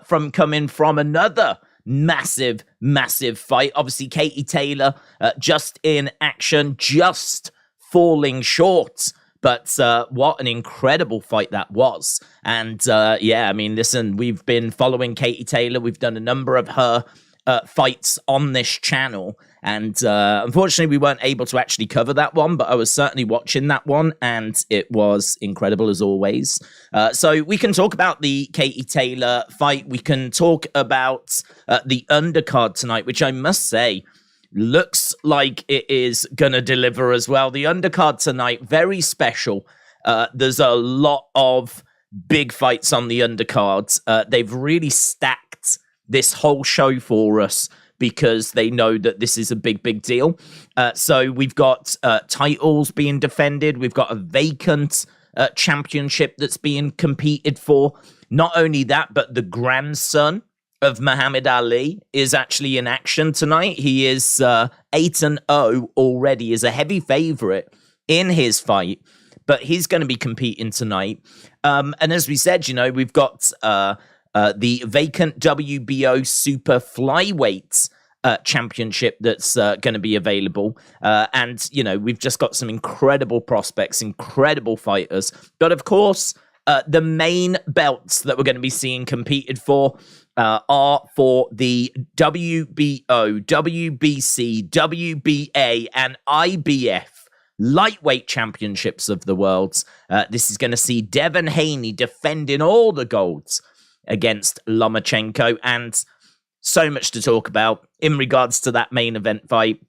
from coming from another massive fight. Obviously, Katie Taylor just in action, just falling short. But what an incredible fight that was. And yeah, I mean, listen, we've been following Katie Taylor. We've done a number of her fights on this channel. And unfortunately, we weren't able to actually cover that one, but I was certainly watching that one, and it was incredible as always. So we can talk about the Katie Taylor fight. We can talk about the undercard tonight, which I must say, looks like it is going to deliver as well. The undercard tonight, very special. There's a lot of big fights on the undercard. They've really stacked this whole show for us because they know that this is a big deal. So we've got titles being defended. We've got a vacant championship that's being competed for. Not only that, but the grandson of Muhammad Ali is actually in action tonight. He is 8-0 already, is a heavy favorite in his fight, but he's going to be competing tonight. And as we said, you know, we've got the vacant WBO super flyweight championship that's going to be available. And, you know, we've just got some incredible prospects, incredible fighters. But of course, the main belts that we're going to be seeing competed for are for the WBO, WBC, WBA, and IBF lightweight championships of the world. This is going to see Devin Haney defending all the golds against Lomachenko, and so much to talk about in regards to that main event fight.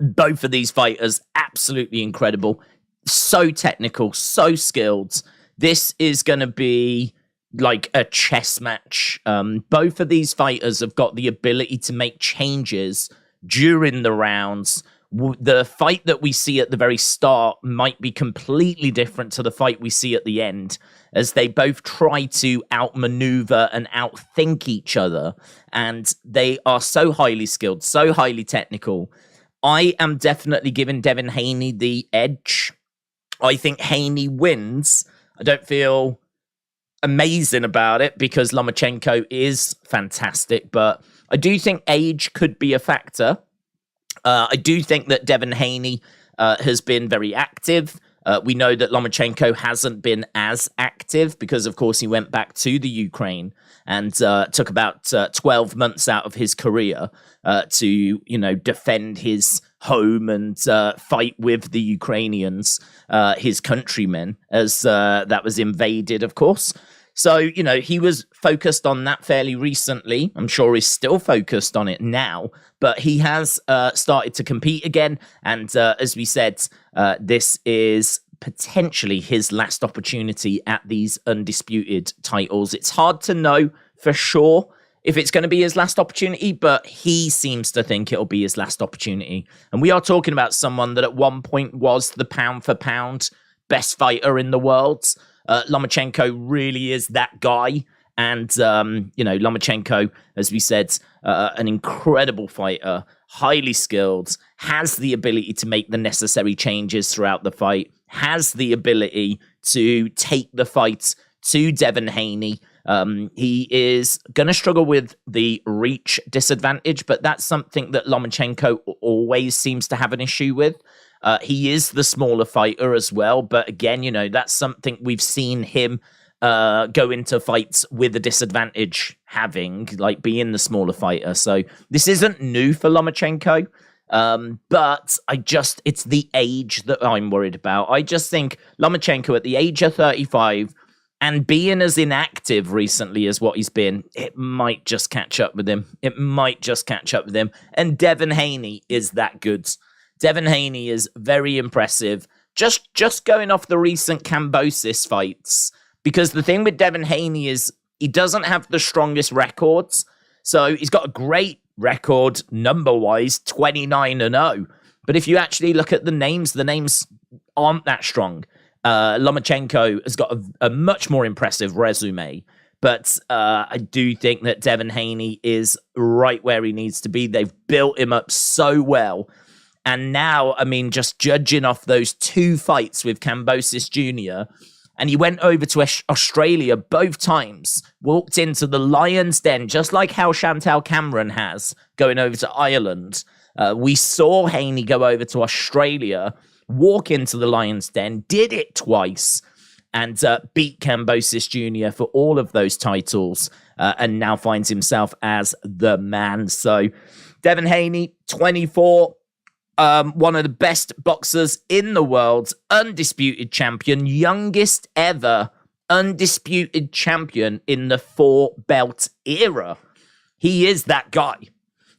Both of these fighters, absolutely incredible, so technical, so skilled. This is going to be like a chess match. Both of these fighters have got the ability to make changes during the rounds. The fight that we see at the very start might be completely different to the fight we see at the end, as they both try to outmaneuver and outthink each other. And they are so highly skilled, so highly technical. I am definitely giving Devin Haney the edge. I think Haney wins. I don't feel amazing about it because Lomachenko is fantastic, but I do think age could be a factor. I do think that Devin Haney has been very active. We know that Lomachenko hasn't been as active because, of course, he went back to the Ukraine and took about 12 months out of his career to, you know, defend his home and fight with the Ukrainians, his countrymen, as that was invaded, of course. So, you know, he was focused on that fairly recently. I'm sure he's still focused on it now, but he has started to compete again. And as we said, this is potentially his last opportunity at these undisputed titles. It's hard to know for sure if it's going to be his last opportunity, but he seems to think it'll be his last opportunity. And we are talking about someone that at one point was the pound for pound best fighter in the world. Lomachenko really is that guy. And, you know, Lomachenko, as we said, an incredible fighter, highly skilled, has the ability to make the necessary changes throughout the fight, has the ability to take the fight to Devin Haney. He is going to struggle with the reach disadvantage, but that's something that Lomachenko always seems to have an issue with. He is the smaller fighter as well, but again, you know, that's something we've seen him go into fights with a disadvantage, having, like, being the smaller fighter. So this isn't new for Lomachenko, but it's the age that I'm worried about. I just think Lomachenko at the age of 35 and being as inactive recently as what he's been, it might just catch up with him. And Devin Haney is that good. Devin Haney is very impressive. Just going off the recent Kambosos fights, because the thing with Devin Haney is he doesn't have the strongest records. So he's got a great record number-wise, 29-0. But if you actually look at the names aren't that strong. Lomachenko has got a much more impressive resume. But I do think that Devin Haney is right where he needs to be. They've built him up so well. And now, I mean, just judging off those two fights with Kambosos Jr., And he went over to Australia both times, walked into the Lion's Den, just like how Chantal Cameron has, going over to Ireland. We saw Haney go over to Australia, walk into the Lion's Den, did it twice, and beat Kambosos Jr. for all of those titles, and now finds himself as the man. So Devin Haney, 24, one of the best boxers in the world, undisputed champion, youngest ever undisputed champion in the 4-belt era. He is that guy,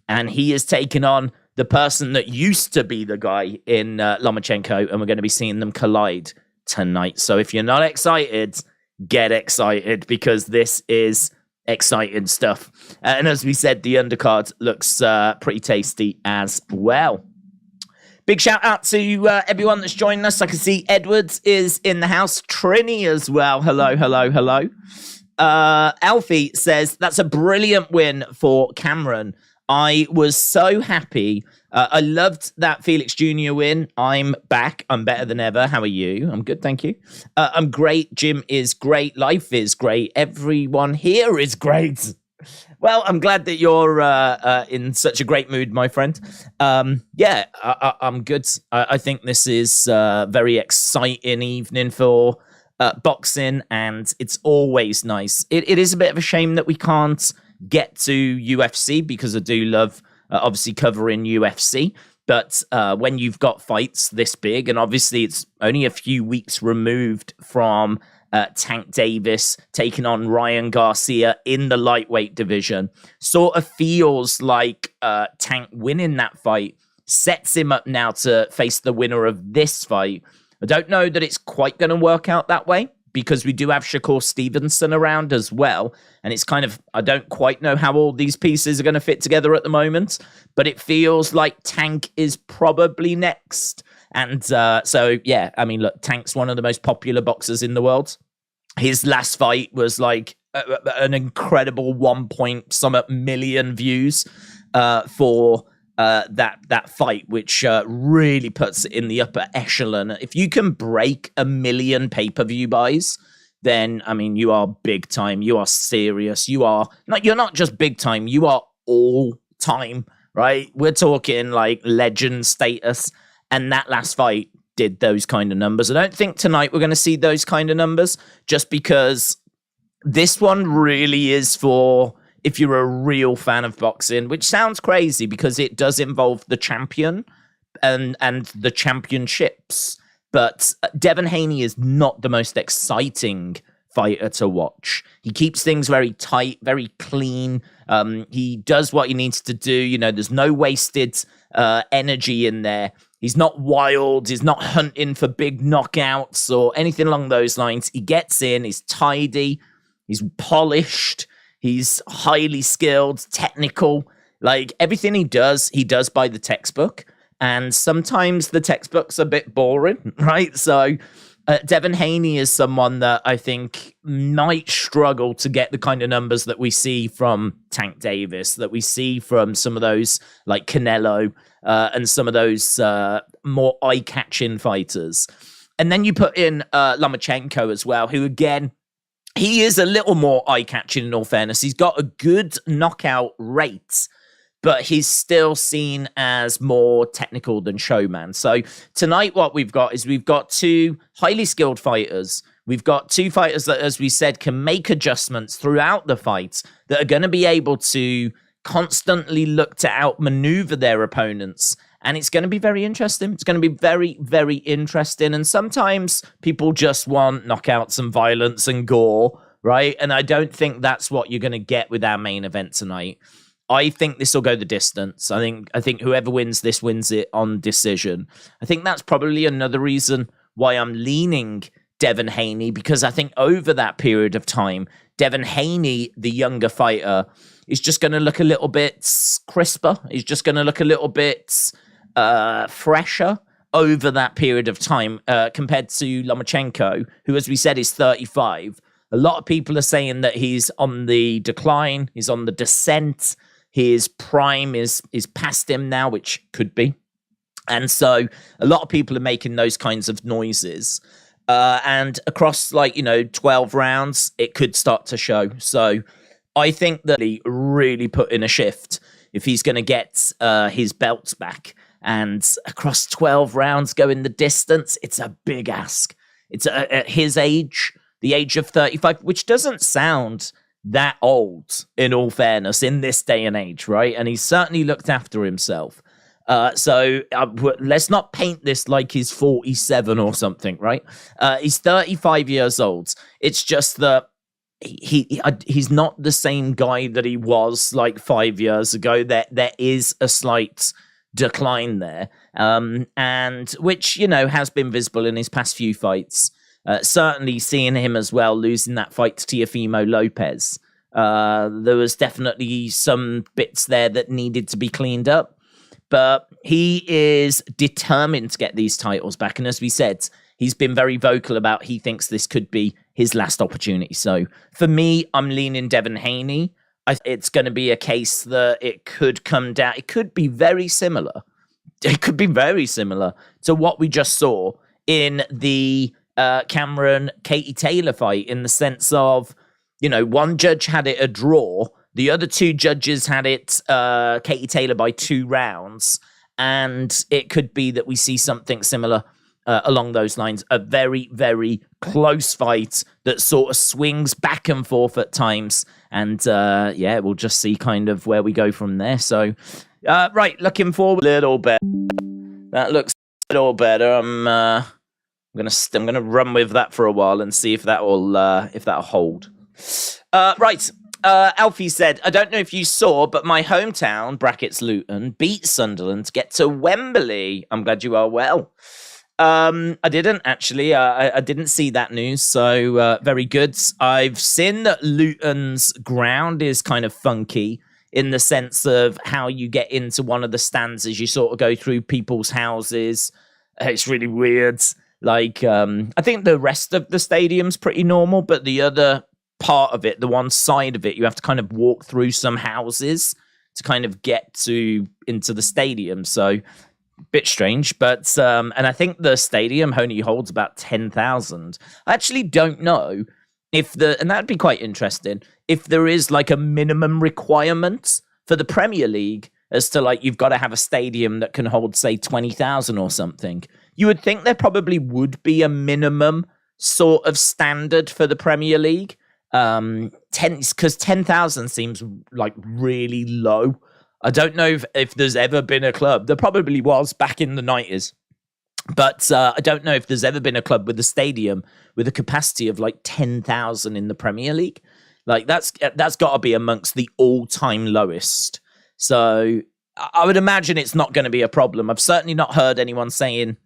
and he is taking on the person that used to be the guy in Lomachenko, and we're going to be seeing them collide tonight. So if you're not excited, get excited, because this is exciting stuff. And as we said, the undercard looks pretty tasty as well. Big shout out to everyone that's joining us. I can see Edwards is in the house. Trini as well. Hello, hello, hello. Alfie says, that's a brilliant win for Cameron. I was so happy. I loved that Felix Jr. win. I'm back. I'm better than ever. How are you? I'm good, thank you. I'm great. Jim is great. Life is great. Everyone here is great. Well, I'm glad that you're in such a great mood, my friend. Yeah, I'm good. I think this is a very exciting evening for boxing, and it's always nice. It is a bit of a shame that we can't get to UFC, because I do love obviously covering UFC. But when you've got fights this big, and obviously it's only a few weeks removed from Tank Davis taking on Ryan Garcia in the lightweight division, sort of feels like Tank winning that fight sets him up now to face the winner of this fight. I don't know that it's quite going to work out that way, because we do have Shakur Stevenson around as well. And it's kind of, I don't quite know how all these pieces are going to fit together at the moment, but it feels like Tank is probably next. And so, yeah, I mean, look, Tank's one of the most popular boxers in the world. His last fight was like an incredible 1 million views for that fight, which really puts it in the upper echelon. If you can break 1 million pay-per-view buys, then, I mean, you are big time. You are serious. You're not just big time. You are all time, right? We're talking like legend status. And that last fight did those kind of numbers. I don't think tonight we're going to see those kind of numbers, just because this one really is for if you're a real fan of boxing, which sounds crazy because it does involve the champion and the championships. But Devin Haney is not the most exciting fighter to watch. He keeps things very tight, very clean. He does what he needs to do. You know, there's no wasted energy in there. He's not wild. He's not hunting for big knockouts or anything along those lines. He gets in. He's tidy. He's polished. He's highly skilled, technical. Like, everything he does by the textbook. And sometimes the textbook's a bit boring, right? So Devin Haney is someone that I think might struggle to get the kind of numbers that we see from Tank Davis, that we see from some of those like Canelo and some of those more eye-catching fighters. And then you put in Lomachenko as well, who, again, he is a little more eye-catching in all fairness. He's got a good knockout rate, but he's still seen as more technical than showman. So tonight what we've got is we've got two highly skilled fighters. We've got two fighters that, as we said, can make adjustments throughout the fight, that are going to be able to constantly look to outmaneuver their opponents. And it's going to be very interesting. It's going to be very, very interesting. And sometimes people just want knockouts and violence and gore, right? And I don't think that's what you're going to get with our main event tonight. I think this will go the distance. I think whoever wins this wins it on decision. I think that's probably another reason why I'm leaning Devin Haney, because I think over that period of time, Devin Haney, the younger fighter, is just going to look a little bit crisper. He's just going to look a little bit fresher over that period of time compared to Lomachenko, who, as we said, is 35. A lot of people are saying that he's on the decline. He's on the descent. His prime is past him now, which could be. And so a lot of people are making those kinds of noises. And across 12 rounds, it could start to show. So I think that he really put in a shift if he's going to get his belts back. And across 12 rounds, going the distance, it's a big ask. It's at his age, the age of 35, which doesn't sound that old, in all fairness, in this day and age, right? And he's certainly looked after himself. So let's not paint this like he's 47 or something, right? He's 35 years old. It's just that he's not the same guy that he was like 5 years ago. There is a slight decline there, and which has been visible in his past few fights. Certainly seeing him as well losing that fight to Teofimo Lopez. There was definitely some bits there that needed to be cleaned up. But he is determined to get these titles back. And as we said, he's been very vocal about he thinks this could be his last opportunity. So for me, I'm leaning Devin Haney. It's going to be a case that it could come down. It could be very similar. It could be very similar to what we just saw in the Cameron-Katie Taylor fight, in the sense of, one judge had it a draw. The other two judges had it Katie Taylor by 2 rounds, and it could be that we see something similar along those lines. A very, very close fight that sort of swings back and forth at times, and we'll just see kind of where we go from there. So, right, looking forward a little bit. That looks a little better. I'm gonna run with that for a while and see if that'll hold. Right. Alfie said, I don't know if you saw, but my hometown, brackets Luton, beat Sunderland to get to Wembley. I'm glad you are well. I didn't, actually. I didn't see that news, so very good. I've seen that Luton's ground is kind of funky in the sense of how you get into one of the stands as you sort of go through people's houses. It's really weird. I think the rest of the stadium's pretty normal, but the other part of it, the one side of it, you have to kind of walk through some houses to kind of get into the stadium. So bit strange, but and I think the stadium only holds about 10,000. I actually don't know if and that'd be quite interesting if there is like a minimum requirement for the Premier League as to you've got to have a stadium that can hold, say, 20,000 or something. You would think there probably would be a minimum sort of standard for the Premier League. 10,000 seems like really low. I don't know if there's ever been a club. There probably was back in the 90s. But I don't know if there's ever been a club with a stadium with a capacity of 10,000 in the Premier League. That's got to be amongst the all-time lowest. So I would imagine it's not going to be a problem. I've certainly not heard anyone saying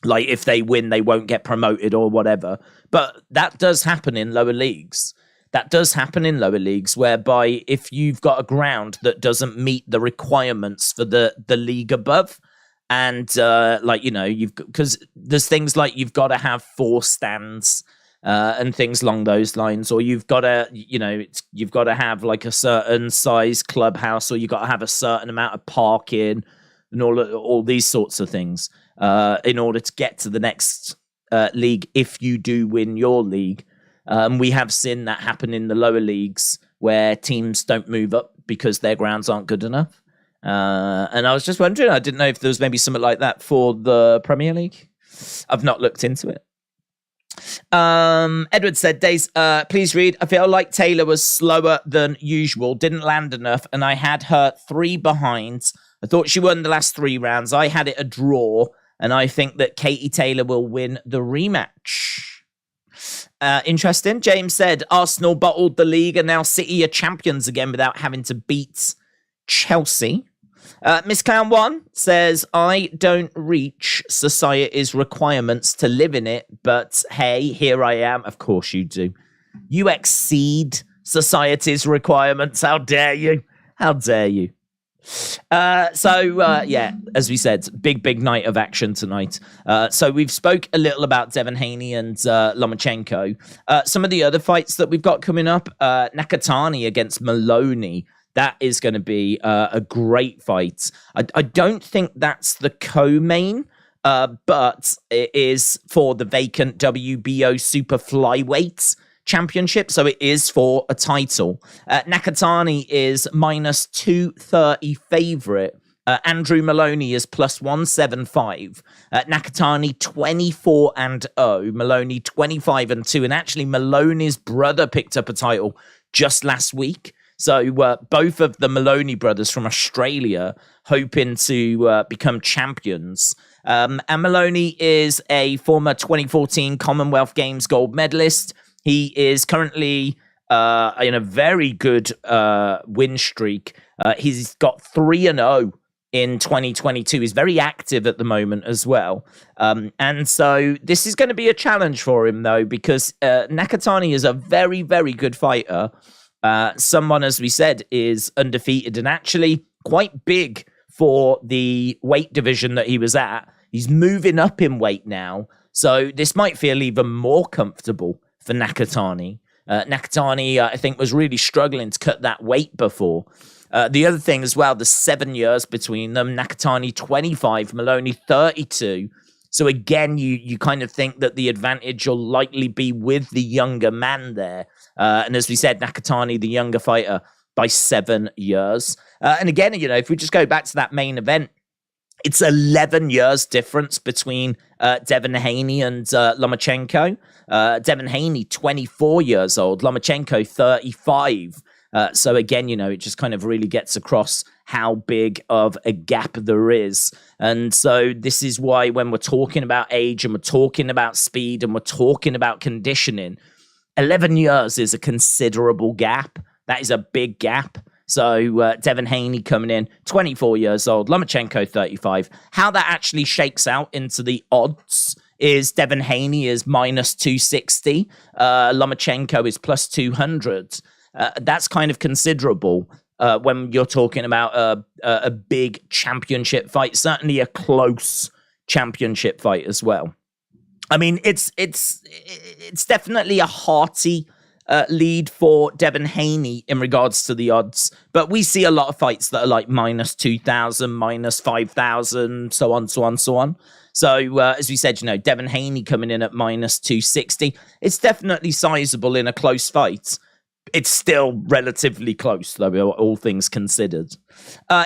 if they win, they won't get promoted or whatever. But that does happen in lower leagues. Whereby if you've got a ground that doesn't meet the requirements for the league above, and because there's things like you've got to have 4 stands and things along those lines, or you've got to have a certain size clubhouse, or you've got to have a certain amount of parking and all these sorts of things in order to get to the next league if you do win your league. We have seen that happen in the lower leagues where teams don't move up because their grounds aren't good enough. And I was just wondering, I didn't know if there was maybe something like that for the Premier League. I've not looked into it. Edward said, Days, please read. I feel like Taylor was slower than usual, didn't land enough, and I had her 3 behind. I thought she won the last 3 rounds. I had it a draw, and I think that Katie Taylor will win the rematch. Interesting. James said, Arsenal bottled the league and now City are champions again without having to beat Chelsea. Miss Clown 1 says, I don't reach society's requirements to live in it, but hey, here I am. Of course you do. You exceed society's requirements. How dare you? How dare you? As we said, big night of action tonight. So we've spoke a little about Devin Haney and Lomachenko. Some of the other fights that we've got coming up, Nakatani against Maloney. That is going to be a great fight. I don't think that's the co-main but it is for the vacant WBO Super Flyweight Championship, so it is for a title. Nakatani is minus 230 favorite. Andrew Maloney is plus 175. Nakatani 24-0. Maloney 25-2. And actually, Maloney's brother picked up a title just last week. So both of the Maloney brothers from Australia hoping to become champions. And Maloney is a former 2014 Commonwealth Games gold medalist. He is currently in a very good win streak. He's got 3-0 in 2022. He's very active at the moment as well. And so this is going to be a challenge for him, though, because Nakatani is a very, very good fighter. Someone, as we said, is undefeated and actually quite big for the weight division that he was at. He's moving up in weight now. So this might feel even more comfortable for Nakatani. Nakatani, I think, was really struggling to cut that weight before. The other thing as well, the 7 years between them, Nakatani 25, Maloney 32. So again, you kind of think that the advantage will likely be with the younger man there. And as we said, Nakatani, the younger fighter, by 7 years. And again, if we just go back to that main event, it's 11 years difference between Devin Haney and Lomachenko. Devin Haney, 24 years old. Lomachenko, 35. So again, it just kind of really gets across how big of a gap there is. And so this is why when we're talking about age and we're talking about speed and we're talking about conditioning, 11 years is a considerable gap. That is a big gap. So Devin Haney coming in, 24 years old, Lomachenko 35. How that actually shakes out into the odds is Devin Haney is minus 260. Lomachenko is plus 200. That's kind of considerable when you're talking about a big championship fight, certainly a close championship fight as well. I mean, it's definitely a hearty lead for Devin Haney in regards to the odds, but we see a lot of fights that are like minus 2,000, minus 5,000, so on, so on, so on. So as we said, Devin Haney coming in at minus 260. It's definitely sizable in a close fight. It's still relatively close, though, all things considered.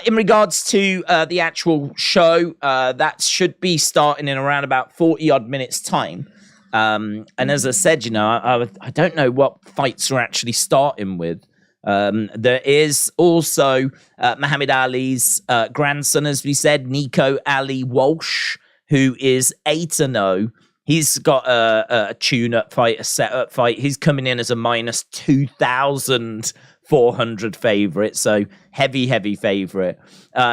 In regards to the actual show, that should be starting in around about 40-odd minutes' time. And as I said, I don't know what fights are actually starting with. There is also Muhammad Ali's grandson, as we said, Nico Ali Walsh, who is 8-0. He's got a tune-up fight, a set-up fight. He's coming in as a minus 2,400 favorite, so heavy favorite.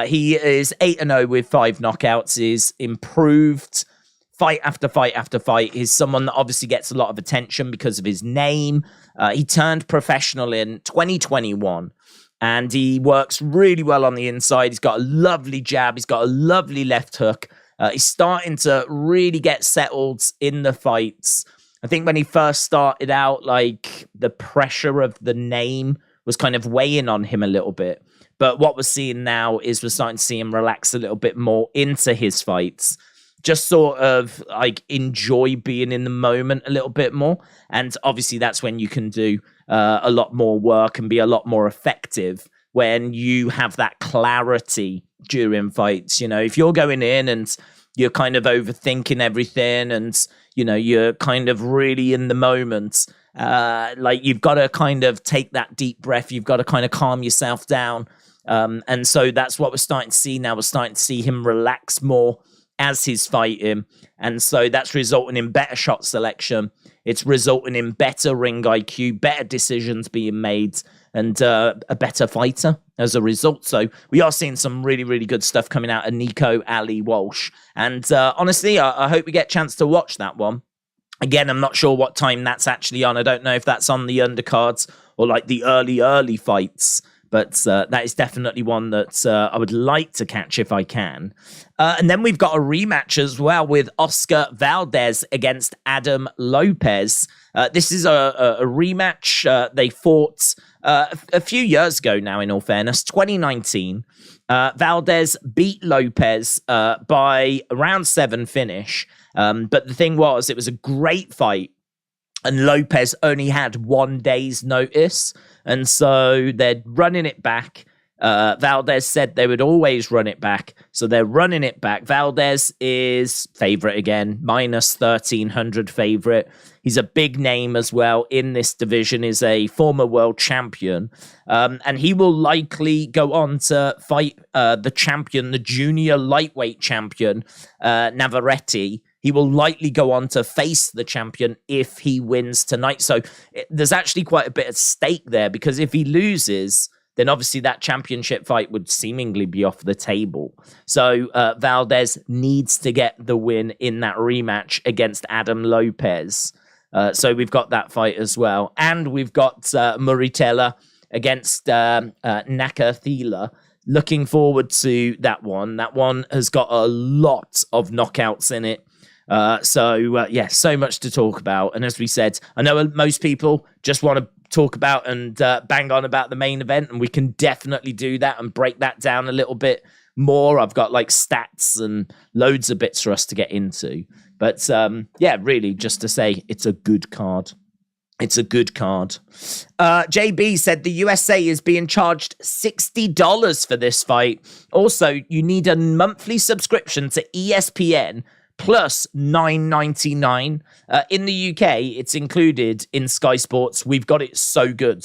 He is 8-0 with 5 knockouts. He's improved fight after fight after fight. He's someone that obviously gets a lot of attention because of his name. He turned professional in 2021, and he works really well on the inside. He's got a lovely jab. He's got a lovely left hook. He's starting to really get settled in the fights. I think when he first started out, the pressure of the name was kind of weighing on him a little bit. But what we're seeing now is we're starting to see him relax a little bit more into his fights. Just sort of enjoy being in the moment a little bit more. And obviously that's when you can do a lot more work and be a lot more effective when you have that clarity during fights. If you're going in and you're kind of overthinking everything and, you're kind of really in the moment, you've got to kind of take that deep breath. You've got to kind of calm yourself down. And so that's what we're starting to see now. We're starting to see him relax more as he's fighting. And so that's resulting in better shot selection. It's resulting in better ring IQ, better decisions being made, and a better fighter as a result. So we are seeing some really, really good stuff coming out of Nico Ali Walsh. And honestly, I hope we get a chance to watch that one. Again, I'm not sure what time that's actually on. I don't know if that's on the undercards or the early fights. But that is definitely one that I would like to catch if I can. And then we've got a rematch as well with Oscar Valdez against Adam Lopez. This is a rematch. They fought a few years ago now, in all fairness, 2019. Valdez beat Lopez by a round 7 finish. But the thing was, it was a great fight. And Lopez only had 1 day's notice. And so they're running it back. Valdez said they would always run it back. So they're running it back. Valdez is favorite again, minus 1,300 favorite. He's a big name as well in this division, is a former world champion. And he will likely go on to fight the champion, the junior lightweight champion, Navarrete. He will likely go on to face the champion if he wins tonight. So there's actually quite a bit at stake there, because if he loses, then obviously that championship fight would seemingly be off the table. So Valdez needs to get the win in that rematch against Adam Lopez. So we've got that fight as well. And we've got Muritella against Nakatani. Looking forward to that one. That one has got a lot of knockouts in it. So much to talk about. And as we said, I know most people just want to talk about and bang on about the main event, and we can definitely do that and break that down a little bit more. I've got like stats and loads of bits for us to get into. But really just to say it's a good card. It's a good card. JB said the USA is being charged $60 for this fight. Also, you need a monthly subscription to ESPN plus $9.99. In the UK, it's included in Sky Sports. We've got it so good.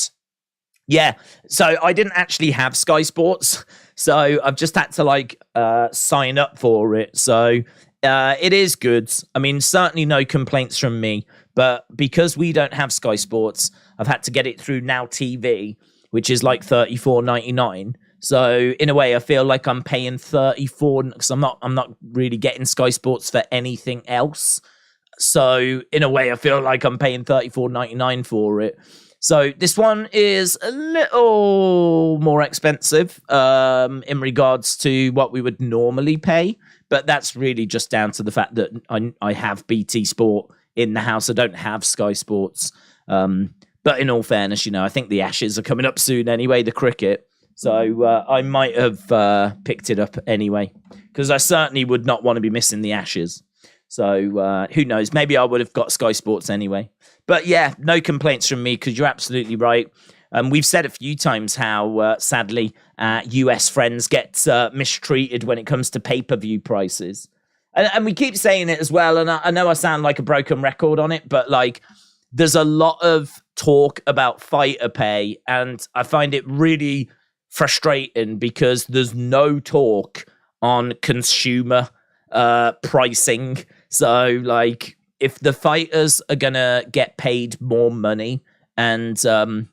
Yeah, so I didn't actually have Sky Sports, so I've just had to sign up for it. So it is good. I mean, certainly no complaints from me, but because we don't have Sky Sports, I've had to get it through Now TV, which is like $34.99. So in a way, I feel like I'm paying $34 because I'm not really getting Sky Sports for anything else. So in a way, I feel like I'm paying $34.99 for it. So this one is a little more expensive in regards to what we would normally pay. But that's really just down to the fact that I have BT Sport in the house. I don't have Sky Sports. But in all fairness, I think the Ashes are coming up soon anyway, the cricket. So I might have picked it up anyway, because I certainly would not want to be missing the Ashes. So who knows? Maybe I would have got Sky Sports anyway. But yeah, no complaints from me, because you're absolutely right. We've said a few times how, sadly, US friends get mistreated when it comes to pay-per-view prices. And we keep saying it as well, and I know I sound like a broken record on it, but there's a lot of talk about fighter pay, and I find it really frustrating because there's no talk on consumer pricing. So if the fighters are gonna get paid more money, and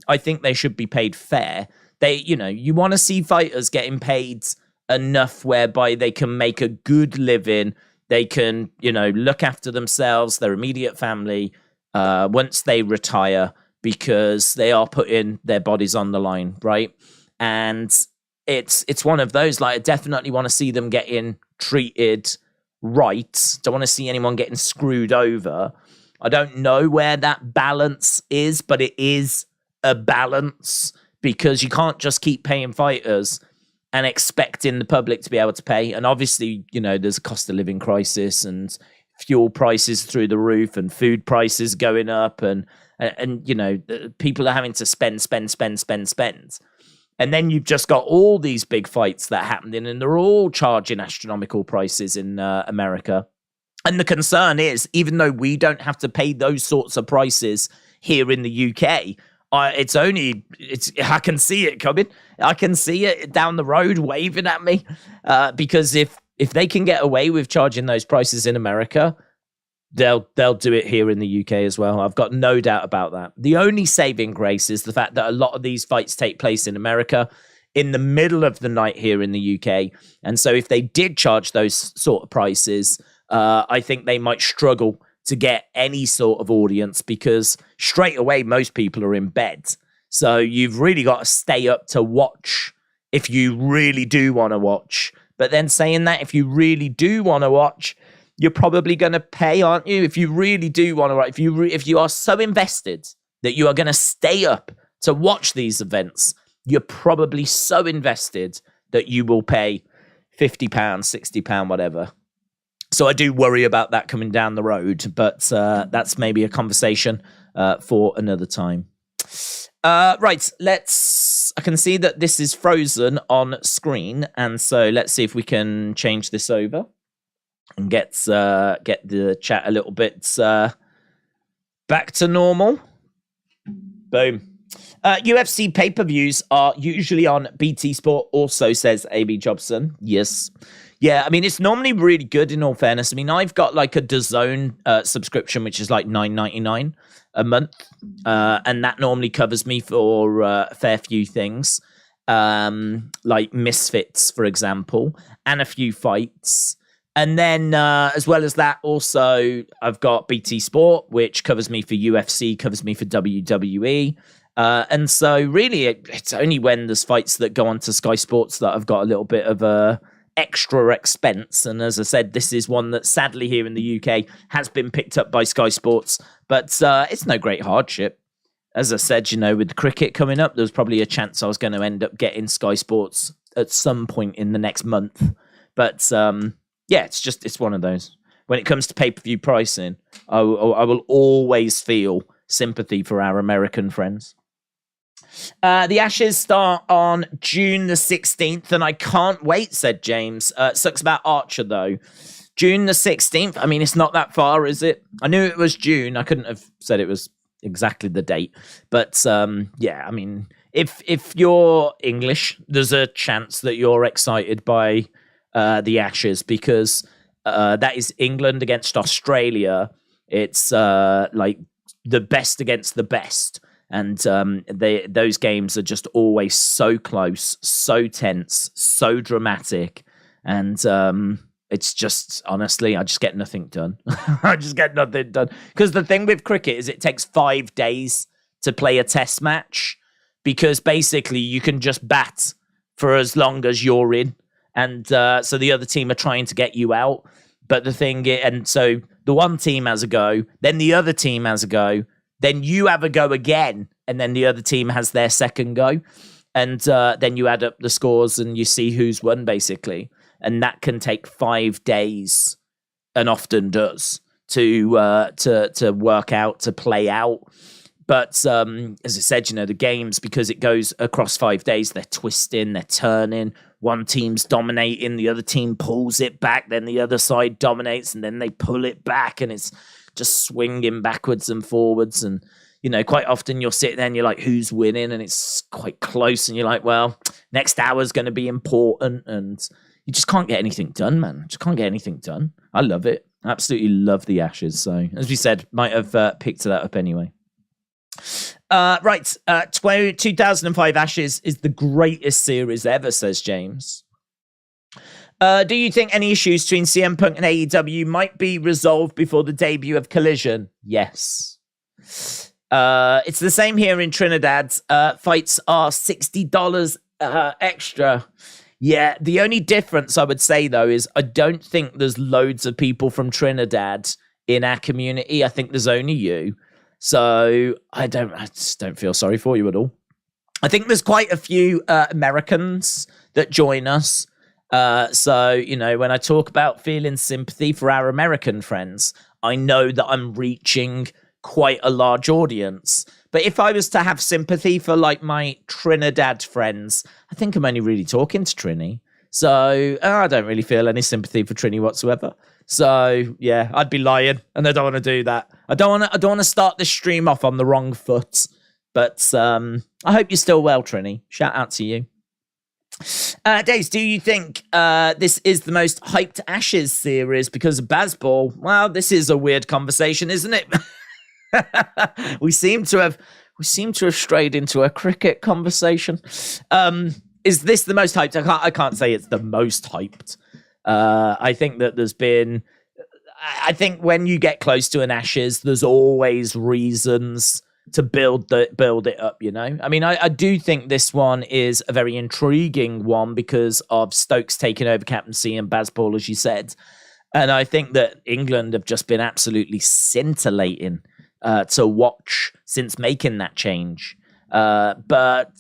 I think they should be paid fair, you want to see fighters getting paid enough whereby they can make a good living, they can look after themselves, their immediate family once they retire, because they are putting their bodies on the line, right? And it's one of those, I definitely want to see them getting treated right. Don't want to see anyone getting screwed over. I don't know where that balance is, but it is a balance, because you can't just keep paying fighters and expecting the public to be able to pay. And obviously, there's a cost of living crisis and fuel prices through the roof and food prices going up, and people are having to spend. And then you've just got all these big fights that happened and they're all charging astronomical prices in America. And the concern is, even though we don't have to pay those sorts of prices here in the UK, I can see it coming. I can see it down the road waving at me, because if they can get away with charging those prices in America, they'll do it here in the UK as well. I've got no doubt about that. The only saving grace is the fact that a lot of these fights take place in America in the middle of the night here in the UK. And so if they did charge those sort of prices, I think they might struggle to get any sort of audience, because straight away, most people are in bed. So you've really got to stay up to watch if you really do want to watch. But then saying that, if you really do want to watch, you're probably going to pay, aren't you? If you really do want to watch, if you are so invested that you are going to stay up to watch these events, you're probably so invested that you will pay £50, £60, whatever. So I do worry about that coming down the road, but that's maybe a conversation for another time. Right, I can see that this is frozen on screen, and so let's see if we can change this over and get the chat a little bit back to normal. Boom. UFC pay-per-views are usually on BT Sport, also says AB Jobson. Yes. Yeah, I mean, it's normally really good, in all fairness. I mean, I've got like a DAZN subscription, which is like $9.99 a month. And that normally covers me for a fair few things, like Misfits, for example, and a few fights. And then as well as that, also, I've got BT Sport, which covers me for UFC, covers me for WWE. And so really, it's only when there's fights that go on to Sky Sports that I've got a little bit of a extra expense. And as I said, this is one that sadly here in the UK has been picked up by Sky Sports, but it's no great hardship. As I said, you know, with the cricket coming up, there was probably a chance I was going to end up getting Sky Sports at some point in the next month. But yeah, it's one of those. When it comes to pay-per-view pricing, I will always feel sympathy for our American friends. The Ashes start on June the 16th, and I can't wait, said James. Sucks about Archer, though. June the 16th, I mean, it's not that far, is it? I knew it was June. I couldn't have said it was exactly the date. But, yeah, I mean, if you're English, there's a chance that you're excited by the Ashes, because that is England against Australia. It's like the best against the best. And those games are just always so close, so tense, so dramatic. And it's just, honestly, I just get nothing done. I just get nothing done. Because the thing with cricket is it takes 5 days to play a test match. Because basically you can just bat for as long as you're in. And so the other team are trying to get you out. But the thing, and so the one team has a go, then the other team has a go, then you have a go again, and then the other team has their second go. And then you add up the scores and you see who's won, basically. And that can take 5 days, and often does, to work out, to play out. But as I said, you know, the games, because it goes across 5 days, they're twisting, they're turning. One team's dominating, the other team pulls it back, then the other side dominates, and then they pull it back, and it's just swinging backwards and forwards. And, you know, quite often you're sitting there and you're like, who's winning? And it's quite close. And you're like, well, next hour's going to be important. And you just can't get anything done, man. Just can't get anything done. I love it. I absolutely love the Ashes. So, as we said, might have picked that up anyway. Right. 2005 Ashes is the greatest series ever, says James. Do you think any issues between CM Punk and AEW might be resolved before the debut of Collision? Yes. It's the same here in Trinidad. Fights are $60 extra. Yeah, the only difference I would say, though, is I don't think there's loads of people from Trinidad in our community. I think there's only you. So I just don't feel sorry for you at all. I think there's quite a few Americans that join us. So, you know, when I talk about feeling sympathy for our American friends, I know that I'm reaching quite a large audience. But if I was to have sympathy for, like, my Trinidad friends, I think I'm only really talking to Trini. So I don't really feel any sympathy for Trini whatsoever. So, yeah, I'd be lying, and I don't want to do that. I don't want to start this stream off on the wrong foot. But I hope you're still well, Trini. Shout out to you. Daves, do you think this is the most hyped Ashes series because of Bazball? Well, this is a weird conversation, isn't it? we seem to have strayed into a cricket conversation. Is this the most hyped? I can't say it's the most hyped. I think that there's been. I think when you get close to an Ashes, there's always reasons to build it up, you know? I mean, I do think this one is a very intriguing one because of Stokes taking over captaincy and Bazball, as you said. And I think that England have just been absolutely scintillating to watch since making that change. But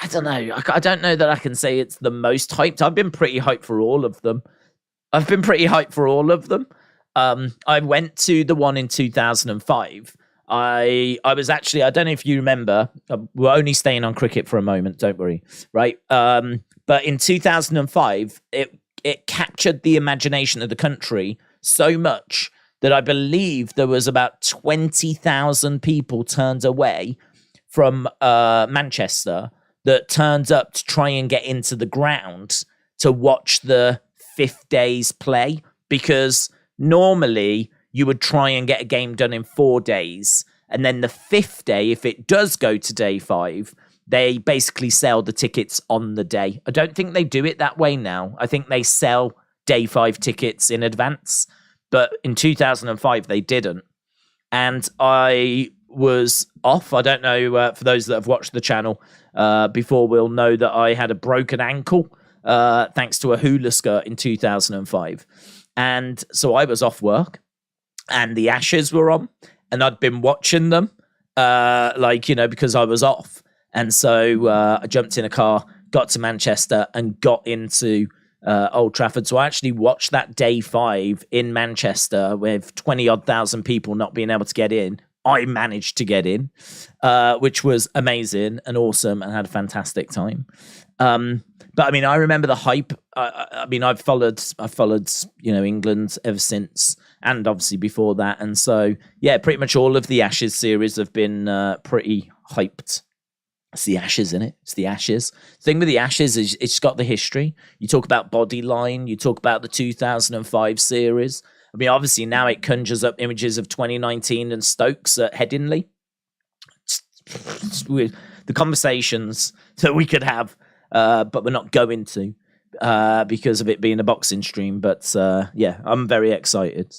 I don't know. I don't know that I can say it's the most hyped. I've been pretty hyped for all of them. I went to the one in 2005. I was actually, I don't know if you remember, we're only staying on cricket for a moment, don't worry, right? But in 2005, it captured the imagination of the country so much that I believe there was about 20,000 people turned away from Manchester that turned up to try and get into the ground to watch the fifth day's play, because normally you would try and get a game done in 4 days. And then the fifth day, if it does go to day 5, they basically sell the tickets on the day. I don't think they do it that way now. I think they sell day 5 tickets in advance. But in 2005, they didn't. And I was off. I don't know, for those that have watched the channel before will know that I had a broken ankle thanks to a hula skirt in 2005. And so I was off work and the Ashes were on and I'd been watching them, because I was off. And so I jumped in a car, got to Manchester and got into Old Trafford. So I actually watched that day 5 in Manchester with 20-odd thousand people not being able to get in. I managed to get in, which was amazing and awesome and had a fantastic time. But I mean, I remember the hype. I've followed, England ever since, and obviously before that. And so, yeah, pretty much all of the Ashes series have been pretty hyped. It's the Ashes, isn't it? It's the Ashes. The thing with the Ashes is it's got the history. You talk about Bodyline. You talk about the 2005 series. I mean, obviously now it conjures up images of 2019 and Stokes at Headingley. It's weird. The conversations that we could have, but we're not going to because of it being a boxing stream. But yeah, I'm very excited.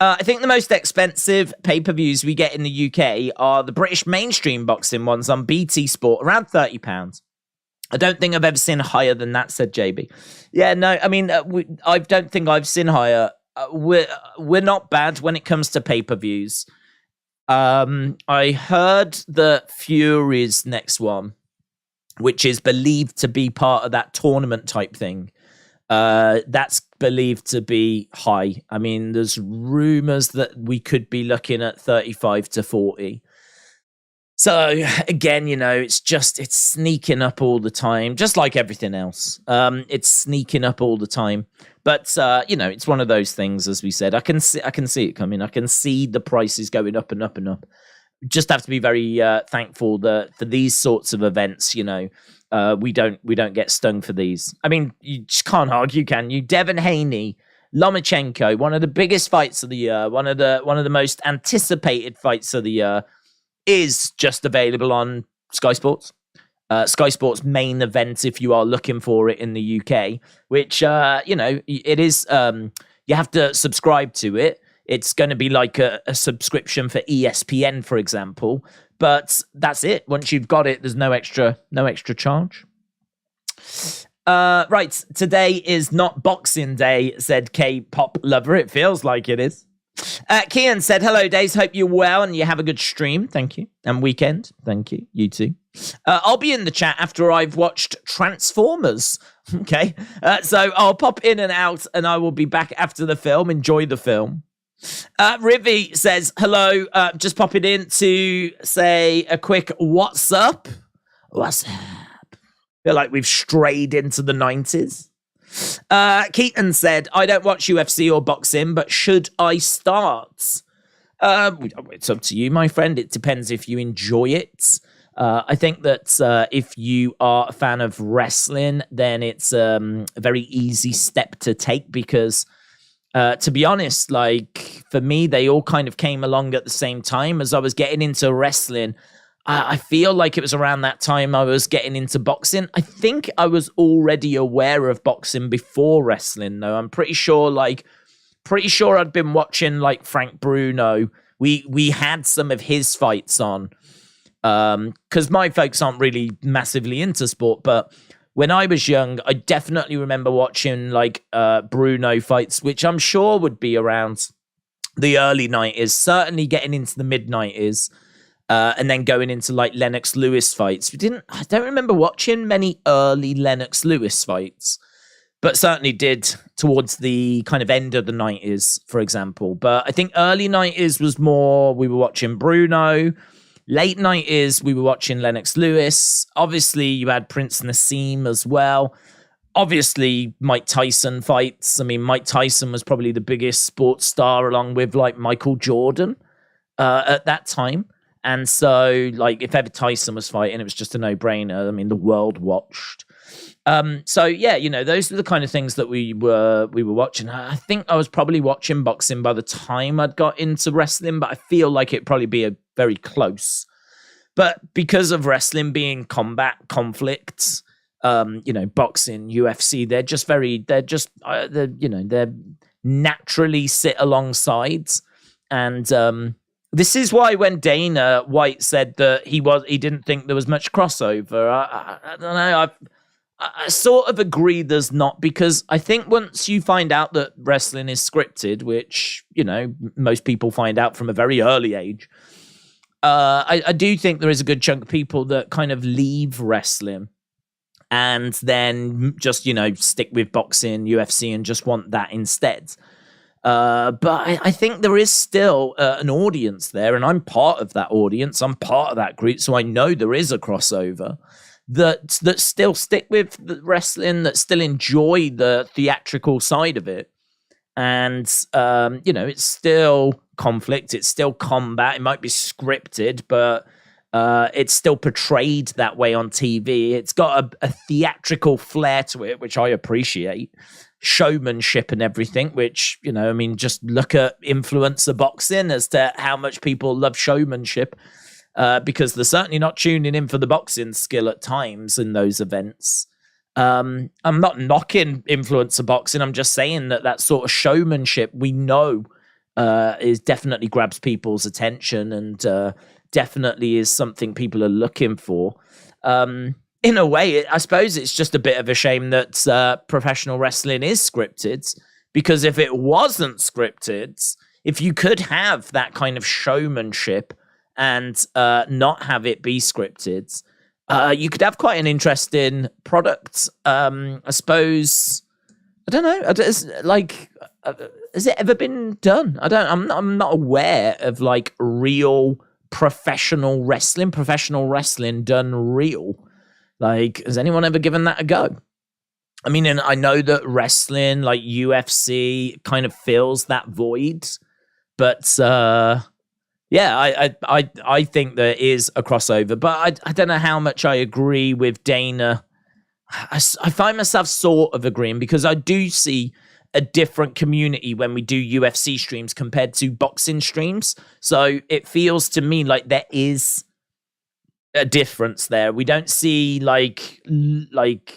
I think the most expensive pay-per-views we get in the UK are the British mainstream boxing ones on BT Sport, around £30. I don't think I've ever seen higher than that, said JB. Yeah, no, I mean, I don't think I've seen higher. We're not bad when it comes to pay-per-views. I heard the Fury's next one, which is believed to be part of that tournament type thing. That's believed to be high. I mean, there's rumors that we could be looking at 35 to 40. So again, it's sneaking up all the time, just like everything else. It's sneaking up all the time. But it's one of those things, as we said. I can see it coming. I can see the prices going up and up and up. Just have to be very thankful that for these sorts of events, we don't get stung for these. I mean, you just can't argue, can you? Devin Haney, Lomachenko, one of the biggest fights of the year, one of the most anticipated fights of the year, is just available on Sky Sports. Sky Sports main event, if you are looking for it in the UK, which it is. You have to subscribe to it. It's going to be like a subscription for ESPN, for example. But that's it. Once you've got it, there's no extra charge. Right. Today is not Boxing Day, said K-pop lover. It feels like it is. Kian said, hello, Days. Hope you're well and you have a good stream. Thank you. And weekend. Thank you. You too. I'll be in the chat after I've watched Transformers. Okay. So I'll pop in and out and I will be back after the film. Enjoy the film. Rivi says, hello, just popping in to say a quick what's up? What's up? Feel like we've strayed into the 90s. Keaton said, I don't watch UFC or boxing, but should I start? It's up to you, my friend. It depends if you enjoy it. I think that if you are a fan of wrestling, then it's a very easy step to take because to be honest, like for me, they all kind of came along at the same time as I was getting into wrestling. I feel like it was around that time I was getting into boxing. I think I was already aware of boxing before wrestling, though. I'm pretty sure I'd been watching like Frank Bruno. We had some of his fights on because my folks aren't really massively into sport, but when I was young, I definitely remember watching like Bruno fights, which I'm sure would be around the early 90s, certainly getting into the mid 90s. And then going into like Lennox Lewis fights. I don't remember watching many early Lennox Lewis fights, but certainly did towards the kind of end of the 90s, for example. But I think early 90s was more, we were watching Bruno. Late 90s, we were watching Lennox Lewis. Obviously, you had Prince Nassim as well. Obviously, Mike Tyson fights. I mean, Mike Tyson was probably the biggest sports star along with like Michael Jordan at that time. And so, like, if ever Tyson was fighting, it was just a no-brainer. I mean, the world watched. So yeah, you know, those are the kind of things that we were watching. I think I was probably watching boxing by the time I'd got into wrestling, but I feel like it'd probably be a very close. But because of wrestling being combat conflicts, you know, boxing, UFC, they're naturally sit alongside. And this is why when Dana White said that he didn't think there was much crossover, I don't know. I sort of agree there's not, because I think once you find out that wrestling is scripted, which, you know, most people find out from a very early age, I do think there is a good chunk of people that kind of leave wrestling and then just, you know, stick with boxing, UFC, and just want that instead. But I think there is still an audience there, and I'm part of that audience. I'm part of that group, so I know there is a crossover that still stick with the wrestling, that still enjoy the theatrical side of it. And, you know, it's still conflict. It's still combat. It might be scripted, but it's still portrayed that way on TV. It's got a theatrical flair to it, which I appreciate. Showmanship and everything, which, you know, I mean, just look at influencer boxing as to how much people love showmanship. Because they're certainly not tuning in for the boxing skill at times in those events. I'm not knocking influencer boxing. I'm just saying that sort of showmanship we know is definitely grabs people's attention and definitely is something people are looking for. In a way, I suppose it's just a bit of a shame that professional wrestling is scripted, because if it wasn't scripted, if you could have that kind of showmanship and not have it be scripted, you could have quite an interesting product. I suppose, I don't know, has it ever been done? I'm not aware of like real professional wrestling done real. Like, has anyone ever given that a go? I mean, and I know that wrestling, like UFC, kind of fills that void, but yeah, I think there is a crossover, but I don't know how much I agree with Dana. I find myself sort of agreeing, because I do see a different community when we do UFC streams compared to boxing streams. So it feels to me like there is a difference there. We don't see like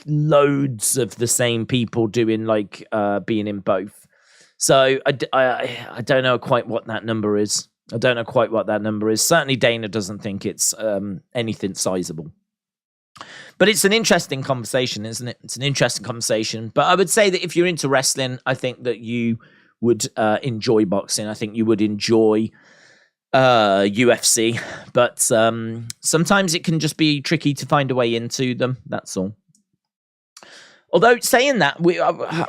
loads of the same people doing like being in both. So I don't know quite what that number is. Certainly Dana doesn't think it's anything sizable. But it's an interesting conversation, isn't it? It's an interesting conversation. But I would say that if you're into wrestling, I think that you would enjoy boxing. I think you would enjoy UFC. But sometimes it can just be tricky to find a way into them. That's all. Although saying that,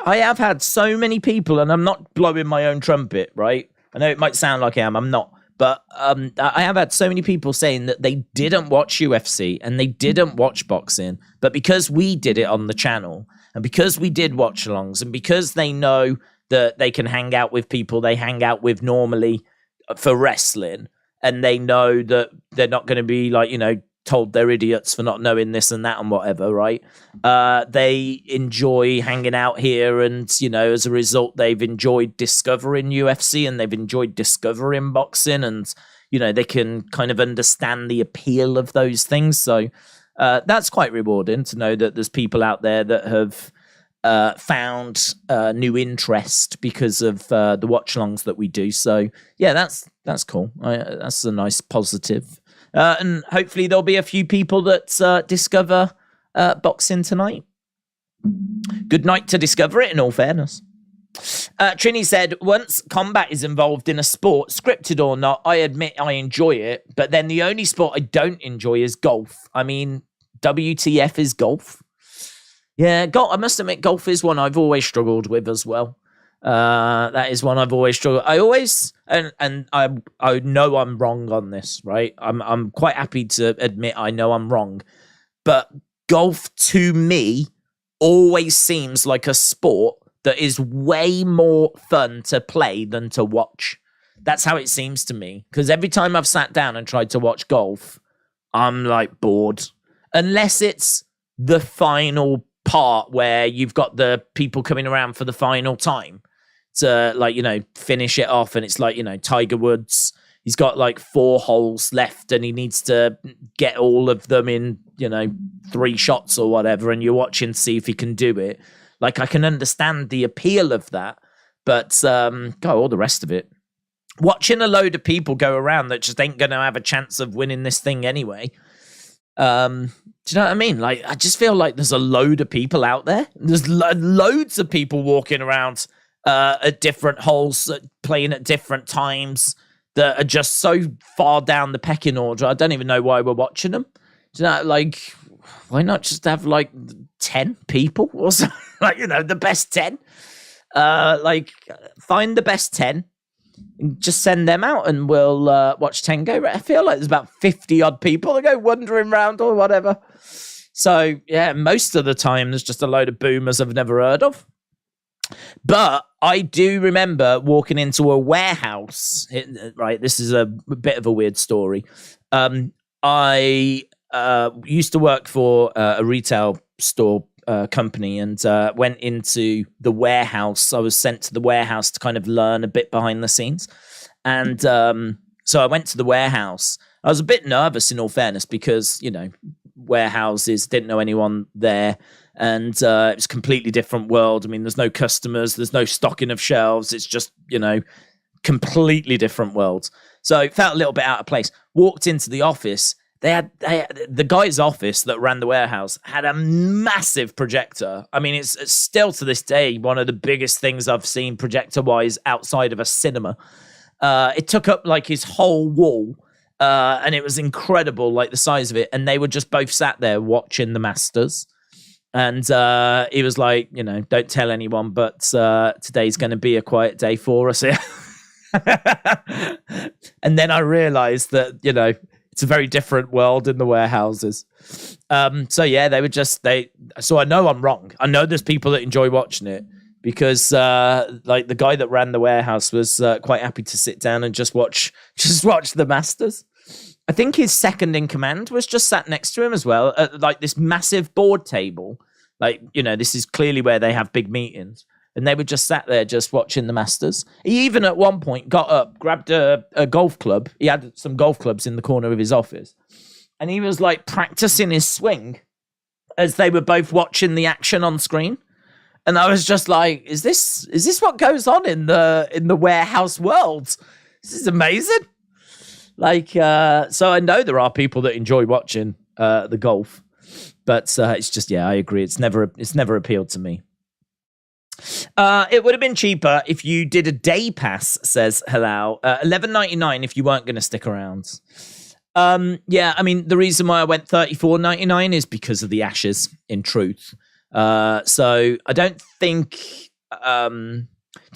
I have had so many people, and I'm not blowing my own trumpet, right? I know it might sound like I am. I'm not. But I have had so many people saying that they didn't watch UFC and they didn't watch boxing, but because we did it on the channel and because we did watch-alongs and because they know that they can hang out with people they hang out with normally for wrestling, and they know that they're not going to be like, you know, told they're idiots for not knowing this and that and whatever, right? They enjoy hanging out here, and, you know, as a result, they've enjoyed discovering UFC and they've enjoyed discovering boxing, and, you know, they can kind of understand the appeal of those things. So that's quite rewarding to know that there's people out there that have found new interest because of the watch-alongs that we do. So yeah, that's cool. That's a nice positive. And hopefully there'll be a few people that discover boxing tonight. Good night to discover it, in all fairness. Trini said, once combat is involved in a sport, scripted or not, I admit I enjoy it. But then the only sport I don't enjoy is golf. I mean, WTF is golf. Yeah, I must admit, golf is one I've always struggled with as well. That is one I've always struggled. I always, and I know I'm wrong on this, right? I'm quite happy to admit I know I'm wrong. But golf, to me, always seems like a sport that is way more fun to play than to watch. That's how it seems to me. Because every time I've sat down and tried to watch golf, I'm like bored. Unless it's the final part where you've got the people coming around for the final time to, like, you know, finish it off. And it's like, you know, Tiger Woods, he's got like 4 holes left and he needs to get all of them in, you know, 3 shots or whatever. And you're watching to see if he can do it. Like, I can understand the appeal of that, but all the rest of it. Watching a load of people go around that just ain't going to have a chance of winning this thing anyway. Do you know what I mean? Like, I just feel like there's a load of people out there. There's loads of people walking around at different holes, playing at different times that are just so far down the pecking order. I don't even know why we're watching them. Do you know, like, why not just have like 10 people or something? Like, you know, the best 10. Like, find the best 10 and just send them out and we'll watch 10 go. I feel like there's about 50 odd people that go wandering around or whatever. So, yeah, most of the time there's just a load of boomers I've never heard of. But I do remember walking into a warehouse. Right, this is a bit of a weird story. I used to work for a retail store company and went into the warehouse. I was sent to the warehouse to kind of learn a bit behind the scenes. And so I went to the warehouse. I was a bit nervous, in all fairness, because, you know, warehouses, didn't know anyone there. And it was a completely different world. I mean, there's no customers, there's no stocking of shelves. It's just, you know, completely different world. So it felt a little bit out of place. Walked into the office. The guy's office that ran the warehouse had a massive projector. I mean, it's still to this day one of the biggest things I've seen projector-wise outside of a cinema. It took up like his whole wall, and it was incredible, like the size of it. And they were just both sat there watching the Masters. And he was like, you know, don't tell anyone, but today's going to be a quiet day for us here. And then I realized that, you know, it's a very different world in the warehouses. So yeah, so I know I'm wrong. I know there's people that enjoy watching it because like the guy that ran the warehouse was quite happy to sit down and just watch the Masters. I think his second in command was just sat next to him as well at like this massive board table. Like, you know, this is clearly where they have big meetings. And they were just sat there just watching the Masters. He even at one point got up, grabbed a golf club. He had some golf clubs in the corner of his office. And he was like practicing his swing as they were both watching the action on screen. And I was just like, is this what goes on in the warehouse world? This is amazing. Like, so I know there are people that enjoy watching the golf. But it's just, yeah, I agree. It's never appealed to me. It would have been cheaper if you did a day pass, says Halal. $11.99 if you weren't going to stick around. Yeah, I mean, the reason why I went $34.99 is because of the Ashes, in truth. So I don't think, to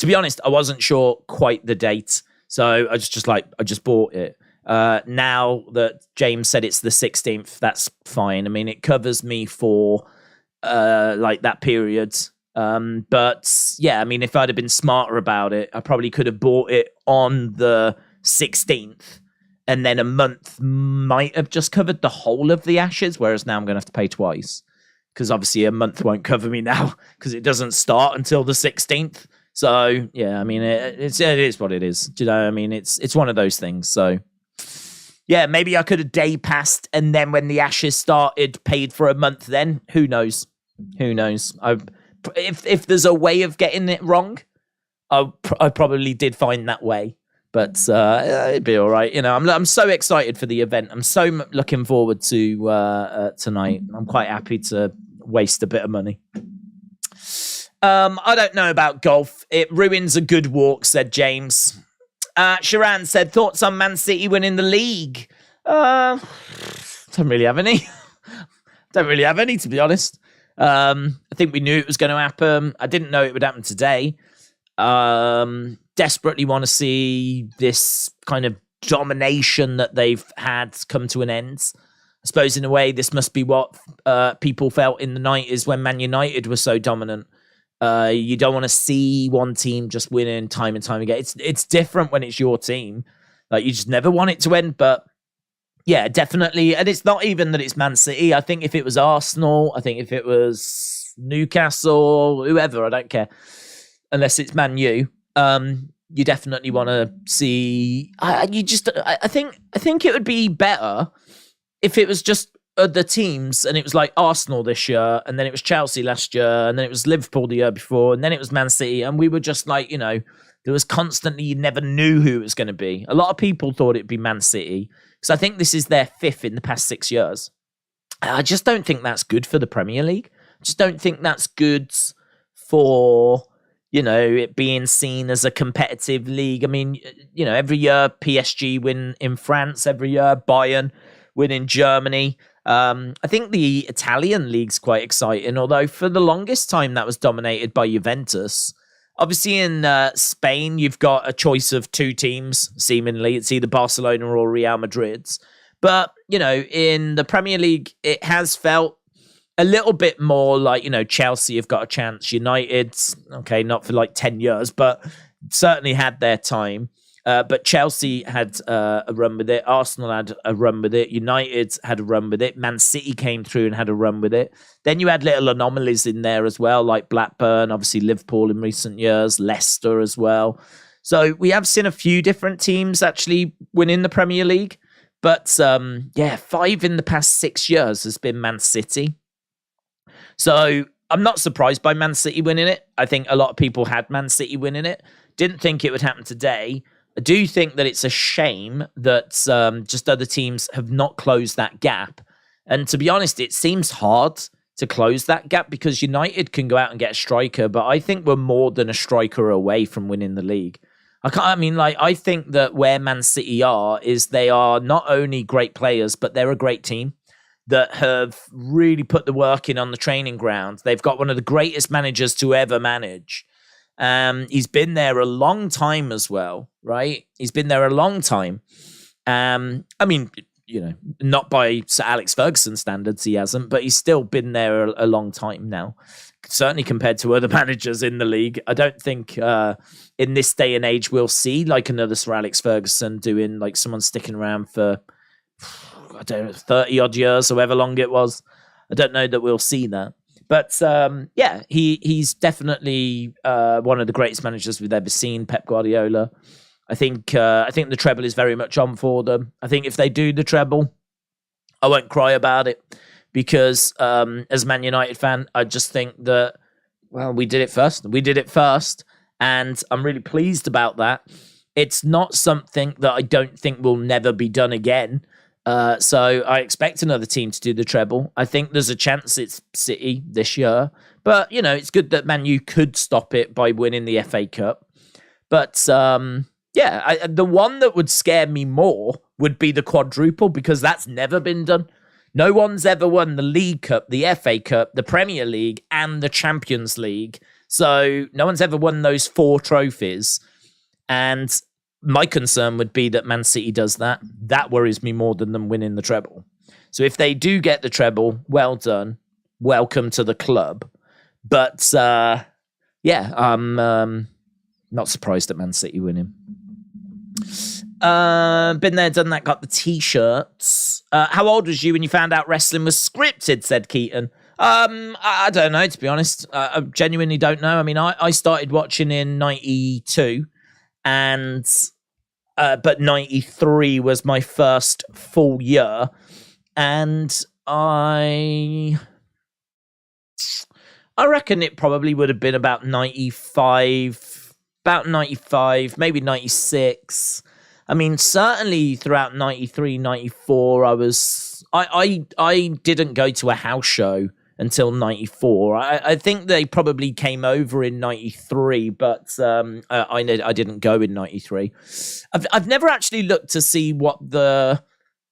be honest, I wasn't sure quite the date. So I just bought it. Now that James said it's the 16th, that's fine. I mean, it covers me for like that period. But yeah, I mean, if I'd have been smarter about it, I probably could have bought it on the 16th, and then a month might have just covered the whole of the Ashes, whereas now I'm going to have to pay twice, because obviously a month won't cover me now, because it doesn't start until the 16th. So yeah, I mean, it is what it is. Do you know? I mean, it's one of those things. So yeah, maybe I could have day passed, and then when the Ashes started, paid for a month. Then who knows? Who knows? If there's a way of getting it wrong, I probably did find that way, but it'd be all right. You know, I'm so excited for the event. I'm so looking forward to tonight. I'm quite happy to waste a bit of money. I don't know about golf. It ruins a good walk, said James. Sharan said, thoughts on Man City winning the league? Don't really have any. Don't really have any, to be honest. I think we knew it was going to happen. I didn't know it would happen today. Desperately want to see this kind of domination that they've had come to an end. I suppose in a way, this must be what people felt in the 90s when Man United was so dominant. You don't want to see one team just winning time and time again. It's different when it's your team. Like, you just never want it to end. But yeah, definitely. And it's not even that it's Man City. I think if it was Arsenal, I think if it was Newcastle, whoever, I don't care. Unless it's Man U, you definitely want to see. I think it would be better if it was just the teams and it was like Arsenal this year, and then it was Chelsea last year, and then it was Liverpool the year before, and then it was Man City, and we were just like, there was constantly, you never knew who it was going to be. A lot of people thought it'd be Man City, because I think this is their 5th in the past 6 years. I just don't think that's good for the Premier League. I just don't think that's good for, it being seen as a competitive league. I mean, every year PSG win in France, every year Bayern win in Germany. I think the Italian league's quite exciting, although for the longest time that was dominated by Juventus. Obviously in Spain, you've got a choice of 2 teams, seemingly. It's either Barcelona or Real Madrid's. But, in the Premier League, it has felt a little bit more like, Chelsea have got a chance. United, okay, not for like 10 years, but certainly had their time. But Chelsea had a run with it. Arsenal had a run with it. United had a run with it. Man City came through and had a run with it. Then you had little anomalies in there as well, like Blackburn, obviously Liverpool in recent years, Leicester as well. So we have seen a few different teams actually winning the Premier League. But 5 in the past 6 years has been Man City. So I'm not surprised by Man City winning it. I think a lot of people had Man City winning it. Didn't think it would happen today. I do think that it's a shame that just other teams have not closed that gap. And to be honest, it seems hard to close that gap because United can go out and get a striker, but I think we're more than a striker away from winning the league. I think that where Man City are is they are not only great players, but they're a great team that have really put the work in on the training ground. They've got one of the greatest managers to ever manage. He's been there a long time as well, right? He's been there a long time. Not by Sir Alex Ferguson standards, he hasn't, but he's still been there a long time now. Certainly compared to other managers in the league. I don't think in this day and age we'll see like another Sir Alex Ferguson doing like someone sticking around for, 30 odd years, however long it was. I don't know that we'll see that. But he's definitely one of the greatest managers we've ever seen, Pep Guardiola. I think the treble is very much on for them. I think if they do the treble, I won't cry about it because as a Man United fan, I just think that, we did it first. We did it first, and I'm really pleased about that. It's not something that I don't think will never be done again. So I expect another team to do the treble. I think there's a chance it's City this year. But, it's good that Man U could stop it by winning the FA Cup. But, the one that would scare me more would be the quadruple because that's never been done. No one's ever won the League Cup, the FA Cup, the Premier League, and the Champions League. So no one's ever won those 4 trophies. And my concern would be that Man City does that. That worries me more than them winning the treble. So if they do get the treble, well done. Welcome to the club. But, I'm not surprised at Man City winning. Been there, done that, got the T-shirts. How old was you when you found out wrestling was scripted, said Keaton. I don't know, to be honest. I genuinely don't know. I mean, I started watching in 92. And but 93 was my first full year, and I reckon it probably would have been about 95, maybe 96. I mean, certainly throughout 93, 94, I didn't go to a house show until 94. I think they probably came over in 93, but I didn't go in 93. I've never actually looked to see what the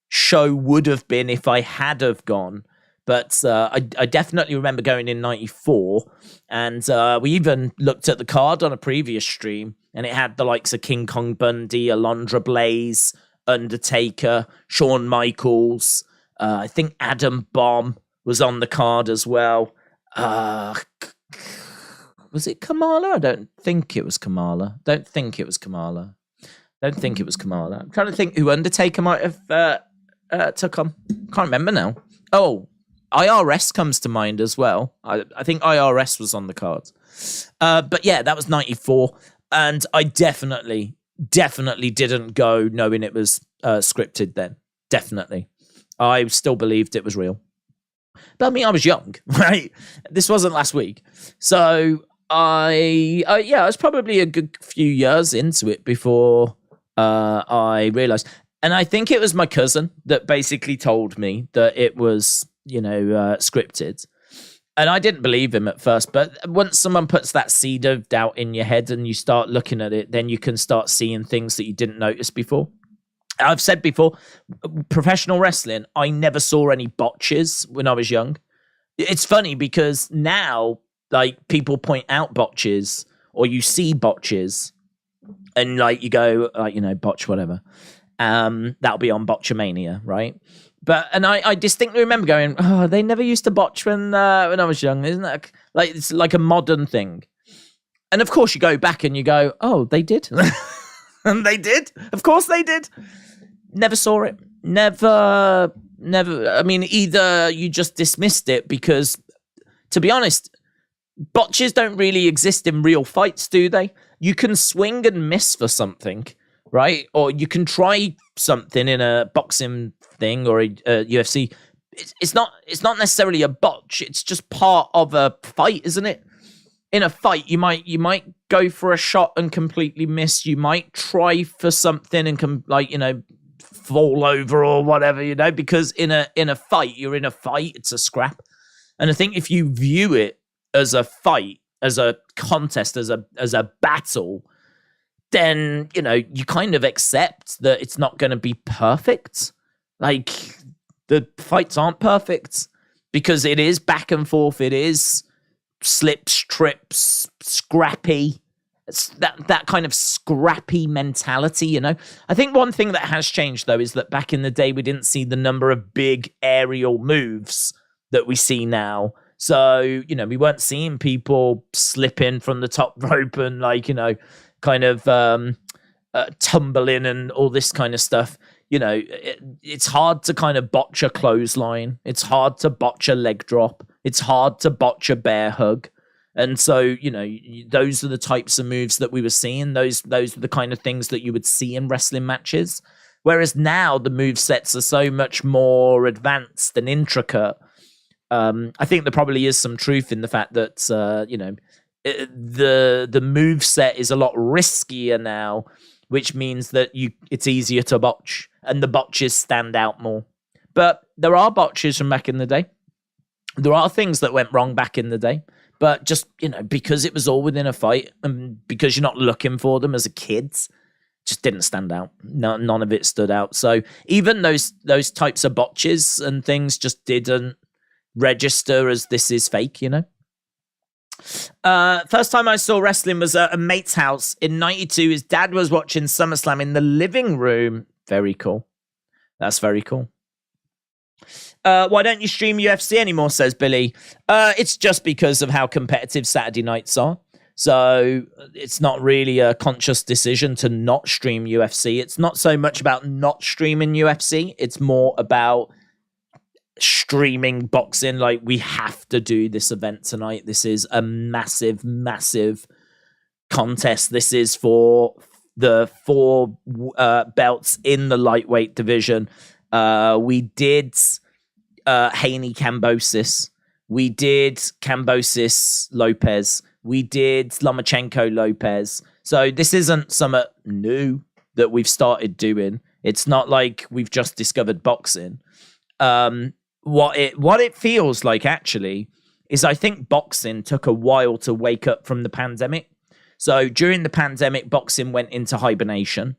show would have been if I had have gone, but I definitely remember going in 94, and we even looked at the card on a previous stream, and it had the likes of King Kong Bundy, Alondra Blaze, Undertaker, Shawn Michaels, I think Adam Bomb was on the card as well. Was it Kamala? I don't think it was Kamala. I'm trying to think who Undertaker might have took on. Can't remember now. Oh, IRS comes to mind as well. I think IRS was on the cards. But yeah, that was 94. And I definitely didn't go knowing it was scripted then. Definitely. I still believed it was real. But I mean, I was young, right? This wasn't last week. So I was probably a good few years into it before I realized. And I think it was my cousin that basically told me that it was, scripted. And I didn't believe him at first. But once someone puts that seed of doubt in your head and you start looking at it, then you can start seeing things that you didn't notice before. I've said before, professional wrestling, I never saw any botches when I was young. It's funny because now, like, people point out botches or you see botches and, like, you go, botch, whatever. That'll be on Botchamania, right? And I distinctly remember going, oh, they never used to botch when I was young. Isn't that like, it's like a modern thing? And of course you go back and you go, oh, they did. And they did. Of course they did. Never saw it. Never. I mean, either you just dismissed it because, to be honest, botches don't really exist in real fights, do they? You can swing and miss for something, right? Or you can try something in a boxing thing or a UFC. It's not necessarily a botch. It's just part of a fight, isn't it? In a fight, you might go for a shot and completely miss. You might try for something and fall over or whatever, because in a fight, you're in a fight. It's a scrap. And I think if you view it as a fight, as a contest, as a battle, then you kind of accept that it's not going to be perfect. Like, the fights aren't perfect because it is back and forth. It is slips, trips, scrappy. It's that kind of scrappy mentality, I think one thing that has changed, though, is that back in the day, we didn't see the number of big aerial moves that we see now. So, we weren't seeing people slipping from the top rope and, tumbling and all this kind of stuff. It's hard to kind of botch a clothesline. It's hard to botch a leg drop. It's hard to botch a bear hug. And so, those are the types of moves that we were seeing. Those are the kind of things that you would see in wrestling matches. Whereas now the move sets are so much more advanced and intricate. I think there probably is some truth in the fact that, the move set is a lot riskier now, which means that it's easier to botch and the botches stand out more. But there are botches from back in the day. There are things that went wrong back in the day. But just, because it was all within a fight and because you're not looking for them as a kid, just didn't stand out. None of it stood out. So even those types of botches and things just didn't register as this is fake, First time I saw wrestling was at a mate's house in 92. His dad was watching SummerSlam in the living room. Very cool. That's very cool. Why don't you stream UFC anymore, says Billy. It's just because of how competitive Saturday nights are. So it's not really a conscious decision to not stream UFC. It's not so much about not streaming UFC. It's more about streaming boxing. Like, we have to do this event tonight. This is a massive, massive contest. This is for the 4 belts in the lightweight division. We did Haney Kambosos. We did Kambosos Lopez. We did Lomachenko Lopez. So this isn't something new that we've started doing. It's not like we've just discovered boxing. What it feels like, actually, is I think boxing took a while to wake up from the pandemic. So during the pandemic, boxing went into hibernation.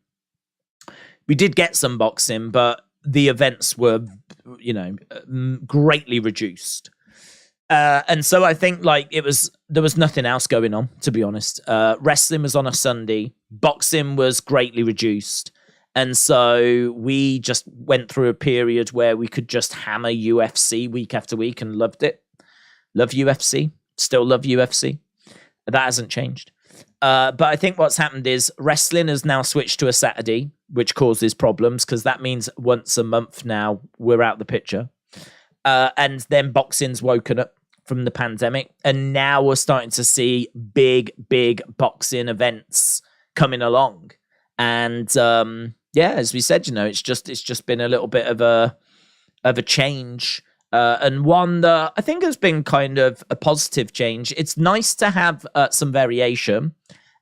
We did get some boxing, but the events were, greatly reduced. And so I think there was nothing else going on, to be honest. Wrestling was on a Sunday. Boxing was greatly reduced. And so we just went through a period where we could just hammer UFC week after week and loved it. Love UFC. Still love UFC. That hasn't changed. But I think what's happened is wrestling has now switched to a Saturday, which causes problems because that means once a month now we're out the picture. And then boxing's woken up from the pandemic. And now we're starting to see big boxing events coming along. And as we said, it's just been a little bit of a change. And one that I think has been kind of a positive change. It's nice to have some variation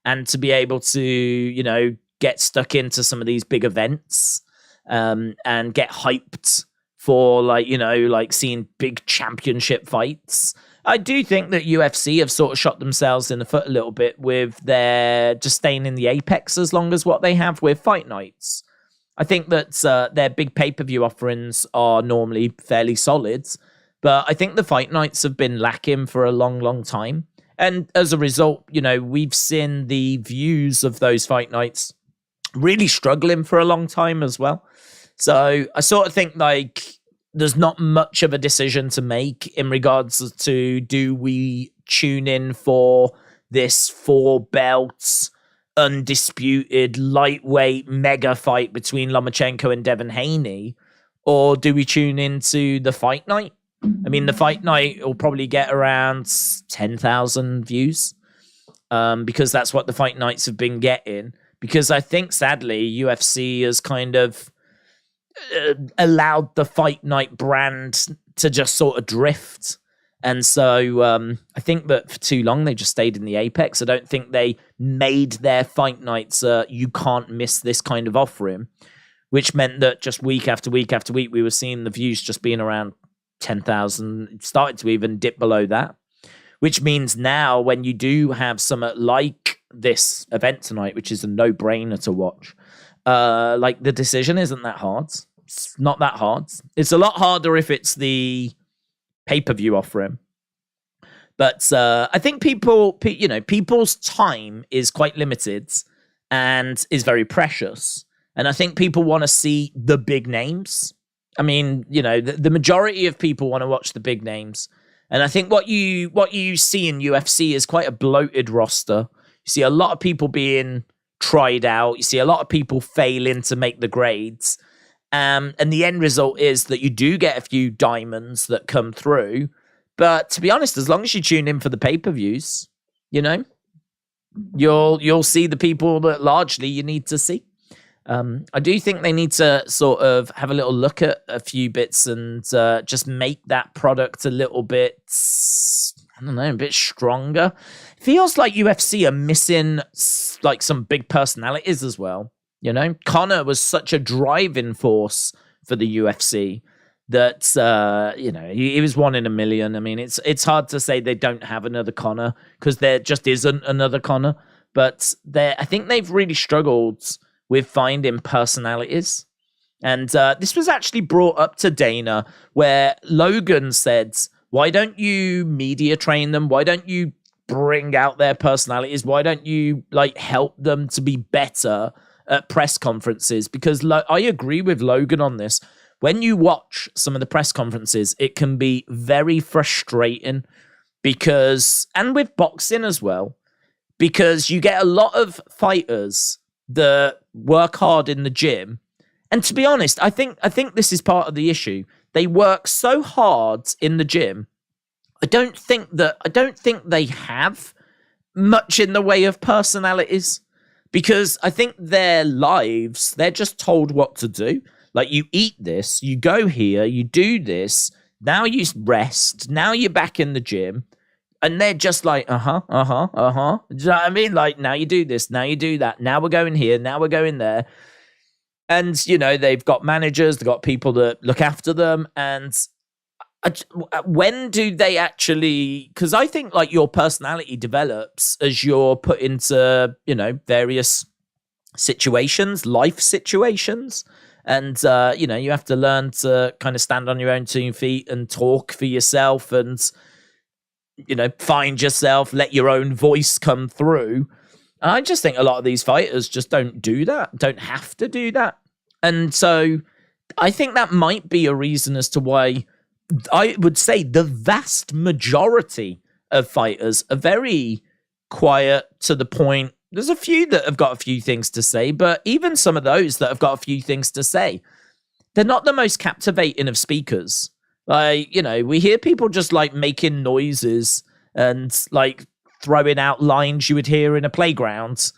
and to be able to, get stuck into some of these big events and get hyped for seeing big championship fights. I do think that UFC have sort of shot themselves in the foot a little bit with their just staying in the apex as long as what they have with fight nights. I think that their big pay-per-view offerings are normally fairly solid, but I think the fight nights have been lacking for a long time. And as a result, we've seen the views of those fight nights really struggling for a long time as well. So I sort of think there's not much of a decision to make in regards to do we tune in for this 4 belts undisputed lightweight mega fight between Lomachenko and Devin Haney, or do we tune into the fight night? I mean, the fight night will probably get around 10,000 views because that's what the fight nights have been getting. Because I think, sadly, UFC has kind of allowed the fight night brand to just sort of drift. And so I think that for too long, they just stayed in the apex. I don't think they made their fight nights, you can't miss this kind of offering, which meant that just week after week after week, we were seeing the views just being around 10,000. It started to even dip below that, which means now when you do have something like this event tonight, which is a no-brainer to watch, the decision isn't that hard. It's not that hard. It's a lot harder if it's the pay-per-view offering. But I think people's time is quite limited and is very precious. And I think people want to see the big names. I mean, the majority of people want to watch the big names. And I think what you see in UFC is quite a bloated roster. You see a lot of people being tried out. You see a lot of people failing to make the grades. And the end result is that you do get a few diamonds that come through. But to be honest, as long as you tune in for the pay-per-views, you'll see the people that largely you need to see. I do think they need to sort of have a little look at a few bits and just make that product a little bit, a bit stronger. It feels like UFC are missing some big personalities as well. Conor was such a driving force for the UFC that, he was 1 in a million. I mean, it's hard to say they don't have another Conor because there just isn't another Conor. But I think they've really struggled with finding personalities. And this was actually brought up to Dana where Logan said, why don't you media train them? Why don't you bring out their personalities? Why don't you help them to be better at press conferences? Because I agree with Logan on this. When you watch some of the press conferences, it can be very frustrating and with boxing as well, because you get a lot of fighters that work hard in the gym. And to be honest, I think this is part of the issue. They work so hard in the gym. I don't think they have much in the way of personalities, because I think their lives, they're just told what to do. You eat this, you go here, you do this, now you rest, now you're back in the gym. And they're just like, Do you know what I mean? Now you do this, now you do that, now we're going here, now we're going there. And, they've got managers, they've got people that look after them. And when do they actually, because I think like your personality develops as you're put into, various situations, life situations. And, you have to learn to kind of stand on your own 2 feet and talk for yourself and, find yourself, let your own voice come through. I just think a lot of these fighters just don't do that, don't have to do that. And so I think that might be a reason as to why I would say the vast majority of fighters are very quiet, to the point. There's a few that have got a few things to say, but even some of those that have got a few things to say, they're not the most captivating of speakers. Like, we hear people just like making noises and like throwing out lines you would hear in a playground.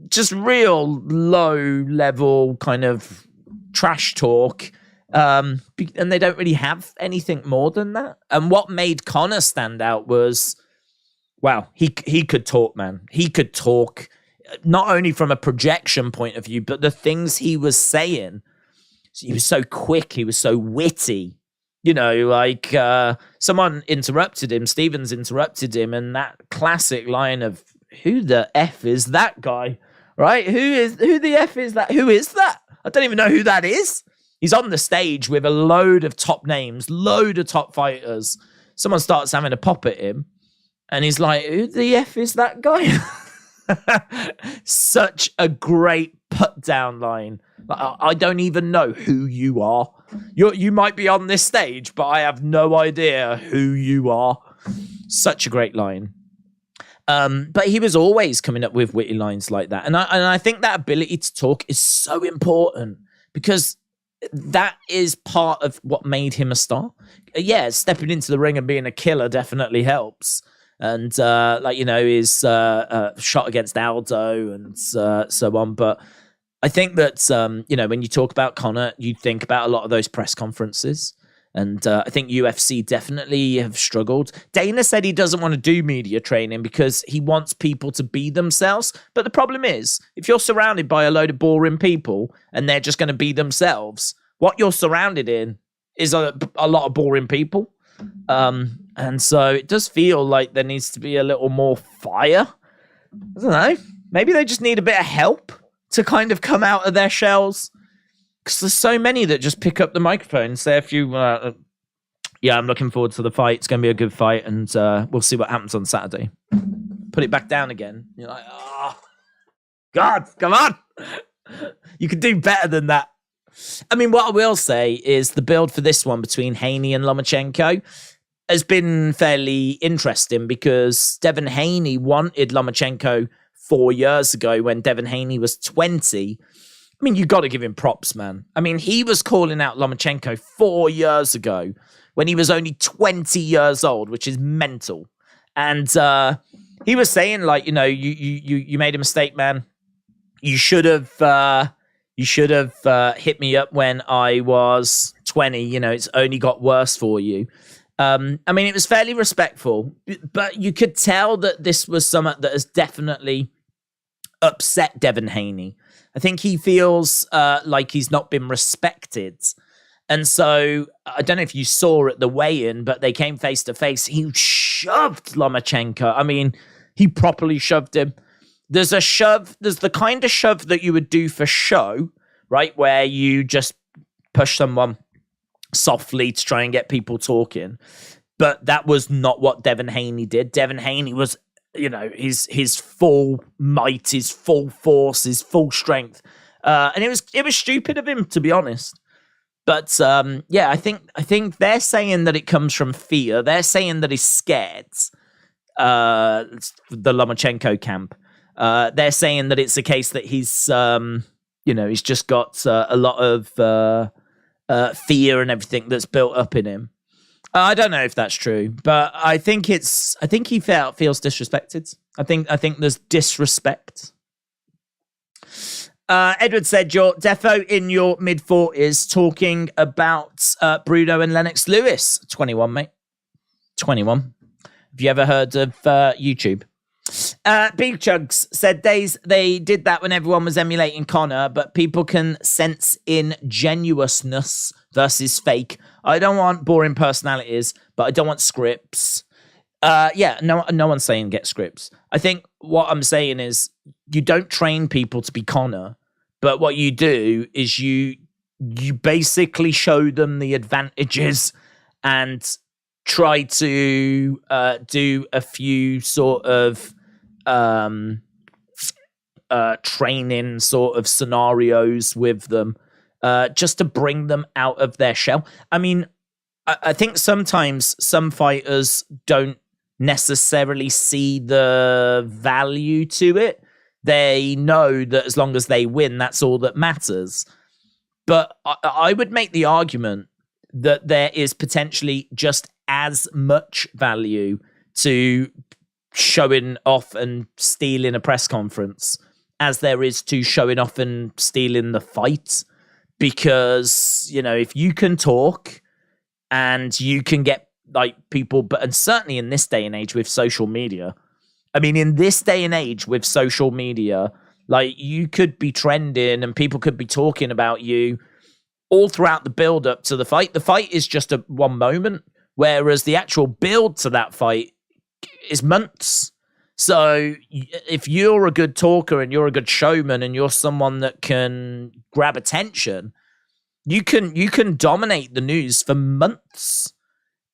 Just real low level kind of trash talk. And they don't really have anything more than that. And what made Conor stand out was, wow, he could talk, man. He could talk, not only from a projection point of view, but the things he was saying. He was so quick. He was so witty. Someone interrupted him. Stevens interrupted him, and that classic line of, "Who the F is that guy?" Right? Who the F is that? Who is that? I don't even know who that is. He's on the stage with a load of top names, load of top fighters. Someone starts having a pop at him, and he's like, "Who the F is that guy?" Such a great put down line. I don't even know who you are. You might be on this stage, but I have no idea who you are. Such a great line. But he was always coming up with witty lines like that. And I think that ability to talk is so important, because that is part of what made him a star. Yeah, stepping into the ring and being a killer definitely helps. And, his shot against Aldo and so on. But I think that, when you talk about Conor, you think about a lot of those press conferences. And I think UFC definitely have struggled. Dana said he doesn't want to do media training because he wants people to be themselves. But the problem is, if you're surrounded by a load of boring people and they're just going to be themselves, what you're surrounded in is a lot of boring people. And so it does feel like there needs to be a little more fire. I don't know. Maybe they just need a bit of help to kind of come out of their shells. Because there's so many that just pick up the microphone and say a few, I'm looking forward to the fight. It's going to be a good fight, and we'll see what happens on Saturday. Put it back down again. You're like, oh, God, come on. You could do better than that. I mean, what I will say is the build for this one between Haney and Lomachenko has been fairly interesting, because Devin Haney wanted Lomachenko 4 years ago when Devin Haney was 20. I mean, you got to give him props, man. I mean, he was calling out Lomachenko 4 years ago when he was only 20 years old, which is mental. And he was saying, like, you made a mistake, man. You should have hit me up when I was 20. It's only got worse for you. I mean, it was fairly respectful, but you could tell that this was something that has definitely upset Devin Haney. I think he feels like he's not been respected. And so, I don't know if you saw at the weigh-in, but they came face to face. He shoved Lomachenko. I mean, he properly shoved him. There's the kind of shove that you would do for show, right? Where you just push someone softly to try and get people talking. But that was not what Devin Haney did. Devin Haney was, his full might, his full force, his full strength. And it was stupid of him, to be honest. But I think they're saying that it comes from fear. They're saying that he's scared. The Lomachenko camp. They're saying that it's a case that he's he's just got a lot of fear and everything that's built up in him. I don't know if that's true, but I think he feels disrespected. I think there's disrespect. Edward said, you're defo in your mid-40s talking about Bruno and Lennox Lewis. 21, mate. 21. Have you ever heard of YouTube? Big Chugs said they did that when everyone was emulating Connor, but people can sense ingenuousness versus fake. I don't want boring personalities, but I don't want scripts. No one's saying get scripts. I think what I'm saying is you don't train people to be Connor, but what you do is you basically show them the advantages and try to do a few sort of training sort of scenarios with them, just to bring them out of their shell. I mean, I think sometimes some fighters don't necessarily see the value to it. They know that as long as they win, that's all that matters. But I would make the argument that there is potentially just as much value to showing off and stealing a press conference as there is to showing off and stealing the fight. Because, if you can talk and you can get like people, and certainly in this day and age with social media, like you could be trending and people could be talking about you all throughout the build up to the fight. The fight is just one moment, whereas the actual build to that fight is months. So if you're a good talker and you're a good showman and you're someone that can grab attention, you can dominate the news for months.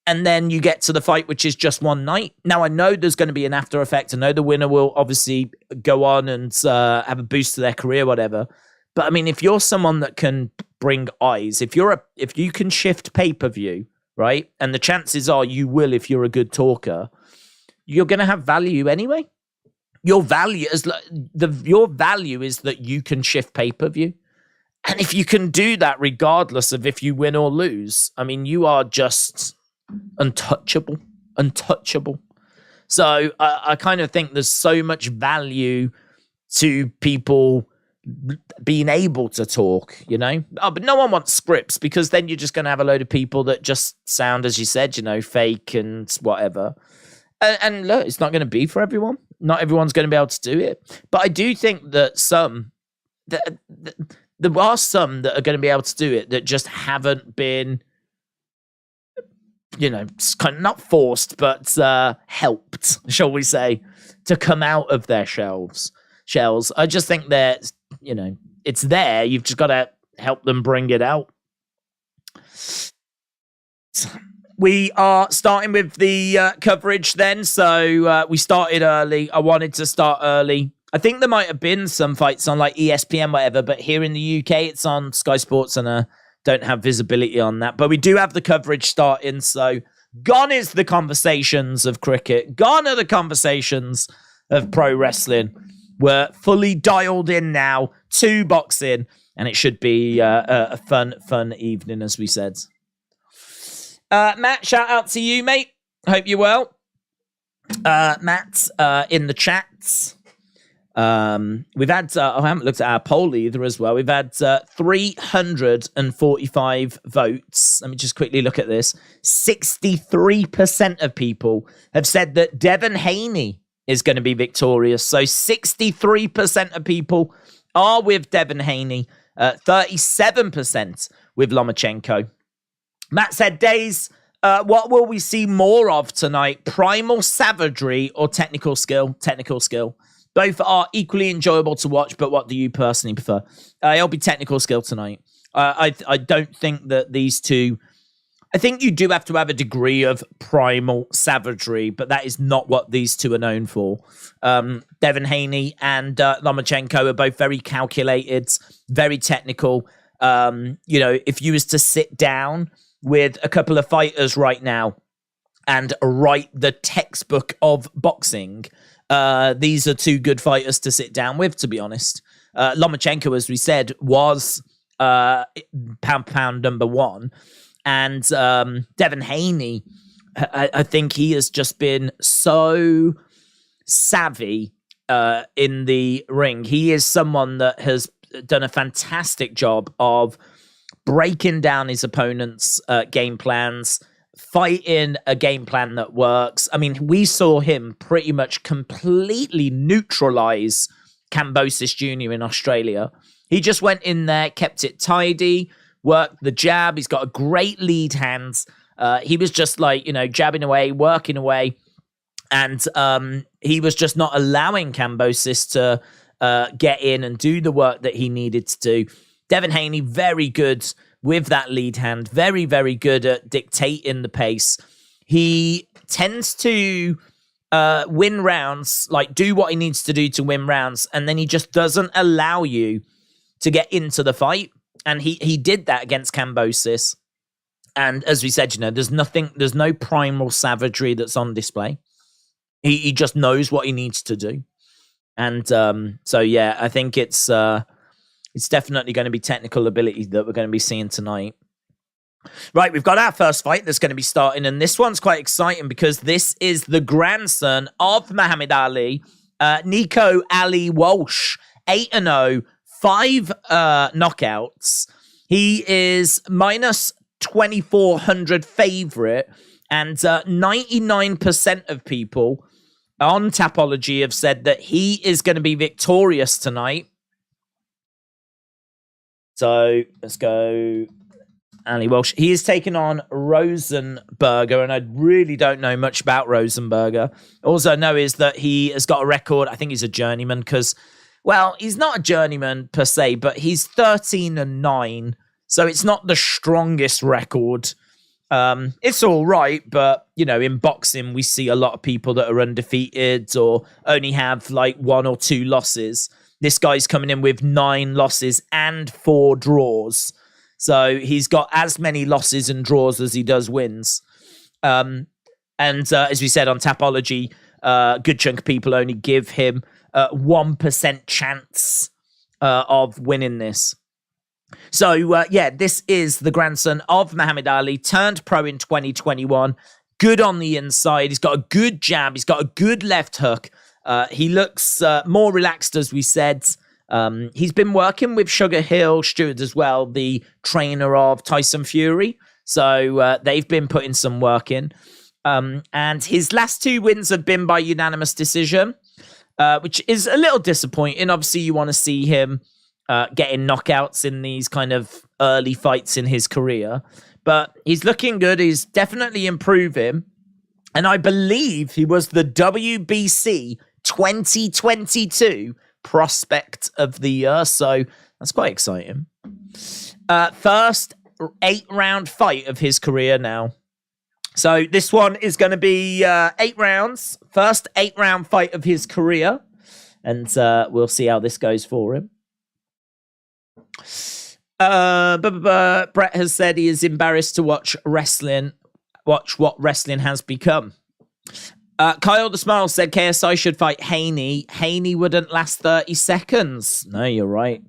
And then you get to the fight, which is just one night. Now, I know there's going to be an after effect. I know the winner will obviously go on and have a boost to their career, whatever. But I mean, if you're someone that can bring eyes, if you can shift pay-per-view, right? And the chances are you will if you're a good talker, you're going to have value anyway. Your value is that you can shift pay-per-view. And if you can do that regardless of if you win or lose, I mean, you are just untouchable. So I kind of think there's so much value to people being able to talk, but no one wants scripts, because then you're just going to have a load of people that just sound, as you said, fake and whatever. And look, it's not going to be for everyone. Not everyone's going to be able to do it. But I do think that there are some that are going to be able to do it that just haven't been, kind of not forced, but helped, shall we say, to come out of their shells. I just think that, it's there. You've just got to help them bring it out. We are starting with the coverage then. So we started early. I wanted to start early. I think there might have been some fights on like ESPN, whatever, but here in the UK, it's on Sky Sports and don't have visibility on that. But we do have the coverage starting. So gone is the conversations of cricket. Gone are the conversations of pro wrestling. We're fully dialed in now to boxing, and it should be a fun evening, as we said. Matt, shout out to you, mate. Hope you're well. Matt, in the chats. We've had, I haven't looked at our poll either as well. We've had 345 votes. Let me just quickly look at this. 63% of people have said that Devin Haney is going to be victorious. So 63% of people are with Devin Haney. 37% with Lomachenko. Matt said, Days, what will we see more of tonight? Primal savagery or technical skill? Technical skill. Both are equally enjoyable to watch, but what do you personally prefer? It'll be technical skill tonight. I don't think that these two... I think you do have to have a degree of primal savagery, but that is not what these two are known for. Devin Haney and Lomachenko are both very calculated, very technical. If you was to sit down with a couple of fighters right now and write the textbook of boxing... these are two good fighters to sit down with, to be honest. Lomachenko, as we said, was pound number one. And Devin Haney, I think he has just been so savvy in the ring. He is someone that has done a fantastic job of breaking down his opponent's game plans fighting a game plan that works. I mean, we saw him pretty much completely neutralize Kambosos Jr. in Australia. He just went in there, kept it tidy, worked the jab. He's got a great lead hand. He was just like, jabbing away, working away. And he was just not allowing Kambosos to get in and do the work that he needed to do. Devin Haney, very good with that lead hand. Very, very good at dictating the pace. He tends to win rounds, like do what he needs to do to win rounds. And then he just doesn't allow you to get into the fight. And he did that against Kambosos. And as we said, there's no primal savagery that's on display. He just knows what he needs to do. And so, yeah, I think it's definitely going to be technical ability that we're going to be seeing tonight. Right, we've got our first fight that's going to be starting, and this one's quite exciting because this is the grandson of Muhammad Ali, Nico Ali Walsh, 8-0, 5 knockouts. He is minus 2,400 favorite, and 99% of people on Tapology have said that he is going to be victorious tonight. So let's go Ali Walsh. He is taking on Rosenberger, and I really don't know much about Rosenberger. All I know is that he has got a record. I think he's a journeyman because, well, he's not a journeyman per se, but he's 13-9. So it's not the strongest record. It's all right, but, in boxing, we see a lot of people that are undefeated or only have like 1 or 2 losses. This guy's coming in with 9 losses and 4 draws. So he's got as many losses and draws as he does wins. And as we said on Tapology, a good chunk of people only give him 1% chance of winning this. So, this is the grandson of Muhammad Ali, turned pro in 2021. Good on the inside. He's got a good jab. He's got a good left hook. He looks more relaxed, as we said. He's been working with Sugar Hill Stewart as well, the trainer of Tyson Fury. So they've been putting some work in. And his last 2 wins have been by unanimous decision, which is a little disappointing. Obviously, you want to see him getting knockouts in these kind of early fights in his career. But he's looking good. He's definitely improving. And I believe he was the WBC 2022 Prospect of the Year. So that's quite exciting. First 8-round fight of his career now. So this one is going to be 8 rounds. First 8-round fight of his career. And we'll see how this goes for him. Brett has said he is embarrassed to watch what wrestling has become. Kyle the Smile said KSI should fight Haney. Haney wouldn't last 30 seconds. No, you're right.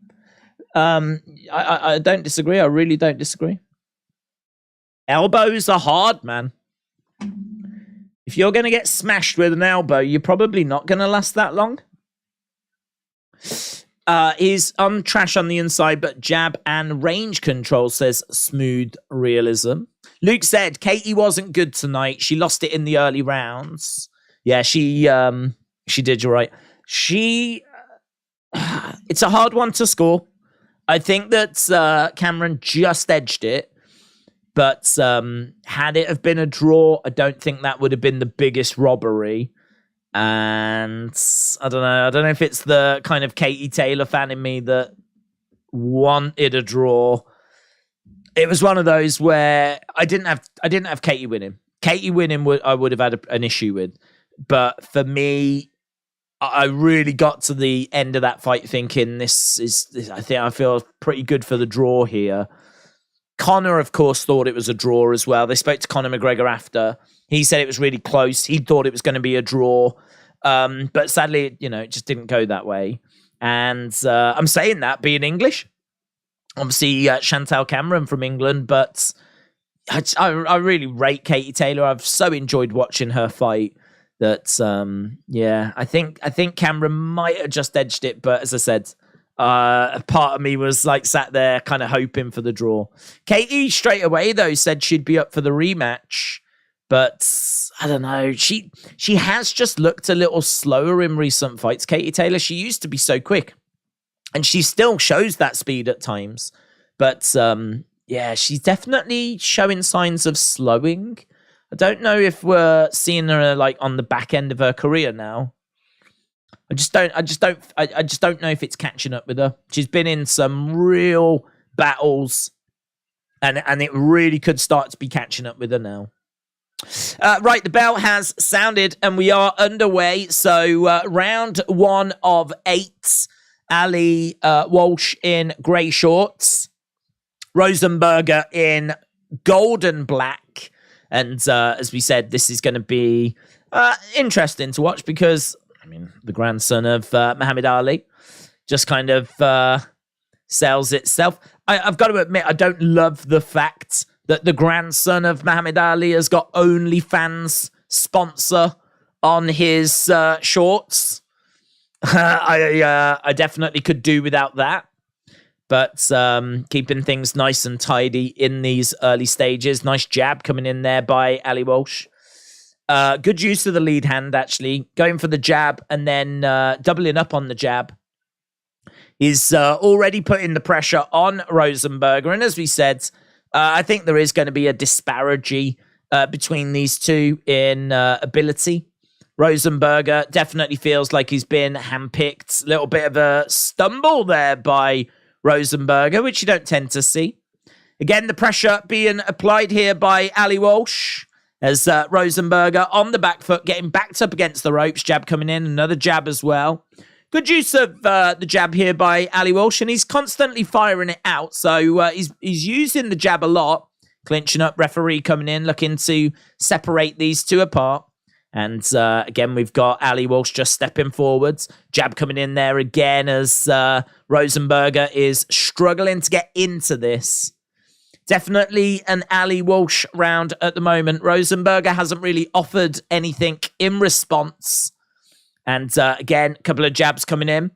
I don't disagree. I really don't disagree. Elbows are hard, man. If you're going to get smashed with an elbow, you're probably not going to last that long. He's trash on the inside, but jab and range control, says Smooth Realism. Luke said Katie wasn't good tonight. She lost it in the early rounds. Yeah, she did. You're right. It's a hard one to score. I think that Cameron just edged it, but had it have been a draw, I don't think that would have been the biggest robbery. And I don't know if it's the kind of Katie Taylor fan in me that wanted a draw. It was one of those where I didn't have Katie winning. Katie winning I would have had an issue with. But for me, I really got to the end of that fight thinking this I feel pretty good for the draw here. Conor, of course, thought it was a draw as well. They spoke to Conor McGregor after. He said it was really close. He thought it was going to be a draw. But sadly, it just didn't go that way. And I'm saying that being English. Obviously, Chantal Cameron from England. But I really rate Katie Taylor. I've so enjoyed watching her fight that, I think Cameron might have just edged it. But as I said, Part of me was like sat there kind of hoping for the draw. Katie straight away though said she'd be up for the rematch, but I don't know. She has just looked a little slower in recent fights. Katie Taylor, she used to be so quick, and she still shows that speed at times. But yeah, she's definitely showing signs of slowing. I don't know if we're seeing her like on the back end of her career now. I just don't know if it's catching up with her. She's been in some real battles, and it really could start to be catching up with her now. Right, the bell has sounded, and we are underway. So round 1 of 8. Ali Walsh in grey shorts, Rosenberger in gold and black. And as we said, this is going to be interesting to watch because, I mean, the grandson of Muhammad Ali just kind of sells itself. I've got to admit, I don't love the fact that the grandson of Muhammad Ali has got OnlyFans sponsor on his shorts. I definitely could do without that. But keeping things nice and tidy in these early stages. Nice jab coming in there by Ali Walsh. Good use of the lead hand, actually. Going for the jab and then doubling up on the jab. He's already putting the pressure on Rosenberger. And as we said, I think there is going to be a disparity between these two in ability. Rosenberger definitely feels like he's been handpicked. A little bit of a stumble there by Rosenberger, which you don't tend to see. Again, the pressure being applied here by Ali Walsh as Rosenberger on the back foot, getting backed up against the ropes. Jab coming in, another jab as well. Good use of the jab here by Ali Walsh, and he's constantly firing it out. So he's using the jab a lot. Clinching up, referee coming in, looking to separate these two apart. And again, we've got Ali Walsh just stepping forwards. Jab coming in there again as Rosenberger is struggling to get into this. Definitely an Ali Walsh round at the moment. Rosenberger hasn't really offered anything in response. And again, a couple of jabs coming in.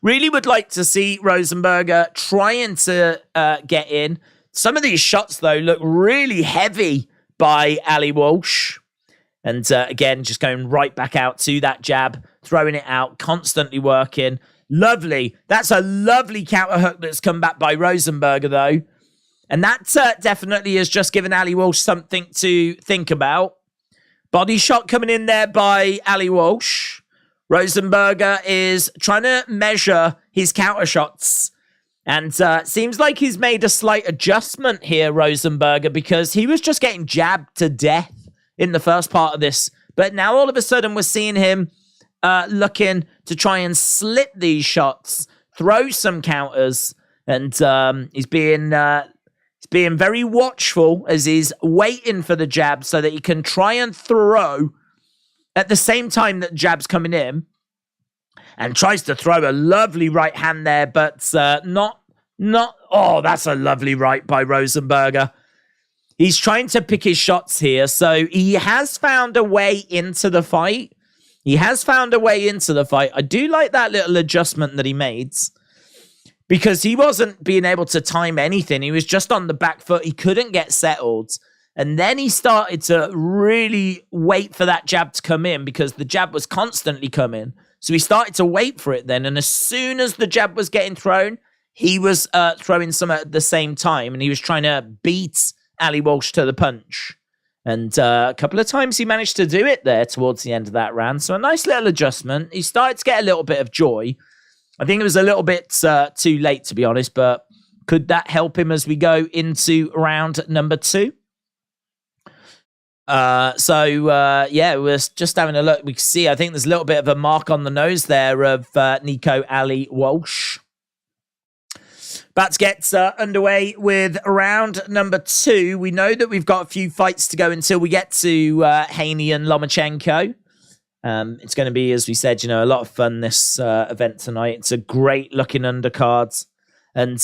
Really would like to see Rosenberger trying to get in. Some of these shots, though, look really heavy by Ali Walsh. And again, just going right back out to that jab, throwing it out, constantly working. Lovely. That's a lovely counter hook that's come back by Rosenberger, though. And that definitely has just given Ali Walsh something to think about. Body shot coming in there by Ali Walsh. Rosenberger is trying to measure his counter shots. And seems like he's made a slight adjustment here, Rosenberger, because he was just getting jabbed to death in the first part of this. But now all of a sudden we're seeing him looking to try and slip these shots, throw some counters, and he's being very watchful as he's waiting for the jab so that he can try and throw at the same time that jab's coming in, and tries to throw a lovely right hand there, but not. Oh, that's a lovely right by Rosenberger. He's trying to pick his shots here, so he has found a way into the fight. I do like that little adjustment that he made, because he wasn't being able to time anything. He was just on the back foot. He couldn't get settled. And then he started to really wait for that jab to come in, because the jab was constantly coming. So he started to wait for it then. And as soon as the jab was getting thrown, he was throwing some at the same time. And he was trying to beat Ali Walsh to the punch. And a couple of times he managed to do it there towards the end of that round. So a nice little adjustment. He started to get a little bit of joy. I think it was a little bit too late, to be honest. But could that help him as we go into round number 2? Yeah, we're just having a look. We can see, I think there's a little bit of a mark on the nose there of Nico Ali Walsh. About to get underway with round number 2. We know that we've got a few fights to go until we get to Haney and Lomachenko. It's going to be, as we said, a lot of fun, this event tonight. It's a great looking undercard. And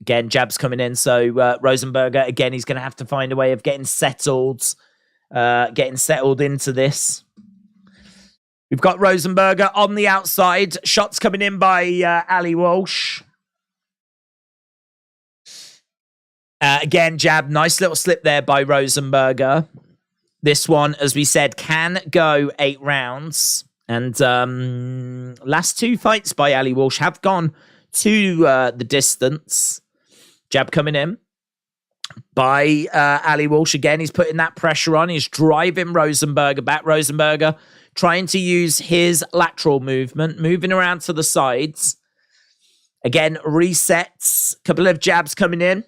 again, jabs coming in. So Rosenberger, again, he's going to have to find a way of getting settled into this. We've got Rosenberger on the outside. Shots coming in by Ali Walsh. Again, jab. Nice little slip there by Rosenberger. This one, as we said, can go 8 rounds. And last 2 fights by Ali Walsh have gone to the distance. Jab coming in by Ali Walsh. Again, he's putting that pressure on. He's driving Rosenberger back. Rosenberger trying to use his lateral movement, moving around to the sides. Again, resets. Couple of jabs coming in.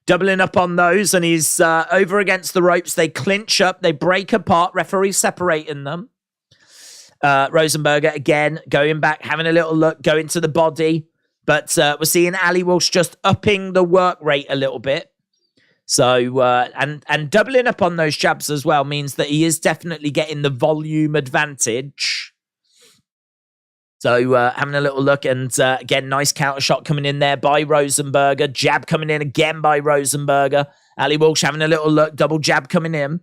Doubling up on those, and he's over against the ropes. They clinch up. They break apart. Referee separating them. Rosenberger, again, going back, having a little look, going to the body. But we're seeing Ali Walsh just upping the work rate a little bit. So, and doubling up on those jabs as well means that he is definitely getting the volume advantage. So, having a little look, and again, nice counter shot coming in there by Rosenberger. Jab coming in again by Rosenberger. Ali Walsh having a little look, double jab coming in.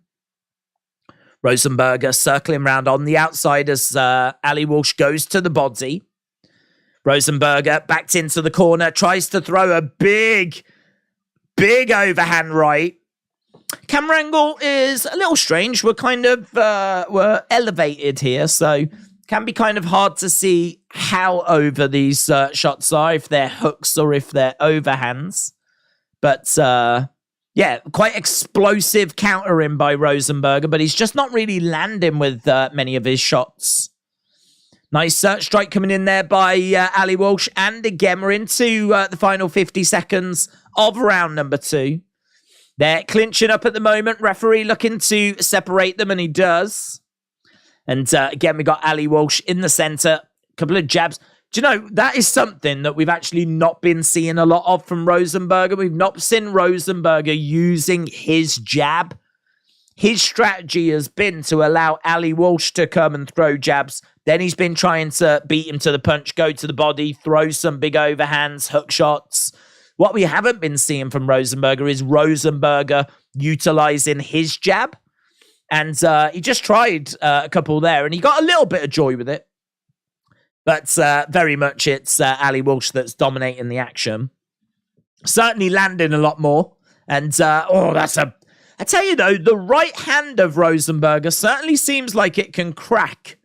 Rosenberger circling around on the outside as Ali Walsh goes to the body. Rosenberger backed into the corner, tries to throw a big overhand right. Camera angle is a little strange. We're kind of we're elevated here, so can be kind of hard to see how over these shots are, if they're hooks or if they're overhands. But yeah, quite explosive countering by Rosenberger, but he's just not really landing with many of his shots. Nice strike coming in there by Ali Walsh. And again, we're into the final 50 seconds of round number 2. They're clinching up at the moment. Referee looking to separate them, and he does. And again, we got Ali Walsh in the center. Couple of jabs. Do you know, that is something that we've actually not been seeing a lot of from Rosenberger. We've not seen Rosenberger using his jab. His strategy has been to allow Ali Walsh to come and throw jabs. Then he's been trying to beat him to the punch, go to the body, throw some big overhands, hook shots. What we haven't been seeing from Rosenberger is Rosenberger utilizing his jab. And he just tried a couple there, and he got a little bit of joy with it. But very much it's Ali Walsh that's dominating the action. Certainly landing a lot more. And, I tell you though, the right hand of Rosenberger certainly seems like it can crack.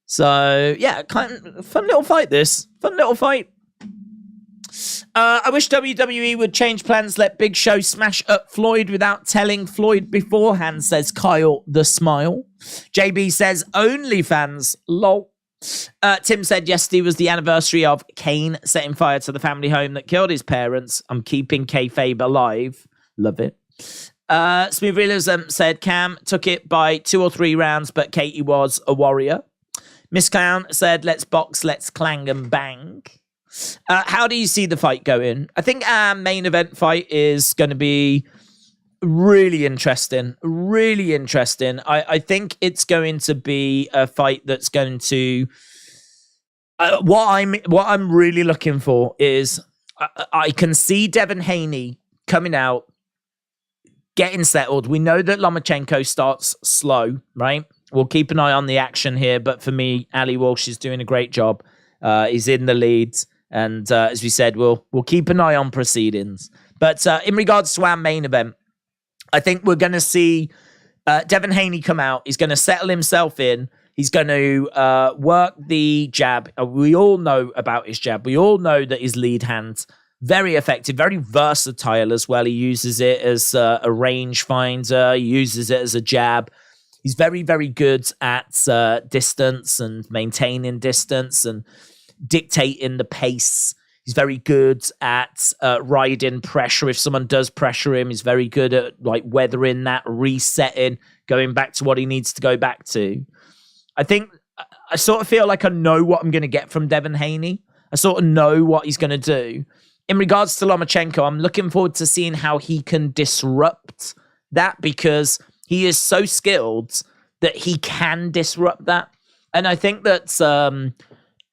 So, yeah, kind of fun little fight this. Fun little fight. I wish WWE would change plans, let Big Show smash up Floyd without telling Floyd beforehand, says Kyle the Smile. JB says, OnlyFans, lol. Tim said yesterday was the anniversary of Kane setting fire to the family home that killed his parents. I'm keeping kayfabe alive. Love it. Smooth Realism said Cam took it by 2 or 3 rounds, but Katie was a warrior. Miss Clown said, let's box, let's clang and bang. How do you see the fight going? I think our main event fight is going to be really interesting. Really interesting. I think it's going to be a fight that's going to... what I'm really looking for is I can see Devin Haney coming out, getting settled. We know that Lomachenko starts slow, right? We'll keep an eye on the action here, but for me, Ali Walsh is doing a great job. He's in the lead. And as we said, we'll keep an eye on proceedings. But in regards to our main event, I think we're going to see Devin Haney come out. He's going to settle himself in. He's going to work the jab. We all know about his jab. We all know that his lead hand, very effective, very versatile as well. He uses it as a range finder. He uses it as a jab. He's very, very good at distance and maintaining distance and dictating the pace. He's very good at riding pressure. If someone does pressure him, he's very good at like weathering that, resetting, going back to what he needs to go back to. I think I sort of feel like I know what I'm going to get from Devin Haney. I sort of know what he's going to do. In regards to Lomachenko, I'm looking forward to seeing how he can disrupt that, because he is so skilled that he can disrupt that. And I think that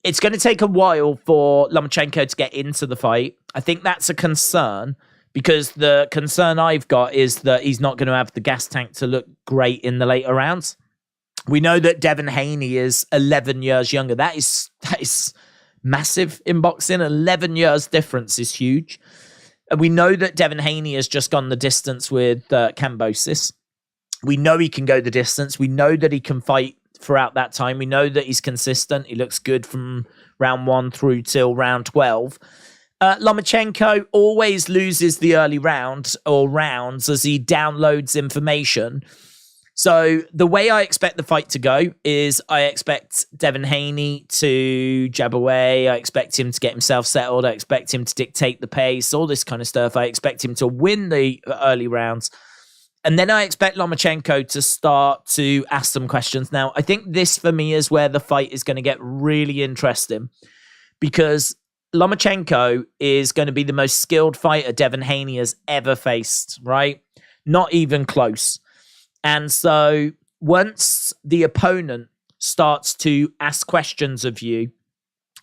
it's going to take a while for Lomachenko to get into the fight. I think that's a concern, because the concern I've got is that he's not going to have the gas tank to look great in the later rounds. We know that Devin Haney is 11 years younger. That is massive in boxing. 11 years difference is huge. And we know that Devin Haney has just gone the distance with Kambosos. We know he can go the distance. We know that he can fight throughout that time. We know that he's consistent. He looks good from round 1 through till round 12. Lomachenko always loses the early round or rounds as he downloads information. So the way I expect the fight to go is I expect Devin Haney to jab away. I expect him to get himself settled. I expect him to dictate the pace, all this kind of stuff. I expect him to win the early rounds. And then I expect Lomachenko to start to ask some questions. Now, I think this for me is where the fight is going to get really interesting, because Lomachenko is going to be the most skilled fighter Devin Haney has ever faced, right? Not even close. And so once the opponent starts to ask questions of you,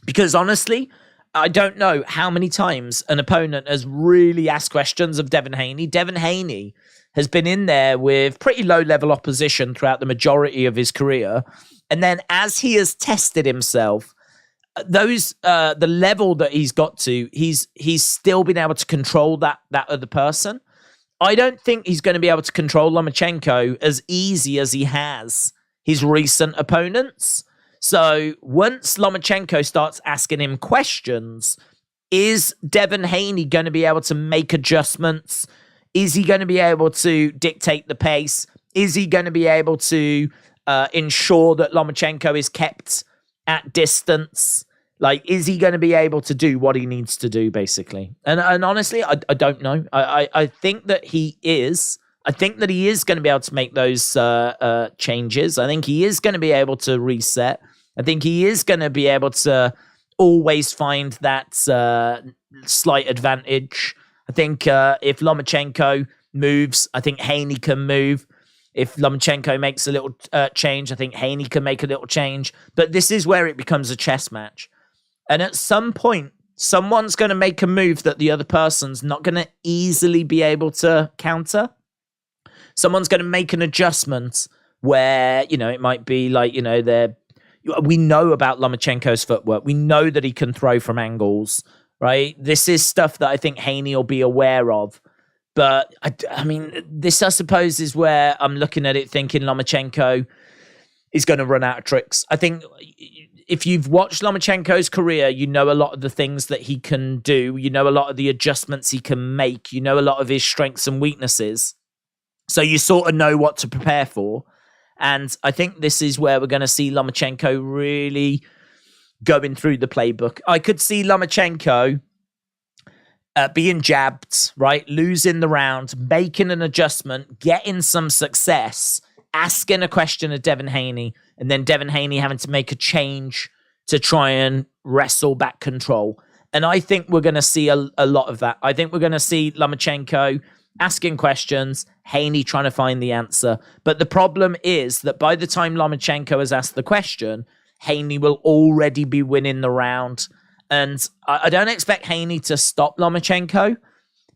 because honestly, I don't know how many times an opponent has really asked questions of Devin Haney. Devin Haney has been in there with pretty low-level opposition throughout the majority of his career. And then as he has tested himself, the level that he's got to, he's still been able to control that other person. I don't think he's going to be able to control Lomachenko as easy as he has his recent opponents. So once Lomachenko starts asking him questions, is Devin Haney going to be able to make adjustments? Is he going to be able to dictate the pace? Is he going to be able to ensure that Lomachenko is kept at distance? Like, is he going to be able to do what he needs to do, basically? And honestly, I don't know. I think that he is. I think that he is going to be able to make those changes. I think he is going to be able to reset. I think he is going to be able to always find that slight advantage. I think if Lomachenko moves, I think Haney can move. If Lomachenko makes a little change, I think Haney can make a little change. But this is where it becomes a chess match. And at some point, someone's going to make a move that the other person's not going to easily be able to counter. Someone's going to make an adjustment where, it might be like, we know about Lomachenko's footwork. We know that he can throw from angles, right? This is stuff that I think Haney will be aware of. But, I mean, this, I suppose, is where I'm looking at it thinking Lomachenko is going to run out of tricks. I think if you've watched Lomachenko's career, you know a lot of the things that he can do. You know a lot of the adjustments he can make. You know a lot of his strengths and weaknesses. So you sort of know what to prepare for. And I think this is where we're going to see Lomachenko really going through the playbook. I could see Lomachenko being jabbed, right? Losing the round, making an adjustment, getting some success, asking a question of Devin Haney, and then Devin Haney having to make a change to try and wrestle back control. And I think we're going to see a lot of that. I think we're going to see Lomachenko asking questions, Haney trying to find the answer. But the problem is that by the time Lomachenko has asked the question, Haney will already be winning the round. And I don't expect Haney to stop Lomachenko,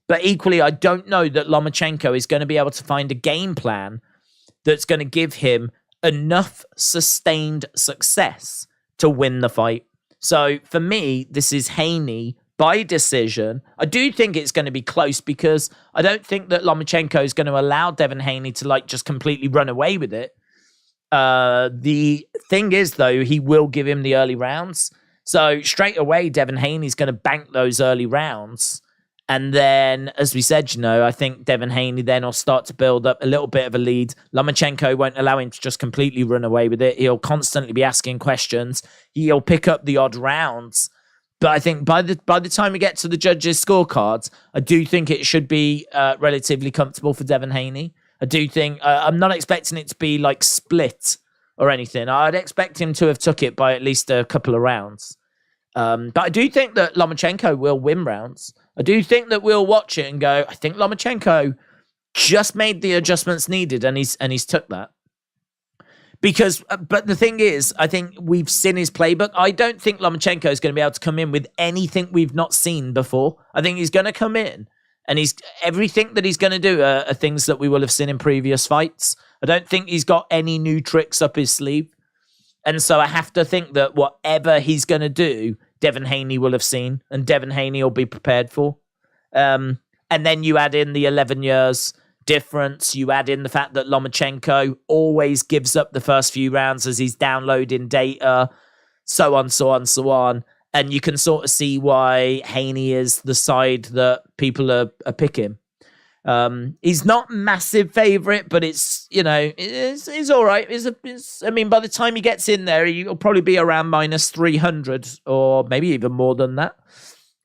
but equally, I don't know that Lomachenko is going to be able to find a game plan that's going to give him enough sustained success to win the fight. So for me, this is Haney by decision. I do think it's going to be close because I don't think that Lomachenko is going to allow Devin Haney to just completely run away with it. The thing is, though, he will give him the early rounds. So straight away, Devin Haney's going to bank those early rounds. And then, as we said, I think Devin Haney then will start to build up a little bit of a lead. Lomachenko won't allow him to just completely run away with it. He'll constantly be asking questions. He'll pick up the odd rounds. But I think by the time we get to the judges' scorecards, I do think it should be relatively comfortable for Devin Haney. I do think, I'm not expecting it to be split or anything. I'd expect him to have took it by at least a couple of rounds. But I do think that Lomachenko will win rounds. I do think that we'll watch it and go, I think Lomachenko just made the adjustments needed and he's took that. Because, but the thing is, I think we've seen his playbook. I don't think Lomachenko is going to be able to come in with anything we've not seen before. I think he's going to come in and everything that he's going to do are things that we will have seen in previous fights. I don't think he's got any new tricks up his sleeve. And so I have to think that whatever he's going to do, Devin Haney will have seen, and Devin Haney will be prepared for. And then you add in the 11 years difference. You add in the fact that Lomachenko always gives up the first few rounds as he's downloading data, so on, so on, so on. And you can sort of see why Haney is the side that people are picking. He's not massive favorite, but it's, you know, it's all right. I mean, by the time he gets in there, he'll probably be around minus 300 or maybe even more than that.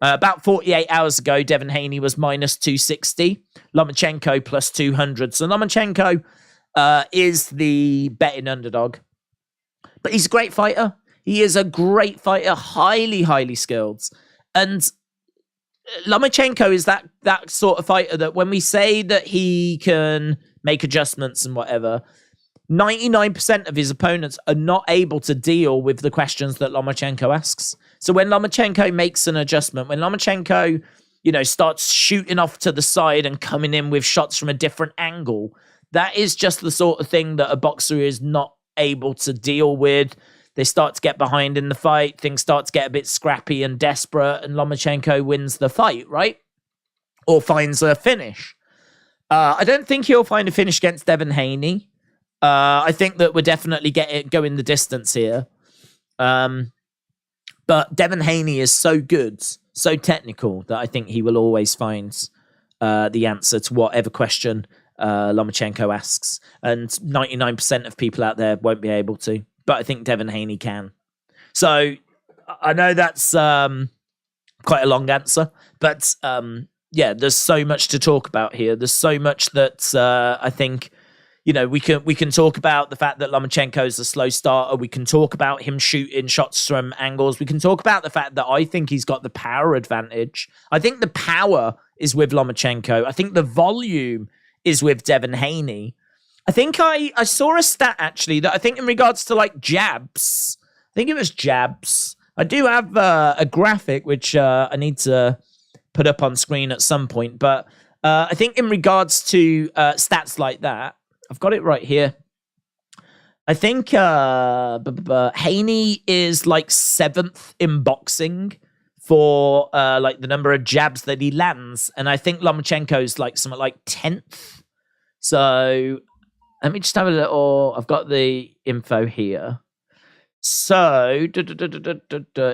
About 48 hours ago, Devin Haney was minus 260, Lomachenko plus 200. So Lomachenko is the betting underdog, but he's a great fighter. He is a great fighter, highly, highly skilled. And Lomachenko is that sort of fighter that when we say that he can make adjustments and whatever, 99% of his opponents are not able to deal with the questions that Lomachenko asks. So when Lomachenko makes an adjustment, when Lomachenko, you know, starts shooting off to the side and coming in with shots from a different angle, that is just the sort of thing that a boxer is not able to deal with. They start to get behind in the fight. Things start to get a bit scrappy and desperate, and Lomachenko wins the fight, right? Or finds a finish. I don't think he'll find a finish against Devin Haney. I think that we're definitely going the distance here. But Devin Haney is so good, so technical, that I think he will always find the answer to whatever question Lomachenko asks. And 99% of people out there won't be able to. But I think Devin Haney can. So I know that's quite a long answer, but yeah, there's so much to talk about here. There's so much that I think, you know, we can talk about the fact that Lomachenko is a slow starter. We can talk about him shooting shots from angles. We can talk about the fact that I think he's got the power advantage. I think the power is with Lomachenko. I think the volume is with Devin Haney. I think I saw a stat, actually, that I think in regards to, like, jabs, I think it was jabs. I do have a graphic, which I need to put up on screen at some point. But I think in regards to stats like that, I've got it right here. I think Haney is, like, 7th in boxing for, like, the number of jabs that he lands. And I think Lomachenko's, like, something like 10th. So let me just have a little... I've got the info here. So,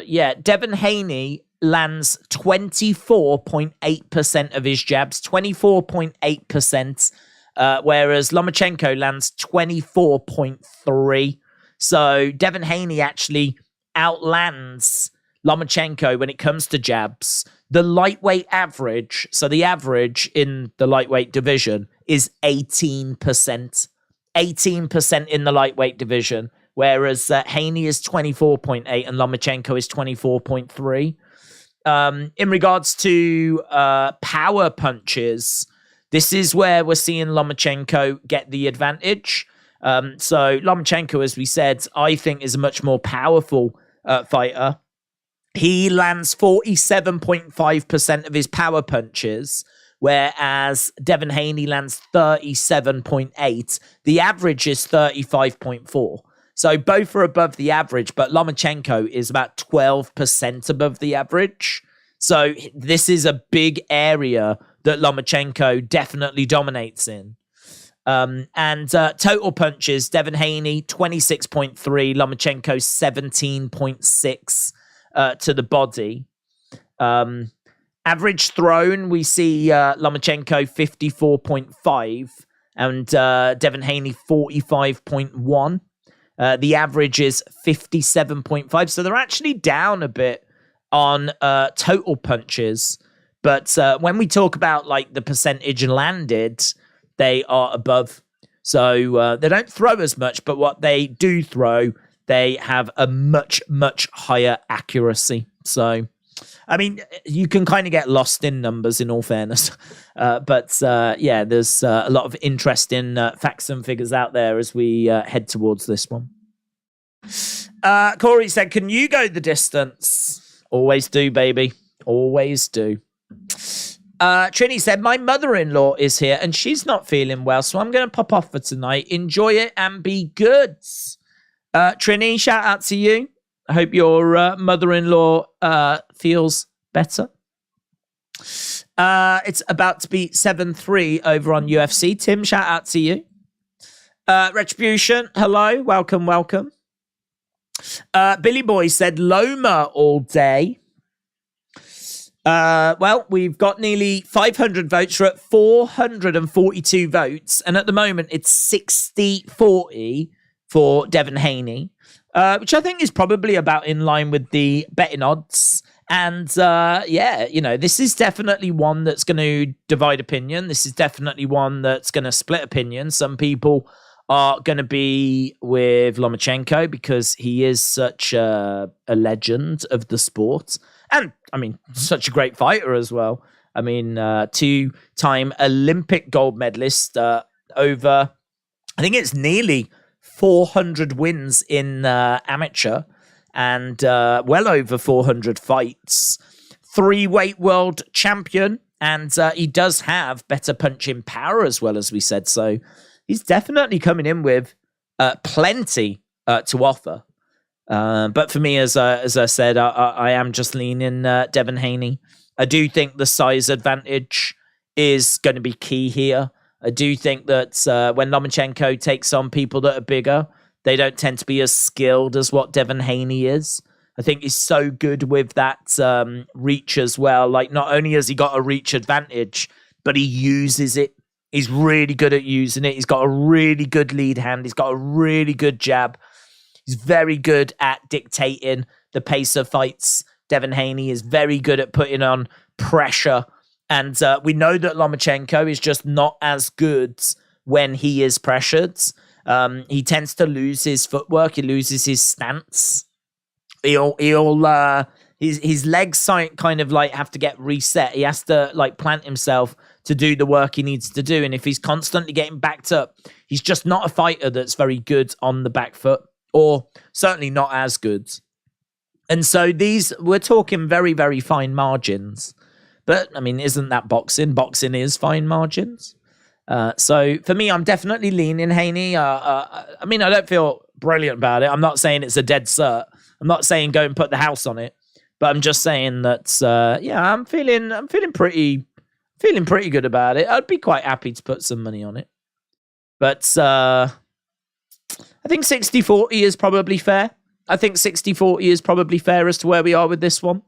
yeah, Devin Haney lands 24.8% of his jabs, 24.8%, whereas Lomachenko lands 24.3%. So Devin Haney actually outlands Lomachenko when it comes to jabs. The lightweight average, so the average in the lightweight division is 18%. 18% in the lightweight division, whereas Haney is 24.8 and Lomachenko is 24.3. In regards to power punches, this is where we're seeing Lomachenko get the advantage. So Lomachenko, as we said, I think is a much more powerful fighter. He lands 47.5% of his power punches, whereas Devin Haney lands 37.8. The average is 35.4. So both are above the average, but Lomachenko is about 12% above the average. So this is a big area that Lomachenko definitely dominates in. And total punches, Devin Haney 26.3, Lomachenko 17.6 to the body. Average thrown, we see Lomachenko 54.5 and Devin Haney 45.1. The average is 57.5. So they're actually down a bit on total punches. But when we talk about like the percentage landed, they are above. So they don't throw as much, but what they do throw, they have a much, much higher accuracy. So, I mean, you can kind of get lost in numbers, in all fairness. But yeah, there's a lot of interesting facts and figures out there as we head towards this one. Corey said, can you go the distance? Always do, baby. Always do. Trini said, my mother-in-law is here and she's not feeling well, so I'm going to pop off for tonight. Enjoy it and be good. Trini, shout out to you. I hope your mother-in-law feels better. It's about to be 7-3 over on UFC. Tim, shout out to you. Retribution, hello. Welcome. Billy Boy said Loma all day. Well, we've got nearly 500 votes. We're at 442 votes. And at the moment, it's 60-40 for Devin Haney, which I think is probably about in line with the betting odds. And, yeah, you know, this is definitely one that's going to divide opinion. This is definitely one that's going to split opinion. Some people are going to be with Lomachenko because he is such a legend of the sport. And, I mean, such a great fighter as well. I mean, two-time Olympic gold medalist, over, I think it's nearly 400 wins in amateur and well over 400 fights. 3-weight world champion, and he does have better punching power as well, as we said. So he's definitely coming in with plenty to offer. But for me, as I said, I am just leaning Devin Haney. I do think the size advantage is going to be key here. I do think that when Lomachenko takes on people that are bigger, they don't tend to be as skilled as what Devin Haney is. I think he's so good with that reach as well. Like, not only has he got a reach advantage, but he uses it. He's really good at using it. He's got a really good lead hand. He's got a really good jab. He's very good at dictating the pace of fights. Devin Haney is very good at putting on pressure. And we know that Lomachenko is just not as good when he is pressured. He tends to lose his footwork. He loses his stance. His legs kind of like have to get reset. He has to like plant himself to do the work he needs to do. And if he's constantly getting backed up, he's just not a fighter that's very good on the back foot, or certainly not as good. And so we're talking very, very fine margins. But, I mean, isn't that boxing? Boxing is fine margins. So, for me, I'm definitely leaning Haney. I mean, I don't feel brilliant about it. I'm not saying it's a dead cert. I'm not saying go and put the house on it. But I'm just saying that, yeah, I'm feeling pretty good about it. I'd be quite happy to put some money on it. But I think 60-40 is probably fair. I think 60-40 is probably fair as to where we are with this one.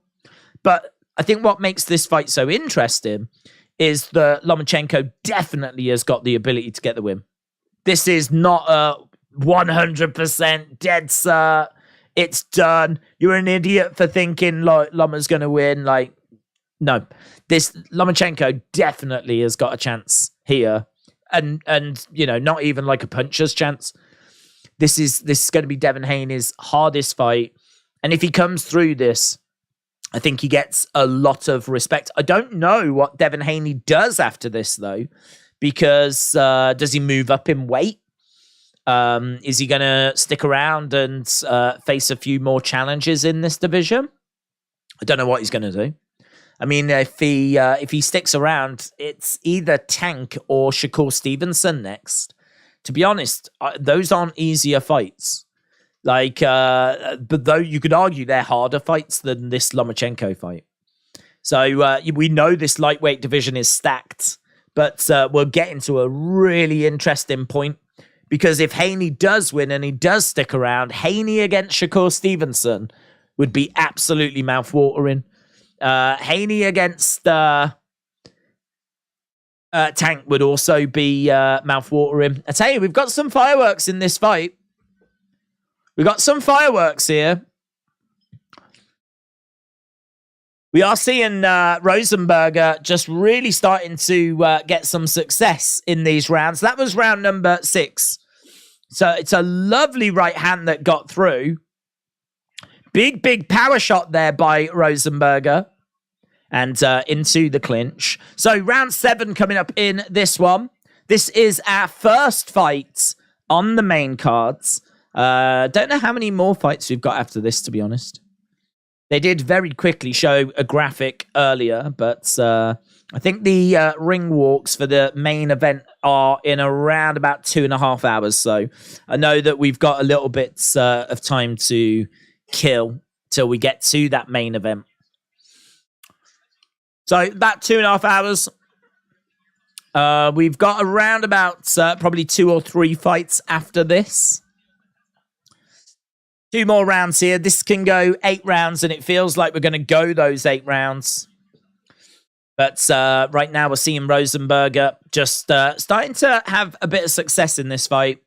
But I think what makes this fight so interesting is that Lomachenko definitely has got the ability to get the win. This is not a 100% dead cert. It's done. You're an idiot for thinking Loma's going to win. Like, no. This Lomachenko definitely has got a chance here. And you know, not even like a puncher's chance. This is going to be Devin Haney's hardest fight. And if he comes through this, I think he gets a lot of respect. I don't know what Devin Haney does after this, though, because does he move up in weight? Is he going to stick around and face a few more challenges in this division? I don't know what he's going to do. I mean, if he sticks around, it's either Tank or Shakur Stevenson next. To be honest, those aren't easier fights. Like, but though you could argue they're harder fights than this Lomachenko fight. So we know this lightweight division is stacked, but we'll get into a really interesting point, because if Haney does win and he does stick around, Haney against Shakur Stevenson would be absolutely mouthwatering. Haney against Tank would also be mouthwatering. I tell you, we've got some fireworks in this fight. We've got some fireworks here. We are seeing Rosenberger just really starting to get some success in these rounds. That was round number 6. So it's a lovely right hand that got through. Big power shot there by Rosenberger. And into the clinch. So round 7 coming up in this one. This is our first fight on the main cards. Don't know how many more fights we've got after this, to be honest. They did very quickly show a graphic earlier, but I think the ring walks for the main event are in around about 2.5 hours. So I know that we've got a little bit of time to kill till we get to that main event. So about 2.5 hours. We've got around about probably 2 or 3 fights after this. 2 more rounds here. This can go 8 rounds, and it feels like we're going to go those 8 rounds. But right now we're seeing Rosenberger just starting to have a bit of success in this fight.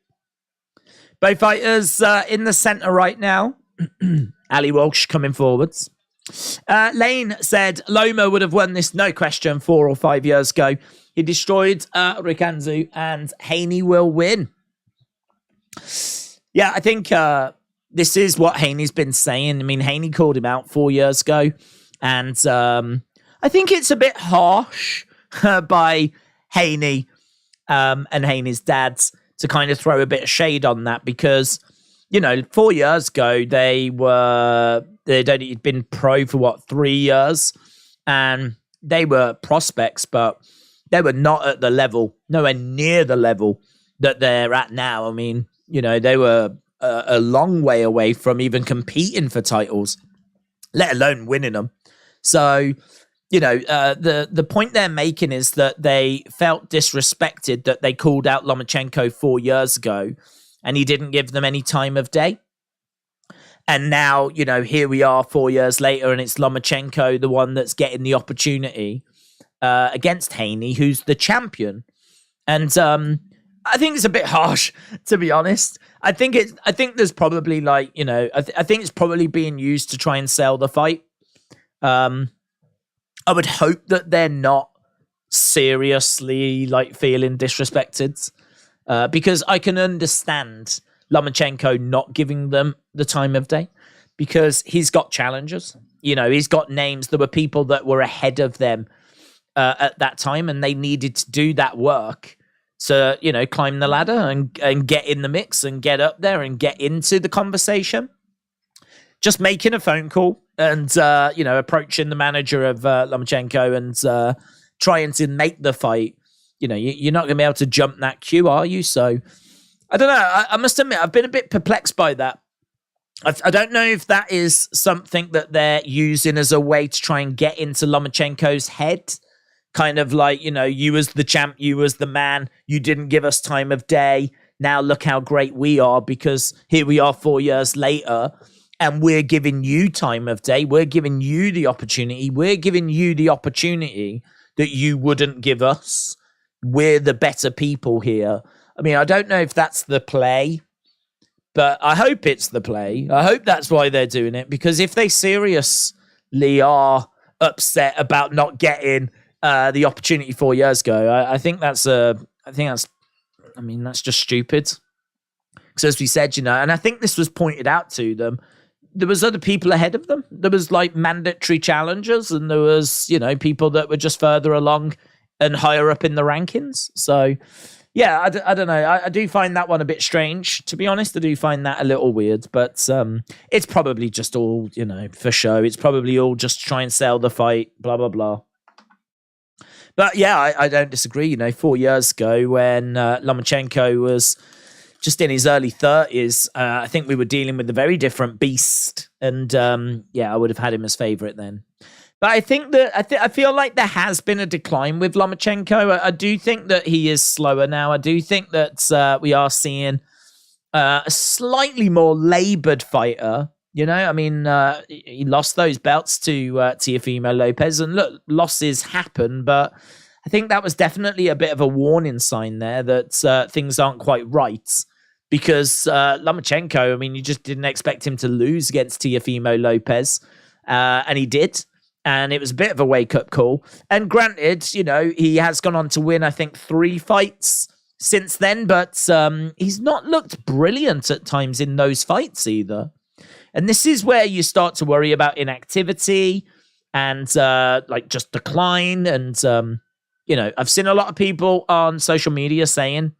Both fighters in the center right now. Ali Walsh coming forwards. Lane said Loma would have won this, no question, 4 or 5 years ago. He destroyed Rikanzu, and Haney will win. Yeah, I think this is what Haney's been saying. I mean, Haney called him out 4 years ago, and I think it's a bit harsh by Haney and Haney's dads to kind of throw a bit of shade on that, because, you know, 4 years ago they'd only been pro for 3 years, and they were prospects, but they were not at the level, nowhere near the level that they're at now. I mean, you know, they were a long way away from even competing for titles, let alone winning them. So, you know, the point they're making is that they felt disrespected that they called out Lomachenko 4 years ago and he didn't give them any time of day. And now, you know, here we are 4 years later, and it's Lomachenko, the one that's getting the opportunity against Haney, who's the champion. And I think it's a bit harsh, to be honest. I think there's probably, like, you know, I think it's probably being used to try and sell the fight. I would hope that they're not seriously, like, feeling disrespected, because I can understand Lomachenko not giving them the time of day, because he's got challengers. You know, he's got names. There were people that were ahead of them at that time, and they needed to do that work to, you know, climb the ladder and get in the mix and get up there and get into the conversation. Just making a phone call and, you know, approaching the manager of Lomachenko and trying to make the fight. You know, you're not going to be able to jump that queue, are you? So, I don't know. I must admit, I've been a bit perplexed by that. I don't know if that is something that they're using as a way to try and get into Lomachenko's head. Kind of like, you know, you as the champ, you as the man, you didn't give us time of day. Now look how great we are, because here we are 4 years later, and we're giving you time of day. We're giving you the opportunity. We're giving you the opportunity that you wouldn't give us. We're the better people here. I mean, I don't know if that's the play, but I hope it's the play. I hope that's why they're doing it, because if they seriously are upset about not getting the opportunity 4 years ago, I think that's just stupid. Because as we said, you know, and I think this was pointed out to them, there was other people ahead of them. There was, like, mandatory challengers, and there was, you know, people that were just further along and higher up in the rankings. So, yeah, I don't know. I do find that one a bit strange, to be honest. I do find that a little weird, but it's probably just all, you know, for show. It's probably all just to try and sell the fight, blah, blah, blah. But yeah, I don't disagree. You know, 4 years ago when Lomachenko was just in his early 30s, I think we were dealing with a very different beast. And yeah, I would have had him as favorite then. But I think that I feel like there has been a decline with Lomachenko. I do think that he is slower now. I do think that we are seeing a slightly more labored fighter. You know, I mean, he lost those belts to Teofimo Lopez, and look, losses happen, but I think that was definitely a bit of a warning sign there that things aren't quite right, because Lomachenko, I mean, you just didn't expect him to lose against Teofimo Lopez, and he did, and it was a bit of a wake-up call. And granted, you know, he has gone on to win, I think, 3 fights since then, but he's not looked brilliant at times in those fights either. And this is where you start to worry about inactivity and like just decline. And, you know, I've seen a lot of people on social media saying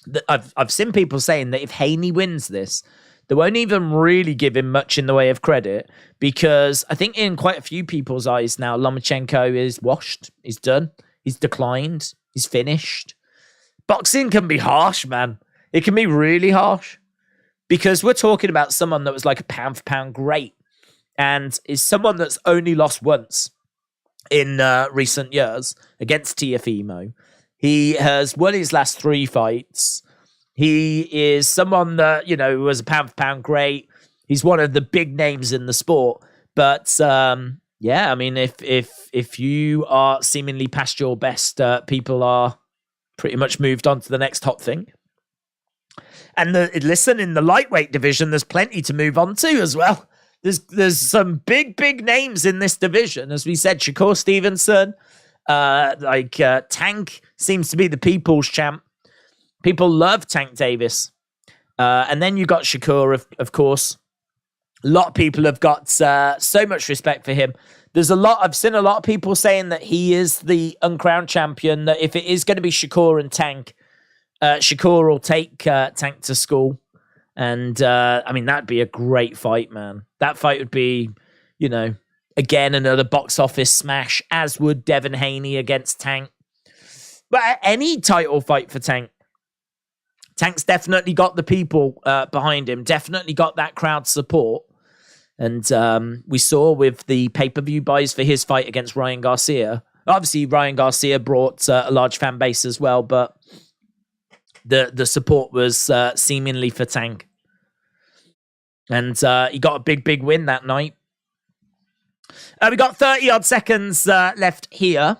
that I've seen people saying that if Haney wins this, They won't even really give him much in the way of credit because I think in quite a few people's eyes now, Lomachenko is washed. He's done. He's declined. He's finished. Boxing can be harsh, man. It can be really harsh because we're talking about someone that was like a pound-for-pound great and is someone that's only lost once in recent years against Tiafimo. He has won his last 3 fights. He is someone that, you know, was a pound-for-pound great. He's one of the big names in the sport. But, yeah, I mean, if you are seemingly past your best, people are pretty much moved on to the next hot thing. And listen, in the lightweight division, there's plenty to move on to as well. There's some big names in this division. As we said, Shakur Stevenson, Tank seems to be the people's champ. People love Tank Davis. And then you got Shakur, of course. A lot of people have got so much respect for him. I've seen a lot of people saying that he is the uncrowned champion, that if it is going to be Shakur and Tank, Shakur will take Tank to school. And, I mean, that'd be a great fight, man. That fight would be, you know, again, another box office smash, as would Devin Haney against Tank. But any title fight for Tank, Tank's definitely got the people behind him, definitely got that crowd support. And we saw with the pay-per-view buys for his fight against Ryan Garcia. Obviously, Ryan Garcia brought a large fan base as well, but the support was seemingly for Tank. And he got a big win that night. We got 30-odd seconds left here.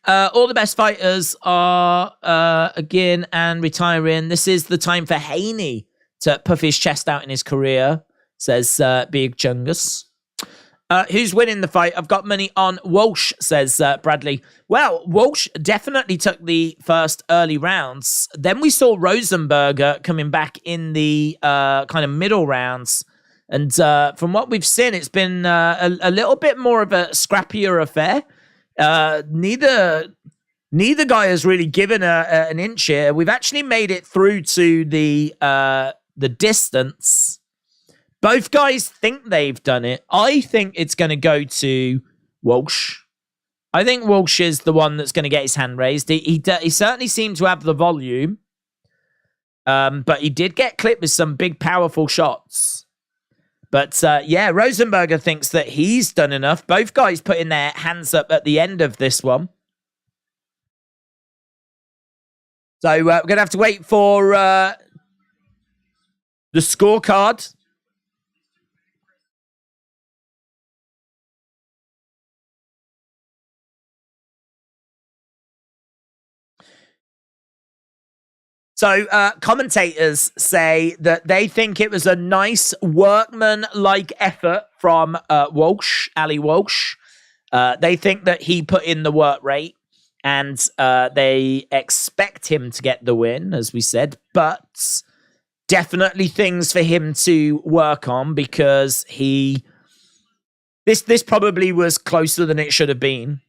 All the best fighters are again and retiring. This is the time for Haney to puff his chest out in his career, says Big Chungus. Who's winning the fight? I've got money on Walsh, says Bradley. Well, Walsh definitely took the first early rounds. Then we saw Rosenberger coming back in the kind of middle rounds. And from what we've seen, it's been a little bit more of a scrappier affair. Neither guy has really given an inch here. We've actually made it through to the distance. Both guys think they've done it. I think it's going to go to Walsh. I think Walsh is the one that's going to get his hand raised. He certainly seemed to have the volume. But he did get clipped with some big, powerful shots. But, yeah, Rosenberger thinks that he's done enough. Both guys putting their hands up at the end of this one. So we're going to have to wait for the scorecard. So commentators say that they think it was a nice workman-like effort from Walsh, Ali Walsh. They think that he put in the work rate and they expect him to get the win, as we said, but definitely things for him to work on because this probably was closer than it should have been.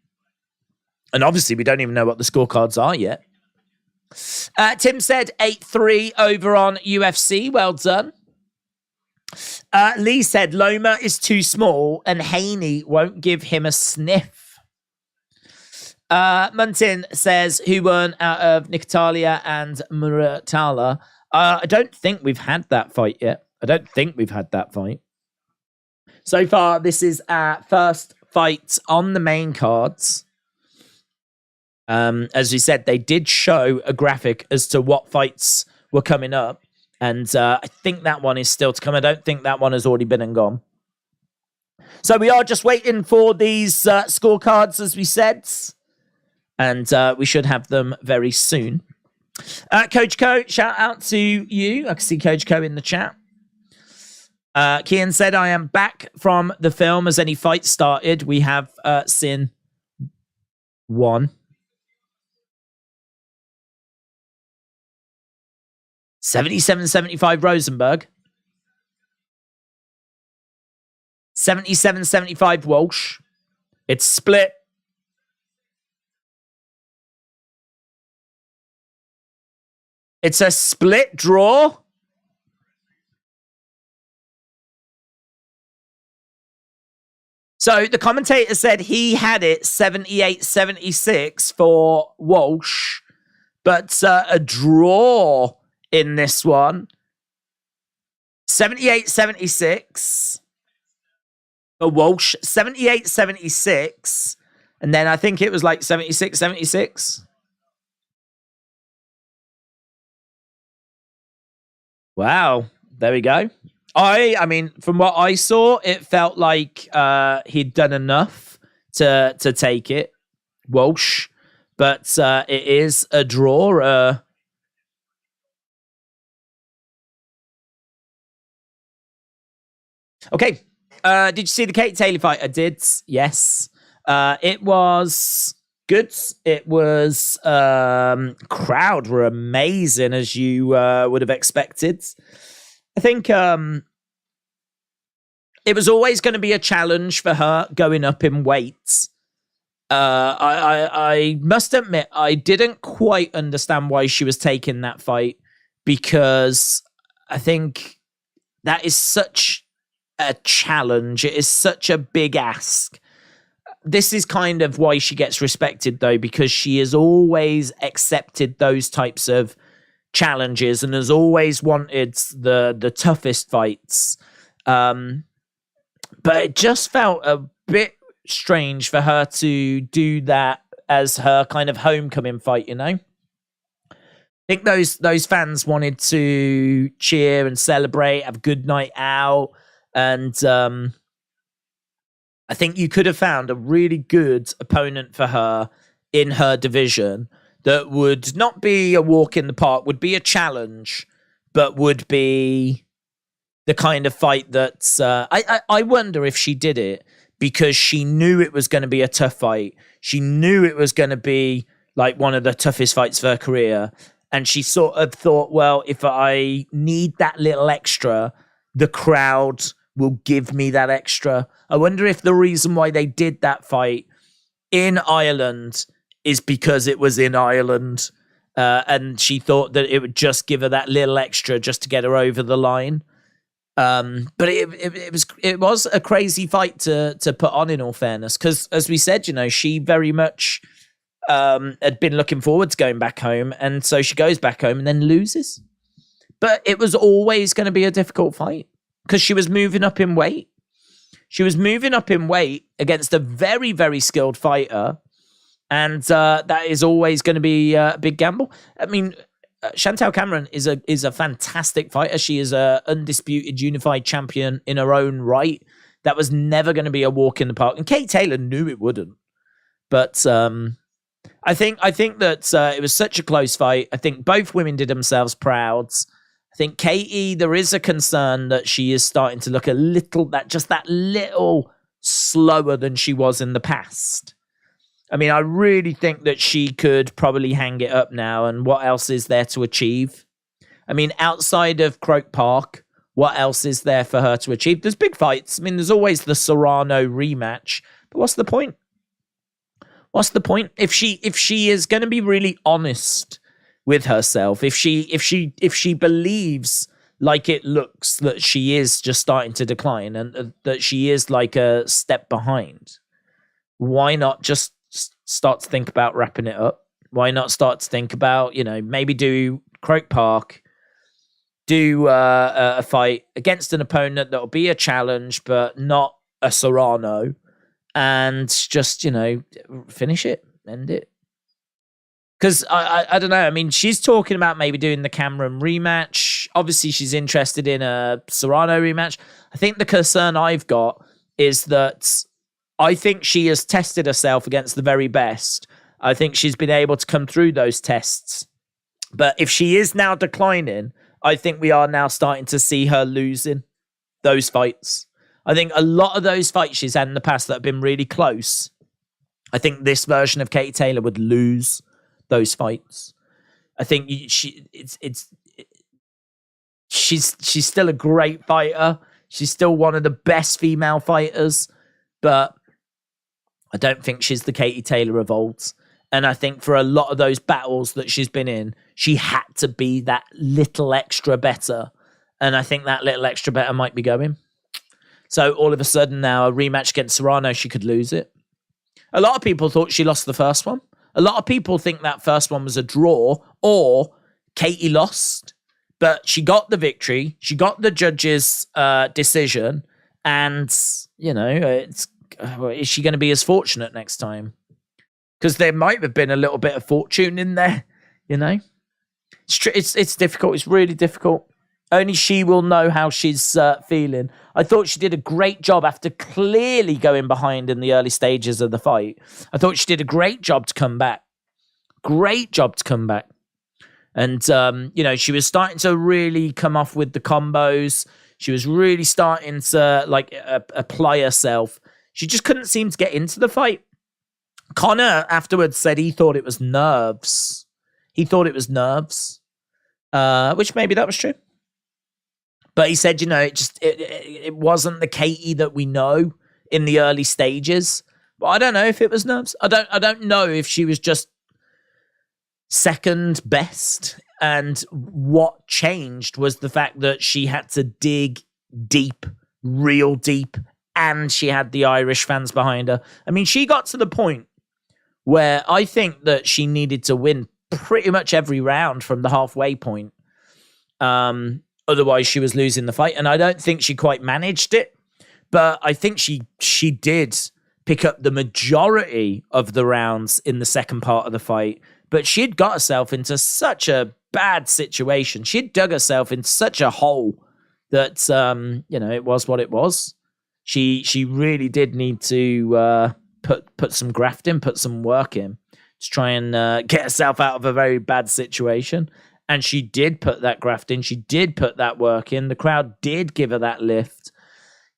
And obviously we don't even know what the scorecards are yet. Tim said 8-3 over on UFC. Well done. Lee said Loma is too small and Haney won't give him a sniff. Muntin says who won out of Nakatani and Muratala. I don't think we've had that fight yet. So far, this is our first fight on the main cards. As we said, they did show a graphic as to what fights were coming up. And I think that one is still to come. I don't think that one has already been and gone. So we are just waiting for these scorecards, as we said. And we should have them very soon. Coach Co, shout out to you. I can see Coach Co in the chat. Kian said, I am back from the film. As any fight started, we have seen one. 77-75 Rosenberg. 77-75 Walsh. It's split. It's a split draw. So the commentator said he had it 78-76 for Walsh, but a draw in this one. 78-76 for Walsh, 78-76, and then I think it was like 76-76. Wow, there we go. I mean, from what I saw, it felt like he'd done enough to take it, Walsh, but it is a draw. Okay. Did you see the Katie Taylor fight? I did. Yes. It was good. It was crowd were amazing, as you would have expected. I think it was always going to be a challenge for her going up in weight. I must admit, I didn't quite understand why she was taking that fight, because I think that is such a challenge. It is such a big ask. This is kind of why she gets respected, though, because she has always accepted those types of challenges and has always wanted the toughest fights. But it just felt a bit strange for her to do that as her kind of homecoming fight, you know? I think those fans wanted to cheer and celebrate, have a good night out, and I think you could have found a really good opponent for her in her division that would not be a walk in the park, would be a challenge, but would be the kind of fight that I wonder if she did it because she knew it was going to be a tough fight. She knew it was going to be like one of the toughest fights of her career. And she sort of thought, well, if I need that little extra, the crowd will give me that extra. I wonder if the reason why they did that fight in Ireland is because it was in Ireland. And she thought that it would just give her that little extra just to get her over the line. But it was a crazy fight to put on, in all fairness, because as we said, you know, she very much had been looking forward to going back home, and so she goes back home and then loses. But it was always going to be a difficult fight because she was moving up in weight. She was moving up in weight against a very, very skilled fighter, and that is always going to be a big gamble. I mean, Chantel Cameron is a fantastic fighter. She is a undisputed unified champion in her own right. That was never going to be a walk in the park, and Kate Taylor knew it wouldn't. But I think that it was such a close fight. I think both women did themselves proud. I think Katie, there is a concern that she is starting to look a little slower than she was in the past. I mean, I really think that she could probably hang it up now. And what else is there to achieve? I mean, outside of Croke Park, what else is there for her to achieve? There's big fights. I mean, there's always the Serrano rematch. But what's the point? What's the point? If she is going to be really honest with herself, if she believes, like it looks, that she is just starting to decline and that she is like a step behind, why not just start to think about wrapping it up? Why not start to think about, you know, maybe do Croke Park, do a fight against an opponent that'll be a challenge, but not a Serrano, and just, you know, finish it, end it. Because I don't know. I mean, she's talking about maybe doing the Cameron rematch. Obviously, she's interested in a Serrano rematch. I think the concern I've got is that I think she has tested herself against the very best. I think she's been able to come through those tests. But if she is now declining, I think we are now starting to see her losing those fights. I think a lot of those fights she's had in the past that have been really close, I think this version of Katie Taylor would lose those fights. I think she's still a great fighter. She's still one of the best female fighters, but I don't think she's the Katie Taylor of old. And I think for a lot of those battles that she's been in, she had to be that little extra better. And I think that little extra better might be going. So all of a sudden now, a rematch against Serrano, she could lose it. A lot of people thought she lost the first one. A lot of people think that first one was a draw or Katie lost, but she got the victory. She got the judge's decision. And, you know, is she going to be as fortunate next time? Because there might have been a little bit of fortune in there, you know. It's difficult. It's really difficult. Only she will know how she's feeling. I thought she did a great job after clearly going behind in the early stages of the fight. I thought she did a great job to come back. Great job to come back. And, you know, she was starting to really come off with the combos. She was really starting to, like, apply herself. She just couldn't seem to get into the fight. Connor afterwards said he thought it was nerves. He thought it was nerves, which maybe that was true. But he said, you know, it wasn't the Katie that we know in the early stages. But I don't know if it was nerves. I don't know if she was just second best. And what changed was the fact that she had to dig deep, real deep, and she had the Irish fans behind her. I mean, she got to the point where I think that she needed to win pretty much every round from the halfway point. Otherwise, she was losing the fight. And I don't think she quite managed it. But I think she did pick up the majority of the rounds in the second part of the fight. But she'd got herself into such a bad situation. She'd dug herself into such a hole that, you know, it was what it was. She really did need to put some graft in, put some work in to try and get herself out of a very bad situation. And she did put that graft in. She did put that work in. The crowd did give her that lift.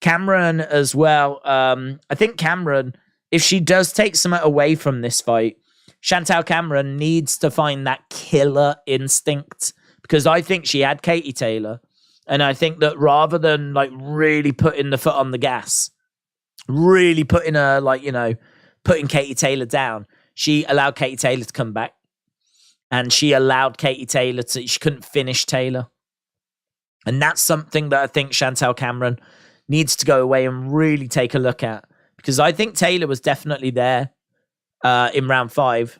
Cameron as well. I think Cameron, if she does take something away from this fight, Chantal Cameron needs to find that killer instinct, because I think she had Katie Taylor. And I think that rather than like really putting the foot on the gas, really putting her, like, you know, putting Katie Taylor down, she allowed Katie Taylor to come back. And she allowed Katie Taylor she couldn't finish Taylor. And that's something that I think Chantal Cameron needs to go away and really take a look at. Because I think Taylor was definitely there in round 5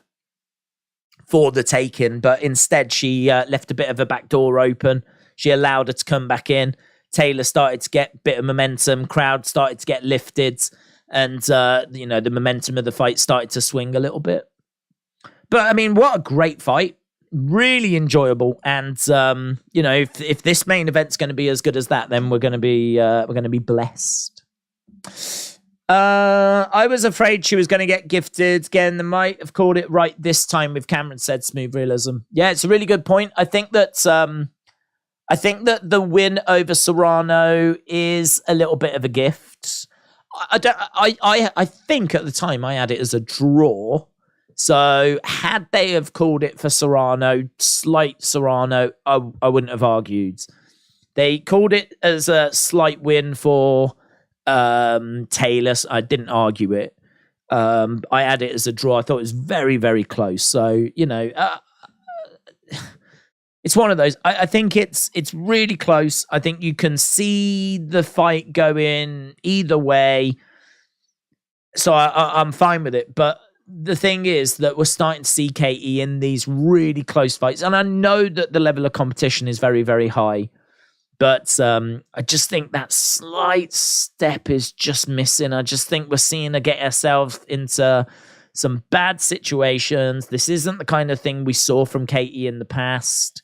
for the taking. But instead, she left a bit of a back door open. She allowed her to come back in. Taylor started to get a bit of momentum. Crowd started to get lifted. And, you know, the momentum of the fight started to swing a little bit. But, I mean, what a great fight. Really enjoyable. And, you know, if this main event's going to be as good as that, then we're going to be blessed. I was afraid she was going to get gifted. Again, they might have called it right this time with Cameron said smooth realism. Yeah, it's a really good point. I think that the win over Serrano is a little bit of a gift. I think at the time I had it as a draw. So had they have called it for Serrano, slight Serrano, I wouldn't have argued. They called it as a slight win for Taylor. I didn't argue it. I had it as a draw. I thought it was very, very close. So, you know, it's one of those. I think it's really close. I think you can see the fight going either way. So I'm fine with it. But the thing is that we're starting to see Katie in these really close fights. And I know that the level of competition is very, very high. But I just think that slight step is just missing. I just think we're seeing her get herself into some bad situations. This isn't the kind of thing we saw from Katie in the past.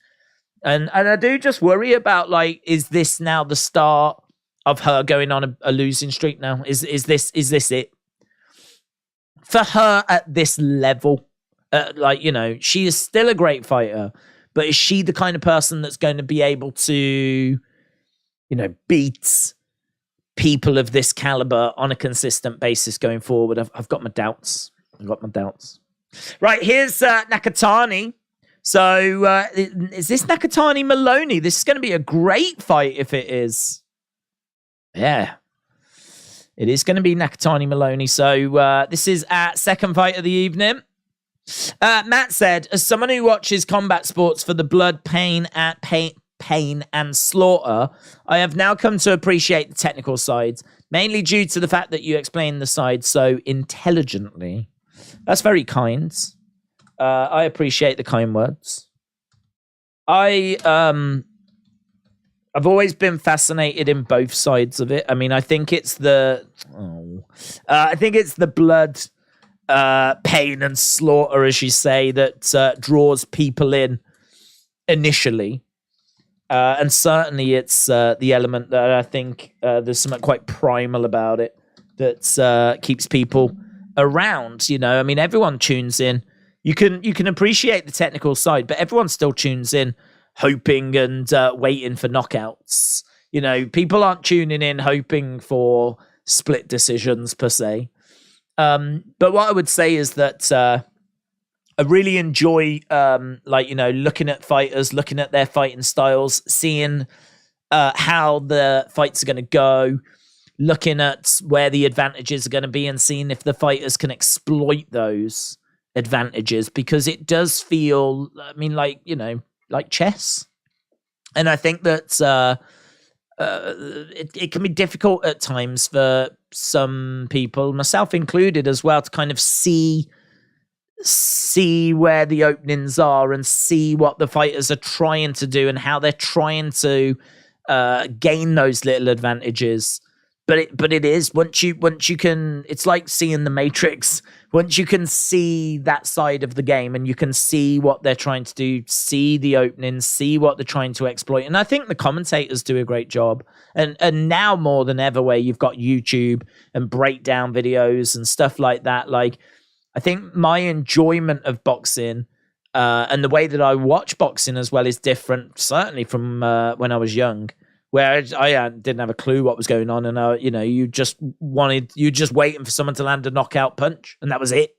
And I do just worry about, like, is this now the start of her going on a losing streak now? Is this it? For her at this level, like, you know, she is still a great fighter, but is she the kind of person that's going to be able to, you know, beat people of this caliber on a consistent basis going forward? I've got my doubts. Right, here's Nakatani. So is this Nakatani Maloney? This is going to be a great fight if it is. Yeah. It is going to be Nakatani Maloney. So this is our second fight of the evening. Matt said, as someone who watches combat sports for the blood, pain, and slaughter, I have now come to appreciate the technical sides. mainly due to the fact that you explain the side so intelligently. That's very kind. I appreciate the kind words. I've always been fascinated in both sides of it. I mean, I think it's the blood, pain, and slaughter, as you say, that draws people in initially. And certainly it's the element that I think there's something quite primal about it that keeps people around. You know, I mean, everyone tunes in. You can appreciate the technical side, but everyone still tunes in hoping and waiting for knockouts. You know, people aren't tuning in hoping for split decisions per se. But what I would say is that I really enjoy, looking at fighters, looking at their fighting styles, seeing how the fights are going to go, looking at where the advantages are going to be and seeing if the fighters can exploit those advantages, because it does feel, I mean, like chess. And I think that it can be difficult at times for some people, myself included as well, to kind of see where the openings are and see what the fighters are trying to do and how they're trying to gain those little advantages. But it is once you can, it's like seeing the Matrix. Once you can see that side of the game and you can see what they're trying to do, see the openings, see what they're trying to exploit. And I think the commentators do a great job. And now more than ever, where you've got YouTube and breakdown videos and stuff like that, like, I think my enjoyment of boxing and the way that I watch boxing as well is different, certainly from when I was young, where I didn't have a clue what was going on, and you just waiting for someone to land a knockout punch, and that was it.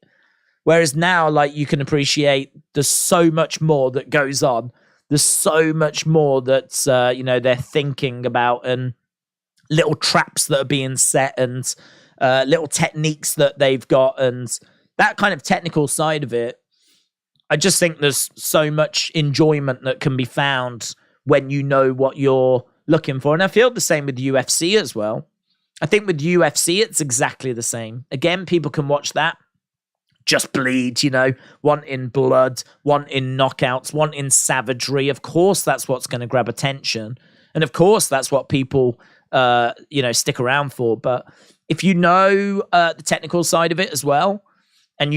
Whereas now, like, you can appreciate there's so much more that goes on. There's so much more that they're thinking about, and little traps that are being set, and little techniques that they've got, and that kind of technical side of it. I just think there's so much enjoyment that can be found when you know what you're looking for. And I feel the same with UFC as well. I think with UFC, it's exactly the same. Again, people can watch that, just bleed, wanting blood, wanting knockouts, wanting savagery. Of course, that's what's going to grab attention. And of course, that's what people, stick around for. But if you know the technical side of it as well, and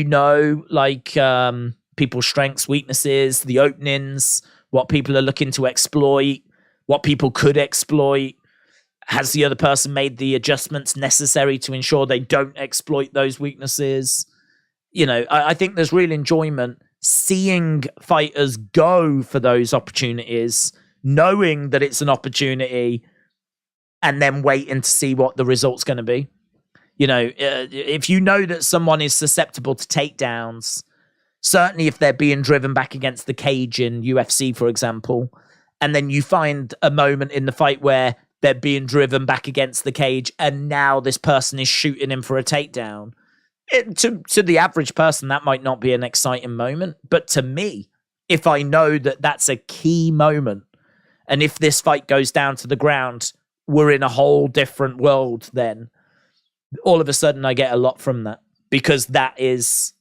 people's strengths, weaknesses, the openings, what people are looking to exploit, what people could exploit, has the other person made the adjustments necessary to ensure they don't exploit those weaknesses? I think there's real enjoyment seeing fighters go for those opportunities, knowing that it's an opportunity, and then waiting to see what the result's going to be. If you know that someone is susceptible to takedowns, certainly if they're being driven back against the cage in UFC, for example, and then you find a moment in the fight where they're being driven back against the cage and now this person is shooting him for a takedown, to the average person, that might not be an exciting moment. But to me, if I know that that's a key moment, and if this fight goes down to the ground, we're in a whole different world then. All of a sudden, I get a lot from that, because it's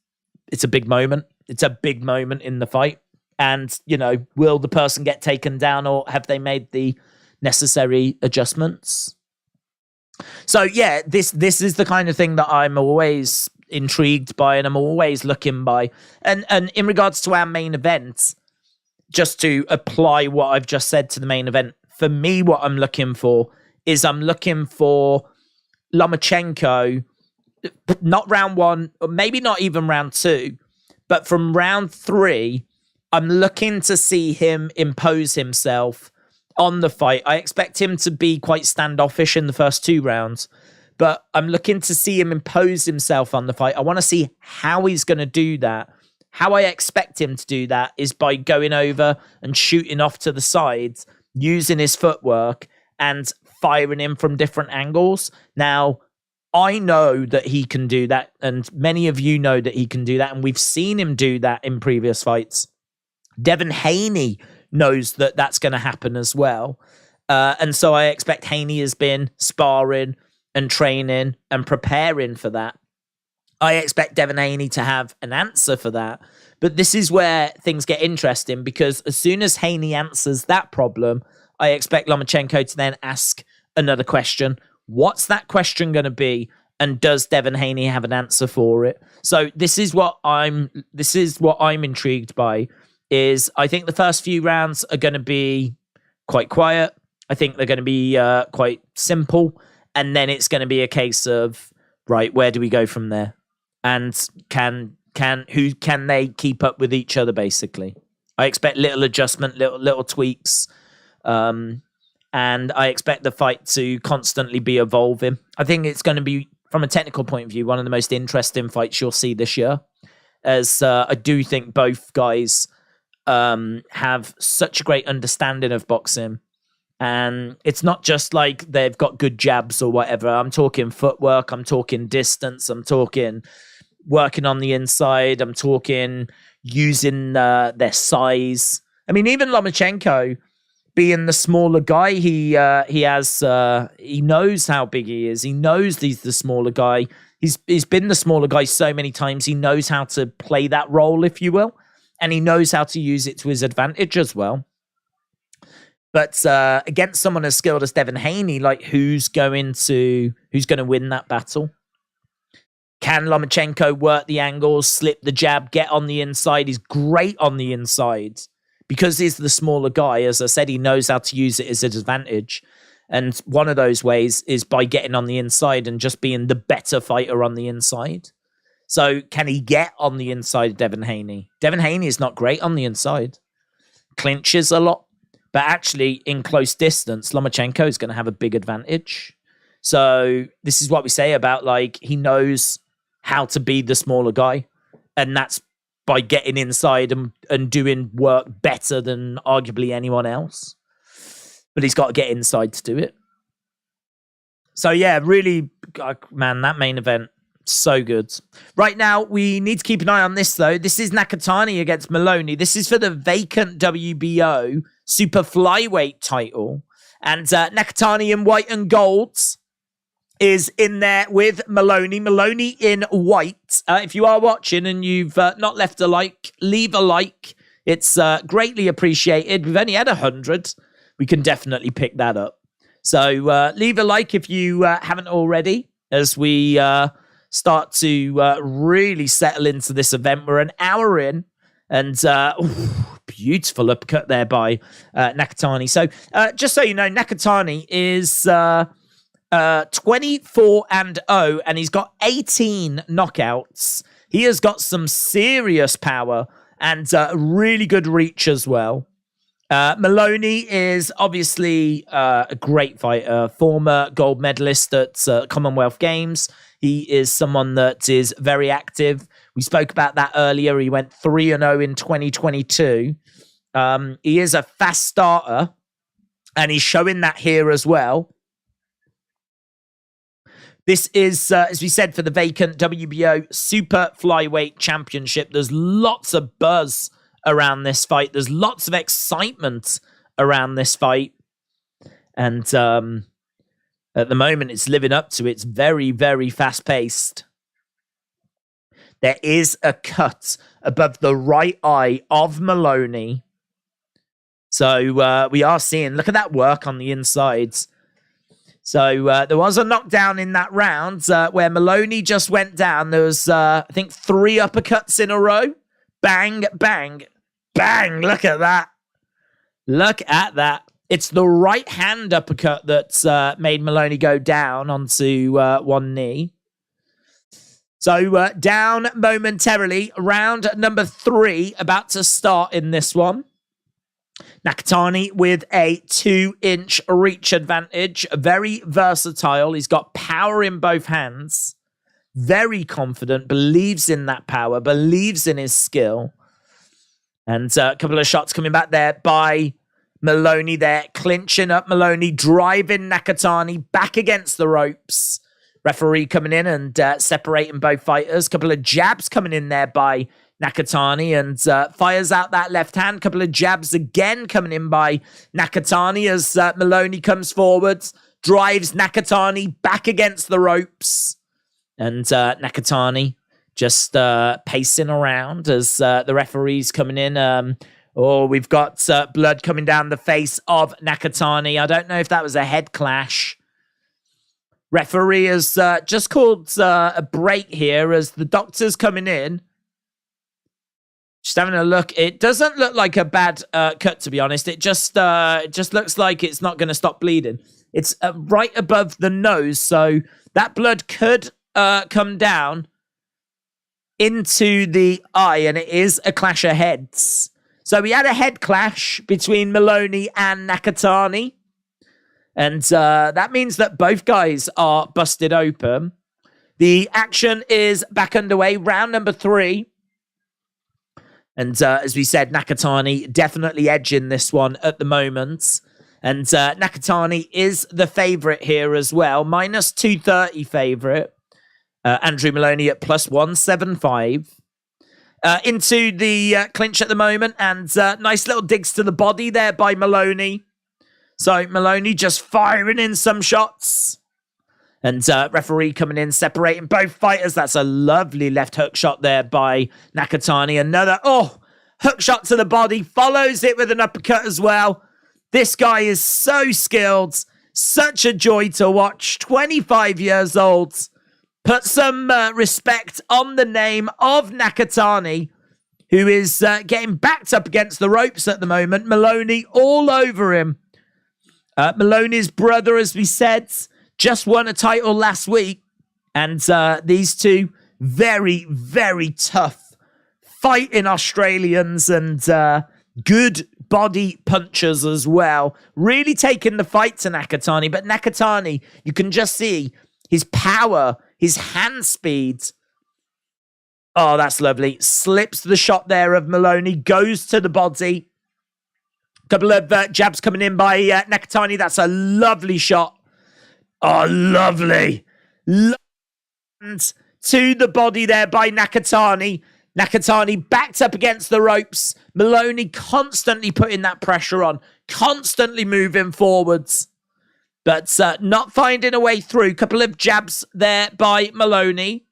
a big moment. It's a big moment in the fight. And, will the person get taken down, or have they made the necessary adjustments? So, yeah, this is the kind of thing that I'm always intrigued by, and I'm always looking by. And in regards to our main event, just to apply what I've just said to the main event, for me, what I'm looking for Lomachenko, not round one, or maybe not even round two, but from round three, I'm looking to see him impose himself on the fight. I expect him to be quite standoffish in the first 2 rounds, but I'm looking to see him impose himself on the fight. I want to see how he's going to do that. How I expect him to do that is by going over and shooting off to the sides, using his footwork and firing him from different angles. Now, I know that he can do that, and many of you know that he can do that, and we've seen him do that in previous fights. Devin Haney knows that that's going to happen as well. And so I expect Haney has been sparring and training and preparing for that. I expect Devin Haney to have an answer for that. But this is where things get interesting, because as soon as Haney answers that problem, I expect Lomachenko to then ask another question. What's that question going to be? And does Devin Haney have an answer for it? So this is what I'm intrigued by. Is I think the first few rounds are going to be quite quiet. I think they're going to be quite simple, and then it's going to be a case of, right, where do we go from there? And can they keep up with each other? Basically, I expect little adjustment, little tweaks, and I expect the fight to constantly be evolving. I think it's going to be, from a technical point of view, one of the most interesting fights you'll see this year, as I do think both guys have such a great understanding of boxing. And it's not just like they've got good jabs or whatever. I'm talking footwork, I'm talking distance, I'm talking working on the inside, I'm talking using their size. I mean, even Lomachenko, being the smaller guy, he knows how big he is. He knows he's the smaller guy. He's been the smaller guy so many times. He knows how to play that role, if you will. And he knows how to use it to his advantage as well. But against someone as skilled as Devin Haney, like, who's going to win that battle? Can Lomachenko work the angles, slip the jab, get on the inside? He's great on the inside because he's the smaller guy. As I said, he knows how to use it as an advantage. And one of those ways is by getting on the inside and just being the better fighter on the inside. So can he get on the inside of Devin Haney? Devin Haney is not great on the inside. Clinches a lot. But actually, in close distance, Lomachenko is going to have a big advantage. So this is what we say about, like, he knows how to be the smaller guy. And that's by getting inside and doing work better than arguably anyone else. But he's got to get inside to do it. So yeah, really, man, that main event, so good. Right now, we need to keep an eye on this, though. This is Nakatani against Maloney. This is for the vacant WBO super flyweight title. And Nakatani in white and gold is in there with Maloney. Maloney in white. If you are watching and you've not left a like, leave a like. It's greatly appreciated. We've only had 100. We can definitely pick that up. So leave a like if you haven't already, as we start to really settle into this event. We're an hour in, and beautiful uppercut there by Nakatani. So just so you know, Nakatani is 24-0, and he's got 18 knockouts. He has got some serious power and really good reach as well. Maloney is obviously a great fighter, former gold medalist at Commonwealth Games. He is someone that is very active. We spoke about that earlier. He went 3-0 in 2022. He is a fast starter, and he's showing that here as well. This is, as we said, for the vacant WBO Super Flyweight Championship. There's lots of buzz around this fight. There's lots of excitement around this fight. And at the moment, it's living up to it. It's very, very fast-paced. There is a cut above the right eye of Maloney. So we are seeing, look at that work on the insides. So there was a knockdown in that round where Maloney just went down. There was, I think, 3 uppercuts in a row. Bang, bang, bang. Look at that. Look at that. It's the right hand uppercut that made Maloney go down onto one knee. So down momentarily. Round number 3 about to start in this one. Nakatani with a 2-inch reach advantage. Very versatile. He's got power in both hands. Very confident. Believes in that power. Believes in his skill. And a couple of shots coming back there by Maloney there. Clinching up Maloney. Driving Nakatani back against the ropes. Referee coming in and separating both fighters. Couple of jabs coming in there by Nakatani, and fires out that left hand. Couple of jabs again coming in by Nakatani as Maloney comes forwards. drives Nakatani back against the ropes. And Nakatani just pacing around as the referee's coming in. We've got blood coming down the face of Nakatani. I don't know if that was a head clash. Referee has just called a break here as the doctor's coming in. Just having a look. It doesn't look like a bad cut, to be honest. It just looks like it's not going to stop bleeding. It's right above the nose, so that blood could come down into the eye, and it is a clash of heads. So we had a head clash between Maloney and Nakatani, and that means that both guys are busted open. The action is back underway, round number 3. And as we said, Nakatani definitely edging this one at the moment. And Nakatani is the favourite here as well. Minus 230 favourite. Andrew Maloney at plus 175. Into the clinch at the moment. And nice little digs to the body there by Maloney. So Maloney just firing in some shots. And referee coming in, separating both fighters. That's a lovely left hook shot there by Nakatani. Another, hook shot to the body. Follows it with an uppercut as well. This guy is so skilled. Such a joy to watch. 25 years old. Put some respect on the name of Nakatani, who is getting backed up against the ropes at the moment. Maloney all over him. Maloney's brother, as we said, just won a title last week. And these two, very, very tough fighting Australians and good body punchers as well. Really taking the fight to Nakatani. But Nakatani, you can just see his power, his hand speed. Oh, that's lovely. Slips the shot there of Maloney. Goes to the body. Couple of jabs coming in by Nakatani. That's a lovely shot. Oh, lovely. And to the body there by Nakatani. Nakatani backed up against the ropes. Maloney constantly putting that pressure on. Constantly moving forwards. But not finding a way through. Couple of jabs there by Maloney.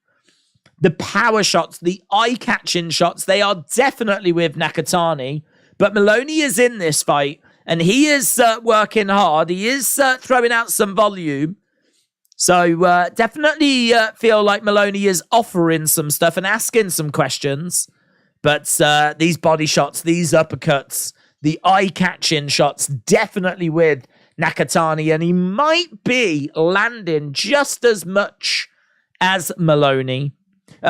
The power shots, the eye-catching shots, they are definitely with Nakatani. But Maloney is in this fight. And he is working hard. He is throwing out some volume. So definitely feel like Maloney is offering some stuff and asking some questions. But these body shots, these uppercuts, the eye-catching shots, definitely with Nakatani. And he might be landing just as much as Maloney.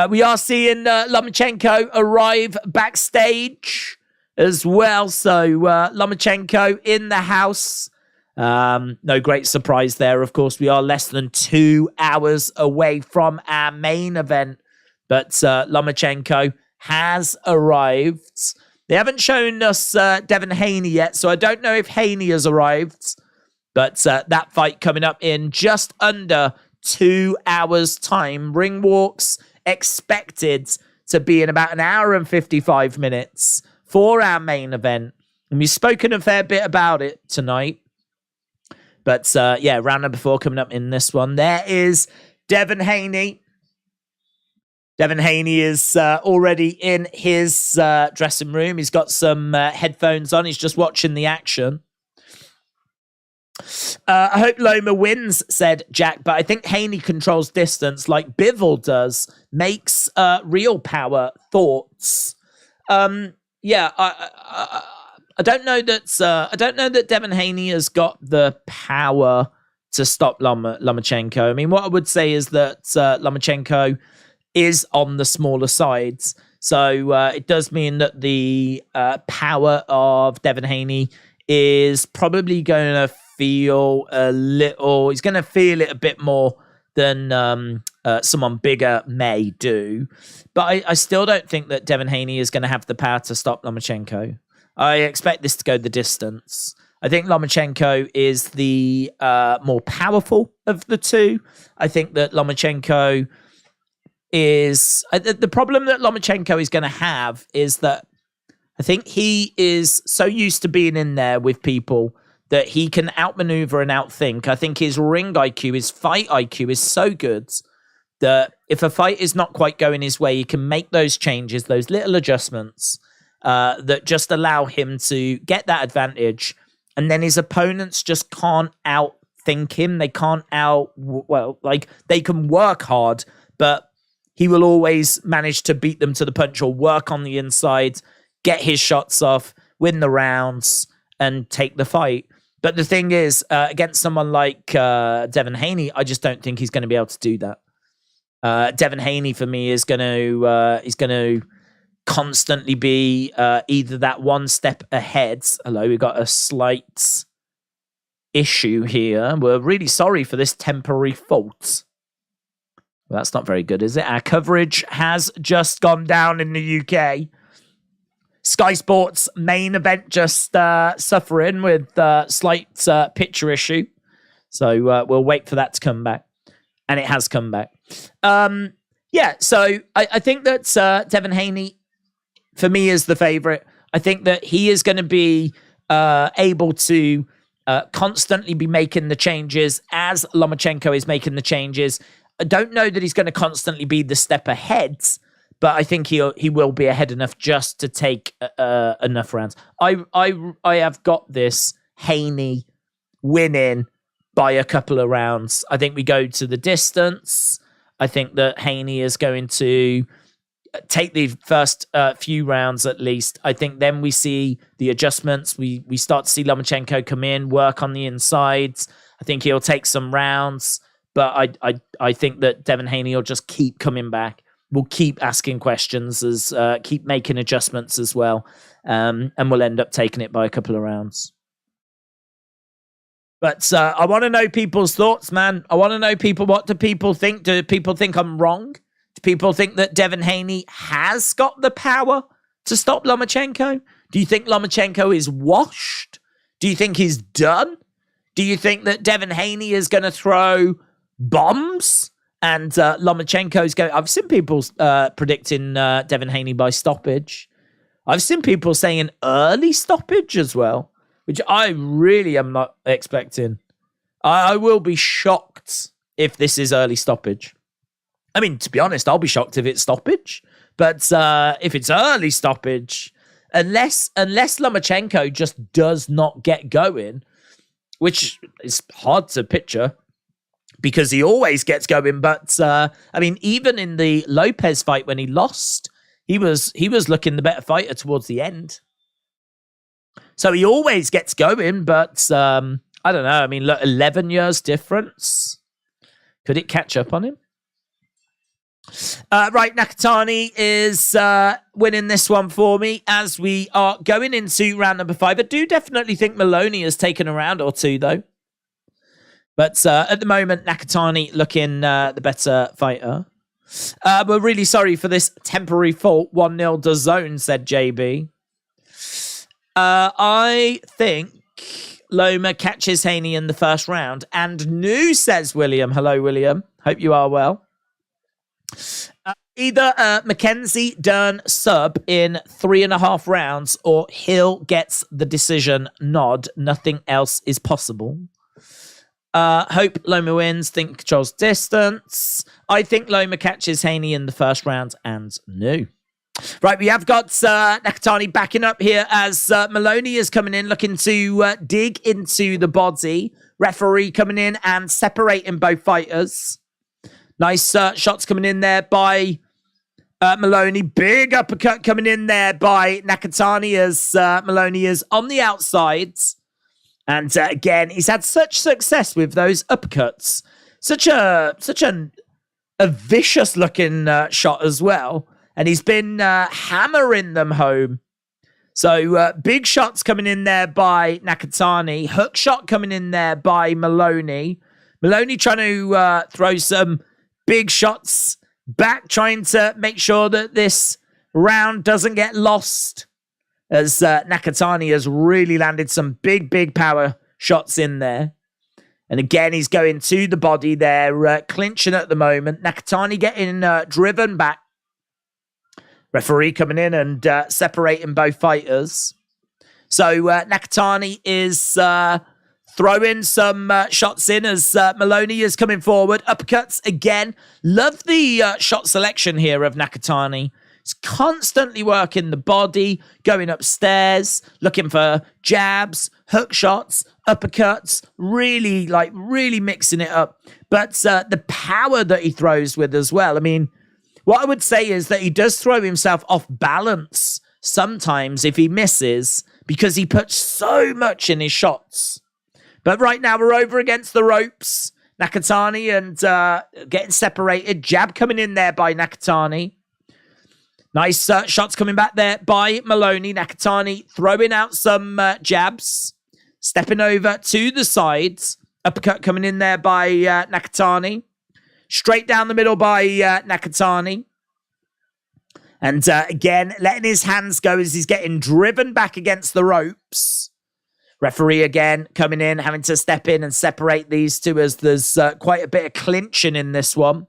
We are seeing Lomachenko arrive backstage as well. So Lomachenko in the house. No great surprise there. Of course, we are less than 2 hours away from our main event. But Lomachenko has arrived. They haven't shown us Devin Haney yet, so I don't know if Haney has arrived. But that fight coming up in just under 2 hours' time. Ring walks expected to be in about an hour and 55 minutes for our main event. And we've spoken a fair bit about it tonight. But yeah, round number 4 coming up in this one. There is Devin Haney. Devin Haney is already in his dressing room. He's got some headphones on. He's just watching the action. I hope Loma wins, said Jack, but I think Haney controls distance like Bivol does. Makes real power. Thoughts? Yeah, I don't know that Devin Haney has got the power to stop Lomachenko. I mean, what I would say is that Lomachenko is on the smaller sides. So it does mean that the power of Devin Haney is probably going to feel he's going to feel it a bit more than someone bigger may do. But I still don't think that Devin Haney is going to have the power to stop Lomachenko. I expect this to go the distance. I think Lomachenko is the more powerful of the two. I think that Lomachenko is... the problem that Lomachenko is going to have is that I think he is so used to being in there with people that he can outmaneuver and outthink. I think his ring IQ, his fight IQ is so good that if a fight is not quite going his way, he can make those changes, those little adjustments that just allow him to get that advantage. And then his opponents just can't outthink him. They can't they can work hard, but he will always manage to beat them to the punch or work on the inside, get his shots off, win the rounds, and take the fight. But the thing is, against someone like Devin Haney, I just don't think he's going to be able to do that. Devin Haney, for me, is going to constantly be either that one step ahead. Hello, we've got a slight issue here. We're really sorry for this temporary fault. Well, that's not very good, is it? Our coverage has just gone down in the UK. Sky Sports main event just suffering with slight picture issue. So we'll wait for that to come back. And it has come back. So I think that Devin Haney, for me, is the favorite. I think that he is going to be able to constantly be making the changes as Lomachenko is making the changes. I don't know that he's going to constantly be the step ahead, but I think he will be ahead enough just to take enough rounds. I have got this Haney winning by a couple of rounds. I think we go to the distance. I think that Haney is going to take the first few rounds at least. I think then we see the adjustments. We start to see Lomachenko come in, work on the insides. I think he'll take some rounds, but I think that Devin Haney will just keep coming back. We'll keep asking questions, keep making adjustments as well, and we'll end up taking it by a couple of rounds. But I want to know people's thoughts, man. I want to know what do people think? Do people think I'm wrong? Do people think that Devin Haney has got the power to stop Lomachenko? Do you think Lomachenko is washed? Do you think he's done? Do you think that Devin Haney is going to throw bombs and Lomachenko's going? I've seen people predicting Devin Haney by stoppage. I've seen people saying early stoppage as well, which I really am not expecting. I will be shocked if this is early stoppage. I mean, to be honest, I'll be shocked if it's stoppage. But if it's early stoppage, unless Lomachenko just does not get going, which is hard to picture because he always gets going. But I mean, even in the Lopez fight when he lost, he was looking the better fighter towards the end. So he always gets going, but I don't know. I mean, look, 11 years difference. Could it catch up on him? Right, Nakatani is winning this one for me as we are going into round number 5. I do definitely think Maloney has taken a round or two, though. But at the moment, Nakatani looking the better fighter. We're really sorry for this temporary fault. 1-0 DAZN, said JB. I think Loma catches Haney in the first round. And new, says William. Hello, William. Hope you are well. Either Mackenzie Dern sub in 3.5 rounds or Hill gets the decision nod. Nothing else is possible. Hope Loma wins. Think controls distance. I think Loma catches Haney in the first round and new. Right, we have got Nakatani backing up here as Maloney is coming in, looking to dig into the body. Referee coming in and separating both fighters. Nice shots coming in there by Maloney. Big uppercut coming in there by Nakatani as Maloney is on the outsides. And again, he's had such success with those uppercuts. Such a vicious looking shot as well. And he's been hammering them home. So big shots coming in there by Nakatani. Hook shot coming in there by Maloney. Maloney trying to throw some big shots back, trying to make sure that this round doesn't get lost. As Nakatani has really landed some big power shots in there. And again, he's going to the body there, clinching at the moment. Nakatani getting driven back. Referee coming in and separating both fighters. So Nakatani is throwing some shots in as Maloney is coming forward. Uppercuts again. Love the shot selection here of Nakatani. He's constantly working the body, going upstairs, looking for jabs, hook shots, uppercuts, really mixing it up. But the power that he throws with as well. I mean, what I would say is that he does throw himself off balance sometimes if he misses because he puts so much in his shots. But right now we're over against the ropes. Nakatani and getting separated. Jab coming in there by Nakatani. Nice shots coming back there by Maloney. Nakatani throwing out some jabs. Stepping over to the sides. Uppercut coming in there by Nakatani. Straight down the middle by Nakatani. And again, letting his hands go as he's getting driven back against the ropes. Referee again coming in, having to step in and separate these two as there's quite a bit of clinching in this one.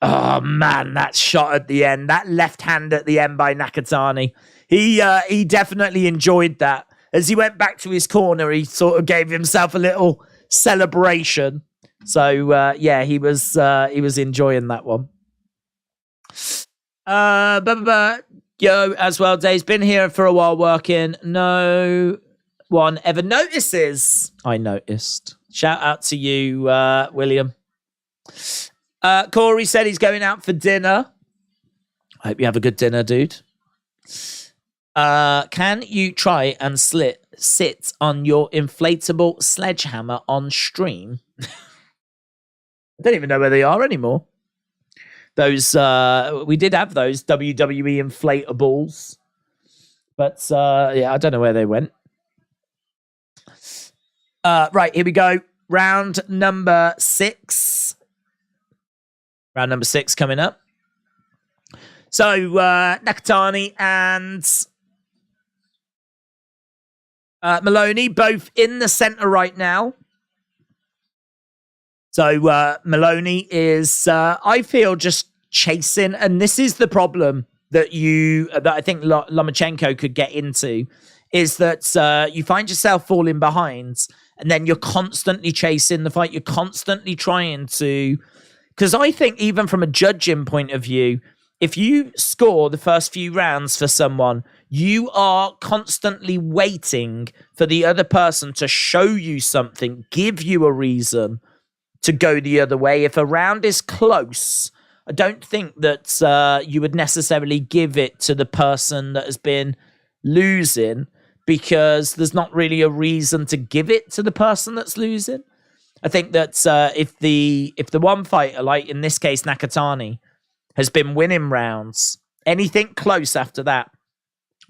Oh, man, that shot at the end. That left hand at the end by Nakatani. He definitely enjoyed that. As he went back to his corner, he sort of gave himself a little celebration. So, yeah, he was enjoying that one. Yo, as well, Dave's been here for a while working. No one ever notices. I noticed. Shout out to you, William. Corey said he's going out for dinner. I hope you have a good dinner, dude. Can you try and sit on your inflatable sledgehammer on stream? I don't even know where they are anymore. Those we did have those WWE inflatables, but yeah, I don't know where they went. Right, here we go. Round number 6. Round number 6 coming up. So, Nakatani and Maloney both in the center right now. So, Maloney is, I feel, just chasing. And this is the problem that I think Lomachenko could get into, is that you find yourself falling behind and then you're constantly chasing the fight. You're constantly trying to... Because I think even from a judging point of view, if you score the first few rounds for someone, you are constantly waiting for the other person to show you something, give you a reason to go the other way. If a round is close, I don't think that you would necessarily give it to the person that has been losing, because there's not really a reason to give it to the person that's losing. I think that if the one fighter, like in this case Nakatani, has been winning rounds, anything close after that,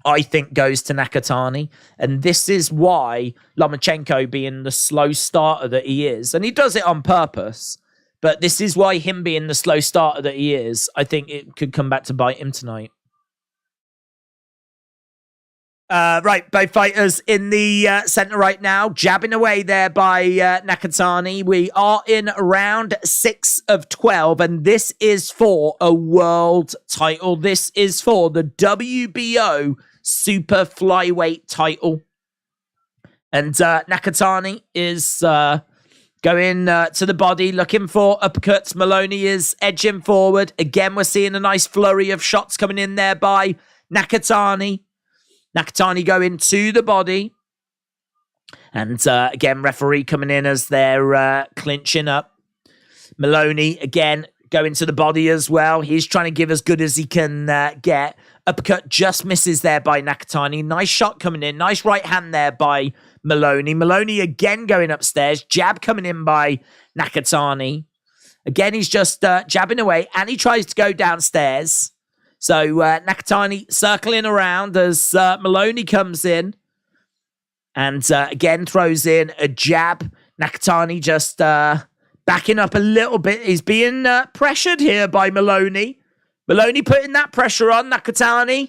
I think goes to Nakatani. And this is why Lomachenko, being the slow starter that he is, and he does it on purpose, but this is why him being the slow starter that he is, I think it could come back to bite him tonight. Right, both fighters in the center right now, jabbing away there by Nakatani. We are in round 6 of 12, and this is for a world title. This is for the WBO Super Flyweight title. And Nakatani is going to the body, looking for uppercuts. Maloney is edging forward. Again, we're seeing a nice flurry of shots coming in there by Nakatani. Nakatani going to the body. And again, referee coming in as they're clinching up. Maloney, again, going to the body as well. He's trying to give as good as he can get. Uppercut just misses there by Nakatani. Nice shot coming in. Nice right hand there by Maloney. Maloney again going upstairs. Jab coming in by Nakatani. Again, he's just jabbing away. And he tries to go downstairs. So Nakatani circling around as Maloney comes in. And again, throws in a jab. Nakatani just backing up a little bit. He's being pressured here by Maloney. Maloney putting that pressure on Nakatani.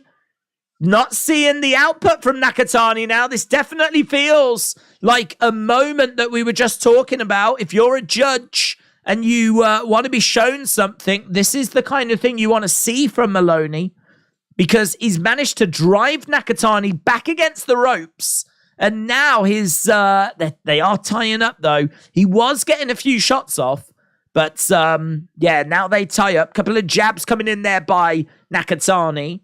Not seeing the output from Nakatani now. This definitely feels like a moment that we were just talking about. If you're a judge and you want to be shown something, this is the kind of thing you want to see from Maloney, because he's managed to drive Nakatani back against the ropes And now they are tying up, though. He was getting a few shots off. But, yeah, now they tie up. Couple of jabs coming in there by Nakatani.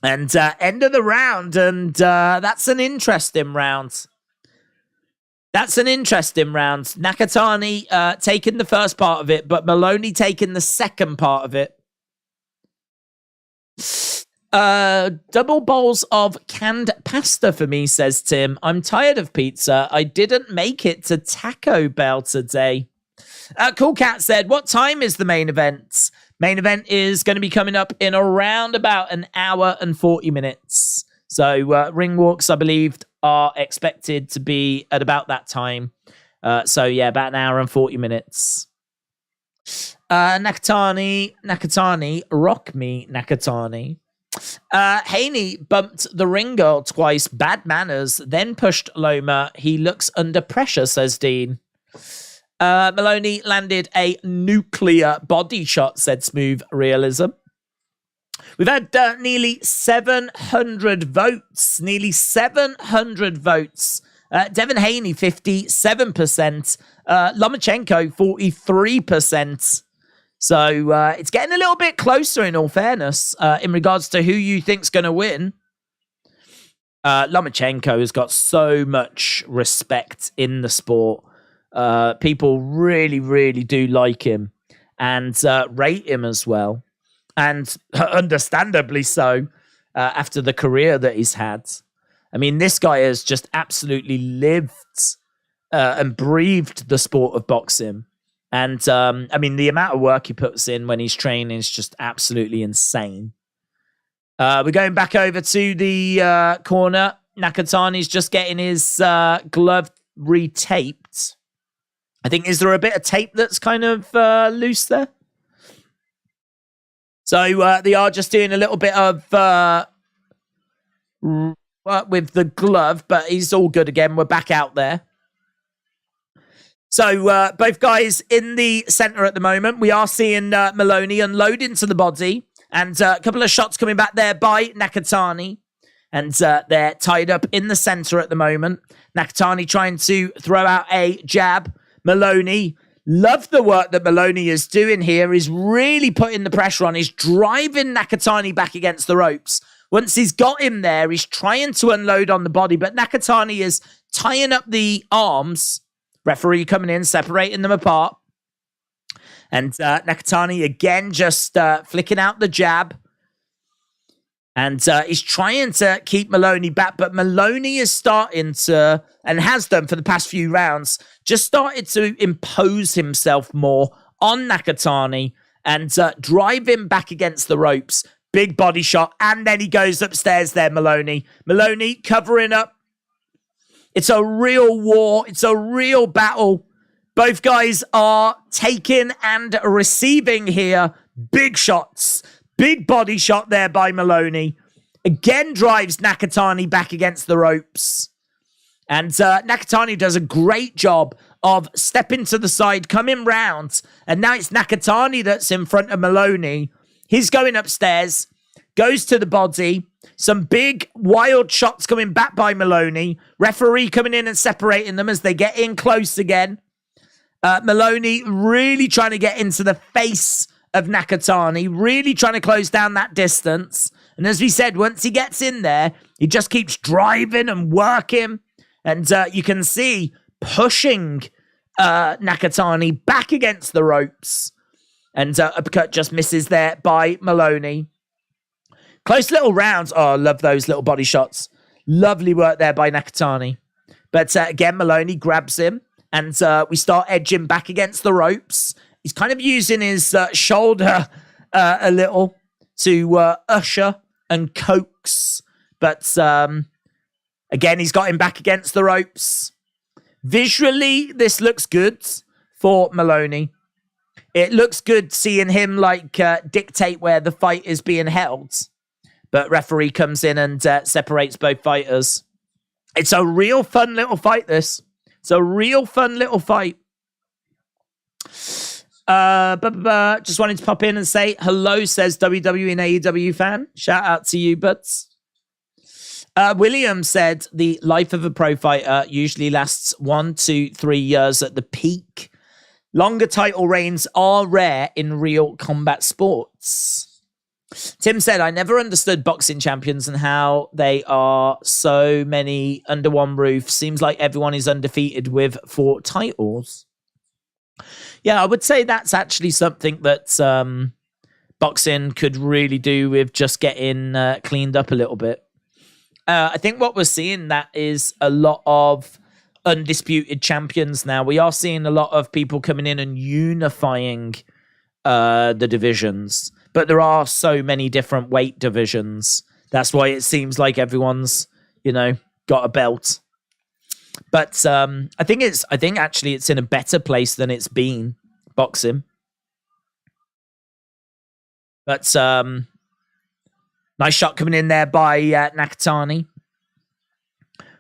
And end of the round. And that's an interesting round. Nakatani taking the first part of it, but Maloney taking the second part of it. Double bowls of canned pasta for me, says Tim. I'm tired of pizza. I didn't make it to Taco Bell today. Cool Cat said, what time is the main event? Main event is going to be coming up in around about an hour and 40 minutes. So ring walks, I believe, are expected to be at about that time. So yeah, about an hour and 40 minutes. Nakatani, rock me, Nakatani. Haney bumped the ring girl twice, bad manners, then pushed Loma. He looks under pressure, says Dean. Maloney landed a nuclear body shot, said Smooth Realism. We've had nearly 700 votes. Devin Haney, 57%. Lomachenko, 43%. So it's getting a little bit closer, in all fairness, in regards to who you think's going to win. Lomachenko has got so much respect in the sport. People really, really do like him and rate him as well. And understandably so, after the career that he's had. I mean, this guy has just absolutely lived and breathed the sport of boxing. And, I mean, the amount of work he puts in when he's training is just absolutely insane. We're going back over to the corner. Nakatani's just getting his glove retaped. I think, is there a bit of tape that's kind of loose there? So they are just doing a little bit of with the glove, but he's all good again. We're back out there. So both guys in the center at the moment. We are seeing Maloney unload into the body. And a couple of shots coming back there by Nakatani. And they're tied up in the center at the moment. Nakatani trying to throw out a jab. Maloney, love the work that Maloney is doing here. He's really putting the pressure on. He's driving Nakatani back against the ropes. Once he's got him there, he's trying to unload on the body, but Nakatani is tying up the arms. Referee coming in, separating them apart. And Nakatani again just flicking out the jab. And he's trying to keep Maloney back, but Maloney is starting to, and has done for the past few rounds, just started to impose himself more on Nakatani and drive him back against the ropes. Big body shot, and then he goes upstairs there, Maloney. Maloney covering up. It's a real war. It's a real battle. Both guys are taking and receiving here. Big shots. Big body shot there by Maloney. Again drives Nakatani back against the ropes. And Nakatani does a great job of stepping to the side, coming round. And now it's Nakatani that's in front of Maloney. He's going upstairs, goes to the body. Some big, wild shots coming back by Maloney. Referee coming in and separating them as they get in close again. Maloney really trying to get into the face of Nakatani, really trying to close down that distance. And as we said, once he gets in there, he just keeps driving and working. And you can see pushing Nakatani back against the ropes. And uppercut just misses there by Maloney. Close little rounds. Oh, I love those little body shots. Lovely work there by Nakatani. But again, Maloney grabs him. And we start edging back against the ropes. He's kind of using his shoulder a little to usher and coax. But again, he's got him back against the ropes. Visually, this looks good for Maloney. It looks good seeing him like dictate where the fight is being held. But referee comes in and separates both fighters. It's a real fun little fight, this. It's a real fun little fight. Just wanted to pop in and say hello, says WWE and AEW fan. Shout out to you, buds. William said the life of a pro fighter usually lasts 1 to 3 years at the peak. Longer title reigns are rare in real combat sports. Tim said, I never understood boxing champions and how they are so many under one roof. Seems like everyone is undefeated with 4 titles. Yeah, I would say that's actually something that boxing could really do with just getting cleaned up a little bit. I think what we're seeing that is a lot of undisputed champions now. We are seeing a lot of people coming in and unifying the divisions. But there are so many different weight divisions. That's why it seems like everyone's, got a belt. But I think actually it's in a better place than it's been, boxing. But nice shot coming in there by Nakatani.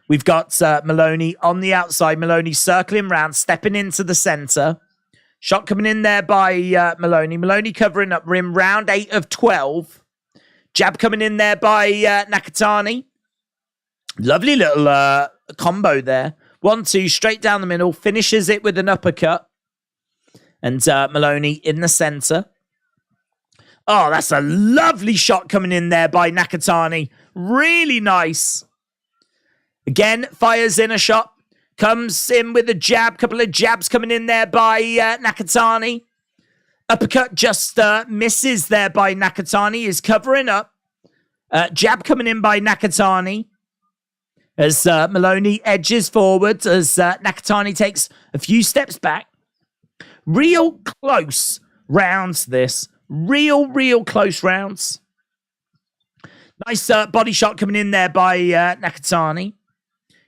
We've got Maloney on the outside. Maloney circling round, stepping into the center. Shot coming in there by Maloney. Maloney covering up rim, round 8 of 12. Jab coming in there by Nakatani. Lovely little combo there. 1-2, straight down the middle. Finishes it with an uppercut. And Maloney in the center. Oh, that's a lovely shot coming in there by Nakatani. Really nice. Again, fires in a shot. Comes in with a jab. Couple of jabs coming in there by Nakatani. Uppercut just misses there by Nakatani. Is covering up. Jab coming in by Nakatani. As Maloney edges forward. As Nakatani takes a few steps back. Real close rounds this. Real close rounds. Nice body shot coming in there by Nakatani.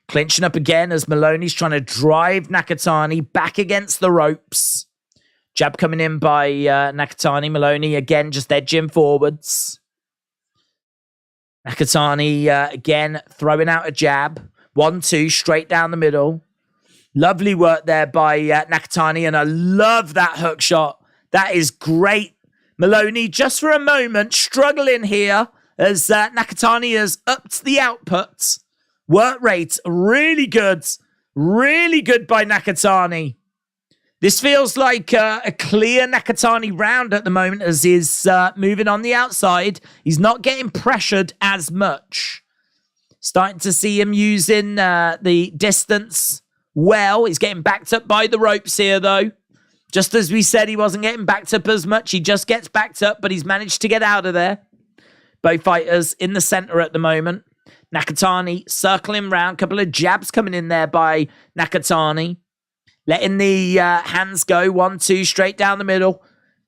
Clinching up again as Maloney's trying to drive Nakatani back against the ropes. Jab coming in by Nakatani. Maloney again just edging forwards. Nakatani again throwing out a jab. 1-2 straight down the middle. Lovely work there by Nakatani, and I love that hook shot. That is great. Maloney just for a moment struggling here as Nakatani has upped the output. Work rate, really good. Really good by Nakatani. This feels like a clear Nakatani round at the moment as he's moving on the outside. He's not getting pressured as much. Starting to see him using the distance well. He's getting backed up by the ropes here, though. Just as we said, he wasn't getting backed up as much. He just gets backed up, but he's managed to get out of there. Both fighters in the center at the moment. Nakatani circling round. Couple of jabs coming in there by Nakatani. Letting the hands go. 1-2 straight down the middle.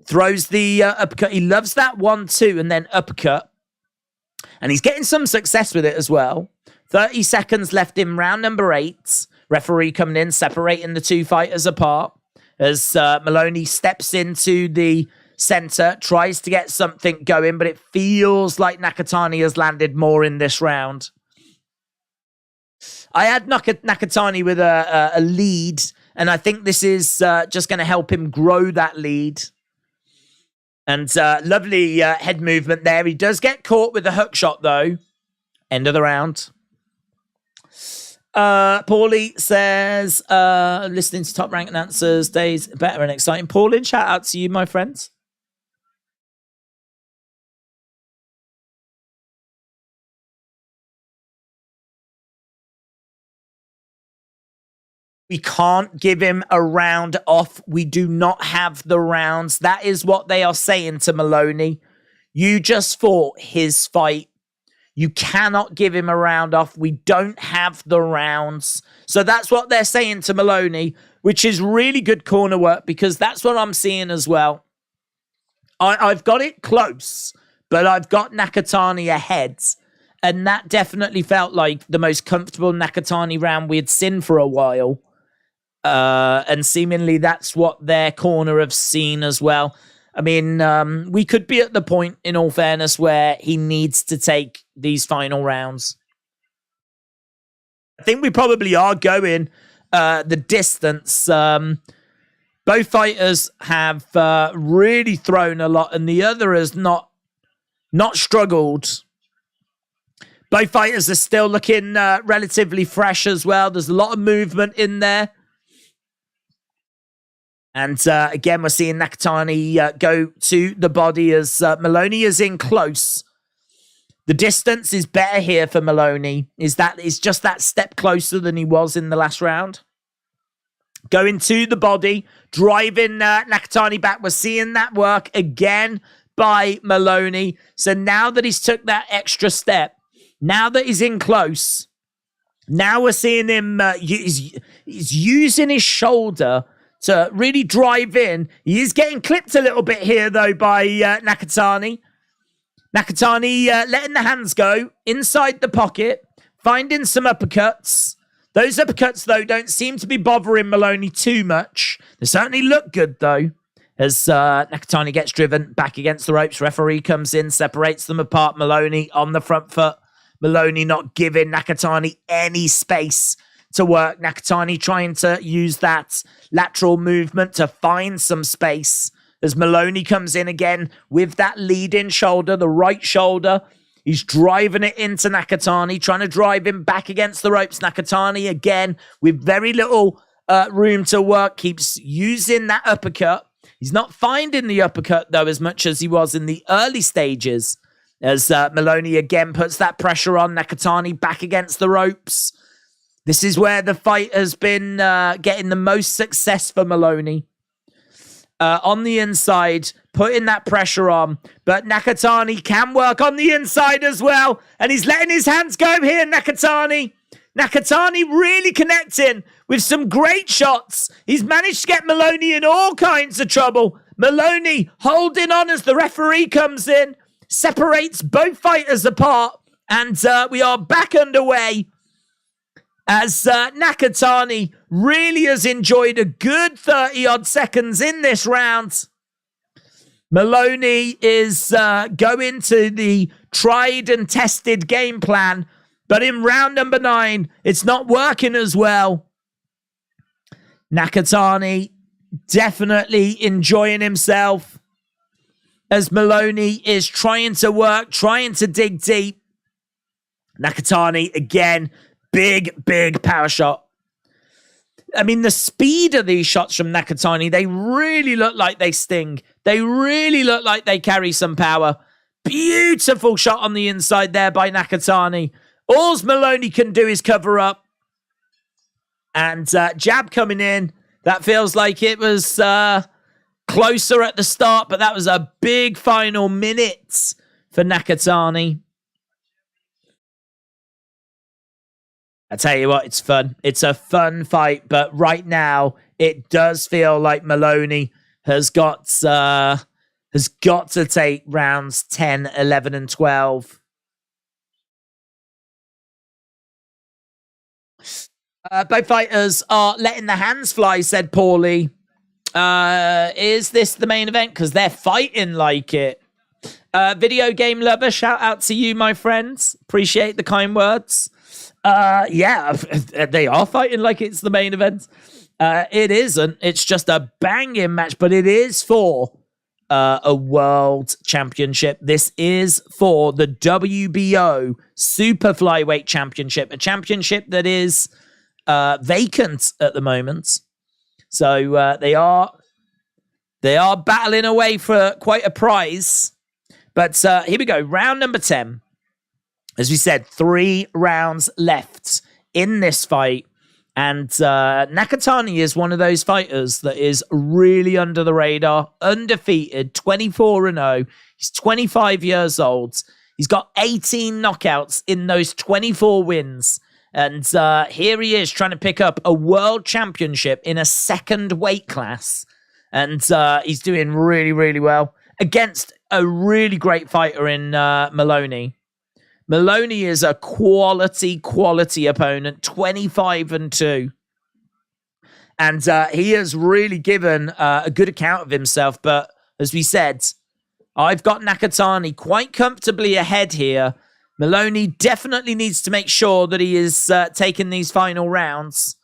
Throws the uppercut. He loves that 1-2 and then uppercut. And he's getting some success with it as well. 30 seconds left in round number 8. Referee coming in, separating the two fighters apart. As Maloney steps into the center, tries to get something going, but it feels like Nakatani has landed more in this round. I had Nakatani with a lead, and I think this is just going to help him grow that lead. And lovely head movement there. He does get caught with a hook shot, though. End of the round. Paulie says, listening to Top Rank announcers, days better and exciting. Pauline, shout out to you, my friends. We can't give him a round off. We do not have the rounds. That is what they are saying to Maloney. You just fought his fight. You cannot give him a round off. We don't have the rounds. So that's what they're saying to Maloney, which is really good corner work because that's what I'm seeing as well. I've got it close, but I've got Nakatani ahead. And that definitely felt like the most comfortable Nakatani round we had seen for a while. And seemingly that's what their corner have seen as well. I mean, we could be at the point, in all fairness, where he needs to take these final rounds. I think we probably are going the distance. Both fighters have really thrown a lot, and the other has not struggled. Both fighters are still looking relatively fresh as well. There's a lot of movement in there. And again, we're seeing Nakatani go to the body as Maloney is in close. The distance is better here for Maloney. Is just that step closer than he was in the last round. Going to the body, driving Nakatani back. We're seeing that work again by Maloney. So now that he's took that extra step, now that he's in close, now we're seeing him, he's using his shoulder to really drive in. He is getting clipped a little bit here, though, by Nakatani. Nakatani letting the hands go inside the pocket, finding some uppercuts. Those uppercuts, though, don't seem to be bothering Maloney too much. They certainly look good, though, as Nakatani gets driven back against the ropes. Referee comes in, separates them apart. Maloney on the front foot. Maloney not giving Nakatani any space to work. Nakatani trying to use that lateral movement to find some space as Maloney comes in again with that lead-in shoulder, the right shoulder. He's driving it into Nakatani, trying to drive him back against the ropes. Nakatani again with very little room to work, keeps using that uppercut. He's not finding the uppercut, though, as much as he was in the early stages, as Maloney again puts that pressure on. Nakatani back against the ropes. This is where the fight has been getting the most success for Maloney. On the inside, putting that pressure on. But Nakatani can work on the inside as well. And he's letting his hands go here, Nakatani. Nakatani really connecting with some great shots. He's managed to get Maloney in all kinds of trouble. Maloney holding on as the referee comes in, separates both fighters apart. And we are back underway as Nakatani really has enjoyed a good 30-odd seconds in this round. Maloney is going to the tried and tested game plan, but in round number 9, it's not working as well. Nakatani definitely enjoying himself as Maloney is trying to work, trying to dig deep. Nakatani again, big power shot. I mean, the speed of these shots from Nakatani, they really look like they sting. They really look like they carry some power. Beautiful shot on the inside there by Nakatani. All Maloney can do is cover up. And jab coming in. That feels like it was closer at the start, but that was a big final minute for Nakatani. I tell you what, it's fun. It's a fun fight, but right now it does feel like Maloney has got to take rounds 10, 11, and 12. Both fighters are letting the hands fly, said Paulie. Is this the main event? Because they're fighting like it. Video game lover, shout out to you, my friends. Appreciate the kind words. Yeah, they are fighting like it's the main event. It isn't. It's just a banging match, but it is for a world championship. This is for the WBO Super Flyweight Championship, a championship that is vacant at the moment. So they are battling away for quite a prize. But here we go, round number 10. As we said, 3 rounds left in this fight. And Nakatani is one of those fighters that is really under the radar, undefeated, 24-0. He's 25 years old. He's got 18 knockouts in those 24 wins. And here he is trying to pick up a world championship in a second weight class. And he's doing really, really well against a really great fighter in Maloney. Maloney is a quality opponent, 25-2. And he has really given a good account of himself. But as we said, I've got Nakatani quite comfortably ahead here. Maloney definitely needs to make sure that he is taking these final rounds.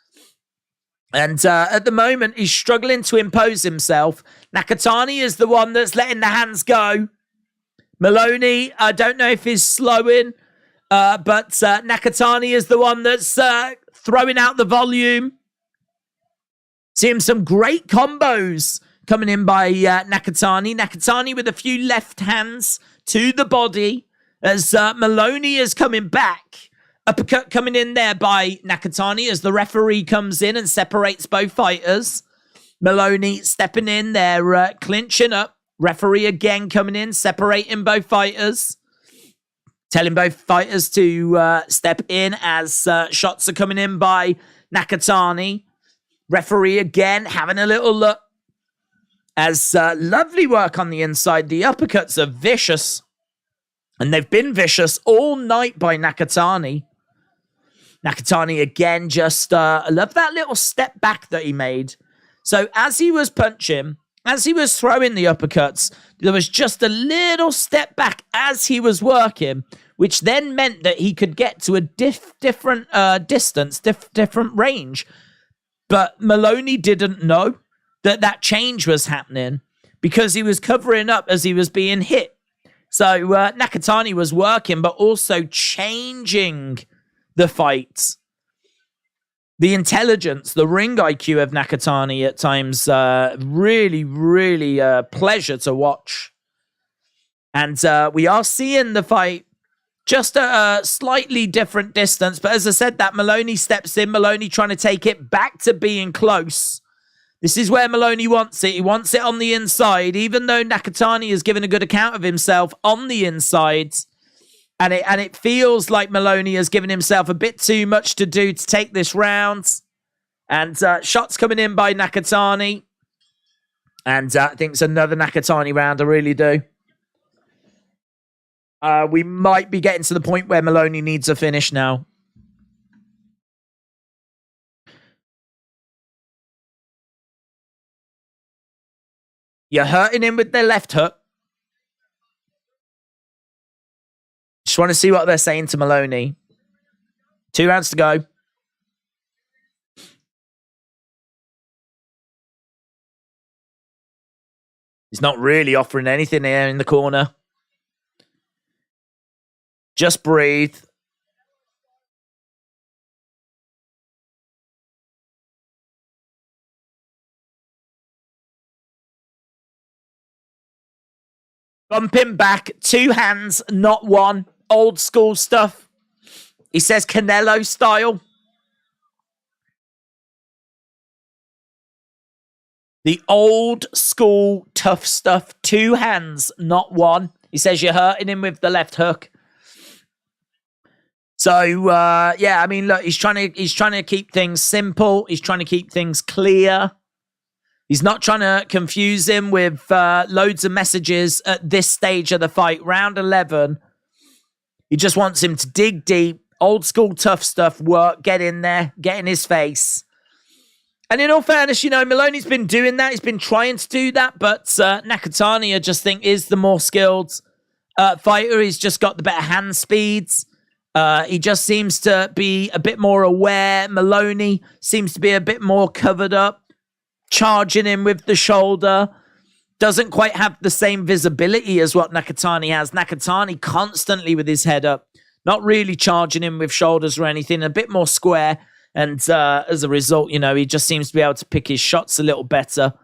And at the moment, he's struggling to impose himself. Nakatani is the one that's letting the hands go. Maloney, I don't know if he's slowing. But Nakatani is the one that's throwing out the volume. Seeing some great combos coming in by Nakatani. Nakatani with a few left hands to the body as Maloney is coming back. Uppercut coming in there by Nakatani as the referee comes in and separates both fighters. Maloney stepping in there, clinching up. Referee again coming in, separating both fighters. Telling both fighters to step in as shots are coming in by Nakatani. Referee again having a little look. As lovely work on the inside. The uppercuts are vicious. And they've been vicious all night by Nakatani. Nakatani again just, I love that little step back that he made. So as he was punching, as he was throwing the uppercuts, there was just a little step back as he was working, which then meant that he could get to a different distance, different range. But Maloney didn't know that that change was happening because he was covering up as he was being hit. So Nakatani was working, but also changing the fight. The intelligence, the ring IQ of Nakatani at times, really, really a pleasure to watch. And we are seeing the fight just at a slightly different distance. But as I said, that Maloney steps in. Maloney trying to take it back to being close. This is where Maloney wants it. He wants it on the inside, even though Nakatani has given a good account of himself on the inside. And it feels like Maloney has given himself a bit too much to do to take this round. And shots coming in by Nakatani. And I think it's another Nakatani round, I really do. We might be getting to the point where Maloney needs a finish now. You're hurting him with their left hook. Just want to see what they're saying to Maloney. 2 rounds to go. He's not really offering anything here in the corner. Just breathe. Bumping back, 2 hands, not one. Old school stuff. He says Canelo style. The old school tough stuff. 2 hands, not one. He says you're hurting him with the left hook. So, yeah, I mean, look, he's trying to keep things simple. He's trying to keep things clear. He's not trying to confuse him with loads of messages at this stage of the fight. Round 11. He just wants him to dig deep. Old school tough stuff, work, get in there, get in his face. And in all fairness, you know, Maloney's been doing that. He's been trying to do that. But Nakatani, I just think, is the more skilled fighter. He's just got the better hand speeds. He just seems to be a bit more aware. Maloney seems to be a bit more covered up. Charging him with the shoulder. Doesn't quite have the same visibility as what Nakatani has. Nakatani constantly with his head up. Not really charging him with shoulders or anything. A bit more square. And as a result, you know, he just seems to be able to pick his shots a little better.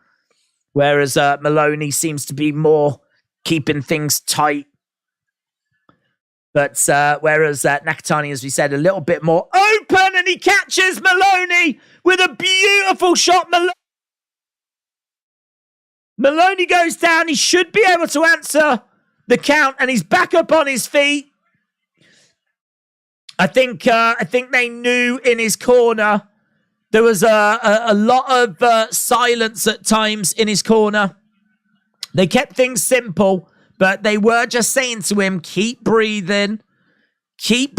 Whereas Maloney seems to be more keeping things tight. But whereas Nakatani, as we said, a little bit more open. And he catches Maloney with a beautiful shot. Maloney goes down. He should be able to answer the count. And he's back up on his feet. I think they knew in his corner there was a lot of silence at times in his corner. They kept things simple, but they were just saying to him, keep breathing, take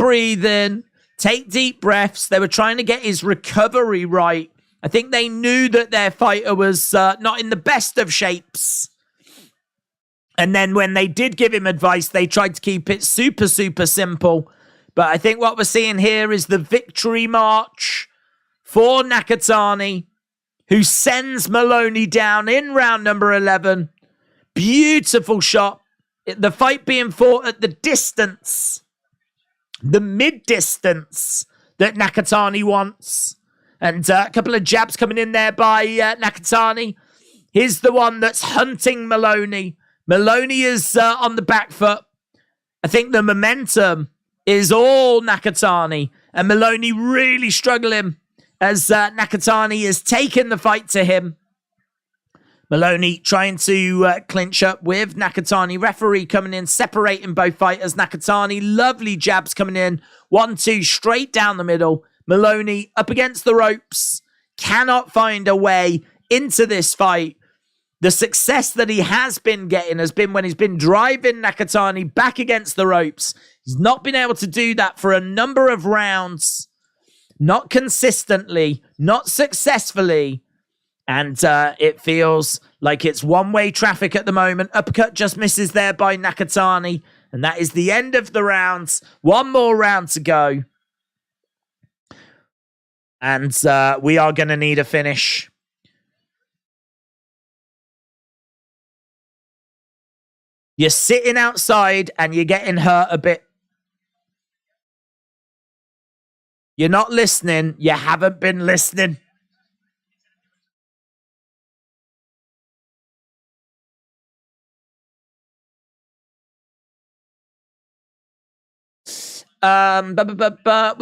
deep breaths. They were trying to get his recovery right. I think they knew that their fighter was not in the best of shapes. And then when they did give him advice, they tried to keep it super, super simple. But I think what we're seeing here is the victory march for Nakatani, who sends Maloney down in round number 11. Beautiful shot. The fight being fought at the distance the mid-distance that Nakatani wants. And a couple of jabs coming in there by Nakatani. Here's the one that's hunting Maloney. Maloney is on the back foot. I think the momentum is all Nakatani. And Maloney really struggling as Nakatani is taking the fight to him. Maloney trying to clinch up with Nakatani. Referee coming in, separating both fighters. Nakatani, lovely jabs coming in. 1-2, straight down the middle. Maloney up against the ropes. Cannot find a way into this fight. The success that he has been getting has been when he's been driving Nakatani back against the ropes. He's not been able to do that for a number of rounds. Not consistently, not successfully. And it feels like it's one-way traffic at the moment. Uppercut just misses there by Nakatani. And that is the end of the rounds. One more round to go. And we are going to need a finish. You're sitting outside and you're getting hurt a bit. You're not listening. You haven't been listening. We've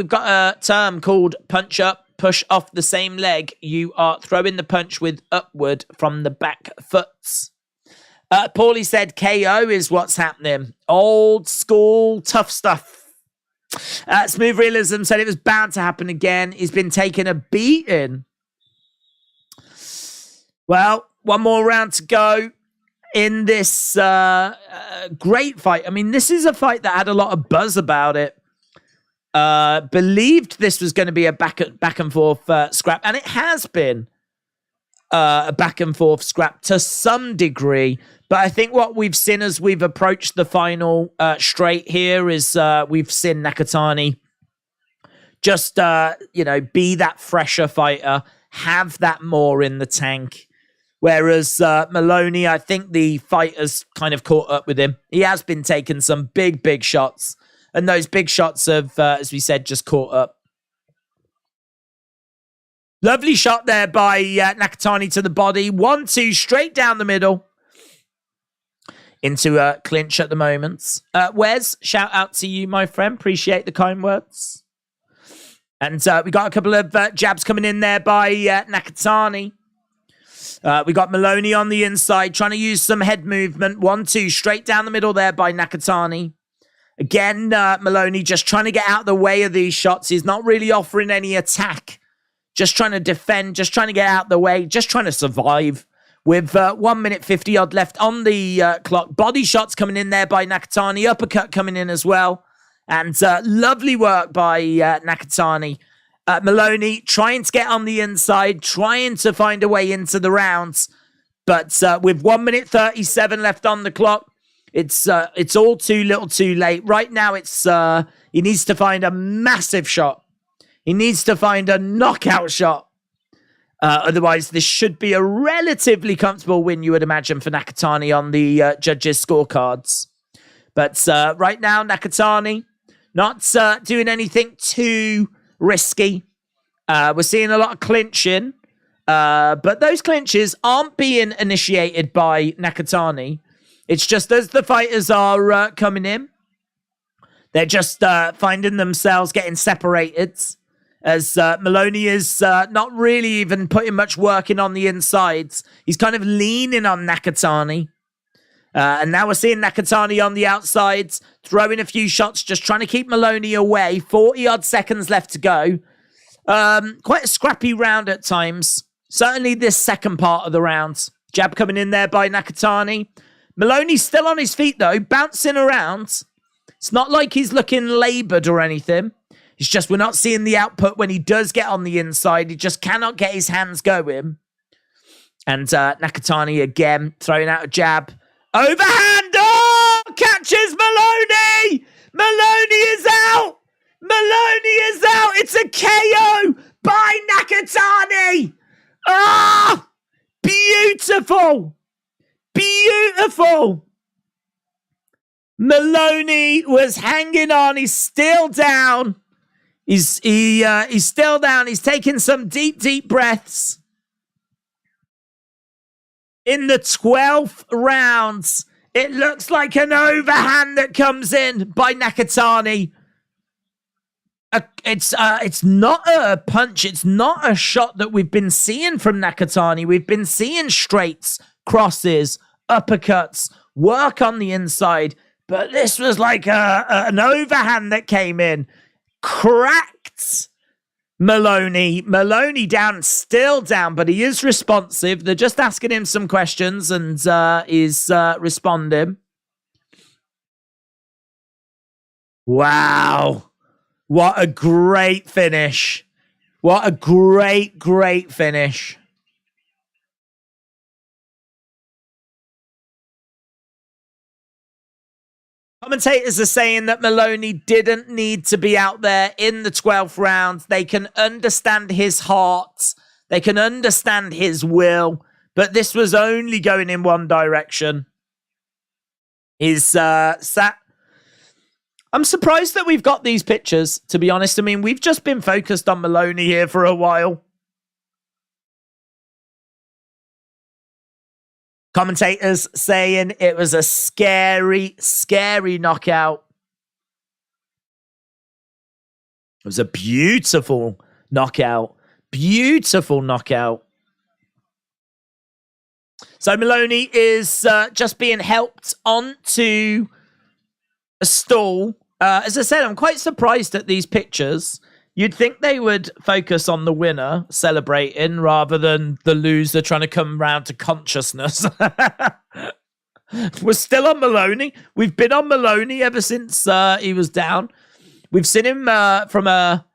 got a term called punch up, push off the same leg. You are throwing the punch with upward from the back foot. Paulie said KO is what's happening. Old school, tough stuff. Smooth Realism said it was bound to happen again. He's been taking a beating. Well, one more round to go in this great fight. I mean, this is a fight that had a lot of buzz about it. Believed this was going to be a back and forth scrap, and it has been a back and forth scrap to some degree. But I think what we've seen as we've approached the final straight here is we've seen Nakatani just be that fresher fighter, have that more in the tank. Whereas Maloney, I think the fight has kind of caught up with him. He has been taking some big shots. And those big shots have, as we said, just caught up. Lovely shot there by Nakatani to the body. 1-2, straight down the middle. Into a clinch at the moment. Wes, shout out to you, my friend. Appreciate the kind words. And we got a couple of jabs coming in there by Nakatani. We got Maloney on the inside, trying to use some head movement. 1-2, straight down the middle there by Nakatani. Again, Maloney just trying to get out of the way of these shots. He's not really offering any attack. Just trying to defend, just trying to get out of the way, just trying to survive. With 1 minute 50 odd left on the clock. Body shots coming in there by Nakatani. Uppercut coming in as well. And lovely work by Nakatani. Maloney trying to get on the inside, trying to find a way into the rounds. But with 1 minute 37 left on the clock, it's all too little too late. Right now, it's he needs to find a massive shot. He needs to find a knockout shot. Otherwise, this should be a relatively comfortable win, you would imagine, for Nakatani on the judges' scorecards. But right now, Nakatani not doing anything too risky. We're seeing a lot of clinching. But those clinches aren't being initiated by Nakatani. It's just as the fighters are coming in, they're just finding themselves getting separated. As Maloney is not really even putting much work in on the insides. He's kind of leaning on Nakatani. And now we're seeing Nakatani on the outsides, throwing a few shots, just trying to keep Maloney away. 40-odd seconds left to go. Quite a scrappy round at times. Certainly this second part of the round. Jab coming in there by Nakatani. Maloney's still on his feet, though, bouncing around. It's not like he's looking laboured or anything. It's just we're not seeing the output when he does get on the inside. He just cannot get his hands going. And Nakatani again throwing out a jab. Overhand! Oh! Catches Maloney! Maloney is out! Maloney is out! It's a KO by Nakatani! Ah! Beautiful! Beautiful! Maloney was hanging on. He's still down. He's still down. He's taking some deep breaths. In the 12th round, it looks like an overhand that comes in by Nakatani. It's not a punch. It's not a shot that we've been seeing from Nakatani. We've been seeing straights, crosses, uppercuts, work on the inside. But this was like an overhand that came in. Cracked Maloney. Maloney down, still down, but he is responsive. They're just asking him some questions and he's responding. Wow. What a great finish. What a great finish. Commentators are saying that Maloney didn't need to be out there in the 12th round. They can understand his heart. They can understand his will. But this was only going in one direction. I'm surprised that we've got these pictures, to be honest. I mean, we've just been focused on Maloney here for a while. Commentators saying it was a scary knockout. It was a beautiful knockout. Beautiful knockout. So Maloney is just being helped onto a stool. As I said, I'm quite surprised at these pictures. You'd think they would focus on the winner celebrating rather than the loser trying to come round to consciousness. We're still on Maloney. We've been on Maloney ever since he was down. We've seen him from a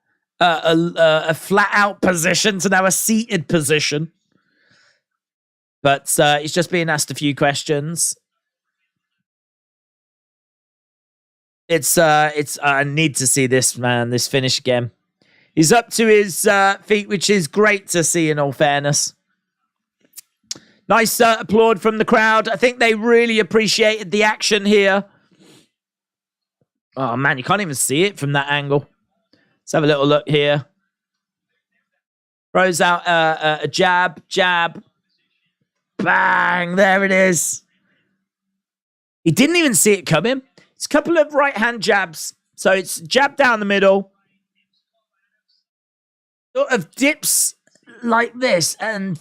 flat-out position to now a seated position. But he's just being asked a few questions. I need to see this, man, this finish again. He's up to his feet, which is great to see, in all fairness. Nice applaud from the crowd. I think they really appreciated the action here. Oh, man, you can't even see it from that angle. Let's have a little look here. Throws out a jab. Bang, there it is. He didn't even see it coming. It's a couple of right-hand jabs. So it's jab down the middle. Sort of dips like this, and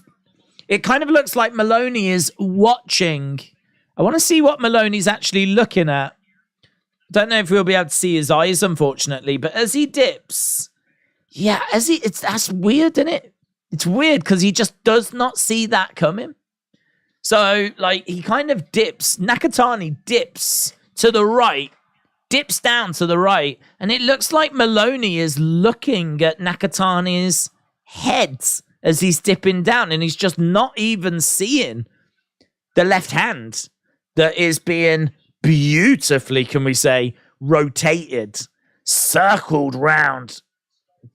it kind of looks like Maloney is watching. I want to see what Maloney's actually looking at. Don't know if we'll be able to see his eyes, unfortunately, but as he dips, yeah, that's weird, isn't it? It's weird because he just does not see that coming. So, like, he kind of dips. Nakatani dips to the right, dips down to the right, and it looks like Maloney is looking at Nakatani's head as he's dipping down, and he's just not even seeing the left hand that is being beautifully, can we say, rotated, circled round,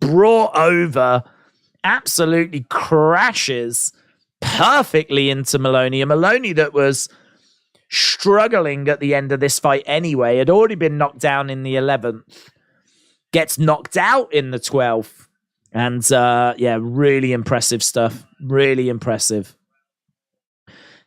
brought over, absolutely crashes perfectly into Maloney. A Maloney that was struggling at the end of this fight anyway, had already been knocked down in the 11th, gets knocked out in the 12th. And yeah, really impressive stuff. Really impressive.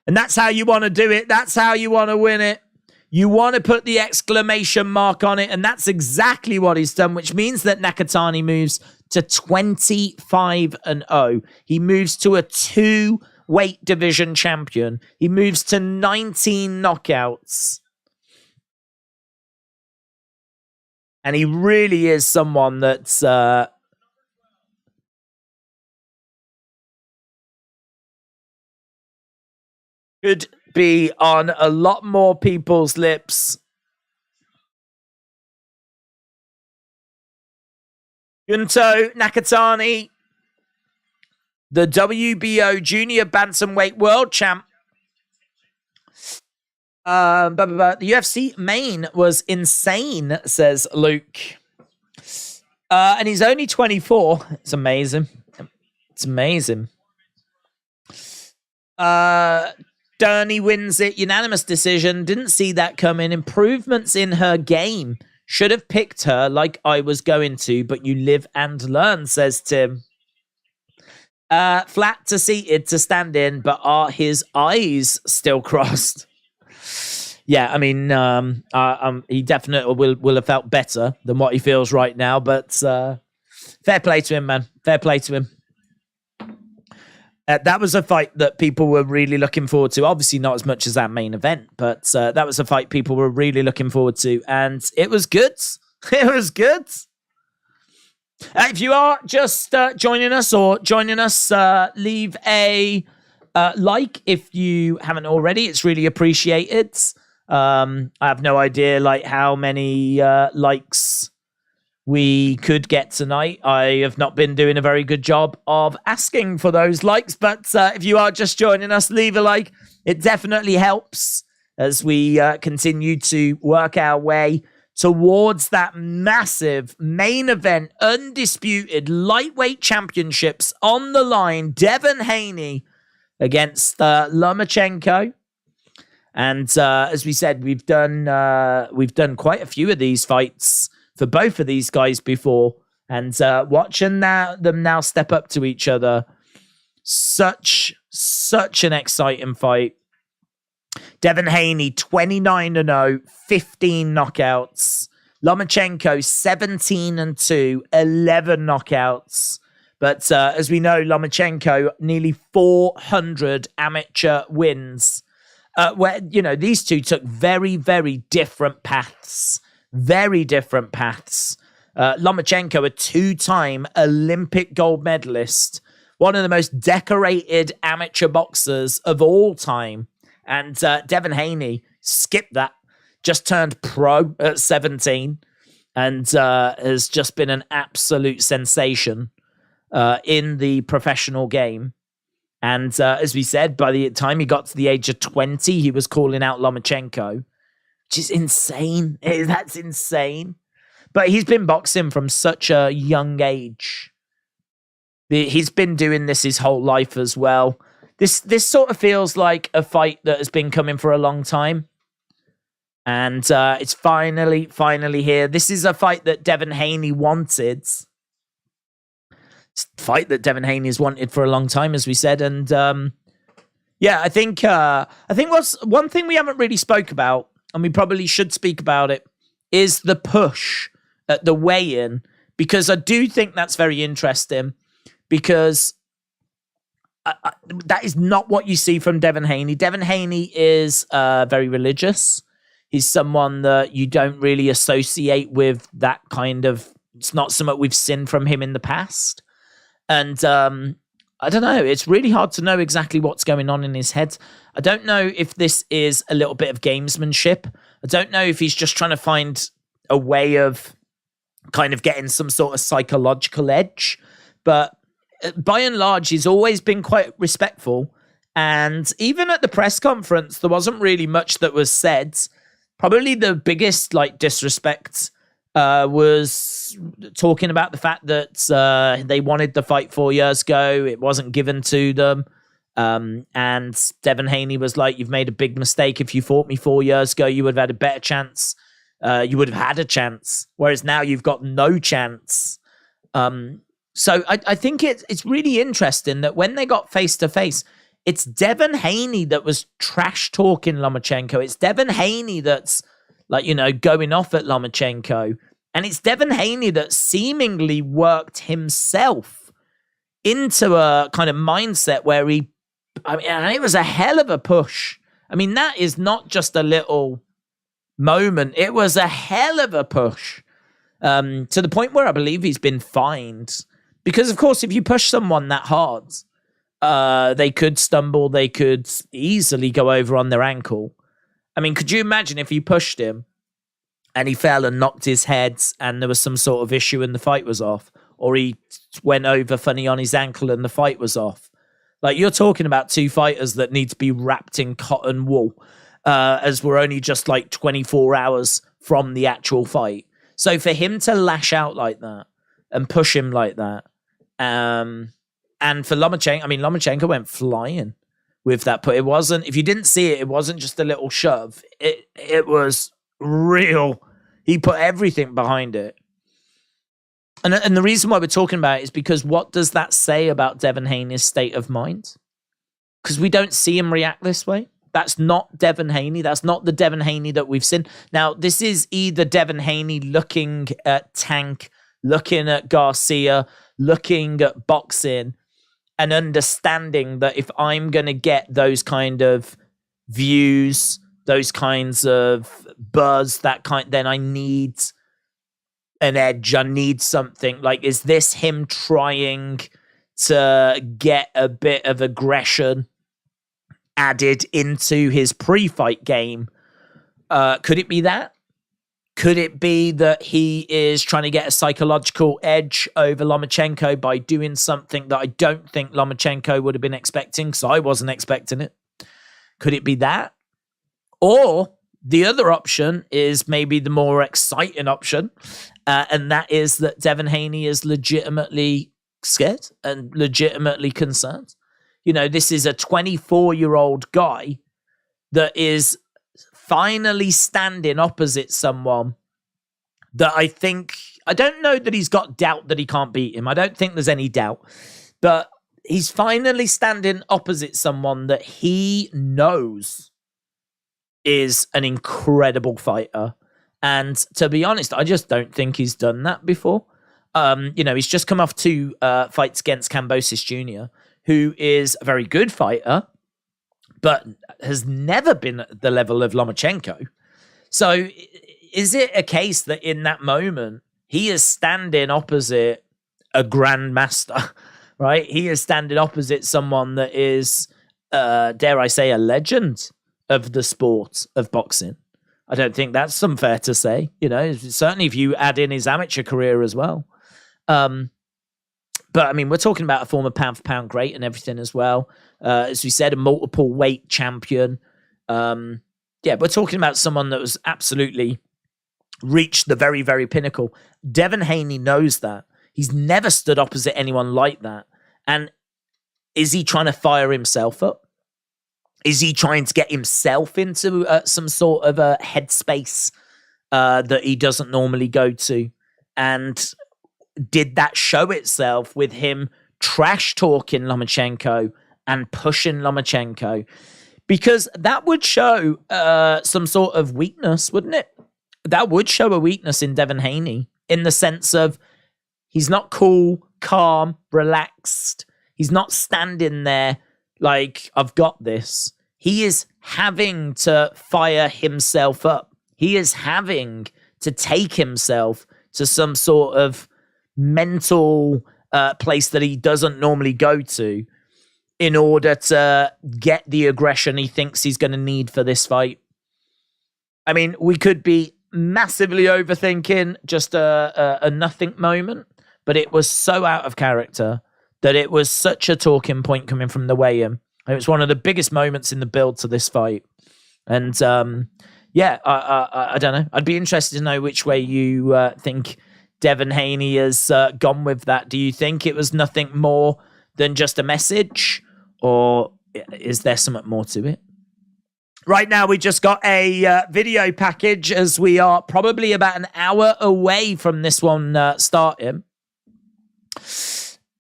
And that's how you want to do it. That's how you want to win it. You want to put the exclamation mark on it, and that's exactly what he's done, which means that Nakatani moves to 25-0. He moves to a 2-weight division champion. He moves to 19 knockouts. And he really is someone that's could be on a lot more people's lips. Junto Nakatani, the WBO Junior Bantamweight World Champ. The UFC main was insane, says Luke. And he's only 24. It's amazing. It's amazing. Durney wins it, unanimous decision. Didn't see that coming. Improvements in her game. Should have picked her like I was going to, but you live and learn, says Tim. Flat to seated to stand in, but are his eyes still crossed? Yeah, I mean, he definitely will have felt better than what he feels right now, but fair play to him, man. Fair play to him. That was a fight that people were really looking forward to. Obviously not as much as that main event, but that was a fight people were really looking forward to, and it was good. It was good. If you are just joining us, leave a like if you haven't already. It's really appreciated. I have no idea how many likes we could get tonight. I have not been doing a very good job of asking for those likes, but if you are just joining us, leave a like. It definitely helps as we continue to work our way towards that massive main event, undisputed lightweight championships on the line. Devin Haney against Lomachenko. And as we said, we've done quite a few of these fights for both of these guys before, and watching them now step up to each other, such an exciting fight. Devin Haney 29-0, 15 knockouts. Lomachenko 17-2, 11 knockouts. But as we know, Lomachenko nearly 400 amateur wins. Where these two took very, very different paths. Very different paths. Lomachenko, a two-time Olympic gold medalist, one of the most decorated amateur boxers of all time. And Devin Haney skipped that, just turned pro at 17, and has just been an absolute sensation in the professional game. And as we said, by the time he got to the age of 20, he was calling out Lomachenko, which is insane. That's insane. But he's been boxing from such a young age. He's been doing this his whole life as well. This sort of feels like a fight that has been coming for a long time. And it's finally here. This is a fight that Devin Haney wanted. It's a fight that Devin Haney has wanted for a long time, as we said. And yeah, I think what's one thing we haven't really spoke about, and we probably should speak about it, is the push at the weigh-in, because I do think that's very interesting, because that is not what you see from Devin Haney. Devin Haney is very religious. He's someone that you don't really associate with that kind of... It's not something we've seen from him in the past. And I don't know. It's really hard to know exactly what's going on in his head. I don't know if this is a little bit of gamesmanship. I don't know if he's just trying to find a way of kind of getting some sort of psychological edge. But by and large, he's always been quite respectful. And even at the press conference, there wasn't really much that was said. Probably the biggest disrespect was talking about the fact that they wanted the fight 4 years ago. It wasn't given to them. And Devin Haney was like, you've made a big mistake. If you fought me 4 years ago, you would have had a better chance. You would have had a chance. Whereas now you've got no chance. So I think it's really interesting that when they got face-to-face, it's Devin Haney that was trash-talking Lomachenko. It's Devin Haney that's, going off at Lomachenko. And it's Devin Haney that seemingly worked himself into a kind of mindset where it was a hell of a push. I mean, that is not just a little moment. It was a hell of a push. To the point where I believe he's been fined. Because, of course, if you push someone that hard, they could stumble. They could easily go over on their ankle. I mean, could you imagine if you pushed him and he fell and knocked his head and there was some sort of issue and the fight was off? Or he went over funny on his ankle and the fight was off? You're talking about two fighters that need to be wrapped in cotton wool, as we're only just 24 hours from the actual fight. So for him to lash out like that and push him like that, and for Lomachenko, Lomachenko went flying. with that put. It wasn't, if you didn't see it, it wasn't just a little shove. It was real. He put everything behind it. And the reason why we're talking about it is because what does that say about Devin Haney's state of mind? Because we don't see him react this way. That's not Devin Haney. That's not the Devin Haney that we've seen. Now, this is either Devin Haney looking at Tank, looking at Garcia, looking at boxing, and understanding that if I'm going to get those kind of views, those kinds of buzz, then I need an edge. I need something. Like, is this him trying to get a bit of aggression added into his pre-fight game? Could it be that? Could it be that he is trying to get a psychological edge over Lomachenko by doing something that I don't think Lomachenko would have been expecting, because I wasn't expecting it? Could it be that? Or the other option is maybe the more exciting option, and that is that Devin Haney is legitimately scared and legitimately concerned. You know, this is a 24-year-old guy that is finally standing opposite someone that I don't know that he's got doubt that he can't beat him. I don't think there's any doubt. But he's finally standing opposite someone that he knows is an incredible fighter. And to be honest, I just don't think he's done that before. He's just come off 2 fights against Kambosos Jr., who is a very good fighter, but has never been at the level of Lomachenko. So is it a case that in that moment, he is standing opposite a grandmaster, right? He is standing opposite someone that is, dare I say, a legend of the sport of boxing. I don't think that's unfair to say, certainly if you add in his amateur career as well. But, I mean, we're talking about a former pound-for-pound great and everything as well. As we said, a multiple weight champion. We're talking about someone that was absolutely reached the very, very pinnacle. Devin Haney knows that. He's never stood opposite anyone like that. And is he trying to fire himself up? Is he trying to get himself into some sort of a headspace that he doesn't normally go to? And did that show itself with him trash talking Lomachenko and pushing Lomachenko? Because that would show some sort of weakness, wouldn't it? That would show a weakness in Devin Haney, in the sense of he's not cool, calm, relaxed. He's not standing there like, I've got this. He is having to fire himself up. He is having to take himself to some sort of mental place that he doesn't normally go to in order to get the aggression he thinks he's going to need for this fight. I mean, we could be massively overthinking just a nothing moment, but it was so out of character that it was such a talking point coming from the weigh-in. It was one of the biggest moments in the build to this fight. And I don't know. I'd be interested to know which way you think Devin Haney has gone with that. Do you think it was nothing more than just a message, or is there something more to it? Right now, we just got a video package, as we are probably about an hour away from this one starting.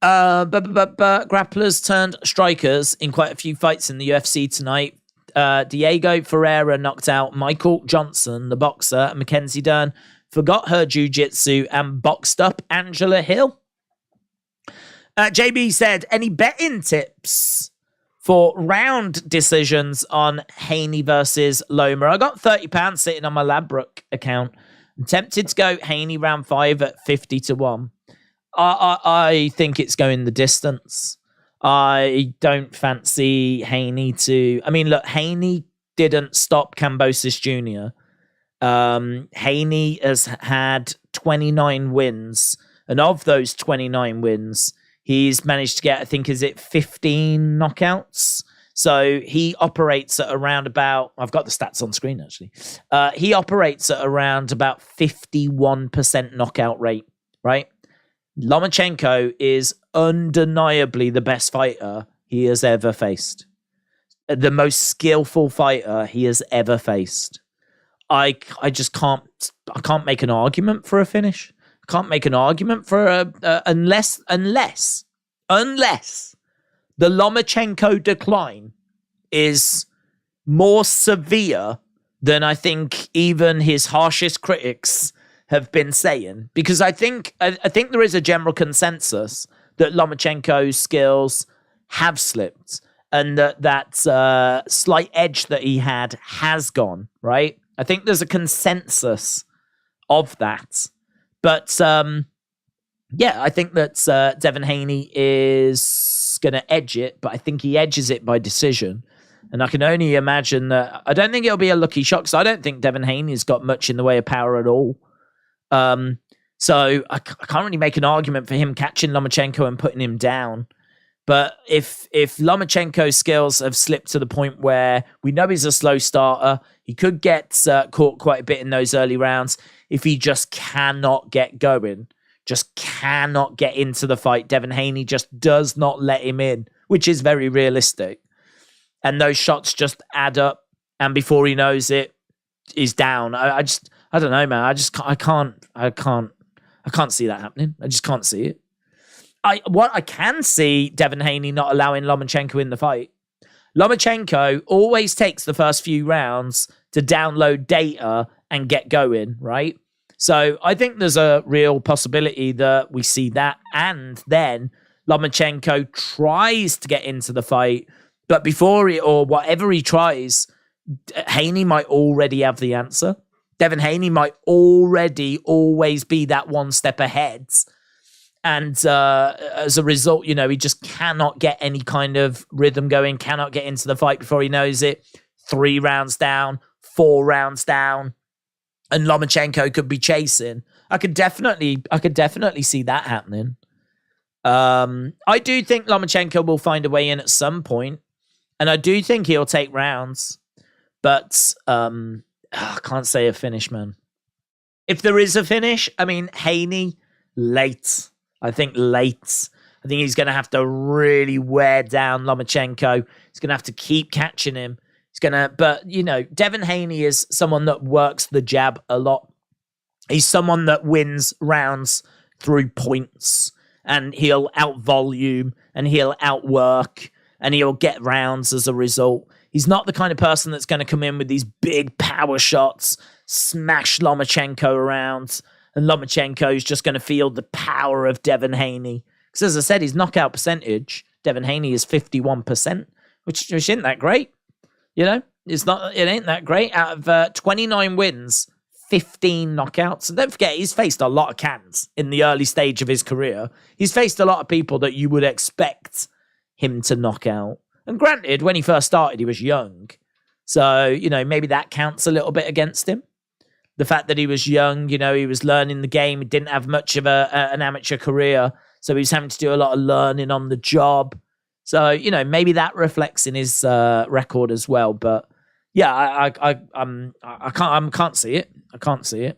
Grapplers turned strikers in quite a few fights in the UFC tonight. Diego Ferreira knocked out Michael Johnson, the boxer, and Mackenzie Dern forgot her jiu-jitsu and boxed up Angela Hill. JB said, any betting tips for round decisions on Haney versus Loma? I got £30 sitting on my Ladbrokes account. I'm tempted to go Haney round 5 at 50-1. I think it's going the distance. I don't fancy Haney to... I mean, look, Haney didn't stop Kambosos Jr. Haney has had 29 wins. And of those 29 wins, he's managed to get, I think, is it 15 knockouts? So he operates at around about... I've got the stats on screen, actually. He operates at around about 51% knockout rate, right? Lomachenko is undeniably the best fighter he has ever faced. the most skillful fighter he has ever faced. I just can't make an argument for a finish. I can't make an argument for unless the Lomachenko decline is more severe than I think even his harshest critics have been saying. Because I think there is a general consensus that Lomachenko's skills have slipped and that slight edge that he had has gone, right? I think there's a consensus of that. But yeah, I think that Devin Haney is going to edge it, but I think he edges it by decision. And I can only imagine that. I don't think it'll be a lucky shot because I don't think Devin Haney's got much in the way of power at all. So I can't really make an argument for him catching Lomachenko and putting him down. But if Lomachenko's skills have slipped to the point where we know he's a slow starter, he could get caught quite a bit in those early rounds. If he just cannot get going, just cannot get into the fight, Devin Haney just does not let him in, which is very realistic. And those shots just add up, and before he knows it, he's down. I don't know, man. I can't see that happening. I just can't see it. What I can see Devin Haney not allowing Lomachenko in the fight. Lomachenko always takes the first few rounds to download data and get going, right? So I think there's a real possibility that we see that, and then Lomachenko tries to get into the fight, but before he, or whatever he tries, Haney might already have the answer. Devin Haney might already always be that one step ahead. And as a result, he just cannot get any kind of rhythm going, cannot get into the fight before he knows it. 3 rounds down, 4 rounds down, and Lomachenko could be chasing. I could definitely see that happening. I do think Lomachenko will find a way in at some point, and I do think he'll take rounds, but I can't say a finish, man. If there is a finish, I mean, Haney, late. I think late. I think he's going to have to really wear down Lomachenko. He's going to have to keep catching him. But, Devin Haney is someone that works the jab a lot. He's someone that wins rounds through points, and he'll out-volume, and he'll outwork, and he'll get rounds as a result. He's not the kind of person that's going to come in with these big power shots, smash Lomachenko around, and Lomachenko's just going to feel the power of Devin Haney. Because as I said, his knockout percentage, Devin Haney, is 51%, which isn't that great. It ain't that great. Out of 29 wins, 15 knockouts. And don't forget, he's faced a lot of cans in the early stage of his career. He's faced a lot of people that you would expect him to knock out. And granted, when he first started, he was young. So, maybe that counts a little bit against him. The fact that he was young, he was learning the game. He didn't have much of an amateur career. So he was having to do a lot of learning on the job. So, maybe that reflects in his record as well. But yeah, I can't see it. I can't see it.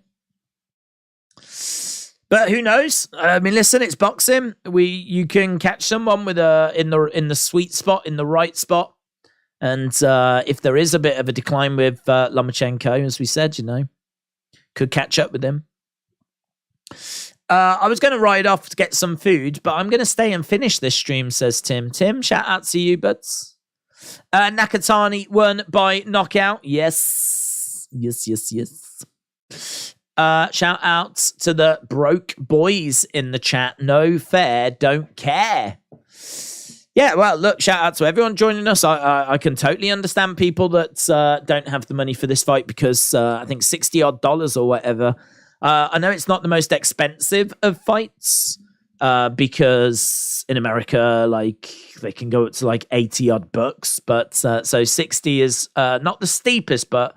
But who knows? I mean, listen, it's boxing. You can catch someone with in the sweet spot, in the right spot. And if there is a bit of a decline with Lomachenko, as we said, could catch up with him. I was going to ride off to get some food, but I'm going to stay and finish this stream, says Tim. Tim, shout out to you, buds. Nakatani won by knockout. Yes. Shout out to the broke boys in the chat. No fair, don't care. Yeah, well, look, shout out to everyone joining us. I can totally understand people that don't have the money for this fight because I think $60 or whatever. I know it's not the most expensive of fights because in America, they can go up to $80 but so 60 is not the steepest, but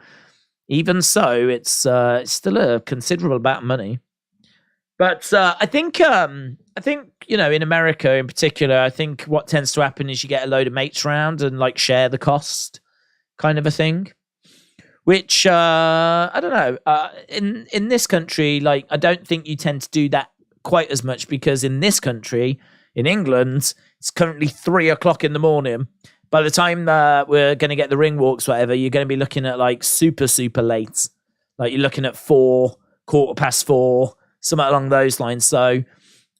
even so, it's still a considerable amount of money. But I think in America in particular, I think what tends to happen is you get a load of mates around and share the cost, kind of a thing. Which I don't know. In this country, I don't think you tend to do that quite as much because in this country, in England, it's currently 3:00 in the morning, by the time we're going to get the ring walks, whatever, you're going to be looking at like super, super late. Like you're looking at 4, 4:15, something along those lines. So,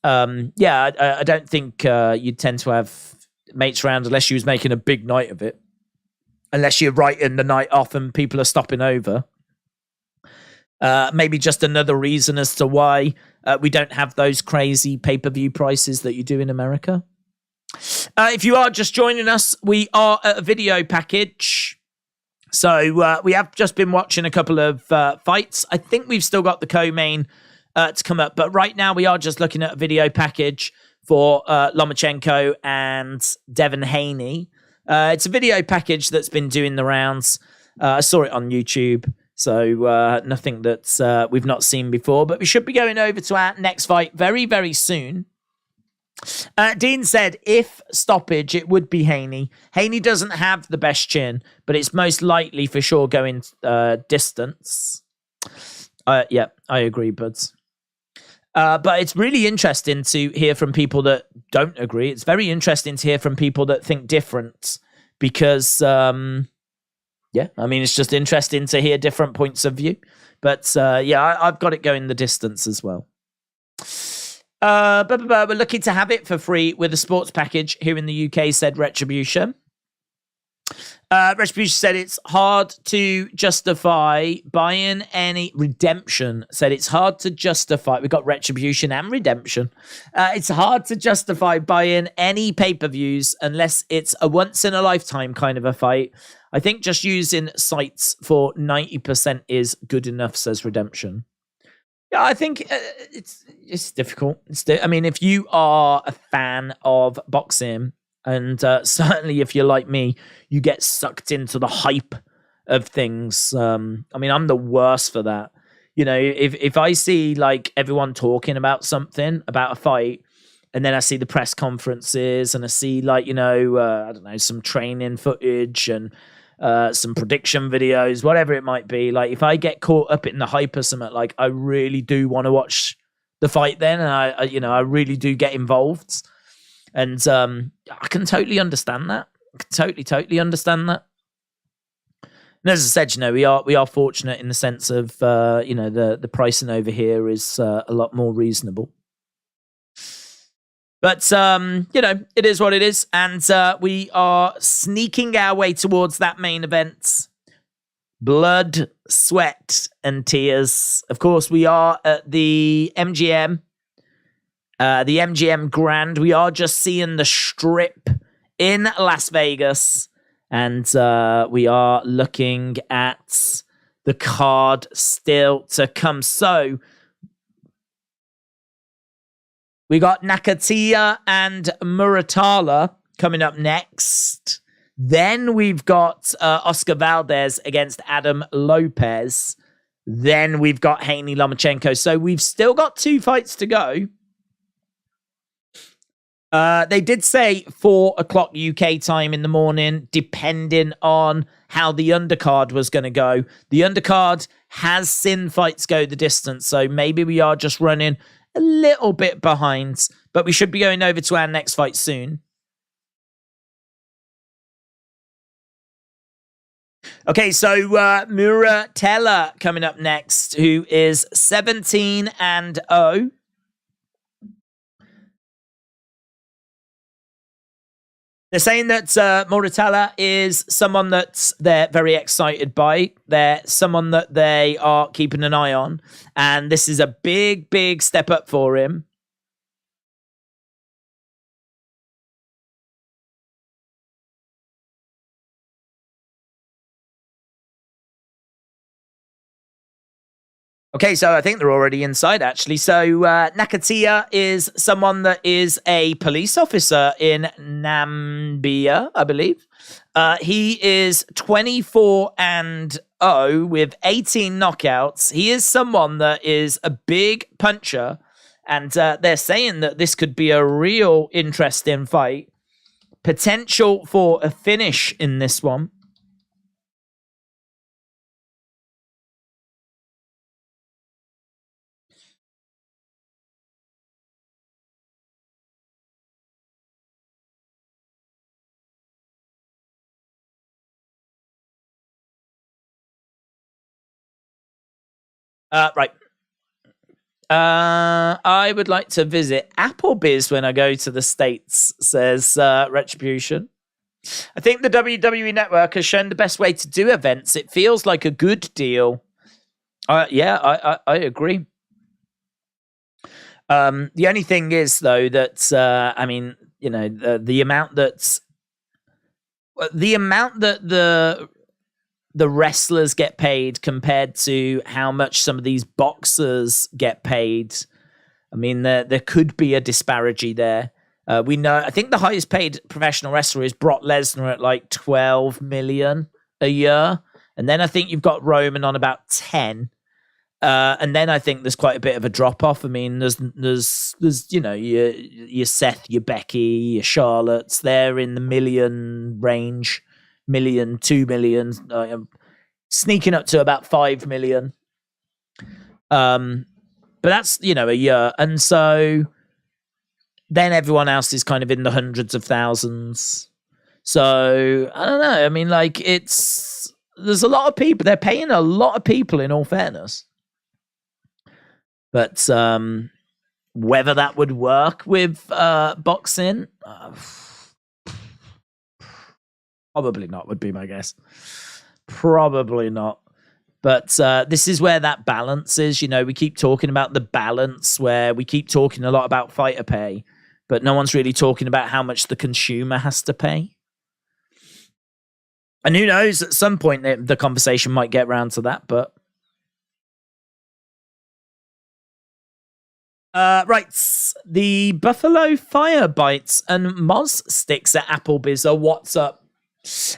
yeah, I don't think you'd tend to have mates around unless you was making a big night of it. Unless you're writing the night off and people are stopping over. Maybe just another reason as to why we don't have those crazy pay-per-view prices that you do in America. If you are just joining us, we are at a video package. So we have just been watching a couple of fights. I think we've still got the co-main to come up. But right now we are just looking at a video package for Lomachenko and Devin Haney. It's a video package that's been doing the rounds. I saw it on YouTube. So nothing that we've not seen before. But we should be going over to our next fight very, very soon. Dean said, if stoppage, it would be Haney. Haney doesn't have the best chin, but it's most likely for sure going distance. Yeah, I agree, buds. But it's really interesting to hear from people that don't agree. It's very interesting to hear from people that think different because, yeah, I mean, it's just interesting to hear different points of view. But yeah, I've got it going the distance as well. We're looking to have it for free with a sports package here in the UK, said Retribution. Retribution said it's hard to justify buying any redemption. Said it's hard to justify. We've got Retribution and Redemption. It's hard to justify buying any pay-per-views unless it's a once-in-a-lifetime kind of a fight. I think just using sites for 90% is good enough, says Redemption. Yeah, I think it's difficult. I mean, if you are a fan of boxing, and certainly if you're like me, you get sucked into the hype of things. I mean, I'm the worst for that. You know, if I see like everyone talking about something, about a fight, and then I see the press conferences and I see like, you know, I don't know, some training footage and some prediction videos, whatever it might be. Like if I get caught up in the hype or something, like I really do want to watch the fight then. And I really do get involved. And I can totally understand that. Totally understand that. And as I said, you know, we are fortunate in the sense of, you know, the pricing over here is a lot more reasonable. But, you know, it is what it is. And we are sneaking our way towards that main event. Blood, sweat, and tears. Of course, we are at the MGM. The MGM Grand. We are just seeing the Strip in Las Vegas. And we are looking at the card still to come. So we got Nakatani and Muratalla coming up next. Then we've got Oscar Valdez against Adam Lopez. Then we've got Haney Lomachenko. So we've still got 2 fights to go. They did say 4 o'clock UK time in the morning, depending on how the undercard was going to go. The undercard has seen fights go the distance, so maybe we are just running a little bit behind, but we should be going over to our next fight soon. Okay, so Muratalla coming up next, who is 17-0. They're saying that Muratalla is someone that they're very excited by. They're someone that they are keeping an eye on. And this is a big, big step up for him. Okay, so I think they're already inside, actually. So Nakatani is someone that is a police officer in Namibia, I believe. He is 24-0 with 18 knockouts. He is someone that is a big puncher, and they're saying that this could be a real interesting fight. Potential for a finish in this one. Right. I would like to visit Applebee's when I go to the States, says Retribution. I think the WWE Network has shown the best way to do events. It feels like a good deal. I agree. The only thing is, though, that the amount that the wrestlers get paid compared to how much some of these boxers get paid. I mean, there could be a disparity there. We know, I think the highest paid professional wrestler is Brock Lesnar at like 12 million a year. And then I think you've got Roman on about 10. And then I think there's quite a bit of a drop off. I mean, there's your Seth, your Becky, your Charlotte's. They're in the million range, 2 million, sneaking up to about 5 million. But that's a year, and so then everyone else is kind of in the hundreds of thousands. So I don't know. I mean, like there's a lot of people. They're paying a lot of people, in all fairness. But whether that would work with boxing, probably not, would be my guess. Probably not. But this is where that balance is. We keep talking about the balance, where we keep talking a lot about fighter pay, but no one's really talking about how much the consumer has to pay. And who knows, at some point the conversation might get around to that, but right, the Buffalo Fire Bites and Moz Sticks at Applebee's are what's up.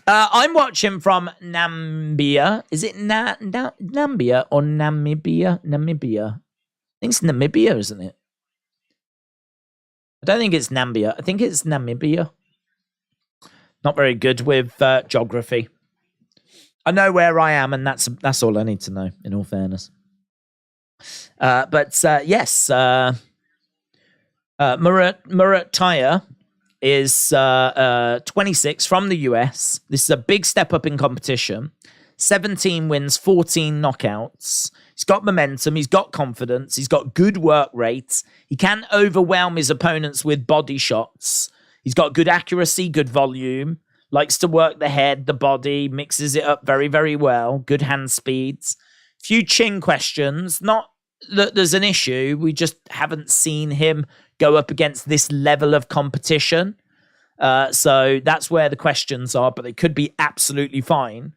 I'm watching from Namibia. Is it Nambia or Namibia? Namibia. I think it's Namibia, isn't it? I don't think it's Nambia. I think it's Namibia. Not very good with geography. I know where I am, and that's all I need to know, in all fairness. But yes, Murat Taya is 26 from the US. This is a big step up in competition. 17 wins, 14 knockouts. He's got momentum. He's got confidence. He's got good work rates. He can overwhelm his opponents with body shots. He's got good accuracy, good volume. Likes to work the head, the body, mixes it up very, very well. Good hand speeds. Few chin questions. Not that there's an issue. We just haven't seen him go up against this level of competition. So that's where the questions are, but they could be absolutely fine.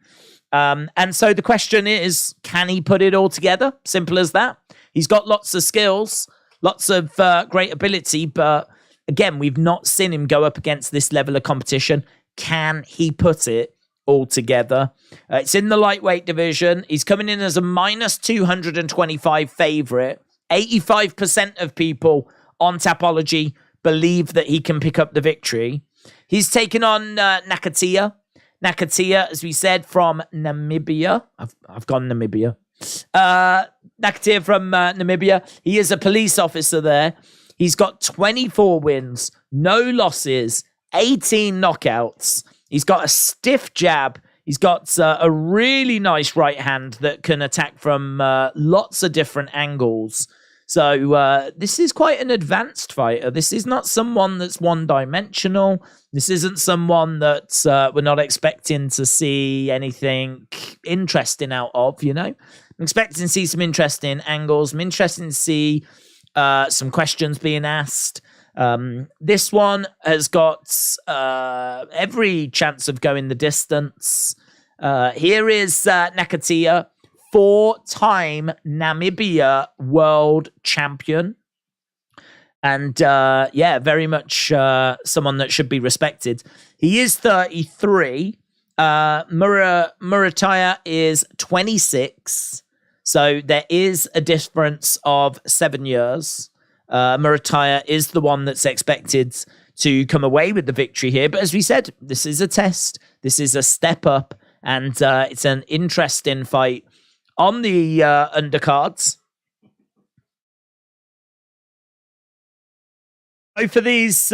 And so the question is, can he put it all together? Simple as that. He's got lots of skills, lots of great ability, but again, we've not seen him go up against this level of competition. Can he put it all together? It's in the lightweight division. He's coming in as a minus 225 favorite. 85% of people on Tapology believe that he can pick up the victory. He's taken on Nakatani. Nakatani, as we said, from Namibia. I've gone Namibia. Nakatani from Namibia. He is a police officer there. He's got 24 wins, no losses, 18 knockouts. He's got a stiff jab. He's got a really nice right hand that can attack from lots of different angles. So this is quite an advanced fighter. This is not someone that's one-dimensional. This isn't someone that we're not expecting to see anything interesting out of, you know? I'm expecting to see some interesting angles. I'm interested to see some questions being asked. This one has got every chance of going the distance. Here is Nakatani, 4-time Namibia world champion. And very much someone that should be respected. He is 33. Murataya is 26. So there is a difference of 7 years. Murataya is the one that's expected to come away with the victory here. But as we said, this is a test. This is a step up. And it's an interesting fight on the undercards. Both of these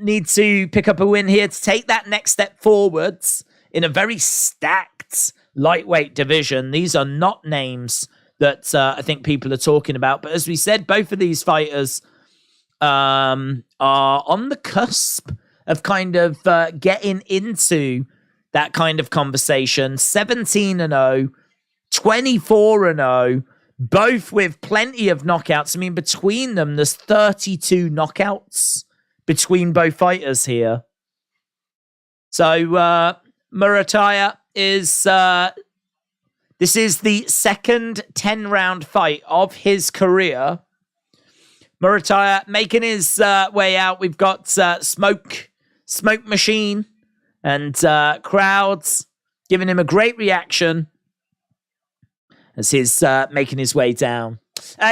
need to pick up a win here to take that next step forwards in a very stacked lightweight division. These are not names that I think people are talking about. But as we said, both of these fighters are on the cusp of kind of getting into that kind of conversation. 17-0, 24-0, both with plenty of knockouts. I mean, between them, there's 32 knockouts between both fighters here. So Murataya is... this is the second 10-round fight of his career. Murataya making his way out. We've got Smoke Machine, and crowds giving him a great reaction as he's making his way down.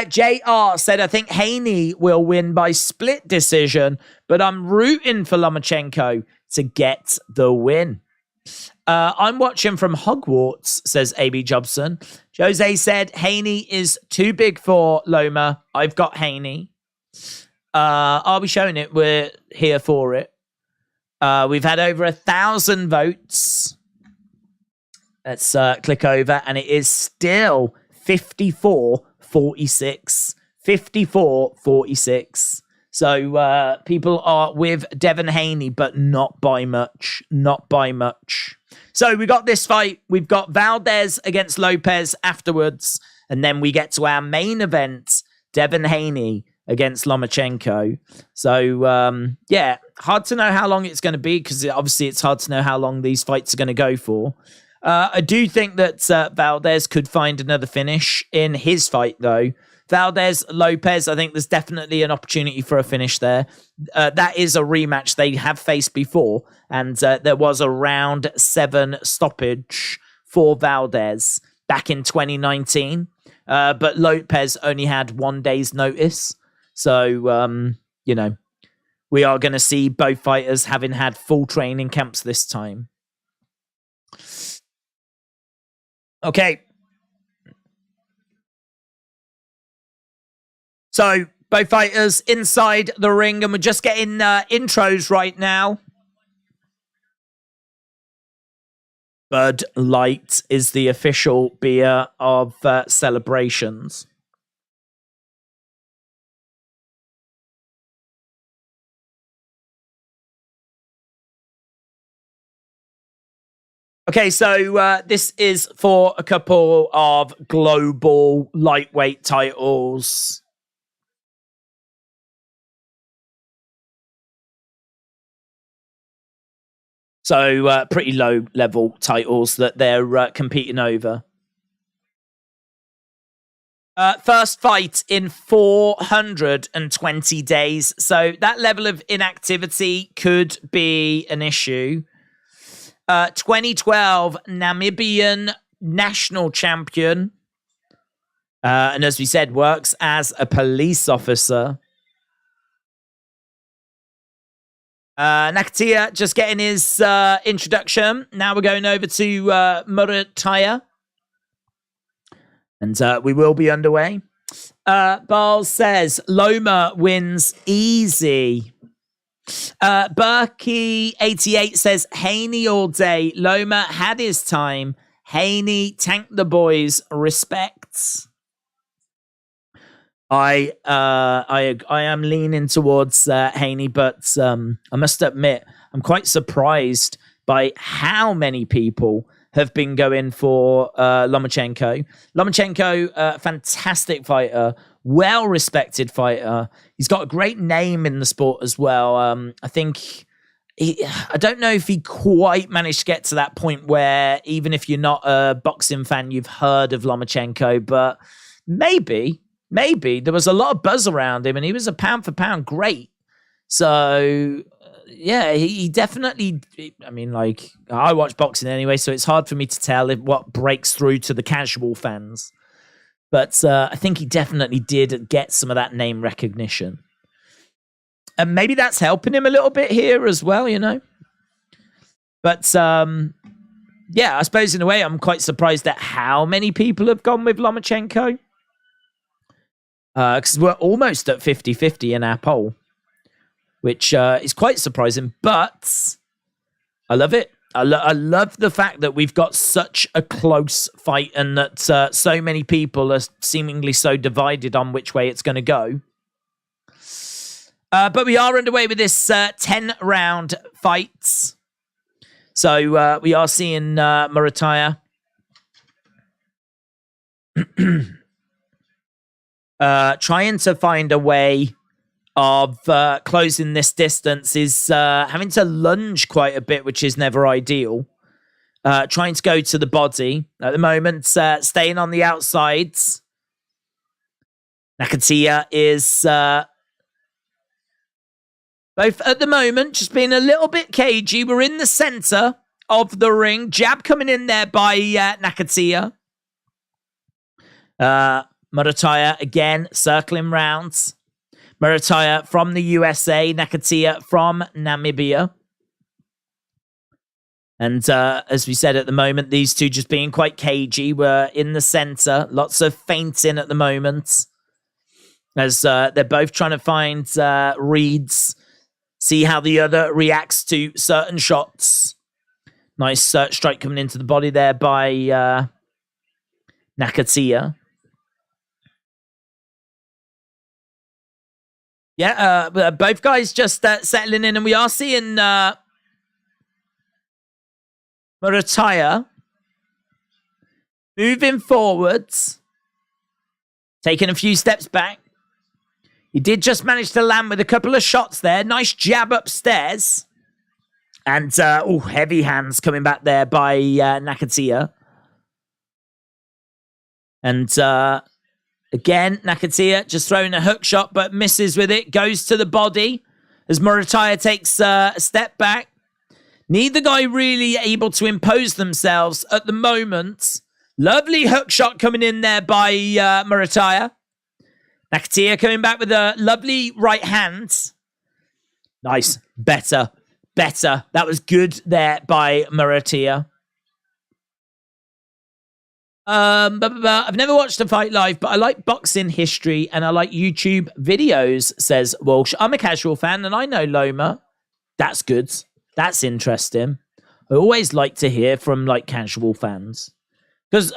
JR said, I think Haney will win by split decision, but I'm rooting for Lomachenko to get the win. I'm watching from Hogwarts, says AB Jobson. Jose said, Haney is too big for Loma. I've got Haney. Are we showing it? We're here for it. We've had over 1,000 votes. Let's click over, and it is still 54-46. 54-46. So people are with Devin Haney, but not by much. Not by much. So we got this fight. We've got Valdez against Lopez afterwards. And then we get to our main event, Devin Haney against Lomachenko. So, yeah, hard to know how long it's going to be, because obviously it's hard to know how long these fights are going to go for. I do think that Valdez could find another finish in his fight, though. Valdez, Lopez, I think there's definitely an opportunity for a finish there. That is a rematch they have faced before, and there was a round 7 stoppage for Valdez back in 2019. But Lopez only had 1 day's notice. So, you know, we are going to see both fighters having had full training camps this time. Okay. So, both fighters inside the ring, and we're just getting intros right now. Bud Light is the official beer of celebrations. Okay, so this is for a couple of global lightweight titles. So pretty low-level titles that they're competing over. First fight in 420 days. So that level of inactivity could be an issue. 2012 Namibian national champion. And as we said, works as a police officer. Nakatani just getting his introduction. Now we're going over to Murataya. And we will be underway. Barles says, Loma wins easy. Berkey88 says, Haney all day. Loma had his time. Haney tanked the boys. Respects. I am leaning towards Haney, but I must admit, I'm quite surprised by how many people have been going for Lomachenko. Lomachenko, fantastic fighter, well-respected fighter. He's got a great name in the sport as well. I think, I don't know if he quite managed to get to that point where even if you're not a boxing fan, you've heard of Lomachenko, but maybe there was a lot of buzz around him, and he was a pound-for-pound great. So, yeah, he definitely... I mean, like, I watch boxing anyway, so it's hard for me to tell what breaks through to the casual fans. But I think he definitely did get some of that name recognition. And maybe that's helping him a little bit here as well, you know? But, yeah, I suppose in a way I'm quite surprised at how many people have gone with Lomachenko. Because we're almost at 50-50 in our poll, which is quite surprising, but I love it. I love the fact that we've got such a close fight and that so many people are seemingly so divided on which way it's going to go. But we are underway with this 10-round fights. So we are seeing Murataya trying to find a way of closing this distance, is having to lunge quite a bit, which is never ideal. Trying to go to the body at the moment, staying on the outsides. Nakatani is both at the moment just being a little bit cagey. We're in the center of the ring. Jab coming in there by Nakatani. Murataya again circling rounds. Murataya from the USA, Nakatani from Namibia. And as we said at the moment, these two just being quite cagey. We're in the center. Lots of feinting at the moment. As they're both trying to find reads. See how the other reacts to certain shots. Nice strike coming into the body there by Nakatani. Yeah, both guys just settling in, and we are seeing Murataya moving forwards, taking a few steps back. He did just manage to land with a couple of shots there. Nice jab upstairs. And, heavy hands coming back there by Nakatani. And, again, Nakatani just throwing a hook shot, but misses with it. Goes to the body as Murataya takes a step back. Neither guy really able to impose themselves at the moment. Lovely hook shot coming in there by Murataya. Nakatani coming back with a lovely right hand. Nice. Better. That was good there by Murataya. I've never watched a fight live, but I like boxing history and I like YouTube videos, says Walsh. I'm a casual fan and I know Loma. That's good. That's interesting. I always like to hear from like casual fans because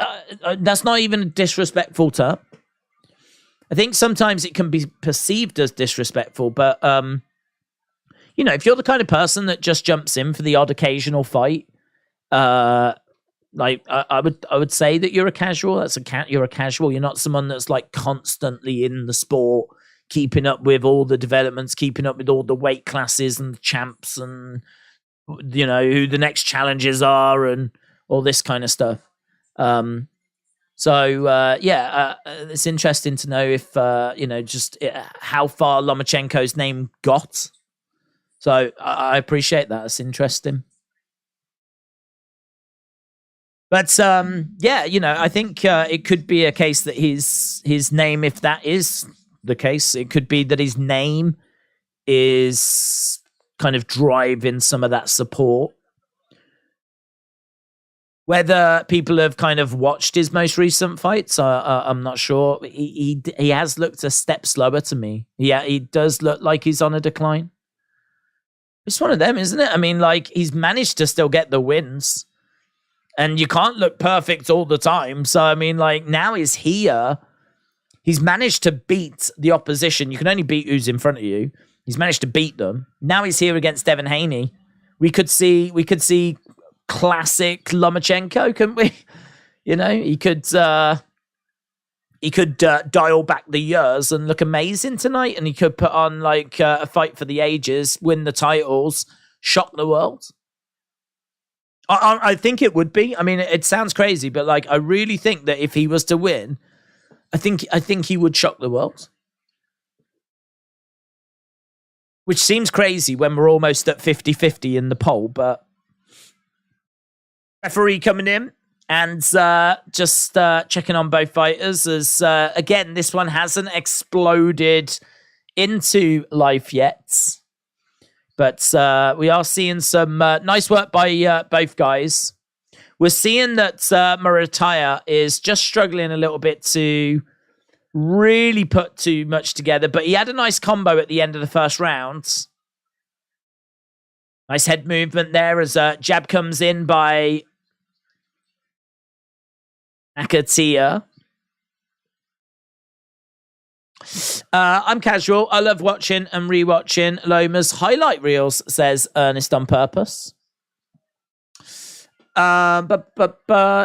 that's not even a disrespectful term. I think sometimes it can be perceived as disrespectful, but if you're the kind of person that just jumps in for the odd occasional fight, like I would say that you're a casual. You're a casual. You're not someone that's like constantly in the sport, keeping up with all the developments, keeping up with all the weight classes and the champs, and who the next challenges are, and all this kind of stuff. It's interesting to know if how far Lomachenko's name got. So I appreciate that. It's interesting. But, I think it could be a case that his name, if that is the case, it could be that his name is kind of driving some of that support. Whether people have kind of watched his most recent fights, I'm not sure. He has looked a step slower to me. Yeah, he does look like he's on a decline. It's one of them, isn't it? I mean, like, he's managed to still get the wins. And you can't look perfect all the time. So, I mean, like, now he's here. He's managed to beat the opposition. You can only beat who's in front of you. He's managed to beat them. Now he's here against Devin Haney. We could see classic Lomachenko, couldn't we? He could dial back the years and look amazing tonight. And he could put on, like, a fight for the ages, win the titles, shock the world. I think it would be. I mean, it sounds crazy, but like, I really think that if he was to win, I think he would shock the world. Which seems crazy when we're almost at 50-50 in the poll, but referee coming in and just checking on both fighters as, again, this one hasn't exploded into life yet. But we are seeing some nice work by both guys. We're seeing that Murataya is just struggling a little bit to really put too much together. But he had a nice combo at the end of the first round. Nice head movement there as a jab comes in by Nakatani. I'm casual. I love watching and rewatching Loma's highlight reels, says Ernest on purpose.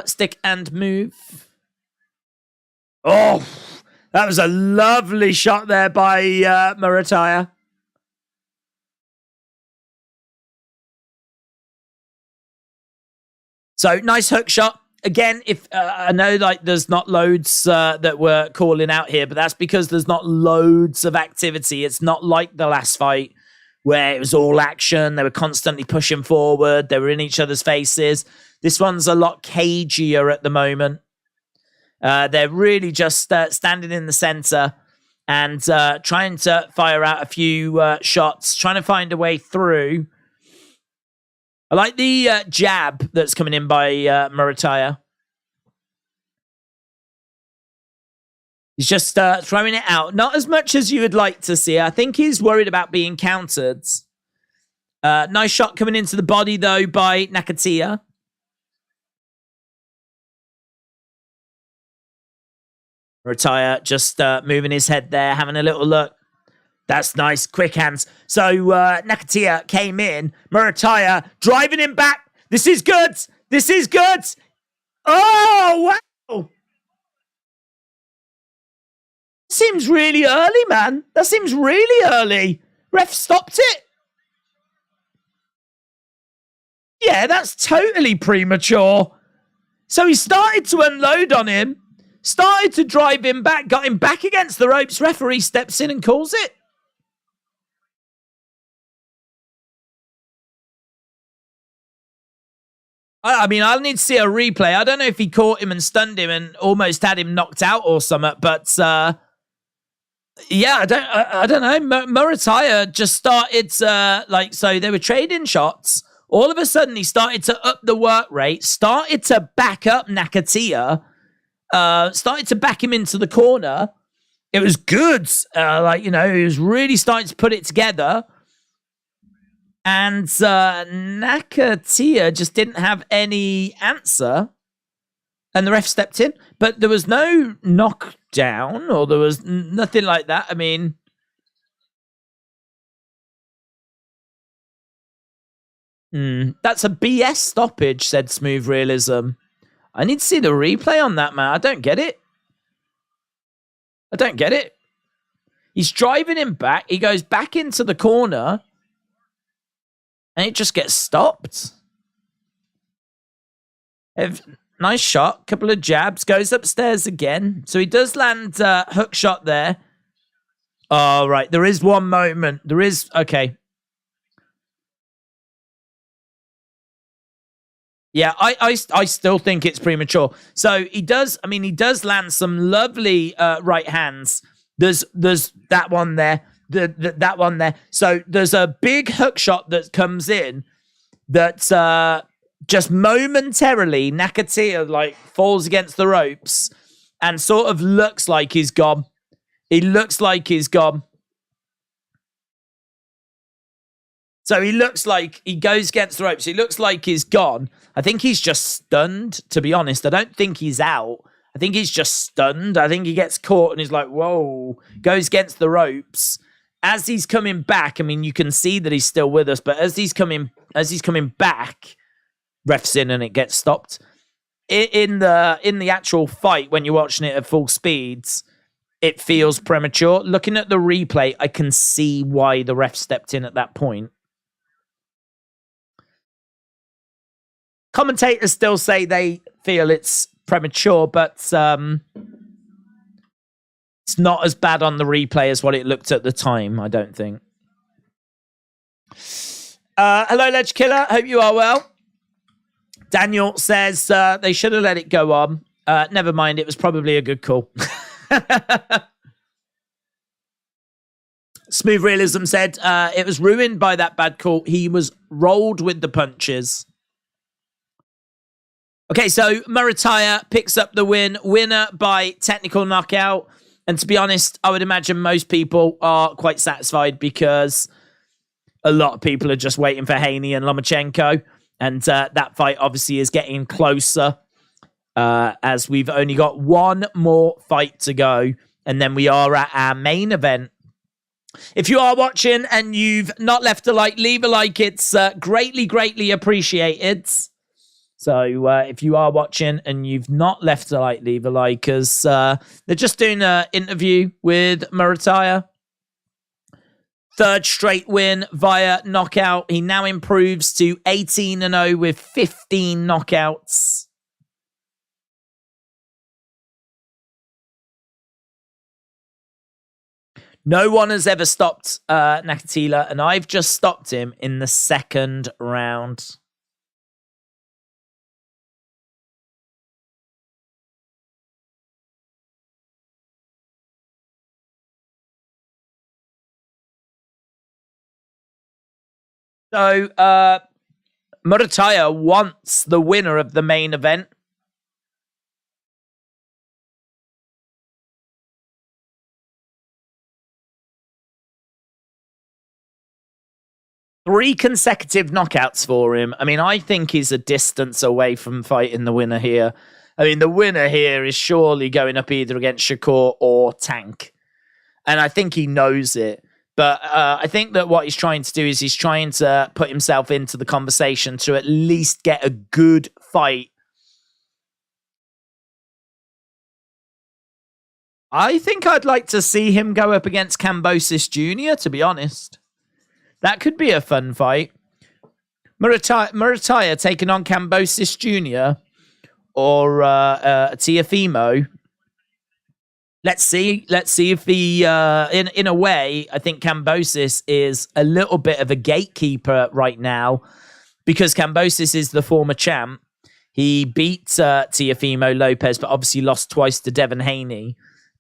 Stick and move. Oh, that was a lovely shot there by Murataya. So nice hook shot. Again, if I know like there's not loads that we're calling out here, but that's because there's not loads of activity. It's not like the last fight where it was all action. They were constantly pushing forward. They were in each other's faces. This one's a lot cagier at the moment. They're really just standing in the center and trying to fire out a few shots, trying to find a way through. I like the jab that's coming in by Murataya. He's just throwing it out. Not as much as you would like to see. I think he's worried about being countered. Nice shot coming into the body, though, by Nakatani. Murataya just moving his head there, having a little look. That's nice. Quick hands. So Nakatani came in. Murataya driving him back. This is good. This is good. Oh, wow. Seems really early, man. That seems really early. Ref stopped it. Yeah, that's totally premature. So he started to unload on him. Started to drive him back. Got him back against the ropes. Referee steps in and calls it. I mean, I'll need to see a replay. I don't know if he caught him and stunned him and almost had him knocked out or something, but yeah, I don't know. Murataya just started so they were trading shots. All of a sudden, he started to up the work rate, started to back up Nakatani, started to back him into the corner. It was good. He was really starting to put it together. And Nakatani just didn't have any answer. And the ref stepped in. But there was no knockdown or there was nothing like that. I mean... that's a BS stoppage, said Smooth Realism. I need to see the replay on that, man. I don't get it. I don't get it. He's driving him back. He goes back into the corner. And it just gets stopped. Nice shot. Couple of jabs. Goes upstairs again. So he does land a hook shot there. Oh, right. There is one moment. There is... Okay. Yeah, I still think it's premature. So he does... I mean, he does land some lovely right hands. There's that one there. That one there. So there's a big hook shot that comes in that just momentarily Nakatani falls against the ropes and sort of looks like he's gone. He looks like he's gone. So he looks like he goes against the ropes. He looks like he's gone. I think he's just stunned, to be honest. I don't think he's out. I think he's just stunned. I think he gets caught and he's like, whoa, goes against the ropes. As he's coming back, I mean, you can see that he's still with us, but as he's coming back, refs in and it gets stopped. In the actual fight, when you're watching it at full speeds, it feels premature. Looking at the replay, I can see why the ref stepped in at that point. Commentators still say they feel it's premature, but it's not as bad on the replay as what it looked at the time, I don't think. Hello, Ledge Killer. Hope you are well. Daniel says they should have let it go on. Never mind. It was probably a good call. Smooth Realism said it was ruined by that bad call. He was rolled with the punches. Okay, so Murataya picks up the win. Winner by technical knockout. And to be honest, I would imagine most people are quite satisfied because a lot of people are just waiting for Haney and Lomachenko. And that fight obviously is getting closer as we've only got one more fight to go. And then we are at our main event. If you are watching and you've not left a like, leave a like. It's greatly, greatly appreciated. So if you are watching and you've not left a like, leave a like, because they're just doing an interview with Murataya. Third straight win via knockout. He now improves to 18-0 with 15 knockouts. No one has ever stopped Nakatani, and I've just stopped him in the second round. So, Murataya wants the winner of the main event. Three consecutive knockouts for him. I mean, I think he's a distance away from fighting the winner here. I mean, the winner here is surely going up either against Shakur or Tank. And I think he knows it. But I think that what he's trying to do is he's trying to put himself into the conversation to at least get a good fight. I think I'd like to see him go up against Kambosos Jr., to be honest. That could be a fun fight. Murataya taking on Kambosos Jr. or Teofimo. Let's see if he, in a way, I think Kambosos is a little bit of a gatekeeper right now because Kambosos is the former champ. He beat Teofimo Lopez, but obviously lost twice to Devin Haney.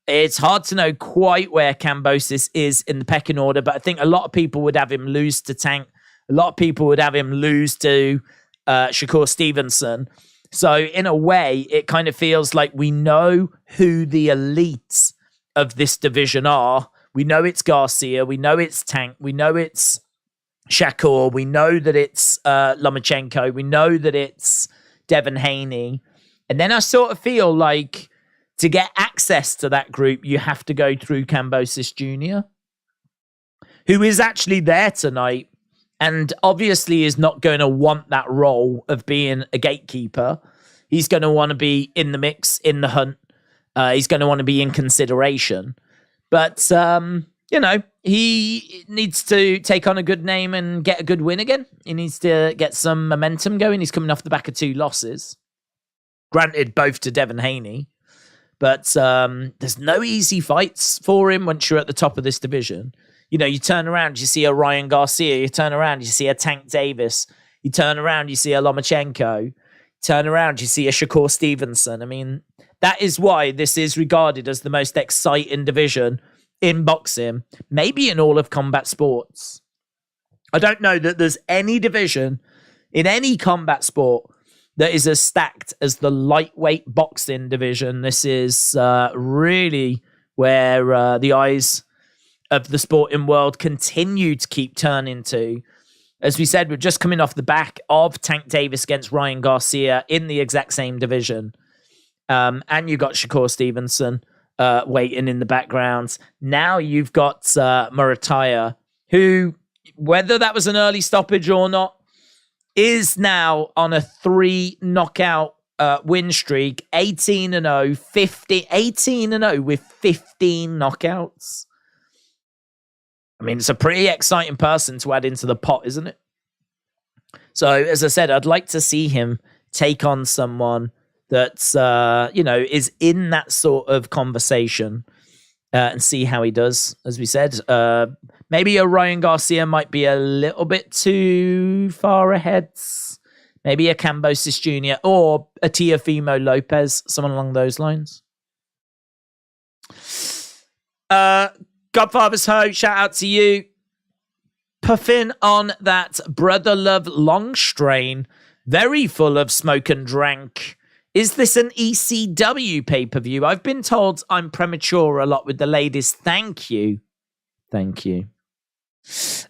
It's hard to know quite where Kambosos is in the pecking order, but I think a lot of people would have him lose to Tank. A lot of people would have him lose to Shakur Stevenson. So in a way, it kind of feels like we know who the elites of this division are. We know it's Garcia. We know it's Tank. We know it's Shakur. We know that it's Lomachenko. We know that it's Devin Haney. And then I sort of feel like to get access to that group, you have to go through Kambosos Jr., who is actually there tonight and obviously is not going to want that role of being a gatekeeper. He's going to want to be in the mix, in the hunt. He's going to want to be in consideration. But, you know, he needs to take on a good name and get a good win again. He needs to get some momentum going. He's coming off the back of 2 losses. Granted, both to Devin Haney. But there's no easy fights for him once you're at the top of this division. You know, you turn around, you see a Ryan Garcia. You turn around, you see a Tank Davis. You turn around, you see a Lomachenko. Turn around, you see a Shakur Stevenson. I mean, that is why this is regarded as the most exciting division in boxing, maybe in all of combat sports. I don't know that there's any division in any combat sport that is as stacked as the lightweight boxing division. This is really where the eyes of the sporting world continue to keep turning to. As we said, we're just coming off the back of Tank Davis against Ryan Garcia in the exact same division. And you got Shakur Stevenson waiting in the background. Now you've got Murataya, who, whether that was an early stoppage or not, is now on a 3 knockout win streak, 18-0, 18-0 with 15 knockouts. I mean, it's a pretty exciting person to add into the pot, isn't it? So, as I said, I'd like to see him take on someone that's, you know, is in that sort of conversation and see how he does. As we said, maybe a Ryan Garcia might be a little bit too far ahead. Maybe a Kambosos Jr. or a Teofimo Lopez, someone along those lines. Godfather's Ho, shout out to you. Puffing on that Brother Love long strain. Very full of smoke and drank. Is this an ECW pay-per-view? I've been told I'm premature a lot with the ladies. Thank you. Thank you.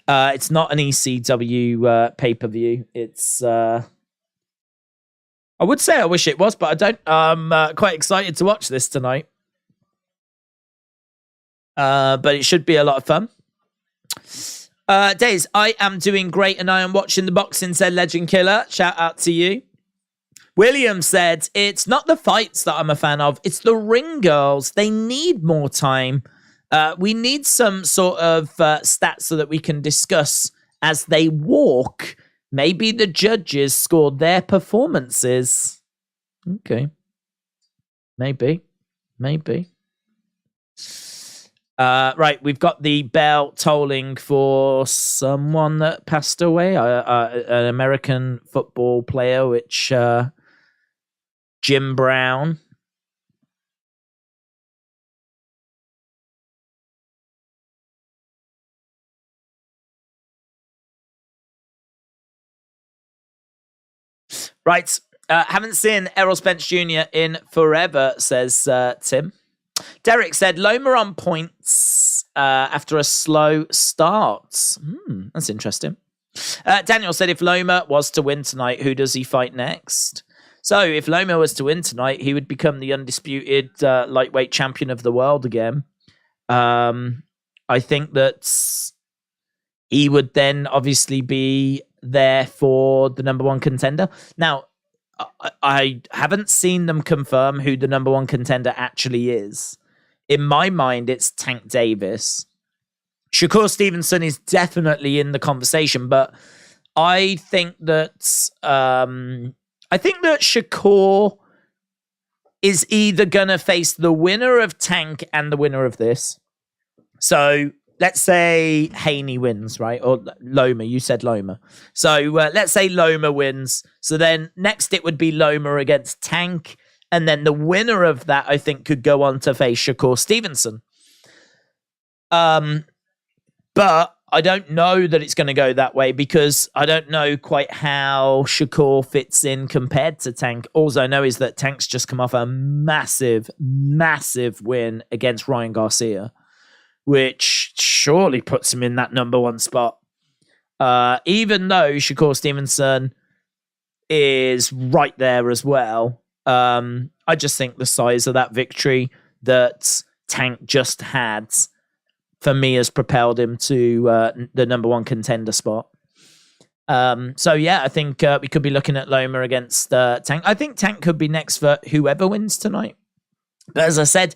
It's not an ECW pay-per-view. It's... I would say I wish it was, but I don't. I'm quite excited to watch this tonight. But it should be a lot of fun. Days, I am doing great and I am watching the boxing, said Legend Killer. Shout out to you. William said, it's not the fights that I'm a fan of, it's the ring girls. They need more time. We need some sort of stats so that we can discuss as they walk. Maybe the judges scored their performances. Okay. Maybe. Right, we've got the bell tolling for someone that passed away, an American football player, which Jim Brown. Right, haven't seen Errol Spence Jr. in forever, says Tim. Derek said, Loma on points after a slow start. That's interesting. Daniel said, if Loma was to win tonight, who does he fight next? So if Loma was to win tonight, he would become the undisputed lightweight champion of the world again. I think that he would then obviously be there for the number one contender. Now, I haven't seen them confirm who the number one contender actually is. In my mind, it's Tank Davis. Shakur Stevenson is definitely in the conversation, but I think that Shakur is either gonna face the winner of Tank and the winner of this. So let's say Haney wins, right? Or Loma, you said Loma. So let's say Loma wins. So then next it would be Loma against Tank. And then the winner of that, I think, could go on to face Shakur Stevenson. But I don't know that it's going to go that way because I don't know quite how Shakur fits in compared to Tank. All I know is that Tank's just come off a massive, massive win against Ryan Garcia, which surely puts him in that number one spot. Even though Shakur Stevenson is right there as well. I just think the size of that victory that Tank just had, for me, has propelled him to the number one contender spot. So, yeah, I think we could be looking at Loma against Tank. I think Tank could be next for whoever wins tonight. But as I said,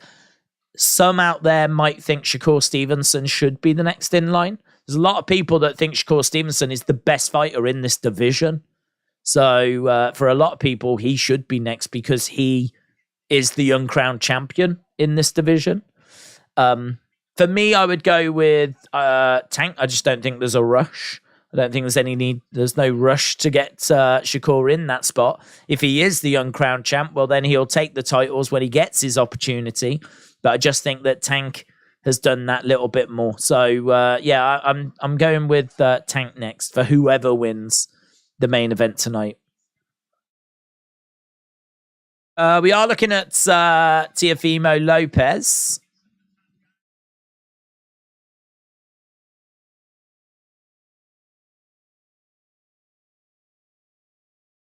some out there might think Shakur Stevenson should be the next in line. There's a lot of people that think Shakur Stevenson is the best fighter in this division. So for a lot of people, he should be next because he is the uncrowned champion in this division. For me, I would go with Tank. I just don't think there's a rush. I don't think there's any need. There's no rush to get Shakur in that spot. If he is the uncrowned champ, well, then he'll take the titles when he gets his opportunity. But I just think that Tank has done that little bit more. So, yeah, I'm going with Tank next for whoever wins the main event tonight. We are looking at Teofimo Lopez.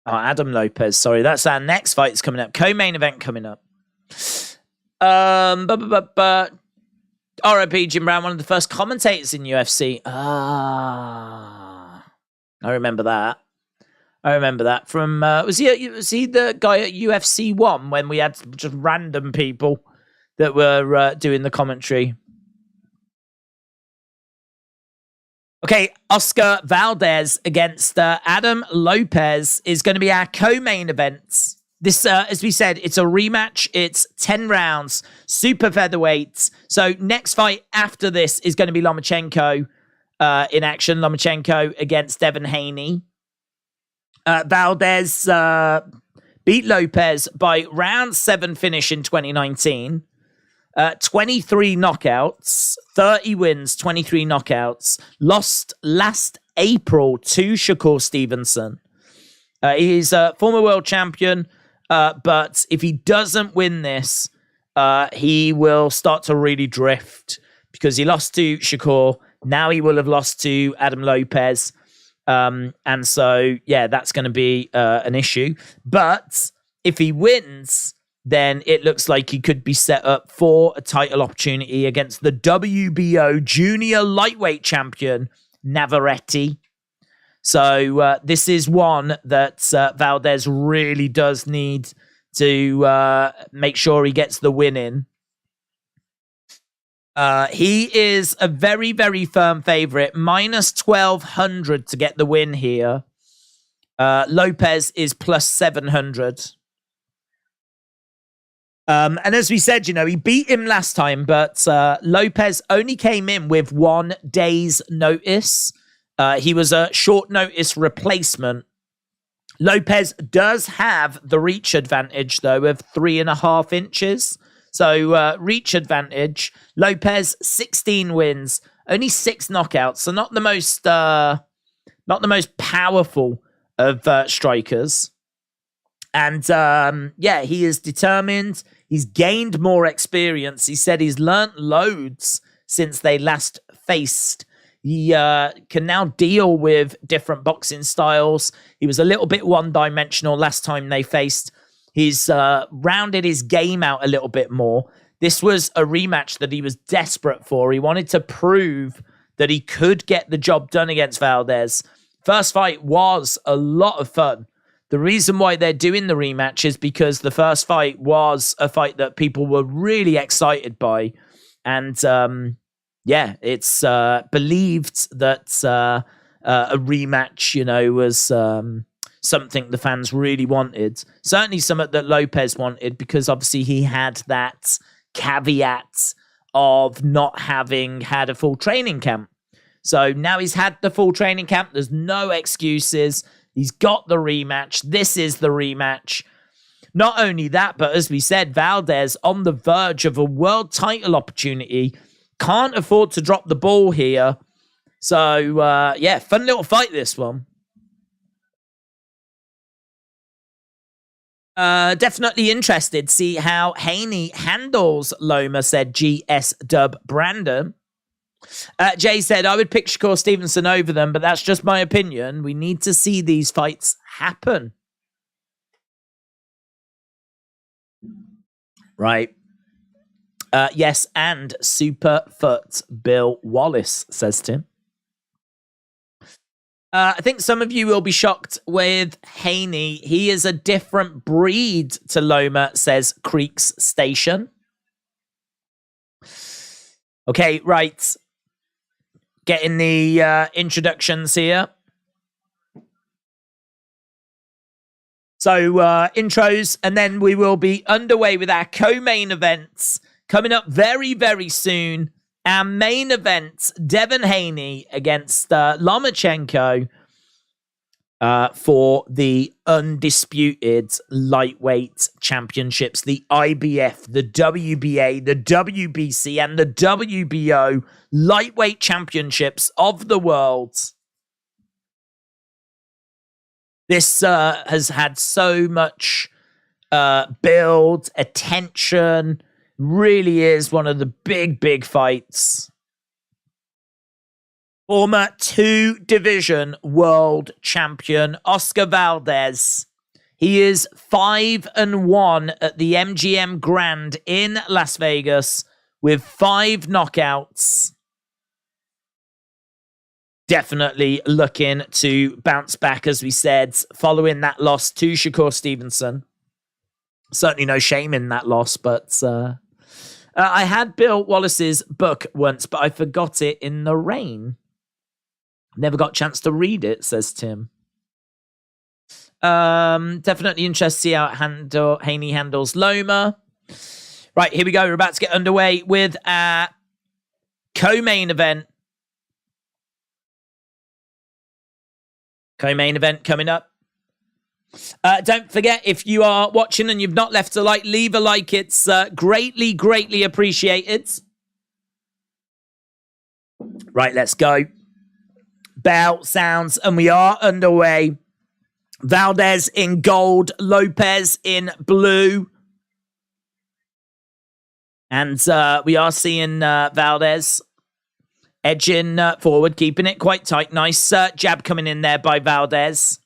Oh, Adam Lopez. Sorry, that's our next fight that's coming up. Co-main event coming up. RIP Jim Brown, one of the first commentators in UFC. I remember that. From was he the guy at UFC 1 when we had just random people that were doing the commentary? Okay, Oscar Valdez against Adam Lopez is going to be our co-main event. This, as we said, it's a rematch. It's 10 rounds, super featherweight. So next fight after this is going to be Lomachenko in action. Lomachenko against Devin Haney. Valdez beat Lopez by round 7 finish in 2019. 23 knockouts, 30 wins, 23 knockouts. Lost last April to Shakur Stevenson. He's a former world champion, but if he doesn't win this, he will start to really drift because he lost to Shakur. Now he will have lost to Adam Lopez. And so, yeah, that's going to be an issue. But if he wins, then it looks like he could be set up for a title opportunity against the WBO junior lightweight champion, Navarrete. So this is one that Valdez really does need to make sure he gets the win in. He is a very, very firm favorite, minus 1,200 to get the win here. Lopez is plus 700. And as we said, he beat him last time, but Lopez only came in with 1 day's notice. He was a short notice replacement. Lopez does have the reach advantage, though, of 3.5 inches. So reach advantage. Lopez 16 wins, only 6 knockouts. So not the most powerful of strikers. And he is determined. He's gained more experience. He said he's learnt loads since they last faced. He can now deal with different boxing styles. He was a little bit one-dimensional last time they faced. He's rounded his game out a little bit more. This was a rematch that he was desperate for. He wanted to prove that he could get the job done against Valdez. First fight was a lot of fun. The reason why they're doing the rematch is because the first fight was a fight that people were really excited by. And it's believed that a rematch, was something the fans really wanted. Certainly something that Lopez wanted, because obviously he had that caveat of not having had a full training camp. So now he's had the full training camp. There's no excuses. He's got the rematch. This is the rematch. Not only that, but as we said, Valdez on the verge of a world title opportunity. Can't afford to drop the ball here. So, fun little fight, this one. Definitely interested. See how Haney handles Loma, said GS Dub Brandon. Jay said, I would pick Shakur Stevenson over them, but that's just my opinion. We need to see these fights happen. Right. Yes, and Superfoot Bill Wallace, says Tim. I think some of you will be shocked with Haney. He is a different breed to Loma, says Creeks Station. Okay, right. Getting the introductions here. So, intros, and then we will be underway with our co-main events coming up very, very soon. Our main event, Devin Haney against Lomachenko for the undisputed lightweight championships, the IBF, the WBA, the WBC, and the WBO lightweight championships of the world. This has had so much build, attention. Really is one of the big fights. Former 2-division world champion Oscar Valdez. He is 5-1 at the MGM Grand in Las Vegas with 5 knockouts. Definitely looking to bounce back, as we said, following that loss to Shakur Stevenson. Certainly no shame in that loss, but I had Bill Wallace's book once, but I forgot it in the rain. Never got a chance to read it, says Tim. Definitely interested to see how Haney handles Loma. Right, here we go. We're about to get underway with our co-main event. Co-main event coming up. Don't forget, if you are watching and you've not left a like, leave a like. It's greatly appreciated. Right, let's go. Bell sounds, and we are underway. Valdez in gold, Lopez in blue. And we are seeing Valdez edging forward, keeping it quite tight. Nice jab coming in there by Valdez.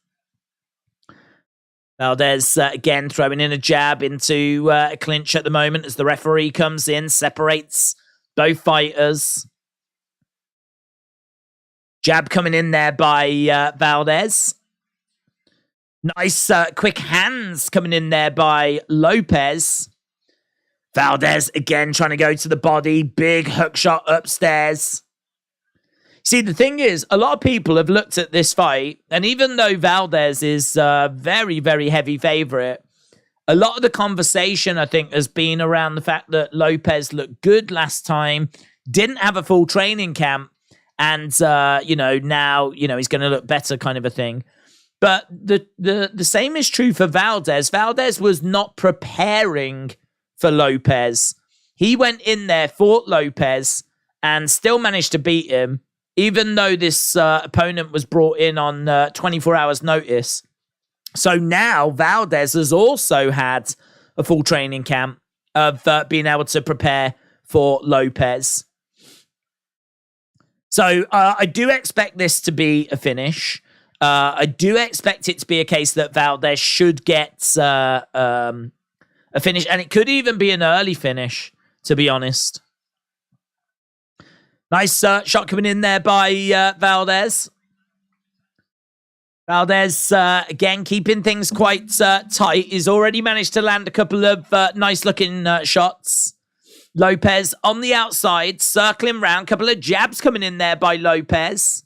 Valdez again throwing in a jab into a clinch at the moment as the referee comes in, separates both fighters. Jab coming in there by Valdez. Nice quick hands coming in there by Lopez. Valdez again trying to go to the body. Big hook shot upstairs. See, the thing is, a lot of people have looked at this fight, and even though Valdez is a very, very heavy favorite, a lot of the conversation, I think, has been around the fact that Lopez looked good last time, didn't have a full training camp, and, now, he's going to look better kind of a thing. But the same is true for Valdez. Valdez was not preparing for Lopez. He went in there, fought Lopez, and still managed to beat him, even though this opponent was brought in on 24 hours notice. So now Valdez has also had a full training camp of being able to prepare for Lopez. So I do expect this to be a finish. I do expect it to be a case that Valdez should get a finish, and it could even be an early finish, to be honest. Nice shot coming in there by Valdez. Valdez, again, keeping things quite tight. He's already managed to land a couple of nice-looking shots. Lopez on the outside, circling round. Couple of jabs coming in there by Lopez.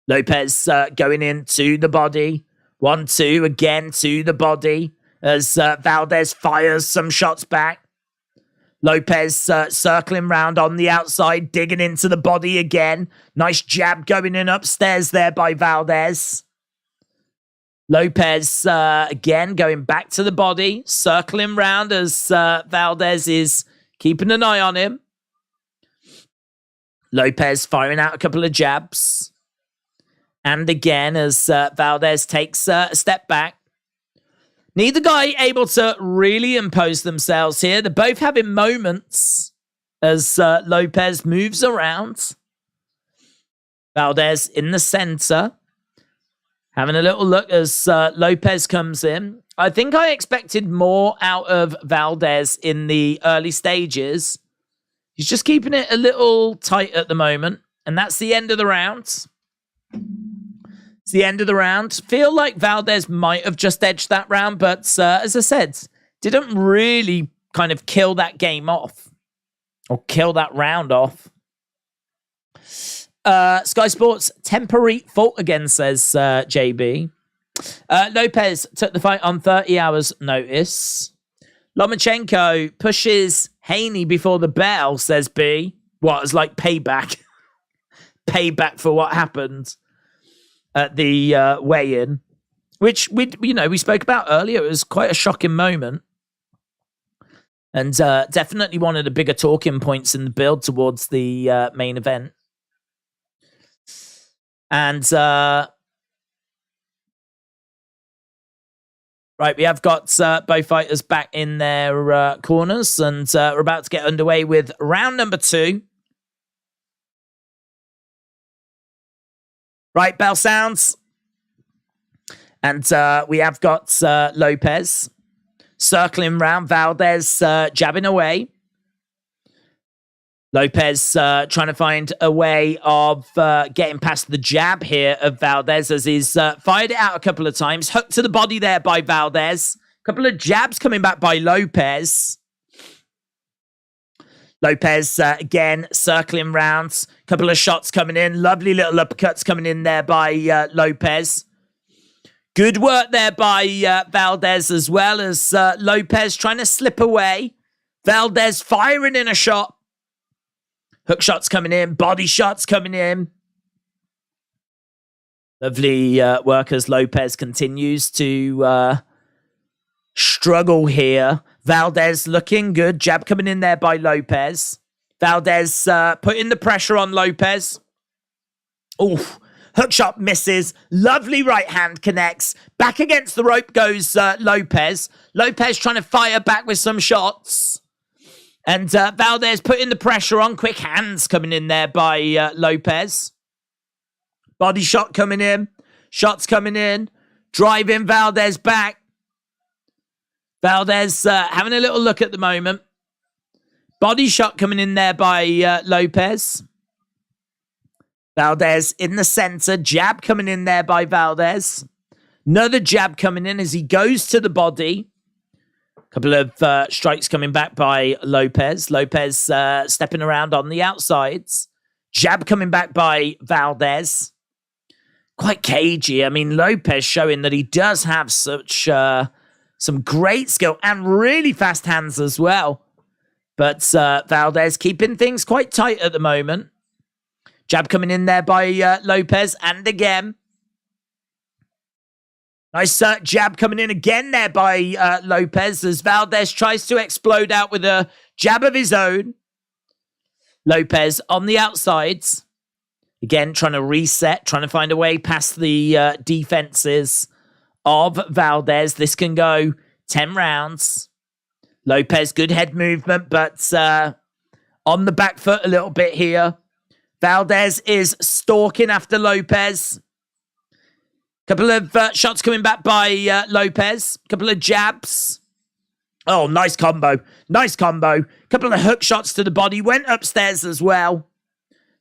Lopez going into the body. 1-2, again to the body as Valdez fires some shots back. Lopez circling round on the outside, digging into the body again. Nice jab going in upstairs there by Valdez. Lopez again going back to the body, circling round as Valdez is keeping an eye on him. Lopez firing out a couple of jabs. And again as Valdez takes a step back. Neither guy able to really impose themselves here. They're both having moments as Lopez moves around. Valdez in the center. Having a little look as Lopez comes in. I think I expected more out of Valdez in the early stages. He's just keeping it a little tight at the moment. And that's the end of the round. It's the end of the round. Feel like Valdez might have just edged that round, but as I said, didn't really kind of kill that game off or kill that round off. Sky Sports, temporary fault again, says JB. Lopez took the fight on 30 hours notice. Lomachenko pushes Haney before the bell, says B. What, it's like payback. Payback for what happened at the weigh-in, which we spoke about earlier. It was quite a shocking moment, and definitely one of the bigger talking points in the build towards the main event. And right, we have got both fighters back in their corners, and we're about to get underway with round number 2. Right, bell sounds. And we have got Lopez circling round. Valdez jabbing away. Lopez trying to find a way of getting past the jab here of Valdez as he's fired it out a couple of times. Hooked to the body there by Valdez. A couple of jabs coming back by Lopez. Lopez, again, circling round. Couple of shots coming in. Lovely little uppercuts coming in there by Lopez. Good work there by Valdez as well as Lopez trying to slip away. Valdez firing in a shot. Hook shots coming in. Body shots coming in. Lovely work as Lopez continues to struggle here. Valdez looking good. Jab coming in there by Lopez. Valdez putting the pressure on Lopez. Oof. Hook shot misses. Lovely right hand connects. Back against the rope goes Lopez. Lopez trying to fire back with some shots. And Valdez putting the pressure on. Quick hands coming in there by Lopez. Body shot coming in. Shots coming in. Driving Valdez back. Valdez having a little look at the moment. Body shot coming in there by Lopez. Valdez in the center. Jab coming in there by Valdez. Another jab coming in as he goes to the body. Couple of strikes coming back by Lopez. Lopez stepping around on the outsides. Jab coming back by Valdez. Quite cagey. I mean, Lopez showing that he does have such some great skill and really fast hands as well. But Valdez keeping things quite tight at the moment. Jab coming in there by Lopez. And again. Nice jab coming in again there by Lopez as Valdez tries to explode out with a jab of his own. Lopez on the outsides. Again, trying to reset, trying to find a way past the defenses of Valdez. This can go 10 rounds. Lopez, good head movement, but on the back foot a little bit here. Valdez is stalking after Lopez. Couple of shots coming back by Lopez. Couple of jabs. Oh, nice combo. Nice combo. Couple of hook shots to the body. Went upstairs as well.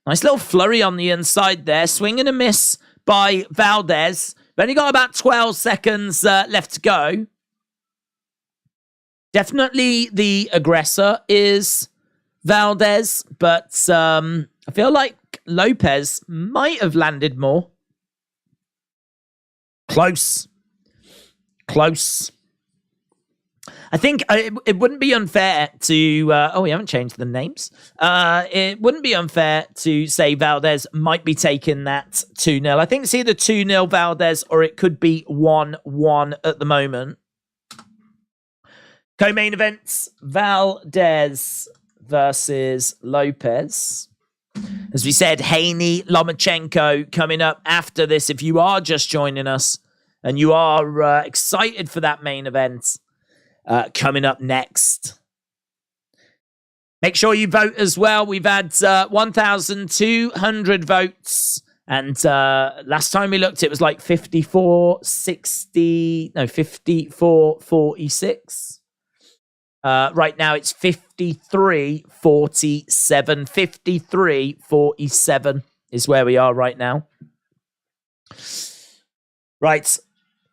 Nice little flurry on the inside there. Swing and a miss by Valdez. We've only got about 12 seconds left to go. Definitely the aggressor is Valdez, but I feel like Lopez might have landed more. Close. I think it wouldn't be unfair to... we haven't changed the names. It wouldn't be unfair to say Valdez might be taking that 2-0. I think it's either 2-0 Valdez or it could be 1-1 at the moment. Co-main events, Valdez versus Lopez. As we said, Haney, Lomachenko coming up after this. If you are just joining us and you are excited for that main event coming up next, make sure you vote as well. We've had 1,200 votes. And last time we looked, it was like 54-46. Right now it's 53-47. 53-47 is where we are right now. Right.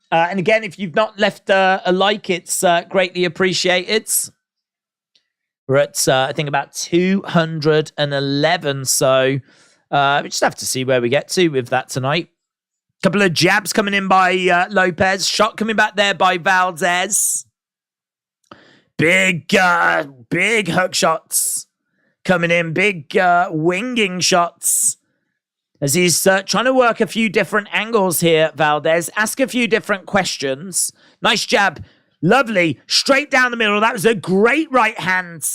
And again, if you've not left a like, it's greatly appreciated. We're at, I think, about 211. So we just have to see where we get to with that tonight. Couple of jabs coming in by Lopez. Shot coming back there by Valdez. Big hook shots coming in. Big winging shots. As he's trying to work a few different angles here, Valdez. Ask a few different questions. Nice jab. Lovely. Straight down the middle. That was a great right hand.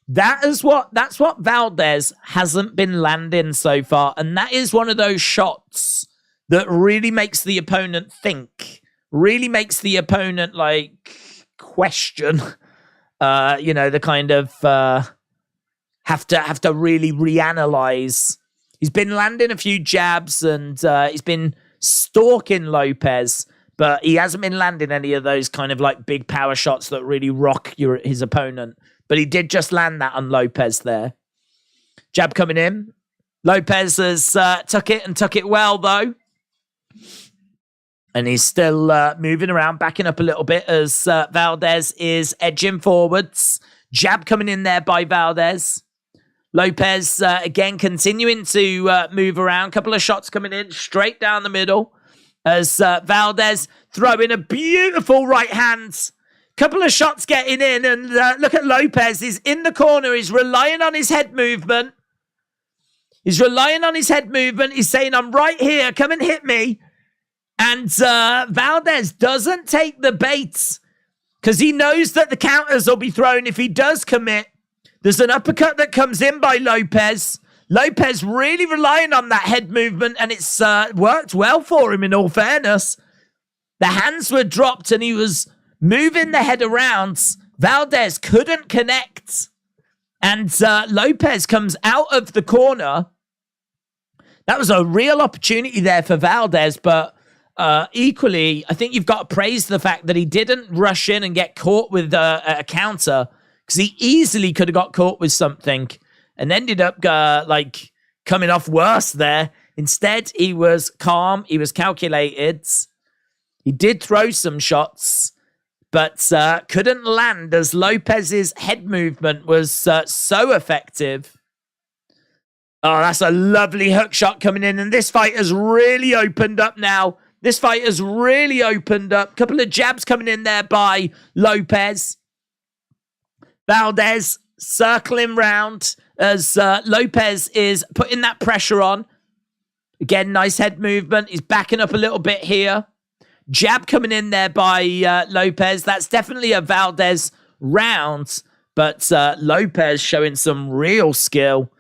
That's what Valdez hasn't been landing so far. And that is one of those shots that really makes the opponent think. Really makes the opponent, question. The kind of have to really reanalyze. He's been landing a few jabs and he's been stalking Lopez, but he hasn't been landing any of those kind of big power shots that really rock his opponent. But he did just land that on Lopez there. Jab coming in. Lopez has took it well though. And he's still moving around, backing up a little bit as Valdez is edging forwards. Jab coming in there by Valdez. Lopez, again, continuing to move around. Couple of shots coming in straight down the middle as Valdez throwing a beautiful right hand. Couple of shots getting in. And look at Lopez. He's in the corner. He's relying on his head movement. He's saying, I'm right here. Come and hit me. And Valdez doesn't take the bait because he knows that the counters will be thrown if he does commit. There's an uppercut that comes in by Lopez. Lopez really relying on that head movement, and it's worked well for him, in all fairness. The hands were dropped, and he was moving the head around. Valdez couldn't connect. And Lopez comes out of the corner. That was a real opportunity there for Valdez, but equally, I think you've got to praise the fact that he didn't rush in and get caught with a counter, because he easily could have got caught with something and ended up coming off worse there. Instead, he was calm. He was calculated. He did throw some shots, but couldn't land as Lopez's head movement was so effective. Oh, that's a lovely hook shot coming in. And this fight has really opened up now. This fight has really opened up. Couple of jabs coming in there by Lopez. Valdez circling round as Lopez is putting that pressure on. Again, nice head movement. He's backing up a little bit here. Jab coming in there by Lopez. That's definitely a Valdez round, but Lopez showing some real skill.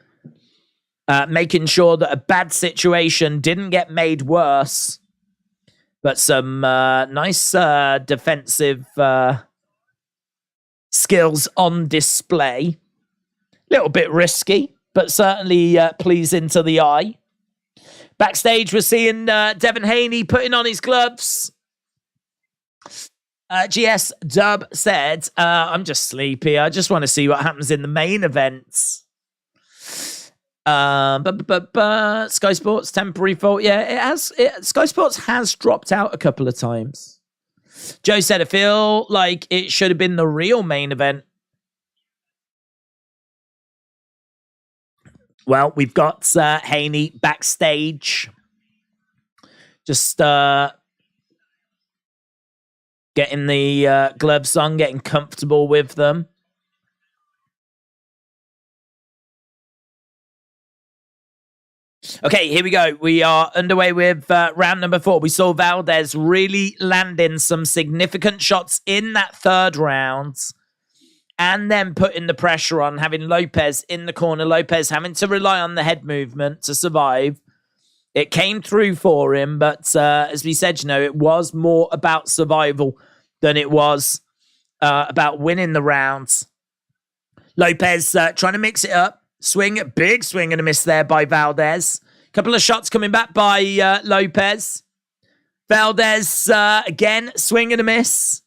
Making sure that a bad situation didn't get made worse. But some nice defensive skills on display. Little bit risky, but certainly pleasing to the eye. Backstage, we're seeing Devin Haney putting on his gloves. GS Dub said, I'm just sleepy. I just want to see what happens in the main events. Sky Sports temporary fault. Yeah, it has. Sky Sports has dropped out a couple of times. Joe said, I feel like it should have been the real main event. Well, we've got Haney backstage. Just getting the gloves on, getting comfortable with them. Okay, here we go. We are underway with round number 4. We saw Valdez really landing some significant shots in that third round and then putting the pressure on, having Lopez in the corner. Lopez having to rely on the head movement to survive. It came through for him, but as we said, it was more about survival than it was about winning the rounds. Lopez trying to mix it up. Big swing and a miss there by Valdez. Couple of shots coming back by Lopez. Valdez, again, swing and a miss.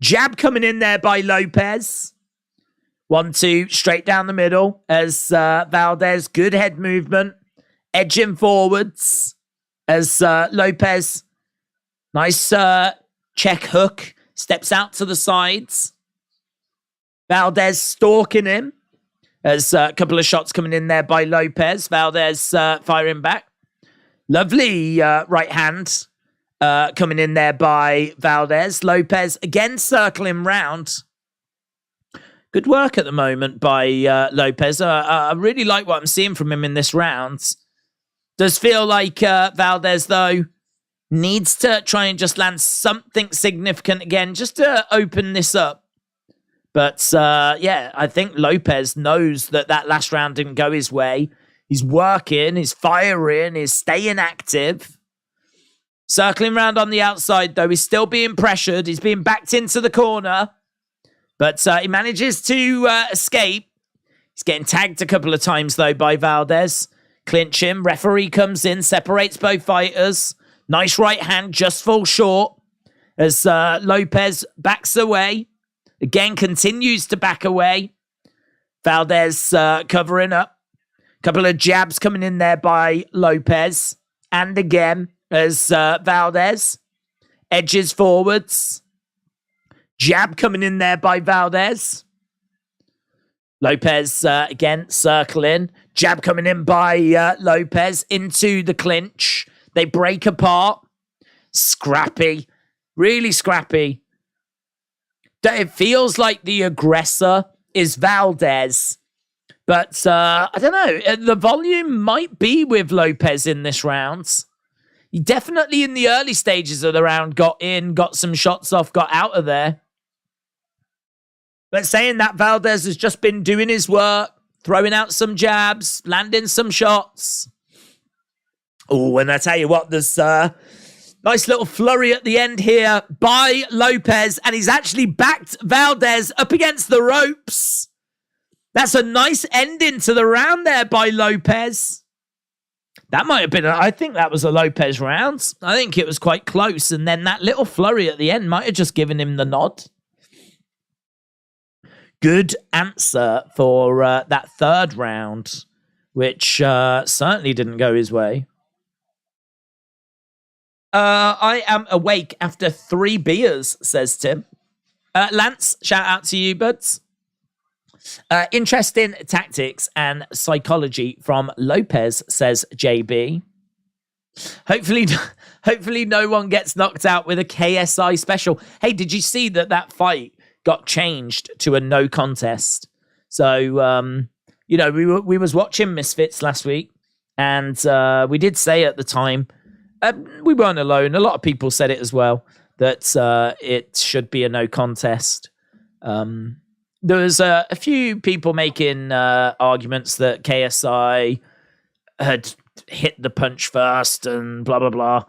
Jab coming in there by Lopez. 1-2, straight down the middle as Valdez, good head movement. Edging forwards as Lopez, nice check hook, steps out to the sides. Valdez stalking him. There's a couple of shots coming in there by Lopez. Valdez firing back. Lovely right hand coming in there by Valdez. Lopez again circling round. Good work at the moment by Lopez. I really like what I'm seeing from him in this round. Does feel like Valdez, though, needs to try and just land something significant again, just to open this up. But, yeah, I think Lopez knows that last round didn't go his way. He's working, he's firing, he's staying active. Circling around on the outside, though. He's still being pressured. He's being backed into the corner. But he manages to escape. He's getting tagged a couple of times, though, by Valdez. Clinch him. Referee comes in, separates both fighters. Nice right hand, just falls short. As Lopez backs away. Again, continues to back away. Valdez covering up. Couple of jabs coming in there by Lopez. And again, as Valdez edges forwards. Jab coming in there by Valdez. Lopez again circling. Jab coming in by Lopez into the clinch. They break apart. Scrappy. Really scrappy. It feels like the aggressor is Valdez. But I don't know. The volume might be with Lopez in this round. He definitely in the early stages of the round got in, got some shots off, got out of there. But saying that, Valdez has just been doing his work, throwing out some jabs, landing some shots. Oh, and I tell you what, there's nice little flurry at the end here by Lopez, and he's actually backed Valdez up against the ropes. That's a nice ending to the round there by Lopez. That might have been, I think that was a Lopez round. I think it was quite close. And then that little flurry at the end might have just given him the nod. Good answer for that third round, which certainly didn't go his way. I am awake after 3 beers, says Tim. Lance, shout out to you, buds. Interesting tactics and psychology from Lopez, says JB. Hopefully no one gets knocked out with a KSI special. Hey, did you see that fight got changed to a no contest? So, we was watching Misfits last week, and we did say at the time, we weren't alone. A lot of people said it as well, that it should be a no contest. There was a few people making arguments that KSI had hit the punch first and blah, blah, blah.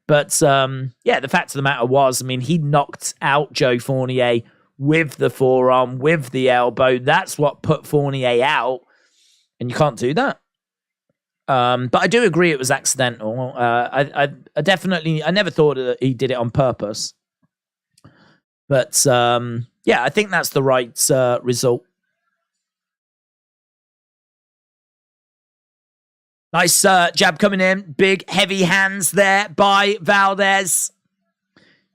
But, the fact of the matter was, he knocked out Joe Fournier with the forearm, with the elbow. That's what put Fournier out. And you can't do that. But I do agree it was accidental. I never thought that he did it on purpose. But, I think that's the right result. Nice jab coming in. Big, heavy hands there by Valdez.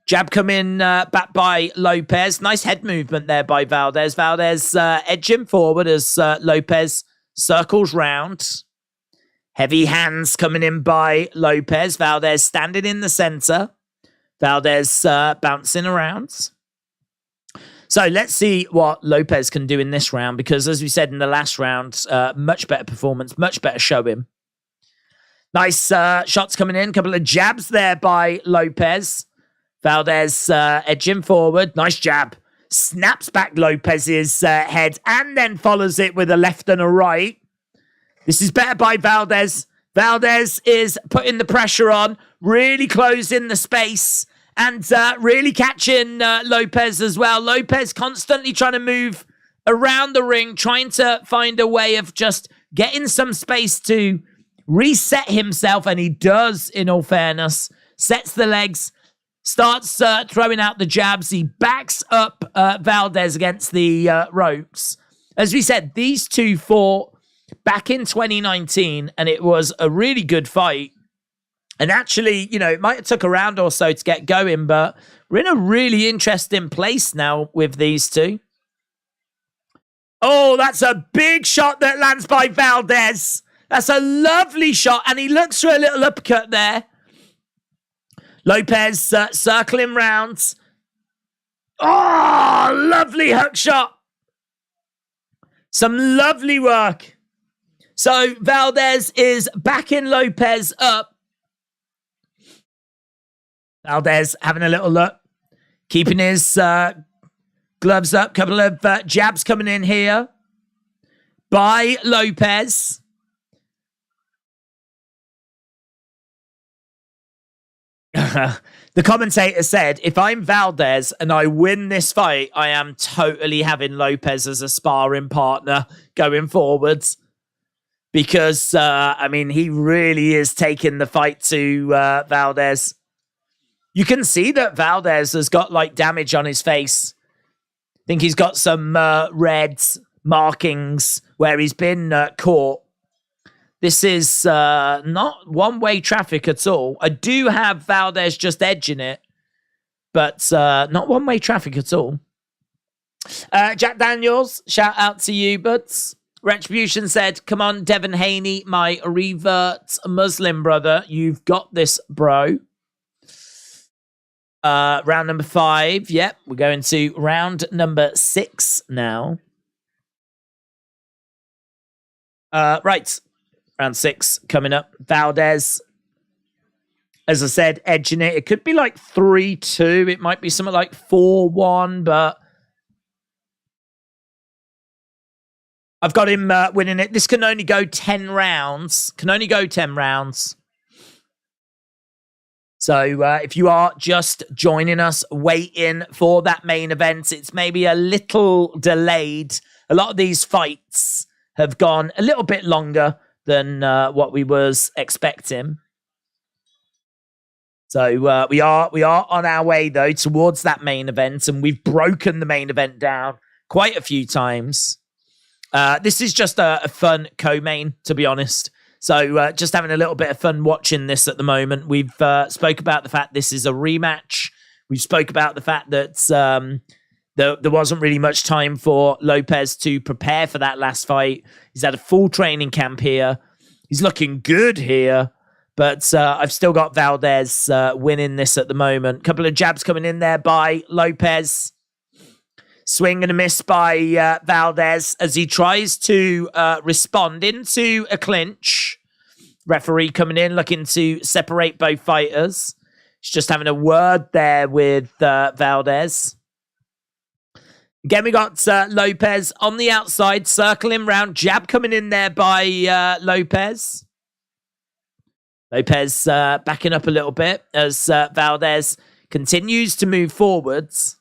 Jab coming back by Lopez. Nice head movement there by Valdez. Valdez edging forward as Lopez circles round. Heavy hands coming in by Lopez. Valdez standing in the center. Valdez bouncing around. So let's see what Lopez can do in this round, because as we said in the last round, much better performance, much better showing. Nice shots coming in. Couple of jabs there by Lopez. Valdez edging forward. Nice jab. Snaps back Lopez's head and then follows it with a left and a right. This is better by Valdez. Valdez is putting the pressure on, really closing the space. And really catching Lopez as well. Lopez constantly trying to move around the ring, trying to find a way of just getting some space to reset himself. And he does, in all fairness. Sets the legs, starts throwing out the jabs. He backs up Valdez against the ropes. As we said, these two fought back in 2019, and it was a really good fight. And actually, it might have took a round or so to get going, but we're in a really interesting place now with these two. Oh, that's a big shot that lands by Valdez. That's a lovely shot, and he looks for a little uppercut there. Lopez circling round. Oh, lovely hook shot. Some lovely work. So Valdez is backing Lopez up. Valdez having a little look, keeping his gloves up. Couple of jabs coming in here by Lopez. The commentator said, if I'm Valdez and I win this fight, I am totally having Lopez as a sparring partner going forwards. Because, he really is taking the fight to Valdez. You can see that Valdez has got damage on his face. I think he's got some red markings where he's been caught. This is not one-way traffic at all. I do have Valdez just edging it, but not one-way traffic at all. Jack Daniels, shout out to you, buds. Retribution said, come on, Devin Haney, my revert Muslim brother. You've got this, bro. Round number 5. Yep, we're going to round number 6 now. Right. Round 6 coming up. Valdez, as I said, edging it. It could be 3-2. It might be something like 4-1, but I've got him winning it. This can only go 10 rounds. So if you are just joining us, waiting for that main event, it's maybe a little delayed a lot of these fights have gone a little bit longer than what we was expecting. So we are on our way, though, towards that main event, and we've broken the main event down quite a few times. This is just a fun co-main, to be honest. So just having a little bit of fun watching this at the moment. We've spoke about the fact this is a rematch. We've spoke about the fact that there wasn't really much time for Lopez to prepare for that last fight. He's had a full training camp here. He's looking good here. But I've still got Valdez winning this at the moment. Couple of jabs coming in there by Lopez. Swing and a miss by Valdez as he tries to respond into a clinch. Referee coming in, looking to separate both fighters. He's just having a word there with Valdez. Again, we got Lopez on the outside, circling round. Jab coming in there by Lopez. Lopez backing up a little bit as Valdez continues to move forwards.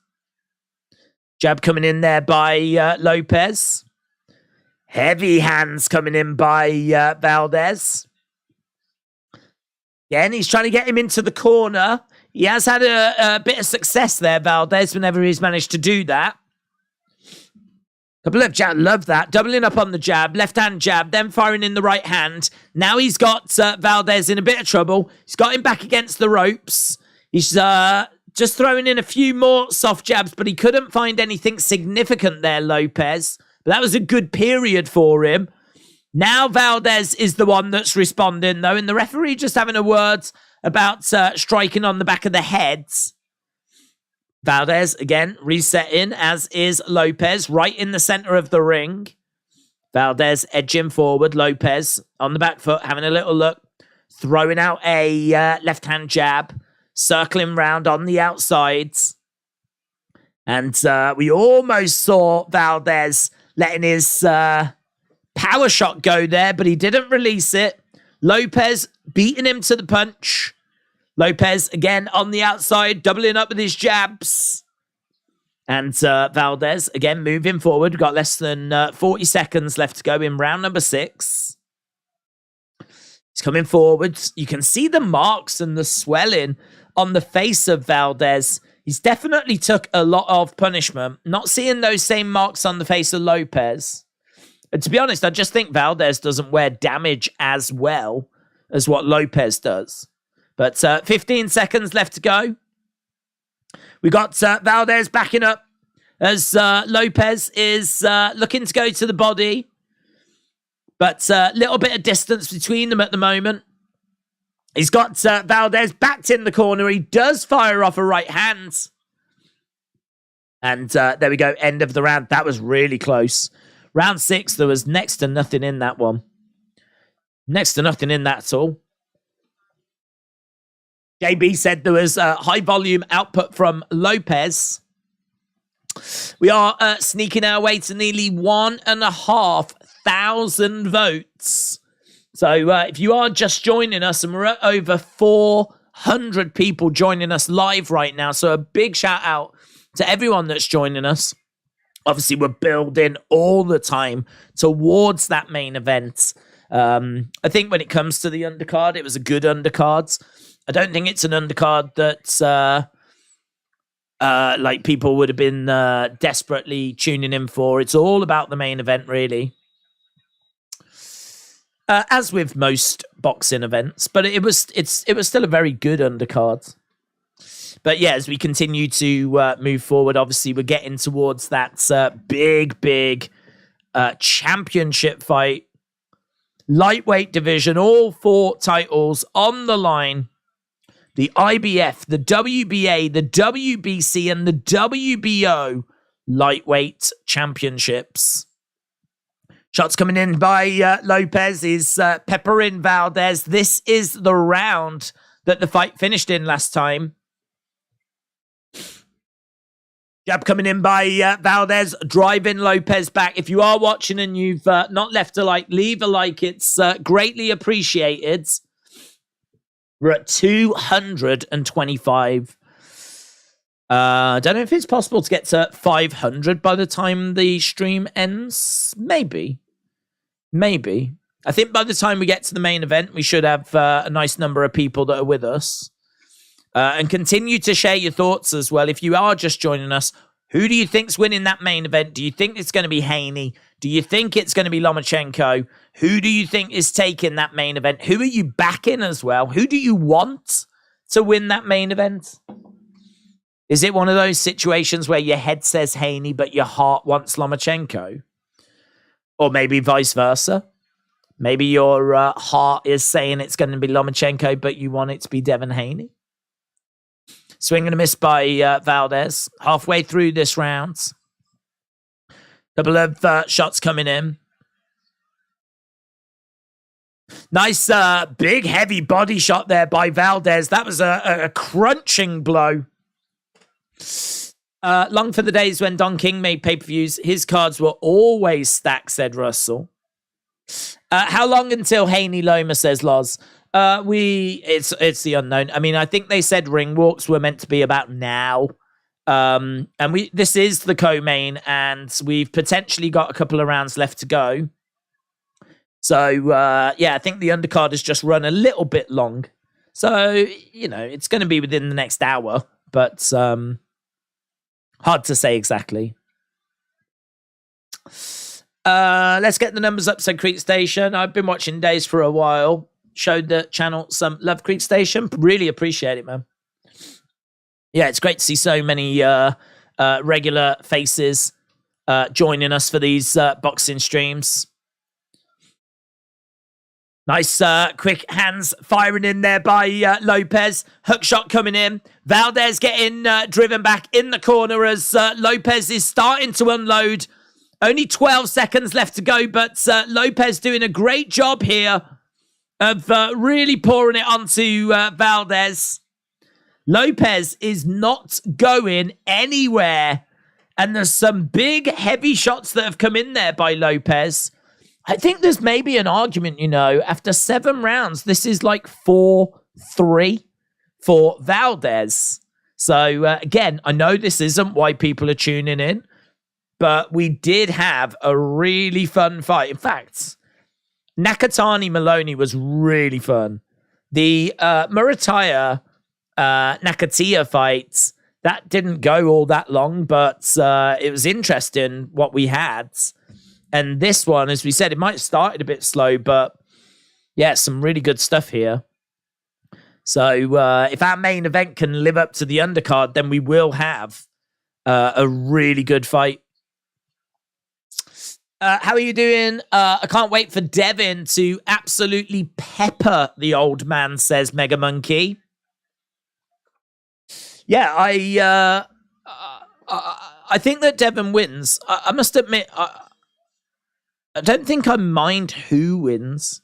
Jab coming in there by Lopez. Heavy hands coming in by Valdez. Again, he's trying to get him into the corner. He has had a bit of success there, Valdez, whenever he's managed to do that. Couple of jab, love that. Doubling up on the jab, left-hand jab, then firing in the right hand. Now he's got Valdez in a bit of trouble. He's got him back against the ropes. He's just throwing in a few more soft jabs, but he couldn't find anything significant there, Lopez. But that was a good period for him. Now Valdez is the one that's responding, though, and the referee just having a word about striking on the back of the heads. Valdez, again, resetting, as is Lopez, right in the center of the ring. Valdez edging forward. Lopez on the back foot, having a little look. Throwing out a left-hand jab. Circling round on the outsides. And we almost saw Valdez letting his power shot go there, but he didn't release it. Lopez beating him to the punch. Lopez, again, on the outside, doubling up with his jabs. And Valdez, again, moving forward. We've got less than 40 seconds left to go in round number 6. He's coming forward. You can see the marks and the swelling on the face of Valdez. He's definitely took a lot of punishment. Not seeing those same marks on the face of Lopez. And to be honest, I just think Valdez doesn't wear damage as well as what Lopez does. But 15 seconds left to go. We got Valdez backing up as Lopez is looking to go to the body. But a little bit of distance between them at the moment. He's got Valdez backed in the corner. He does fire off a right hand. And there we go. End of the round. That was really close. Round 6, there was next to nothing in that one. Next to nothing in that at all. JB said there was high volume output from Lopez. We are sneaking our way to nearly 1,500 votes. So if you are just joining us, and we're at over 400 people joining us live right now. So a big shout out to everyone that's joining us. Obviously, we're building all the time towards that main event. I think when it comes to the undercard, it was a good undercard. I don't think it's an undercard that like people would have been desperately tuning in for. It's all about the main event, really. As with most boxing events, but it was still a very good undercard. But yeah, as we continue to move forward, obviously we're getting towards that big championship fight. Lightweight division, all 4 titles on the line. The IBF, the WBA, the WBC, and the WBO lightweight championships. Shots coming in by Lopez is peppering Valdez. This is the round that the fight finished in last time. Jab coming in by Valdez, driving Lopez back. If you are watching and you've not left a like, leave a like. It's greatly appreciated. We're at 225. I don't know if it's possible to get to 500 by the time the stream ends. Maybe. I think by the time we get to the main event, we should have a nice number of people that are with us. And continue to share your thoughts as well. If you are just joining us, who do you think's winning that main event? Do you think it's going to be Haney? Do you think it's going to be Lomachenko? Who do you think is taking that main event? Who are you backing as well? Who do you want to win that main event? Is it one of those situations where your head says Haney, but your heart wants Lomachenko? Or maybe vice versa? Maybe your heart is saying it's going to be Lomachenko, but you want it to be Devin Haney? Swing and a miss by Valdez. Halfway through this round. Couple of shots coming in. Nice big heavy body shot there by Valdez. That was a crunching blow. Long for the days when Don King made pay-per-views. His cards were always stacked, said Russell. How long until Haney Loma, says Loz? It's the unknown. I mean, I think they said ring walks were meant to be about now. And this is the co-main, and we've potentially got a couple of rounds left to go. So, yeah, I think the undercard has just run a little bit long. So, you know, it's going to be within the next hour, but hard to say exactly. Let's get the numbers up, said Creek Station. I've been watching Days for a while. Showed the channel some love, Creek Station. Really appreciate it, man. Yeah, it's great to see so many regular faces joining us for these boxing streams. Nice quick hands firing in there by Lopez. Hook shot coming in. Valdez getting driven back in the corner as Lopez is starting to unload. Only 12 seconds left to go, but Lopez doing a great job here of really pouring it onto Valdez. Lopez is not going anywhere. And there's some big, heavy shots that have come in there by Lopez. I think there's maybe an argument, you know, after 7 rounds, this is like 4-3 for Valdez. So, again, I know this isn't why people are tuning in, but we did have a really fun fight. In fact, Nakatani Maloney was really fun. The Murataya Nakatia fight, that didn't go all that long, but it was interesting what we had. And this one, as we said, it might have started a bit slow, but yeah, some really good stuff here. So if our main event can live up to the undercard, then we will have a really good fight. How are you doing? I can't wait for Devin to absolutely pepper the old man, says Mega Monkey. Yeah, I think that Devin wins. I must admit, I don't think I mind who wins.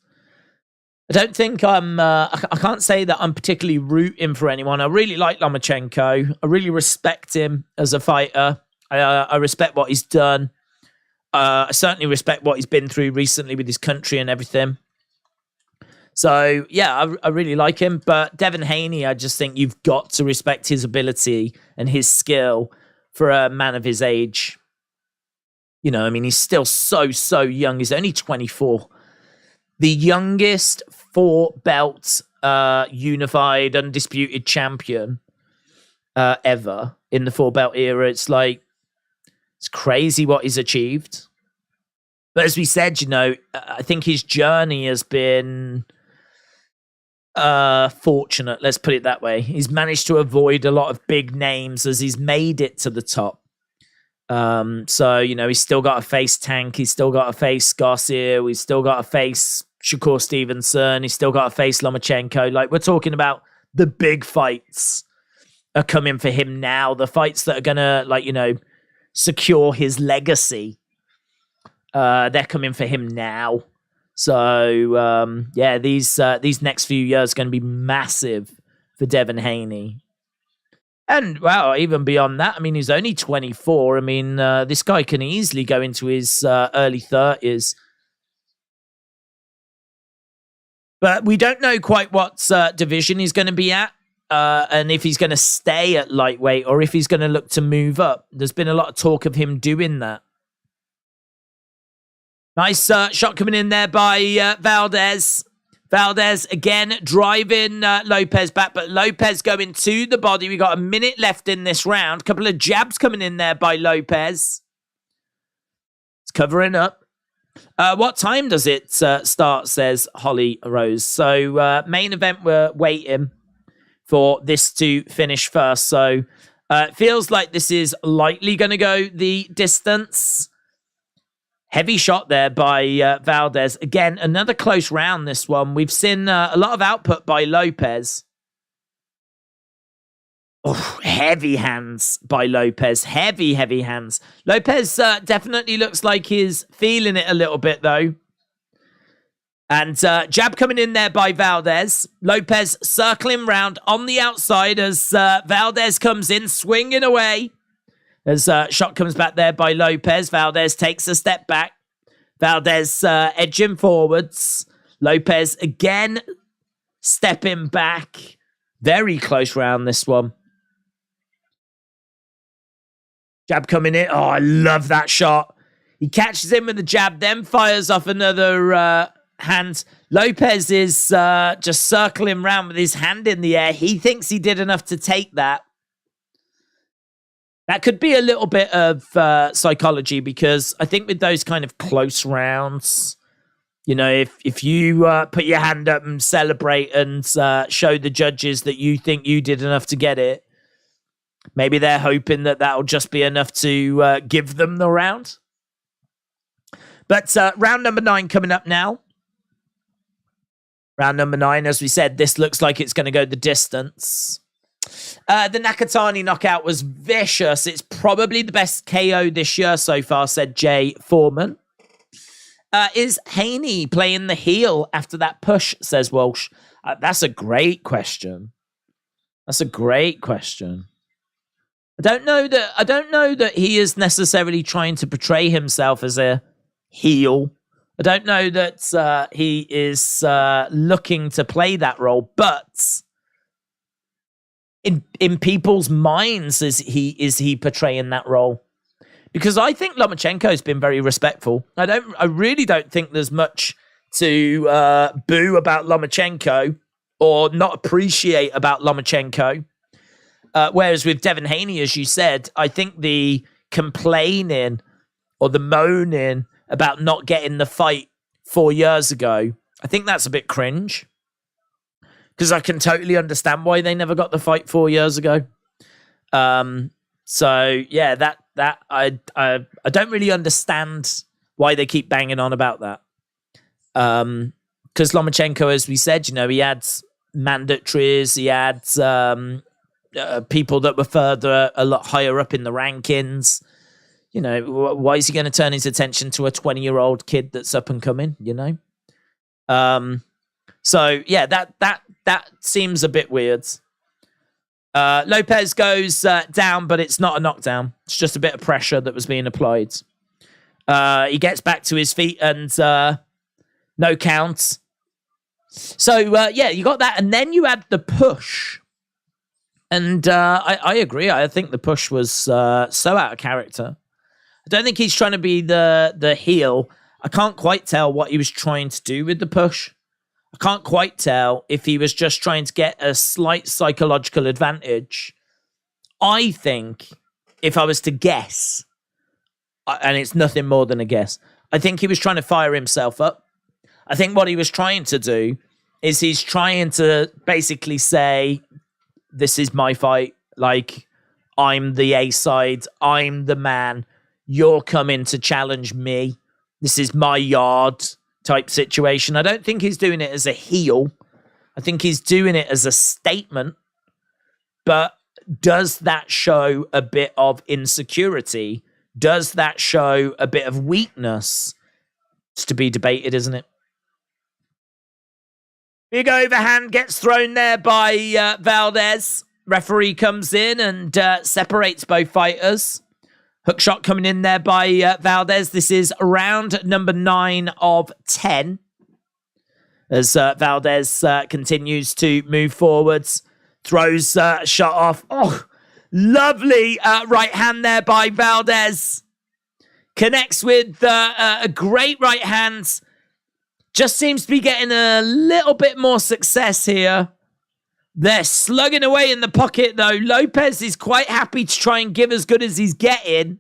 I don't think I can't say that I'm particularly rooting for anyone. I really like Lomachenko. I really respect him as a fighter. I respect what he's done. I certainly respect what he's been through recently with his country and everything. So, yeah, I really like him. But Devin Haney, I just think you've got to respect his ability and his skill for a man of his age. You know, I mean, he's still so young. He's only 24. The youngest 4-belt unified, undisputed champion ever in the 4-belt era. It's like, it's crazy what he's achieved. But as we said, you know, I think his journey has been fortunate. Let's put it that way. He's managed to avoid a lot of big names as he's made it to the top. So, you know, he's still got to face Tank. He's still got to face Garcia. We've still got to face Shakur Stevenson. He's still got to face Lomachenko. Like, we're talking about the big fights are coming for him now. The fights that are going to, like, you know, secure his legacy. They're coming for him now. So, yeah, these next few years are going to be massive for Devin Haney. And, well, even beyond that, I mean, he's only 24. I mean, this guy can easily go into his early 30s. But we don't know quite what division he's going to be at. and if he's going to stay at lightweight or if he's going to look to move up. There's been a lot of talk of him doing that. Nice shot coming in there by Valdez. Valdez again driving Lopez back, but Lopez going to the body. We got a minute left in this round. Couple of jabs coming in there by Lopez. It's covering up. What time does it start, says Holly Rose. So main event, we're waiting for this to finish first. So it feels like this is likely going to go the distance. Heavy shot there by Valdez. Again, another close round, this one. We've seen a lot of output by Lopez. Oh, heavy hands by Lopez. Heavy, heavy hands. Lopez definitely looks like he's feeling it a little bit, though. And jab coming in there by Valdez. Lopez circling round on the outside as Valdez comes in, swinging away. As shot comes back there by Lopez. Valdez takes a step back. Valdez edging forwards. Lopez again stepping back. Very close round, this one. Jab coming in. Oh, I love that shot. He catches him with the jab, then fires off another hand. Lopez is just circling around with his hand in the air. He thinks he did enough to take that. That could be a little bit of psychology, because I think with those kind of close rounds, you know, if you put your hand up and celebrate and show the judges that you think you did enough to get it, maybe they're hoping that that'll just be enough to give them the round. But round number 9 coming up now. Round number 9, as we said, this looks like it's going to go the distance. The Nakatani knockout was vicious. It's probably the best KO this year so far, said Jay Foreman. Is Haney playing the heel after that push, says Walsh. That's a great question. That's a great question. I don't know that he is necessarily trying to portray himself as a heel. I don't know that he is looking to play that role, but in people's minds, is he portraying that role? Because I think Lomachenko has been very respectful. I really don't think there's much to boo about Lomachenko or not appreciate about Lomachenko. Whereas with Devin Haney, as you said, I think the complaining or the moaning about not getting the fight 4 years ago, I think that's a bit cringe. Because I can totally understand why they never got the fight 4 years ago. So yeah, that I don't really understand why they keep banging on about that. Because Lomachenko, as we said, you know, he had mandatories, he had people that were a lot higher up in the rankings. You know, why is he going to turn his attention to a 20-year-old kid that's up and coming? You know. So yeah, that seems a bit weird. Lopez goes down, but it's not a knockdown. It's just a bit of pressure that was being applied. He gets back to his feet and no counts. So yeah, you got that, and then you had the push. And I agree. I think the push was so out of character. I don't think he's trying to be the heel. I can't quite tell what he was trying to do with the push. I can't quite tell if he was just trying to get a slight psychological advantage. I think, if I was to guess, and it's nothing more than a guess, I think he was trying to fire himself up. I think what he was trying to do is he's trying to basically say, this is my fight. Like, I'm the A-side. I'm the man. You're coming to challenge me. This is my yard type situation. I don't think he's doing it as a heel. I think he's doing it as a statement. But does that show a bit of insecurity? Does that show a bit of weakness? It's to be debated, isn't it? Big overhand gets thrown there by Valdez. Referee comes in and separates both fighters. Hook shot coming in there by Valdez. This is round number 9 of 10. As Valdez continues to move forwards. Throws shot off. Oh, lovely right hand there by Valdez. Connects with a great right hand. Just seems to be getting a little bit more success here. They're slugging away in the pocket, though. Lopez is quite happy to try and give as good as he's getting.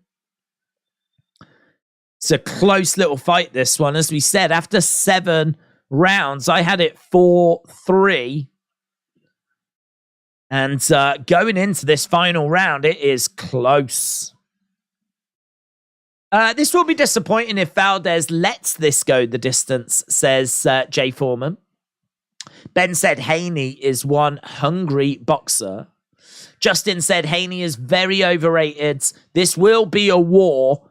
It's a close little fight, this one. As we said, after 7 rounds, I had it 4-3. And going into this final round, it is close. This will be disappointing if Valdez lets this go the distance, says Jay Foreman. Ben said Haney is one hungry boxer. Justin said Haney is very overrated. This will be a war.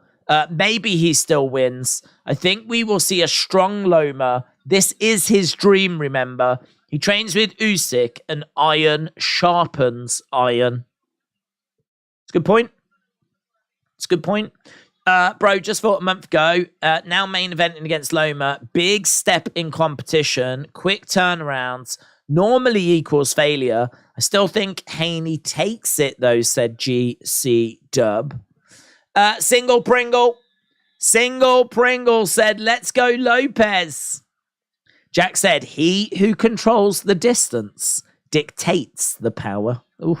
Maybe he still wins. I think we will see a strong Loma. This is his dream, remember. He trains with Usyk, and iron sharpens iron. It's a good point. It's a good point. Bro, just fought a month ago. Now main eventing against Loma. Big step in competition. Quick turnarounds. Normally equals failure. I still think Haney takes it, though, said GC Dub. Single Pringle. Single Pringle said, let's go Lopez. Jack said, he who controls the distance dictates the power. Ooh.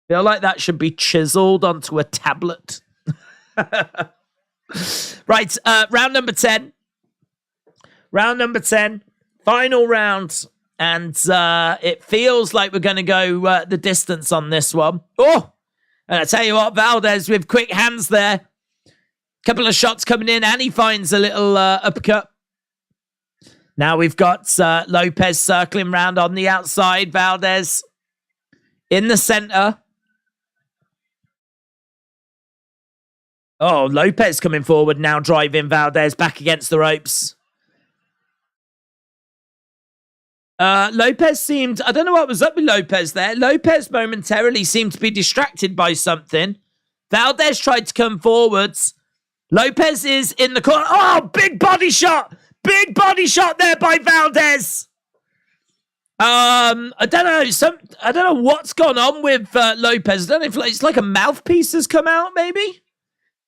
Feel like that should be chiseled onto a tablet. Right, round number 10. Round number 10. Final round. And it feels like we're going to go the distance on this one. Oh! And I tell you what, Valdez with quick hands there. Couple of shots coming in, and he finds a little uppercut. Now we've got Lopez circling round on the outside. Valdez in the center. Oh, Lopez coming forward now, driving Valdez back against the ropes. Lopez seemed... I don't know what was up with Lopez there. Lopez momentarily seemed to be distracted by something. Valdez tried to come forwards. Lopez is in the corner. Oh, big body shot! Big body shot there by Valdez. I don't know. I don't know what's gone on with Lopez. I don't know if it's like a mouthpiece has come out, maybe?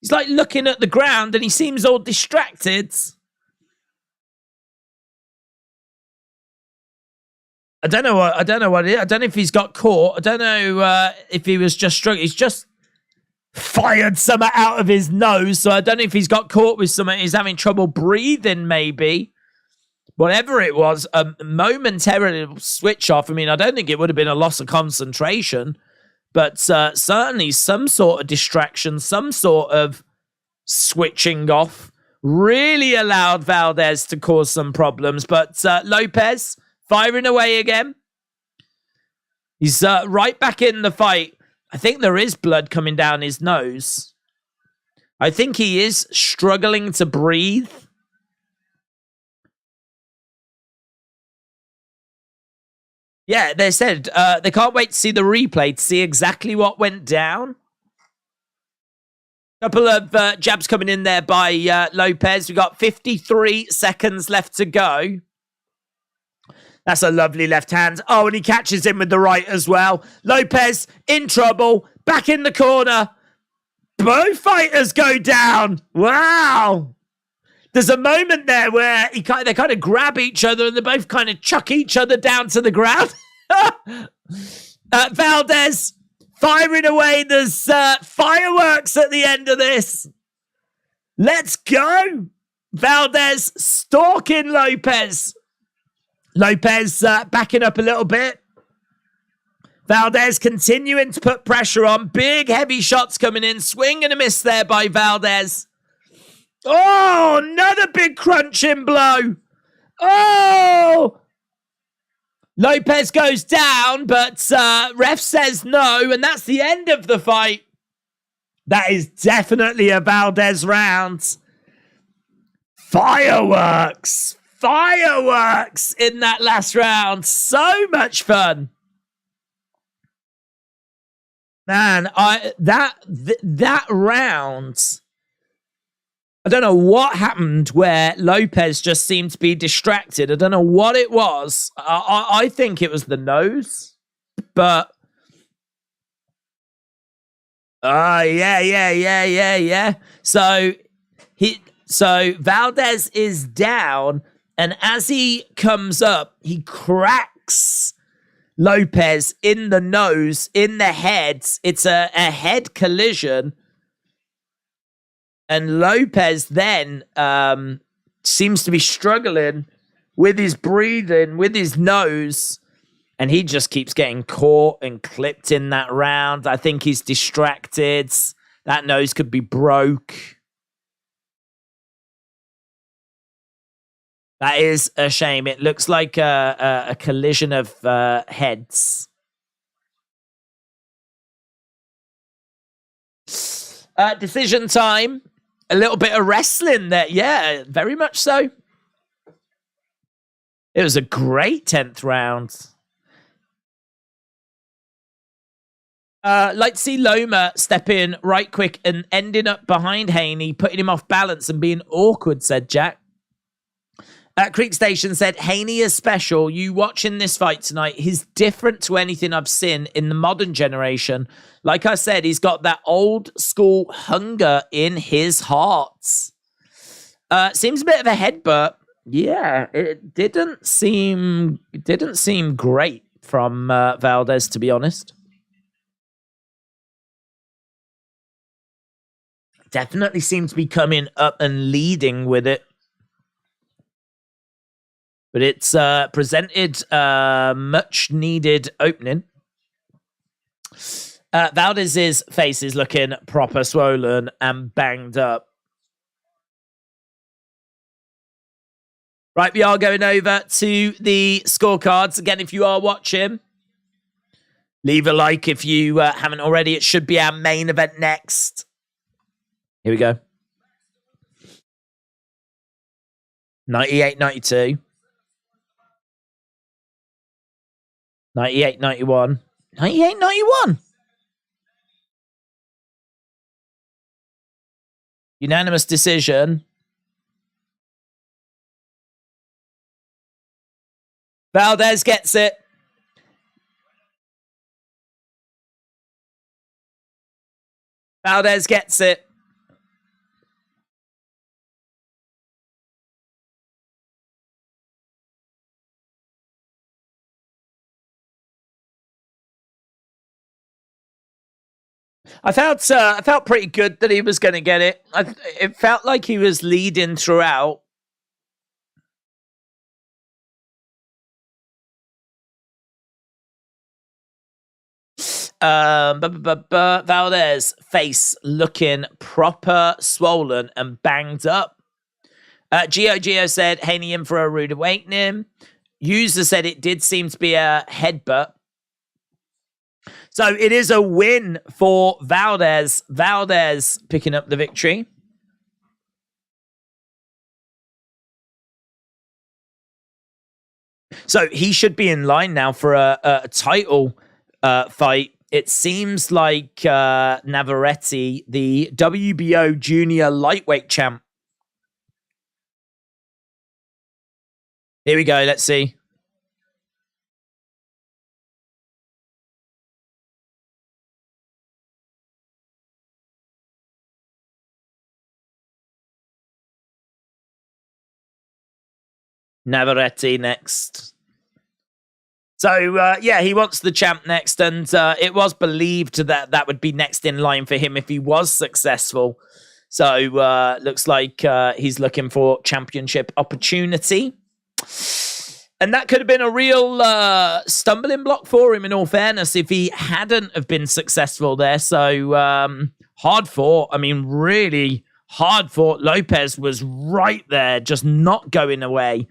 He's like looking at the ground and he seems all distracted. I don't know what it is. I don't know if he's got caught. I don't know if he was just struggling. He's just fired something out of his nose. So I don't know if he's got caught with something. He's having trouble breathing, maybe. Whatever it was, a momentary switch off. I mean, I don't think it would have been a loss of concentration. But certainly some sort of distraction, some sort of switching off really allowed Valdez to cause some problems. But Lopez firing away again. He's right back in the fight. I think there is blood coming down his nose. I think he is struggling to breathe. Yeah, they said they can't wait to see the replay to see exactly what went down. Couple of jabs coming in there by Lopez. We've got 53 seconds left to go. That's a lovely left hand. Oh, and he catches him with the right as well. Lopez in trouble. Back in the corner. Both fighters go down. Wow. There's a moment there where they kind of grab each other and they both kind of chuck each other down to the ground. Valdez firing away. There's fireworks at the end of this. Let's go. Valdez stalking Lopez. Lopez backing up a little bit. Valdez continuing to put pressure on. Big, heavy shots coming in. Swing and a miss there by Valdez. Oh, another big crunching blow. Oh! Lopez goes down, but ref says no, and that's the end of the fight. That is definitely a Valdez round. Fireworks. Fireworks in that last round. So much fun. Man, that round, I don't know what happened where Lopez just seemed to be distracted. I don't know what it was. I think it was the nose. But yeah. So Valdez is down, and as he comes up, he cracks Lopez in the nose, in the head. It's a head collision. And Lopez then seems to be struggling with his breathing, with his nose. And he just keeps getting caught and clipped in that round. I think he's distracted. That nose could be broke. That is a shame. It looks like a collision of heads. Decision time. A little bit of wrestling there. Yeah, very much so. It was a great 10th round. Like to see Loma step in right quick and ending up behind Haney, putting him off balance and being awkward, said Jack. Creek Station said, Haney is special. You watching this fight tonight, he's different to anything I've seen in the modern generation. Like I said, he's got that old school hunger in his heart. Seems a bit of a headbutt. Yeah, it didn't seem great from Valdez, to be honest. Definitely seemed to be coming up and leading with it. But it's presented much needed opening. Valdez's face is looking proper swollen and banged up. Right, we are going over to the scorecards. Again, if you are watching, leave a like if you haven't already. It should be our main event next. Here we go. 98-92. 98-91. 98-91. Unanimous decision. Valdez gets it. Valdez gets it. I felt pretty good that he was going to get it. It felt like he was leading throughout. Valdez face looking proper swollen and banged up. Geo said Haney in for a rude awakening. User said it did seem to be a headbutt. So it is a win for Valdez. Valdez picking up the victory. So he should be in line now for a title fight. It seems like Navarrete, the WBO junior lightweight champ. Here we go. Let's see. Navarrete next. So, yeah, he wants the champ next, and it was believed that that would be next in line for him if he was successful. So, looks like he's looking for championship opportunity. And that could have been a real stumbling block for him, in all fairness, if he hadn't have been successful there. So, hard fought. I mean, really hard fought. Lopez was right there, just not going away.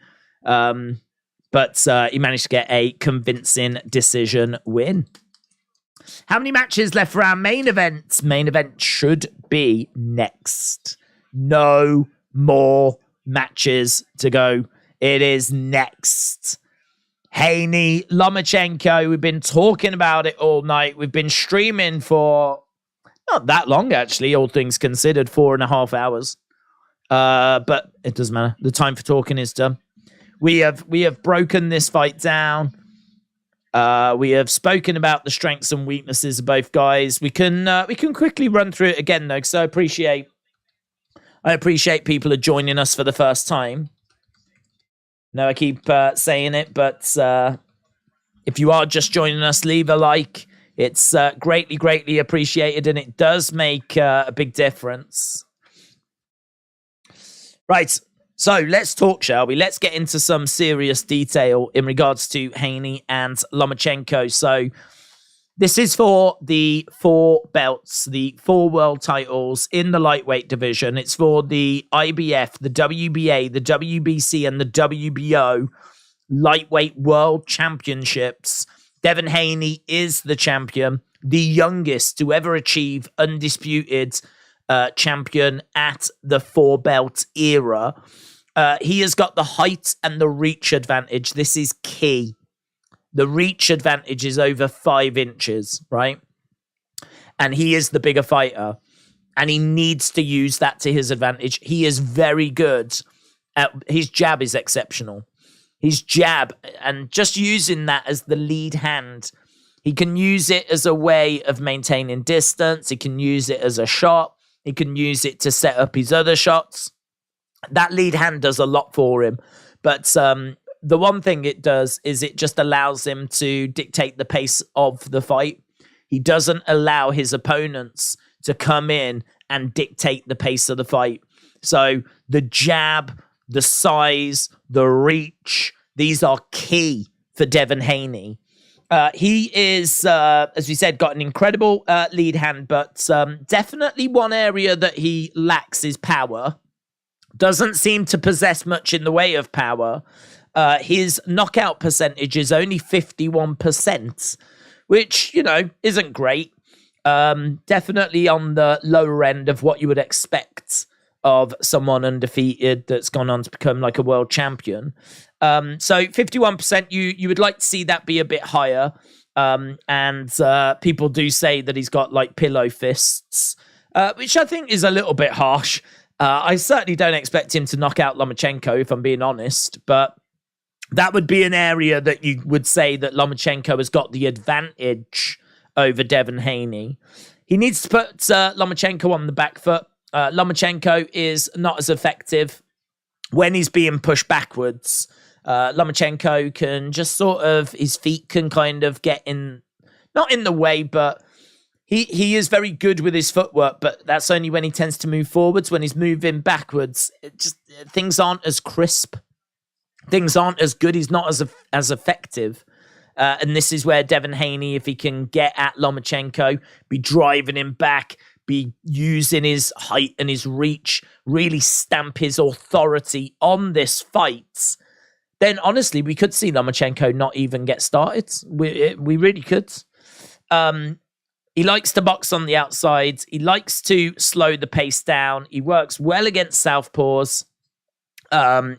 But he managed to get a convincing decision win. How many matches left for our main event? Main event should be next. No more matches to go. It is next. Haney, Lomachenko. We've been talking about it all night. We've been streaming for not that long, actually, all things considered, 4.5 hours. But it doesn't matter. The time for talking is done. We have broken this fight down. We have spoken about the strengths and weaknesses of both guys. We can quickly run through it again though, because I appreciate people are joining us for the first time. No, I keep saying it, but if you are just joining us, leave a like. It's greatly appreciated, and it does make a big difference. Right, so let's talk, shall we? Let's get into some serious detail in regards to Haney and Lomachenko. So this is for the 4 belts, the 4 world titles in the lightweight division. It's for the IBF, the WBA, the WBC, and the WBO lightweight world championships. Devin Haney is the champion, the youngest to ever achieve undisputed champion at the 4 belt era. He has got the height and the reach advantage. This is key. The reach advantage is over 5 inches, right? And he is the bigger fighter, and he needs to use that to his advantage. He is very good his jab is exceptional. His jab, and just using that as the lead hand, he can use it as a way of maintaining distance. He can use it as a shot. He can use it to set up his other shots. That lead hand does a lot for him. But the one thing it does is it just allows him to dictate the pace of the fight. He doesn't allow his opponents to come in and dictate the pace of the fight. So the jab, the size, the reach, these are key for Devin Haney. He is, as we said, got an incredible lead hand, but definitely one area that he lacks is power. Doesn't seem to possess much in the way of power. His knockout percentage is only 51%, which, you know, isn't great. Definitely on the lower end of what you would expect of someone undefeated that's gone on to become like a world champion. So 51%, you would like to see that be a bit higher. And people do say that he's got like pillow fists, which I think is a little bit harsh. I certainly don't expect him to knock out Lomachenko, if I'm being honest, but that would be an area that you would say that Lomachenko has got the advantage over Devin Haney. He needs to put Lomachenko on the back foot. Lomachenko is not as effective when he's being pushed backwards. Lomachenko can just sort of, his feet can kind of get in, not in the way, but he is very good with his footwork, but that's only when he tends to move forwards. When he's moving backwards, things aren't as crisp. Things aren't as good. He's not as effective. And this is where Devin Haney, if he can get at Lomachenko, be driving him back, be using his height and his reach, really stamp his authority on this fight, then honestly, we could see Lomachenko not even get started. We really could. He likes to box on the outside. He likes to slow the pace down. He works well against southpaws.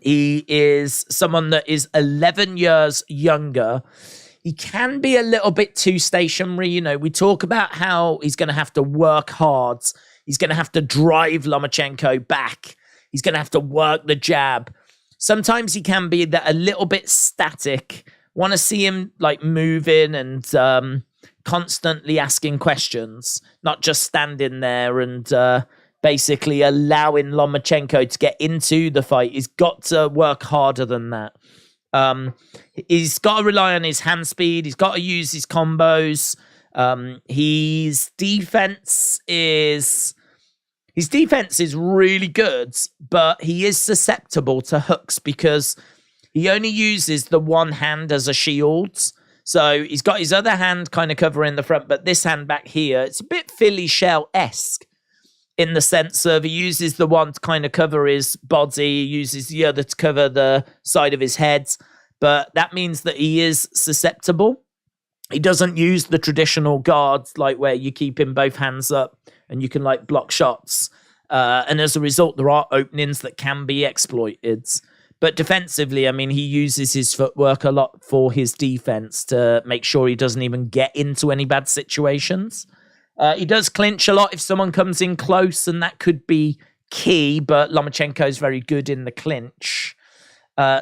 He is someone that is 11 years younger. He can be a little bit too stationary. You know, we talk about how he's going to have to work hard. He's going to have to drive Lomachenko back. He's going to have to work the jab. Sometimes he can be a little bit static. Want to see him like moving and constantly asking questions, not just standing there and basically allowing Lomachenko to get into the fight. He's got to work harder than that. He's got to rely on his hand speed. He's got to use his combos. His defense is really good, but he is susceptible to hooks because he only uses the one hand as a shield. So he's got his other hand kind of covering the front, but this hand back here, it's a bit Philly Shell-esque in the sense of he uses the one to kind of cover his body, he uses the other to cover the side of his head, but that means that he is susceptible. He doesn't use the traditional guards, like where you keep him both hands up and you can like block shots. And as a result, there are openings that can be exploited. But defensively, I mean, he uses his footwork a lot for his defense to make sure he doesn't even get into any bad situations. He does clinch a lot if someone comes in close, and that could be key, but Lomachenko is very good in the clinch.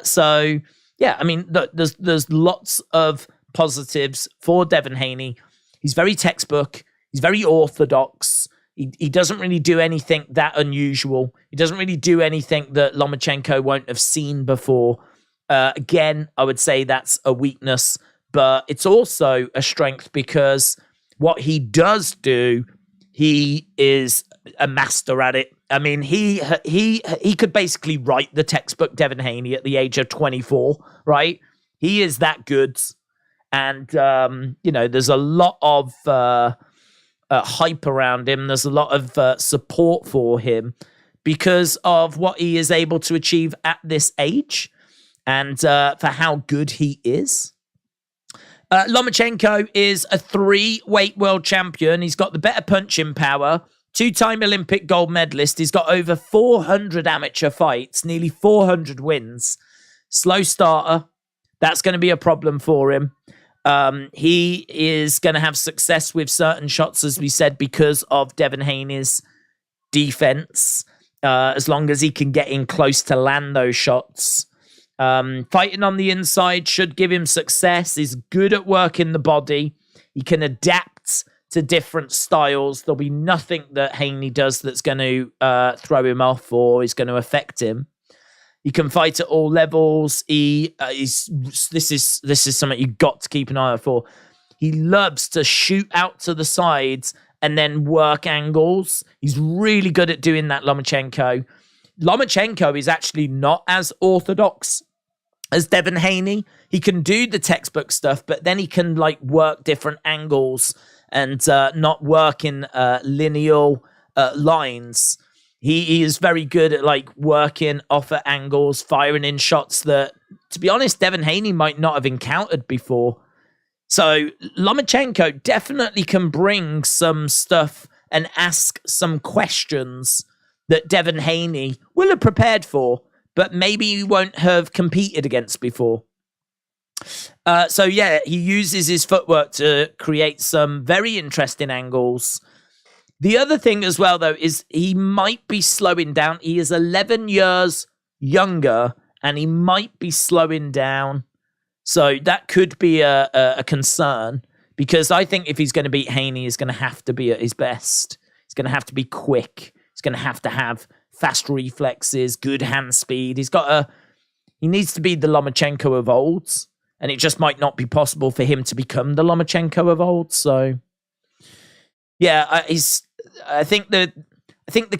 So, yeah, I mean, there's lots of positives for Devin Haney. He's very textbook. He's very orthodox. He doesn't really do anything that unusual. He doesn't really do anything that Lomachenko won't have seen before. Again, I would say that's a weakness, but it's also a strength because what he does do, he is a master at it. I mean, he could basically write the textbook Devin Haney at the age of 24, right? He is that good. And, there's a lot of hype around him. There's a lot of support for him because of what he is able to achieve at this age and for how good he is. Lomachenko is a 3-weight world champion. He's got the better punching power, 2-time Olympic gold medalist. He's got over 400 amateur fights, nearly 400 wins. Slow starter. That's going to be a problem for him. He is going to have success with certain shots, as we said, because of Devin Haney's defense, as long as he can get in close to land those shots. Fighting on the inside should give him success. He's good at working the body. He can adapt to different styles. There'll be nothing that Haney does that's going to throw him off or is going to affect him. He can fight at all levels. This is something you've got to keep an eye out for. He loves to shoot out to the sides and then work angles. He's really good at doing that, Lomachenko. Lomachenko is actually not as orthodox as Devin Haney. He can do the textbook stuff, but then he can work different angles and not work in lineal lines. He is very good at working off at angles, firing in shots that, to be honest, Devin Haney might not have encountered before. So Lomachenko definitely can bring some stuff and ask some questions that Devin Haney will have prepared for, but maybe he won't have competed against before. He uses his footwork to create some very interesting angles. The other thing as well, though, is he might be slowing down. He is 11 years younger, and he might be slowing down. So that could be a concern, because I think if he's going to beat Haney, he's going to have to be at his best. He's going to have to be quick. He's going to have fast reflexes, good hand speed. He needs to be the Lomachenko of old, and it just might not be possible for him to become the Lomachenko of old. So, yeah, I think the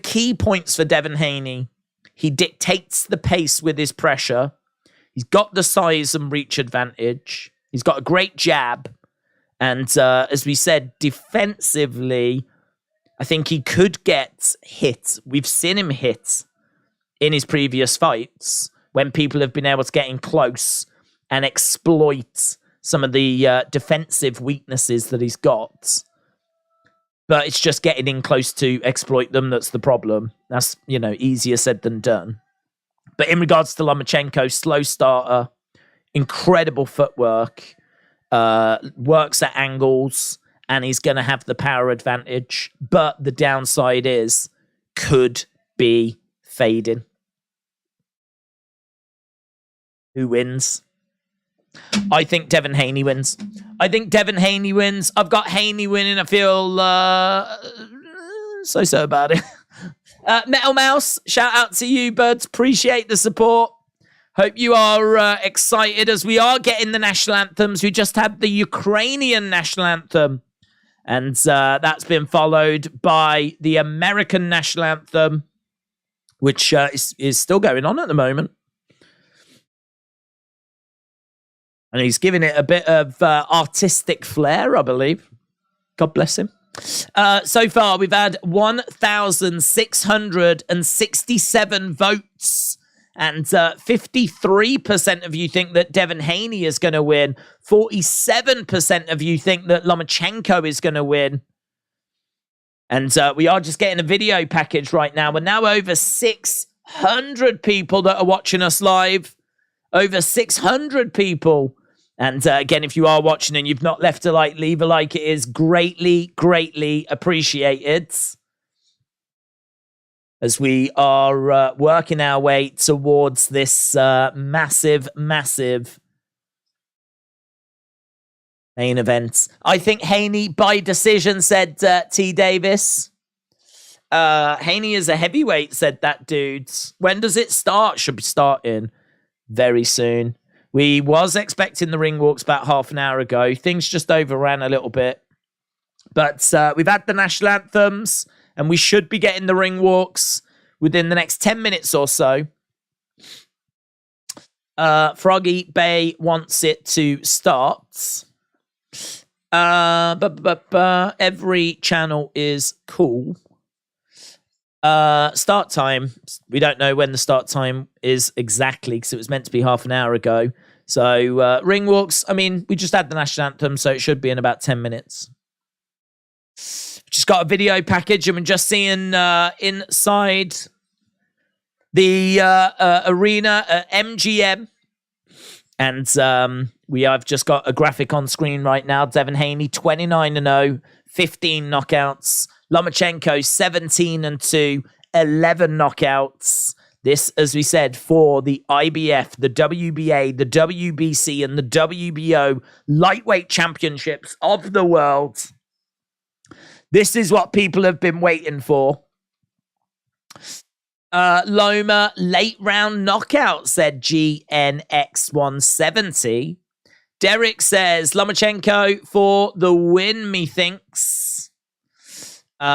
key points for Devin Haney, he dictates the pace with his pressure. He's got the size and reach advantage. He's got a great jab. And as we said, defensively, I think he could get hit. We've seen him hit in his previous fights when people have been able to get in close and exploit some of the defensive weaknesses that he's got. But it's just getting in close to exploit them that's the problem. That's, easier said than done. But in regards to Lomachenko, slow starter, incredible footwork, works at angles, and he's going to have the power advantage. But the downside is, could be fading. Who wins? I think Devin Haney wins. I've got Haney winning. I feel so about it. Metal Mouse, shout out to you, buds. Appreciate the support. Hope you are excited as we are getting the national anthems. We just had the Ukrainian national anthem, and that's been followed by the American national anthem, which is still going on at the moment. And he's giving it a bit of artistic flair, I believe. God bless him. So far, we've had 1,667 votes. And 53% of you think that Devin Haney is going to win. 47% of you think that Lomachenko is going to win. And we are just getting a video package right now. We're now over 600 people that are watching us live. Over 600 people. And again, if you are watching and you've not left a like, leave a like. It is greatly, greatly appreciated. As we are working our way towards this massive Main event. I think Haney by decision, said T. Davis. Haney is a heavyweight, said that dude. When does it start? Should be starting very soon. We was expecting the ring walks about half an hour ago. Things just overran a little bit. But we've had the national anthems, and we should be getting the ring walks within the next 10 minutes or so. Froggy Bay wants it to start. Every channel is cool. Start time. We don't know when the start time is exactly because it was meant to be half an hour ago. So ring walks, I mean, we just had the national anthem, so it should be in about 10 minutes. Just got a video package, and we're just seeing inside the arena at MGM. And we have just got a graphic on screen right now. Devin Haney, 29-0, 15 knockouts. Lomachenko, 17-2, 11 knockouts. This, as we said, for the IBF, the WBA, the WBC, and the WBO lightweight championships of the world. This is what people have been waiting for. Loma, late round knockout, said GNX170. Derek says, Lomachenko for the win, methinks. It's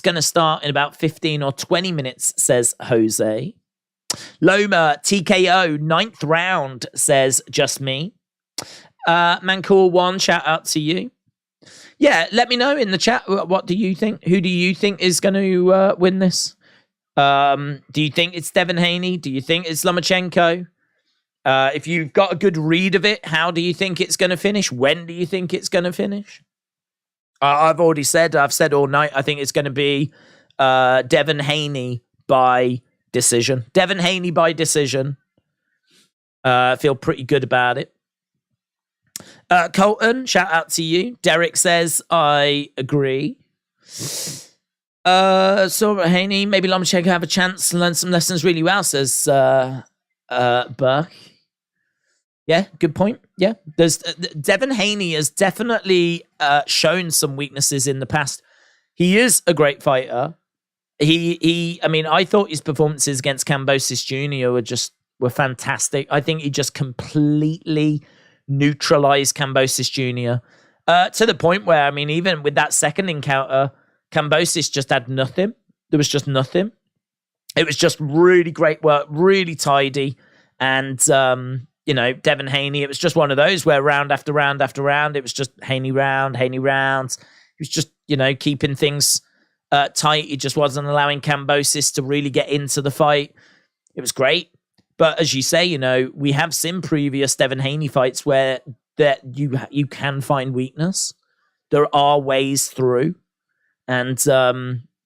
going to start in about 15 or 20 minutes, says Jose. Loma, TKO, 9th round, says just me. Mancool1, shout out to you. Yeah, let me know in the chat. What do you think? Who do you think is going to win this? Do you think it's Devin Haney? Do you think it's Lomachenko? If you've got a good read of it, how do you think it's going to finish? When do you think it's going to finish? I've said all night, I think it's going to be Devin Haney by decision. Devin Haney by decision. I feel pretty good about it. Colton, shout out to you. Derek says, I agree. So Haney, maybe Lomachenko have a chance to learn some lessons really well, says Burke. Yeah, good point. Yeah, there's Devin Haney has definitely shown some weaknesses in the past. He is a great fighter. I mean, I thought his performances against Kambosos Jr. were fantastic. I think he just completely neutralized Kambosos Jr. To the point where, I mean, even with that second encounter, Kambosos just had nothing. There was just nothing. It was just really great work, really tidy. And, Devin Haney, it was just one of those where round after round after round, it was just Haney rounds. He was just, keeping things tight. He just wasn't allowing Kambosos to really get into the fight. It was great. But as you say, we have seen previous Devin Haney fights where that you can find weakness. There are ways through. And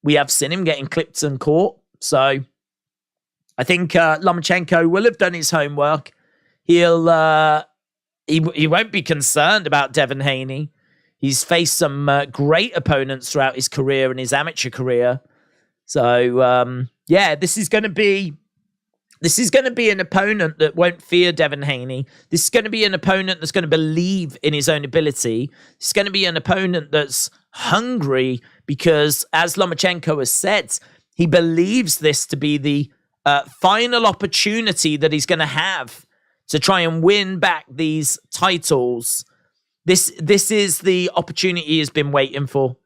we have seen him getting clipped and caught. So I think Lomachenko will have done his homework. He won't be concerned about Devin Haney. He's faced some great opponents throughout his career and his amateur career. So this is going to be an opponent that won't fear Devin Haney. This is going to be an opponent that's going to believe in his own ability. It's going to be an opponent that's hungry because, as Lomachenko has said, he believes this to be the final opportunity that he's going to have to try and win back these titles. This is the opportunity he's been waiting for.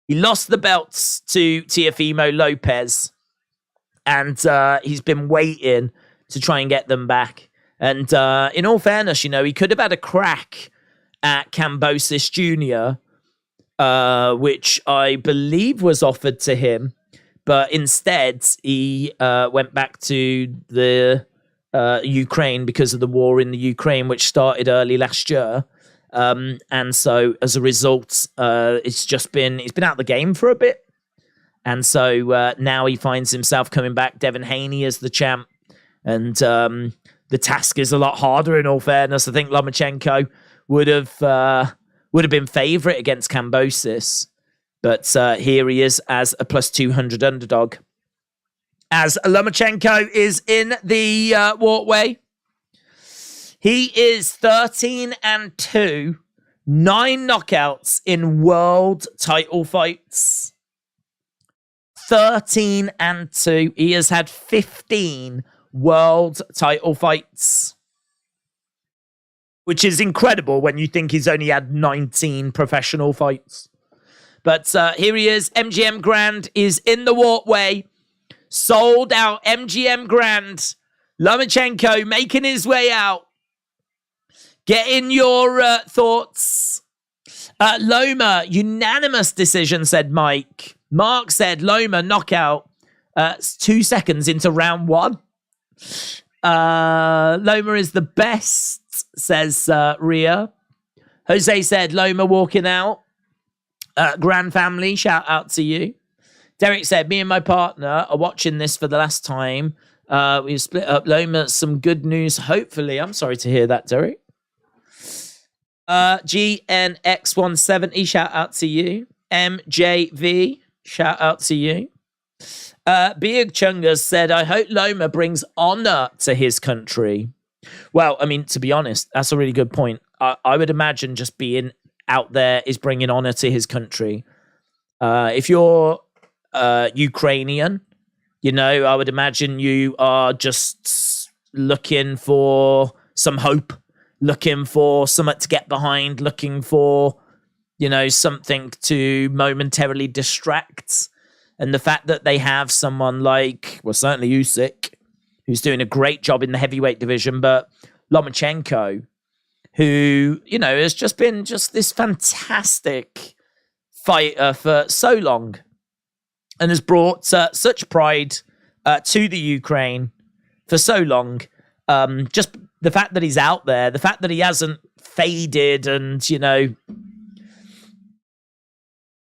He lost the belts to Teofimo Lopez. And he's been waiting to try and get them back. And in all fairness, he could have had a crack at Kambosos Jr., which I believe was offered to him. But instead, he went back to the Ukraine because of the war in the Ukraine, which started early last year. And so as a result, he's been out of the game for a bit. And so now he finds himself coming back, Devin Haney as the champ. And the task is a lot harder, in all fairness. I think Lomachenko would have been favourite against Kambosos. But here he is as a plus 200 underdog. As Lomachenko is in the walkway. He is 13-2, 9 knockouts in world title fights. 13-2. He has had 15 world title fights, which is incredible when you think he's only had 19 professional fights. But here he is. MGM Grand is in the walkway. Sold out MGM Grand. Lomachenko making his way out. Get in your thoughts. Loma, unanimous decision, said Mike. Mark said Loma knockout 2 seconds into round 1. Loma is the best, says Ria. Jose said Loma walking out. Grand family, shout out to you. Derek said, me and my partner are watching this for the last time. We've split up. Loma, some good news, hopefully. I'm sorry to hear that, Derek. GNX170, shout out to you. MJV, shout out to you. Big Chungas said, I hope Loma brings honor to his country. Well, I mean, to be honest, that's a really good point. I would imagine just being out there is bringing honor to his country. If you're Ukrainian, you know, I would imagine you are just looking for some hope, looking for something to get behind, looking for, you know, something to momentarily distract. And the fact that they have someone like, well, certainly Usyk, who's doing a great job in the heavyweight division, but Lomachenko, who, you know, has just been just this fantastic fighter for so long and has brought such pride to the Ukraine for so long. Just the fact that he's out there, the fact that he hasn't faded and, you know,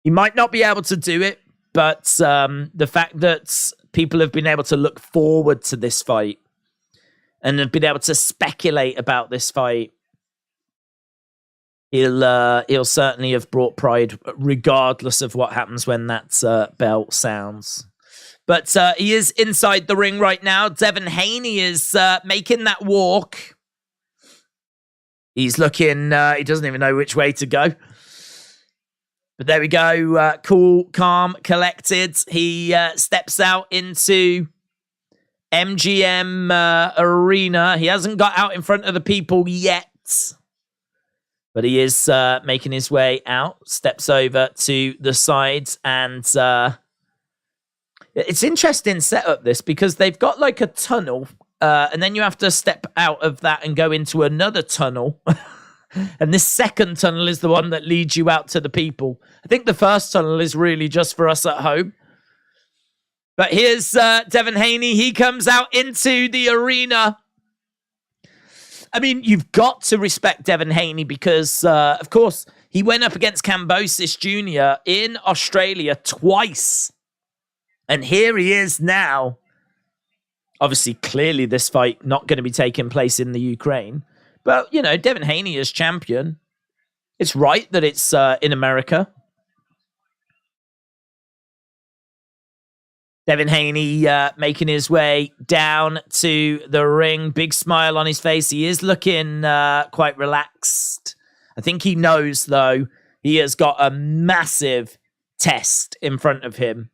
he might not be able to do it, but the fact that people have been able to look forward to this fight and have been able to speculate about this fight, he'll certainly have brought pride regardless of what happens when that bell sounds. But he is inside the ring right now. Devin Haney is making that walk. He's looking, he doesn't even know which way to go. But there we go. Cool, calm, collected. He steps out into MGM Arena. He hasn't got out in front of the people yet. But he is making his way out. Steps over to the sides. And it's interesting setup, this, because they've got like a tunnel. And then you have to step out of that and go into another tunnel. And this second tunnel is the one that leads you out to the people. I think the first tunnel is really just for us at home. But here's Devin Haney. He comes out into the arena. I mean, you've got to respect Devin Haney because, of course, he went up against Kambosos Jr. in Australia twice. And here he is now. Obviously, clearly this fight not going to be taking place in the Ukraine. But, you know, Devin Haney is champion. It's right that it's in America. Devin Haney making his way down to the ring. Big smile on his face. He is looking quite relaxed. I think he knows, though, he has got a massive test in front of him.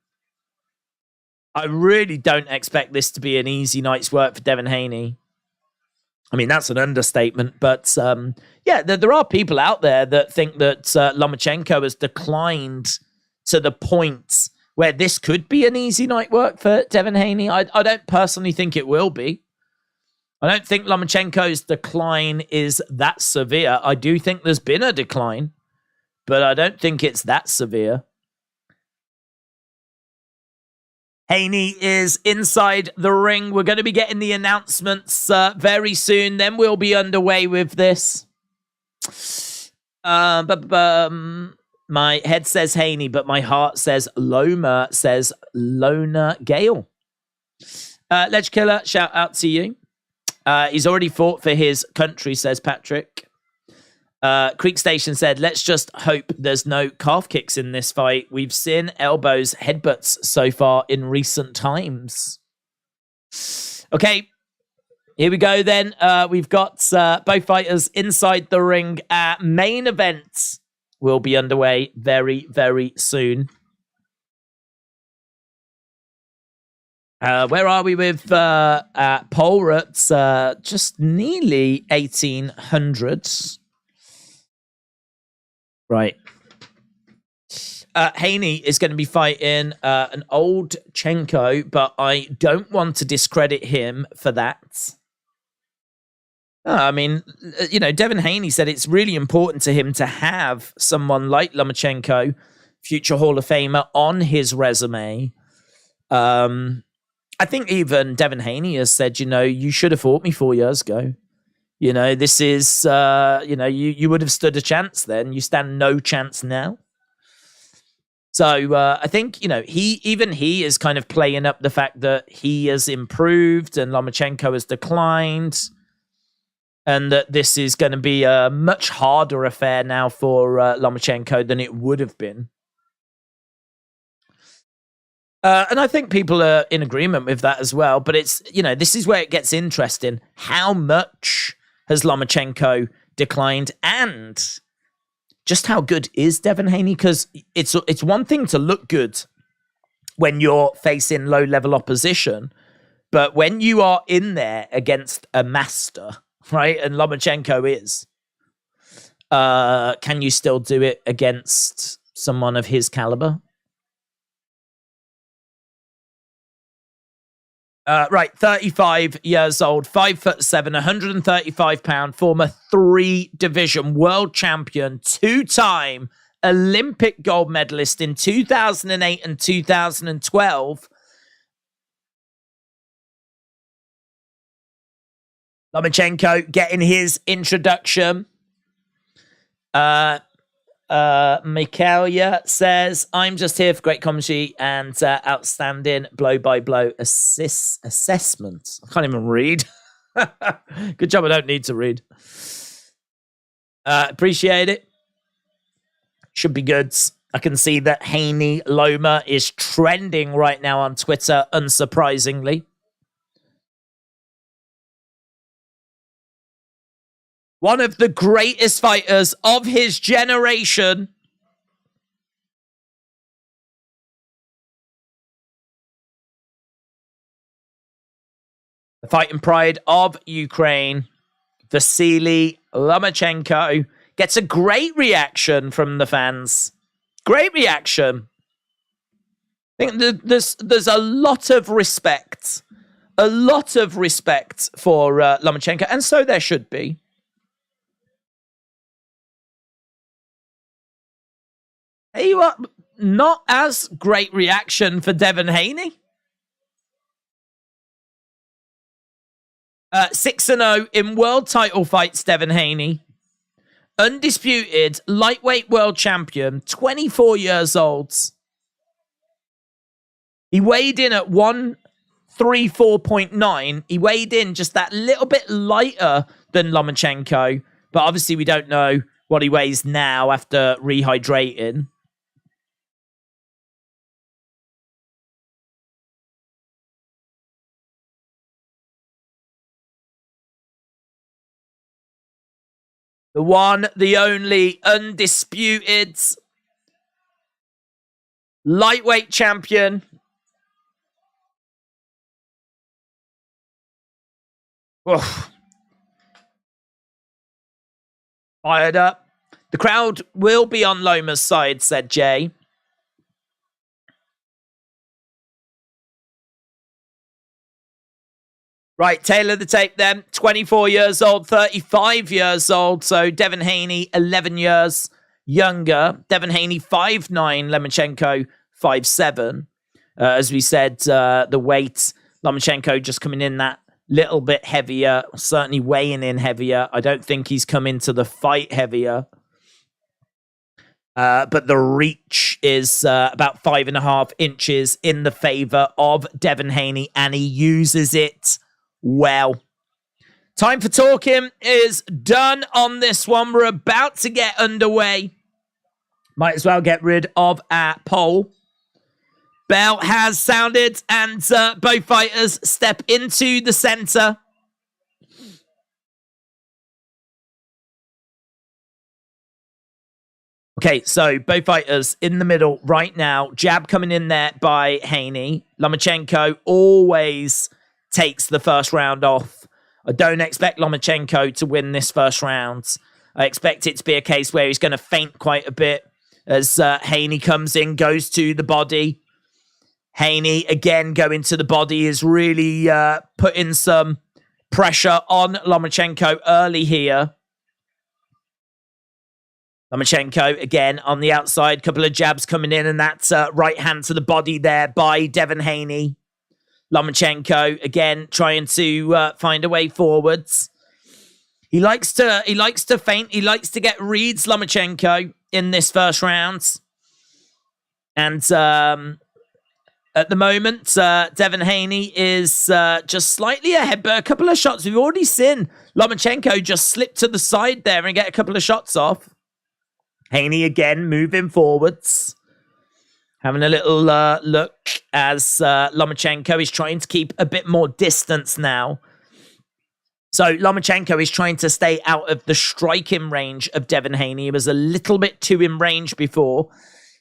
I really don't expect this to be an easy night's work for Devin Haney. I mean, that's an understatement, but yeah, there are people out there that think that Lomachenko has declined to the point where this could be an easy night work for Devin Haney. I don't personally think it will be. I don't think Lomachenko's decline is that severe. I do think there's been a decline, but I don't think it's that severe. Haney is inside the ring. We're going to be getting the announcements very soon. Then we'll be underway with this. My head says Haney, but my heart says Loma, says Lona Gale. Ledge Killer, shout out to you. He's already fought for his country, says Patrick. Creek Station said, let's just hope there's no calf kicks in this fight. We've seen elbows, headbutts so far in recent times. Okay. Here we go then. We've got both fighters inside the ring. Main event will be underway very, very soon. Where are we with poll? We're at just nearly 1800s. Right. Haney is going to be fighting an old Chenko, but I don't want to discredit him for that. I mean, you know, Devin Haney said it's really important to him to have someone like Lomachenko, future Hall of Famer, on his resume. I think even Devin Haney has said, you know, you should have fought me 4 years ago. You know, this is, you know, you would have stood a chance then. You stand no chance now. So I think, you know, he is kind of playing up the fact that he has improved and Lomachenko has declined. And that this is going to be a much harder affair now for Lomachenko than it would have been. And I think people are in agreement with that as well. But it's, you know, this is where it gets interesting. How much has Lomachenko declined? And just how good is Devin Haney? Because it's one thing to look good when you're facing low-level opposition. But when you are in there against a master... right, and Lomachenko is. Can you still do it against someone of his caliber? Right, 35 years old, 5'7", 135 pound, former 3-division world champion, 2-time Olympic gold medalist in 2008 and 2012. Lomachenko getting his introduction. Mikaela says, I'm just here for great commentary and outstanding blow-by-blow assessments. I can't even read. Good job I don't need to read. Appreciate it. Should be good. I can see that Haney Loma is trending right now on Twitter, unsurprisingly. One of the greatest fighters of his generation. The fighting pride of Ukraine, Vasyl Lomachenko, gets a great reaction from the fans. Great reaction. I think there's a lot of respect. A lot of respect for Lomachenko, and so there should be. Hey, what? Not as great reaction for Devin Haney. 6-0 in world title fights, Devin Haney. Undisputed lightweight world champion, 24 years old. He weighed in at 134.9. He weighed in just that little bit lighter than Lomachenko. But obviously we don't know what he weighs now after rehydrating. The one, the only, undisputed lightweight champion. Oof. Fired up. The crowd will be on Loma's side, said Jay. Right, tailor the tape then. 24 years old, 35 years old. So Devin Haney, 11 years younger. Devin Haney, 5'9", Lomachenko, 5'7". As we said, the weight, Lomachenko just coming in that little bit heavier, certainly weighing in heavier. I don't think he's come into the fight heavier. But the reach is about 5.5 inches in the favor of Devin Haney, and he uses it well. Time for talking is done on this one. We're about to get underway. Might as well get rid of our poll. Bell has sounded, and both fighters step into the center. Okay, so both fighters in the middle right now. Jab coming in there by Haney. Lomachenko always takes the first round off. I don't expect Lomachenko to win this first round. I expect it to be a case where he's going to faint quite a bit as Haney comes in, goes to the body. Haney, again, going to the body is really putting some pressure on Lomachenko early here. Lomachenko, again, on the outside. Couple of jabs coming in, and that's right hand to the body there by Devin Haney. Lomachenko, again, trying to find a way forwards. He likes to feint. He likes to get reads, Lomachenko, in this first round. And at the moment, Devin Haney is just slightly ahead, but a couple of shots. We've already seen Lomachenko just slip to the side there and get a couple of shots off. Haney again moving forwards. Having a little look as Lomachenko is trying to keep a bit more distance now. So Lomachenko is trying to stay out of the striking range of Devin Haney. He was a little bit too in range before,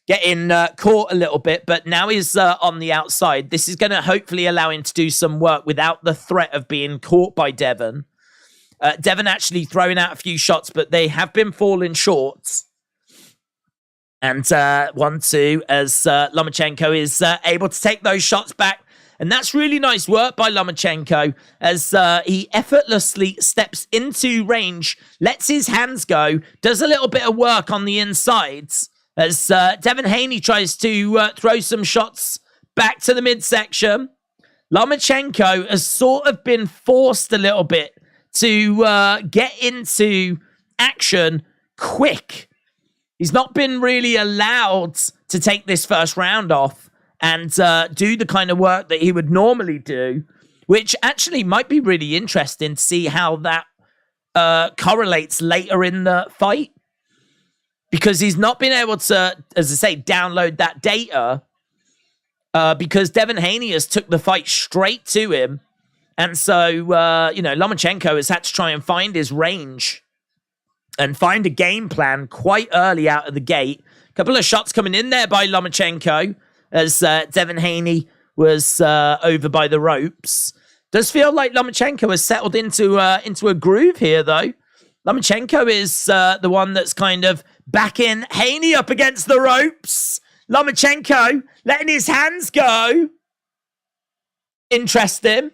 getting caught a little bit, but now he's on the outside. This is going to hopefully allow him to do some work without the threat of being caught by Devin. Devin actually throwing out a few shots, but they have been falling short. And 1-2 as Lomachenko is able to take those shots back. And that's really nice work by Lomachenko as he effortlessly steps into range, lets his hands go, does a little bit of work on the insides as Devin Haney tries to throw some shots back to the midsection. Lomachenko has sort of been forced a little bit to get into action quick. He's not been really allowed to take this first round off and do the kind of work that he would normally do, which actually might be really interesting to see how that correlates later in the fight. Because he's not been able to, as I say, download that data because Devin Haney has took the fight straight to him. And so, Lomachenko has had to try and find his range and find a game plan quite early out of the gate. A couple of shots coming in there by Lomachenko as Devin Haney was over by the ropes. Does feel like Lomachenko has settled into a groove here, though. Lomachenko is the one that's kind of backing Haney up against the ropes. Lomachenko letting his hands go. Interesting.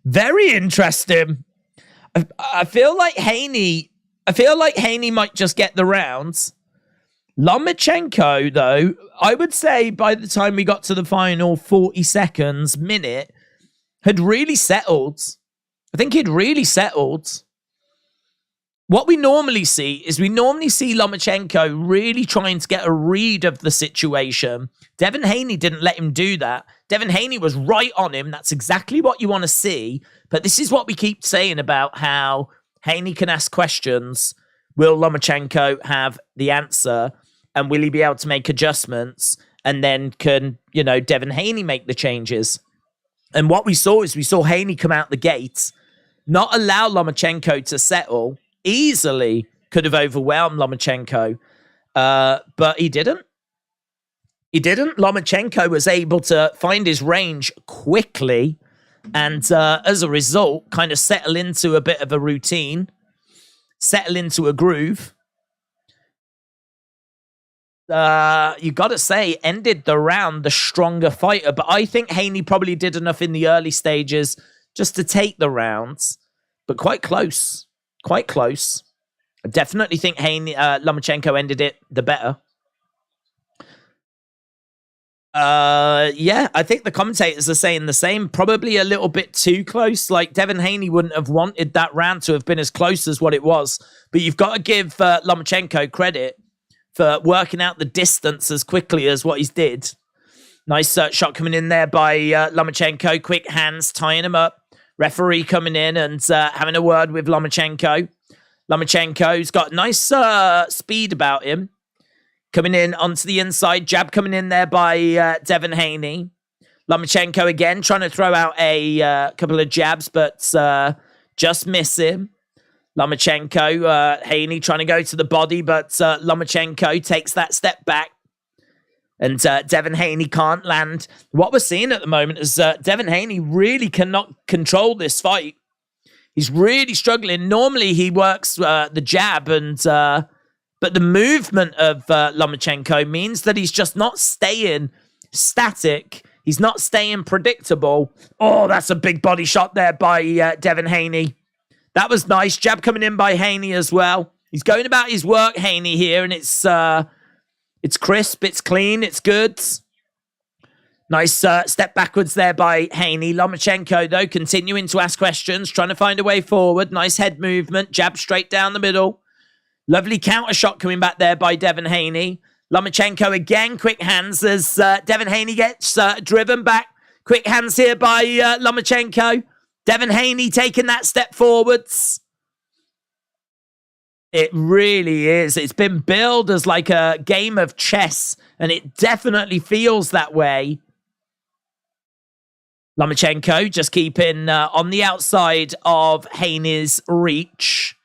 Very interesting. I feel like Haney might just get the rounds. Lomachenko, though, I would say by the time we got to the final 40 seconds, minute, had really settled. I think he'd really settled. What we normally see is Lomachenko really trying to get a read of the situation. Devin Haney didn't let him do that. Devin Haney was right on him. That's exactly what you want to see. But this is what we keep saying about how Haney can ask questions. Will Lomachenko have the answer? And will he be able to make adjustments? And then can, Devin Haney make the changes? And what we saw Haney come out the gate, not allow Lomachenko to settle. Easily could have overwhelmed Lomachenko, but he didn't. Lomachenko was able to find his range quickly and as a result, kind of settle into a bit of a routine, settle into a groove. You got to say, ended the round the stronger fighter, but I think Haney probably did enough in the early stages just to take the rounds, but quite close. Quite close. I definitely think Lomachenko ended it the better. I think the commentators are saying the same. Probably a little bit too close. Like, Devin Haney wouldn't have wanted that round to have been as close as what it was. But you've got to give Lomachenko credit for working out the distance as quickly as what he's did. Nice shot coming in there by Lomachenko. Quick hands, tying him up. Referee coming in and having a word with Lomachenko. Lomachenko's got nice speed about him. Coming in onto the inside. Jab coming in there by Devin Haney. Lomachenko again trying to throw out a couple of jabs, but just miss him. Lomachenko, Haney trying to go to the body, but Lomachenko takes that step back. And Devin Haney can't land. What we're seeing at the moment is Devin Haney really cannot control this fight. He's really struggling. Normally he works the jab, and but the movement of Lomachenko means that he's just not staying static. He's not staying predictable. Oh, that's a big body shot there by Devin Haney. That was nice. Jab coming in by Haney as well. He's going about his work, Haney, here, and it's crisp, it's clean, it's good. Nice step backwards there by Haney. Lomachenko, though, continuing to ask questions, trying to find a way forward. Nice head movement, jab straight down the middle. Lovely counter shot coming back there by Devin Haney. Lomachenko again, quick hands as Devin Haney gets driven back. Quick hands here by Lomachenko. Devin Haney taking that step forwards. It really is. It's been billed as like a game of chess, and it definitely feels that way. Lomachenko just keeping on the outside of Haney's reach.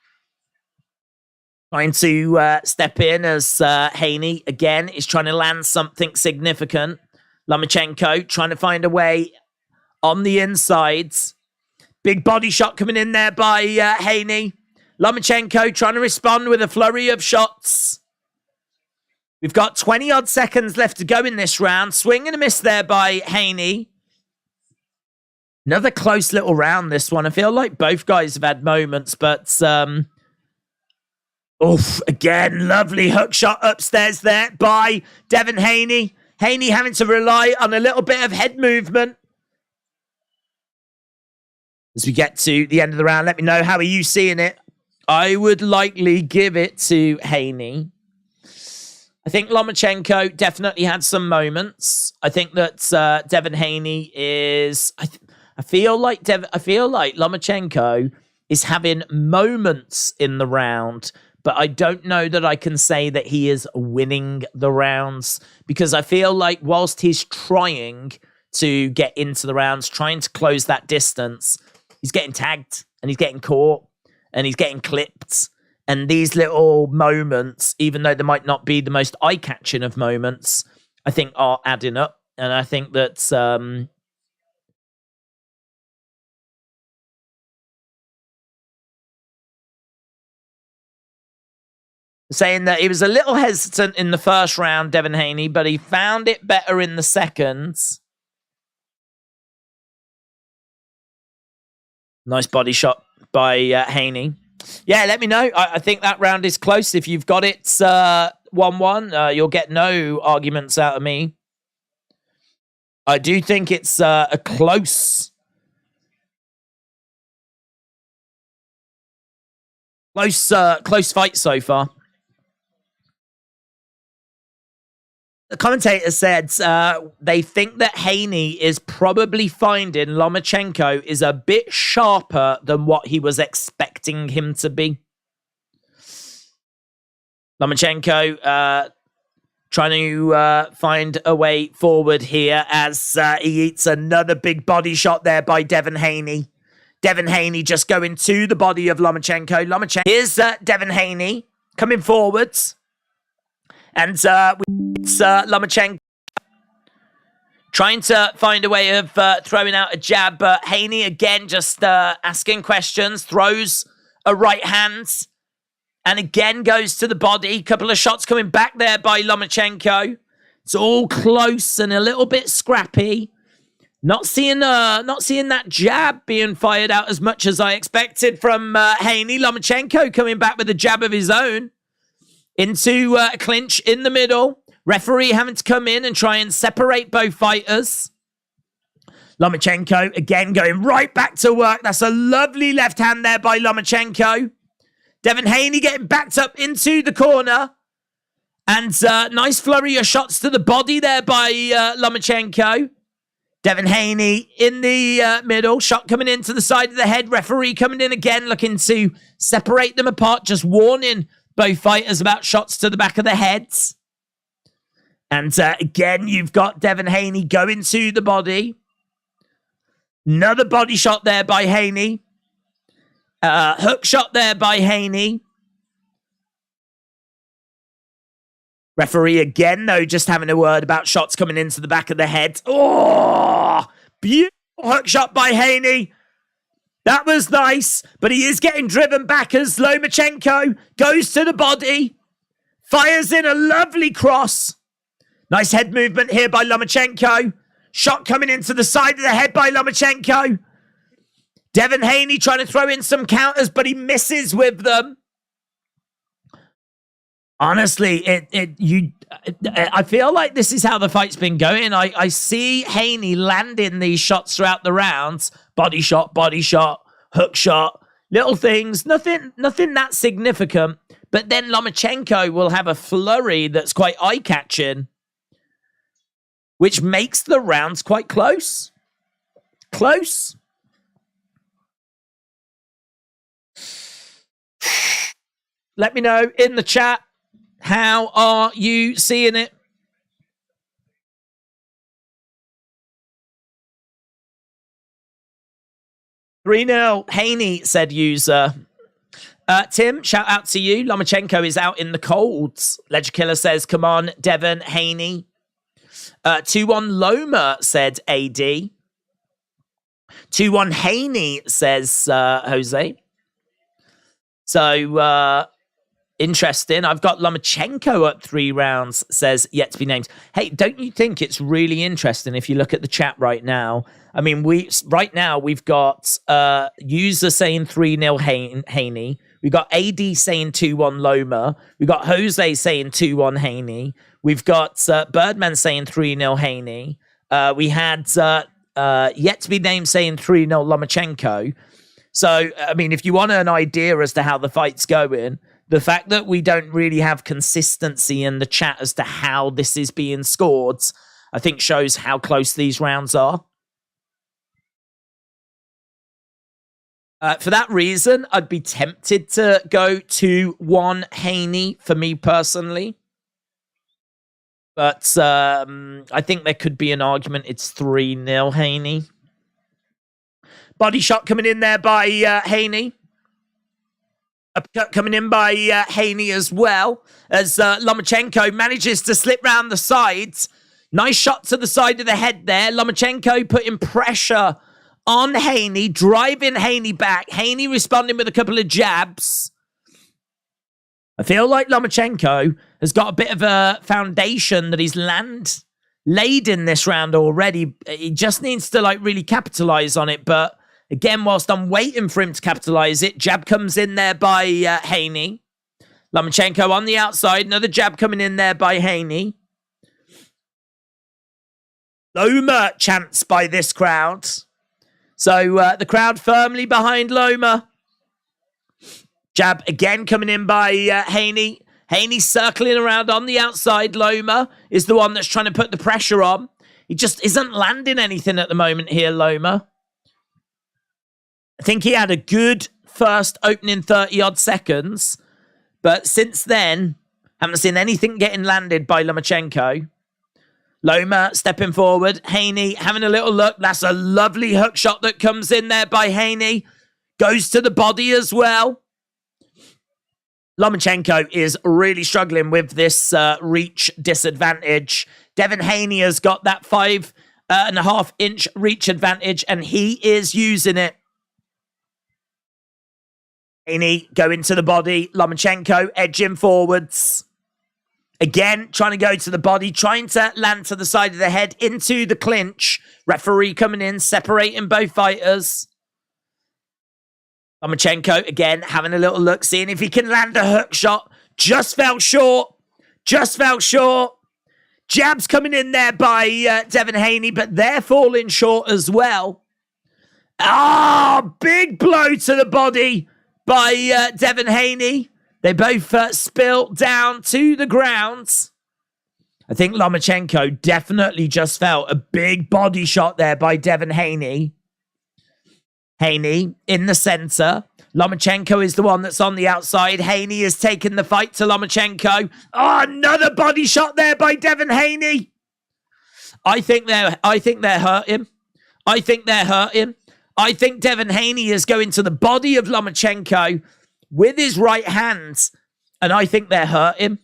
Trying to step in as Haney, again, is trying to land something significant. Lomachenko trying to find a way on the insides. Big body shot coming in there by Haney. Lomachenko trying to respond with a flurry of shots. We've got 20-odd seconds left to go in this round. Swing and a miss there by Haney. Another close little round, this one. I feel like both guys have had moments, but... oof, again, lovely hook shot upstairs there by Devin Haney. Haney having to rely on a little bit of head movement. As we get to the end of the round, let me know, how are you seeing it? I would likely give it to Haney. I think Lomachenko definitely had some moments. I think that Devin Haney is... I feel like Lomachenko is having moments in the round, but I don't know that I can say that he is winning the rounds, because I feel like whilst he's trying to get into the rounds, trying to close that distance, he's getting tagged and he's getting caught and he's getting clipped. And these little moments, even though they might not be the most eye-catching of moments, I think are adding up. And I think that... saying that he was a little hesitant in the first round, Devin Haney, but he found it better in the second. Nice body shot by Haney. Yeah, let me know. I think that round is close. If you've got it 1-1, you'll get no arguments out of me. I do think it's a close fight so far. The commentator said they think that Haney is probably finding Lomachenko is a bit sharper than what he was expecting him to be. Lomachenko trying to find a way forward here as he eats another big body shot there by Devin Haney. Devin Haney just going to the body of Lomachenko. Here's Devin Haney coming forwards. And it's Lomachenko trying to find a way of throwing out a jab. But Haney again just asking questions. Throws a right hand. And again goes to the body. Couple of shots coming back there by Lomachenko. It's all close and a little bit scrappy. Not seeing that jab being fired out as much as I expected from Haney. Lomachenko coming back with a jab of his own into a clinch in the middle. Referee having to come in and try and separate both fighters. Lomachenko again going right back to work. That's a lovely left hand there by Lomachenko. Devin Haney getting backed up into the corner. And nice flurry of shots to the body there by Lomachenko. Devin Haney in the middle. Shot coming into the side of the head. Referee coming in again, looking to separate them apart. Just warning both fighters about shots to the back of the heads. And again, you've got Devin Haney going to the body. Another body shot there by Haney. Hook shot there by Haney. Referee again, though, just having a word about shots coming into the back of the head. Oh, beautiful hook shot by Haney. That was nice, but he is getting driven back as Lomachenko goes to the body, fires in a lovely cross. Nice head movement here by Lomachenko. Shot coming into the side of the head by Lomachenko. Devin Haney trying to throw in some counters, but he misses with them. Honestly, I feel like this is how the fight's been going. I see Haney landing these shots throughout the rounds. Body shot, hook shot, little things. Nothing that significant. But then Lomachenko will have a flurry that's quite eye-catching, which makes the rounds quite close. Close. Let me know in the chat. How are you seeing it? Reno Haney said user. Tim, shout out to you. Lomachenko is out in the colds. Ledger Killer says, come on, Devin Haney. 2-1 Loma said AD. 2-1 Haney says Jose. So, interesting. I've got Lomachenko at 3 rounds, says yet to be named. Hey, don't you think it's really interesting if you look at the chat right now? I mean, right now we've got user saying 3-0 Haney. We've got AD saying 2-1 Loma. We've got Jose saying 2-1 Haney. We've got Birdman saying 3-0 Haney. We had yet to be named saying 3-0 Lomachenko. So, I mean, if you want an idea as to how the fight's going, the fact that we don't really have consistency in the chat as to how this is being scored, I think shows how close these rounds are. For that reason, I'd be tempted to go 2-1 Haney for me personally. But I think there could be an argument it's 3-0 Haney. Body shot coming in there by Haney. Uppercut coming in by Haney as well, as Lomachenko manages to slip round the sides. Nice shot to the side of the head there. Lomachenko putting pressure on Haney, driving Haney back. Haney responding with a couple of jabs. I feel like Lomachenko has got a bit of a foundation that he's laid in this round already. He just needs to really capitalize on it, but again, whilst I'm waiting for him to capitalize it, jab comes in there by Haney. Lomachenko on the outside. Another jab coming in there by Haney. Loma chants by this crowd. So the crowd firmly behind Loma. Jab again coming in by Haney. Haney circling around on the outside. Loma is the one that's trying to put the pressure on. He just isn't landing anything at the moment here, Loma. I think he had a good first opening 30-odd seconds. But since then, haven't seen anything getting landed by Lomachenko. Loma stepping forward. Haney having a little look. That's a lovely hook shot that comes in there by Haney. Goes to the body as well. Lomachenko is really struggling with this reach disadvantage. Devin Haney has got that 5.5-inch reach advantage, and he is using it. Haney going to the body. Lomachenko edging forwards. Again, trying to go to the body, trying to land to the side of the head into the clinch. Referee coming in, separating both fighters. Lomachenko, again, having a little look, seeing if he can land a hook shot. Just fell short. Just fell short. Jabs coming in there by Devin Haney, but they're falling short as well. Big blow to the body by Devin Haney. They both spilt down to the ground. I think Lomachenko definitely just felt a big body shot there by Devin Haney. Haney in the center. Lomachenko is the one that's on the outside. Haney is taking the fight to Lomachenko. Another body shot there by Devin Haney. I think they're hurting. I think they're hurting. I think Devin Haney is going to the body of Lomachenko with his right hand, and I think they're hurting.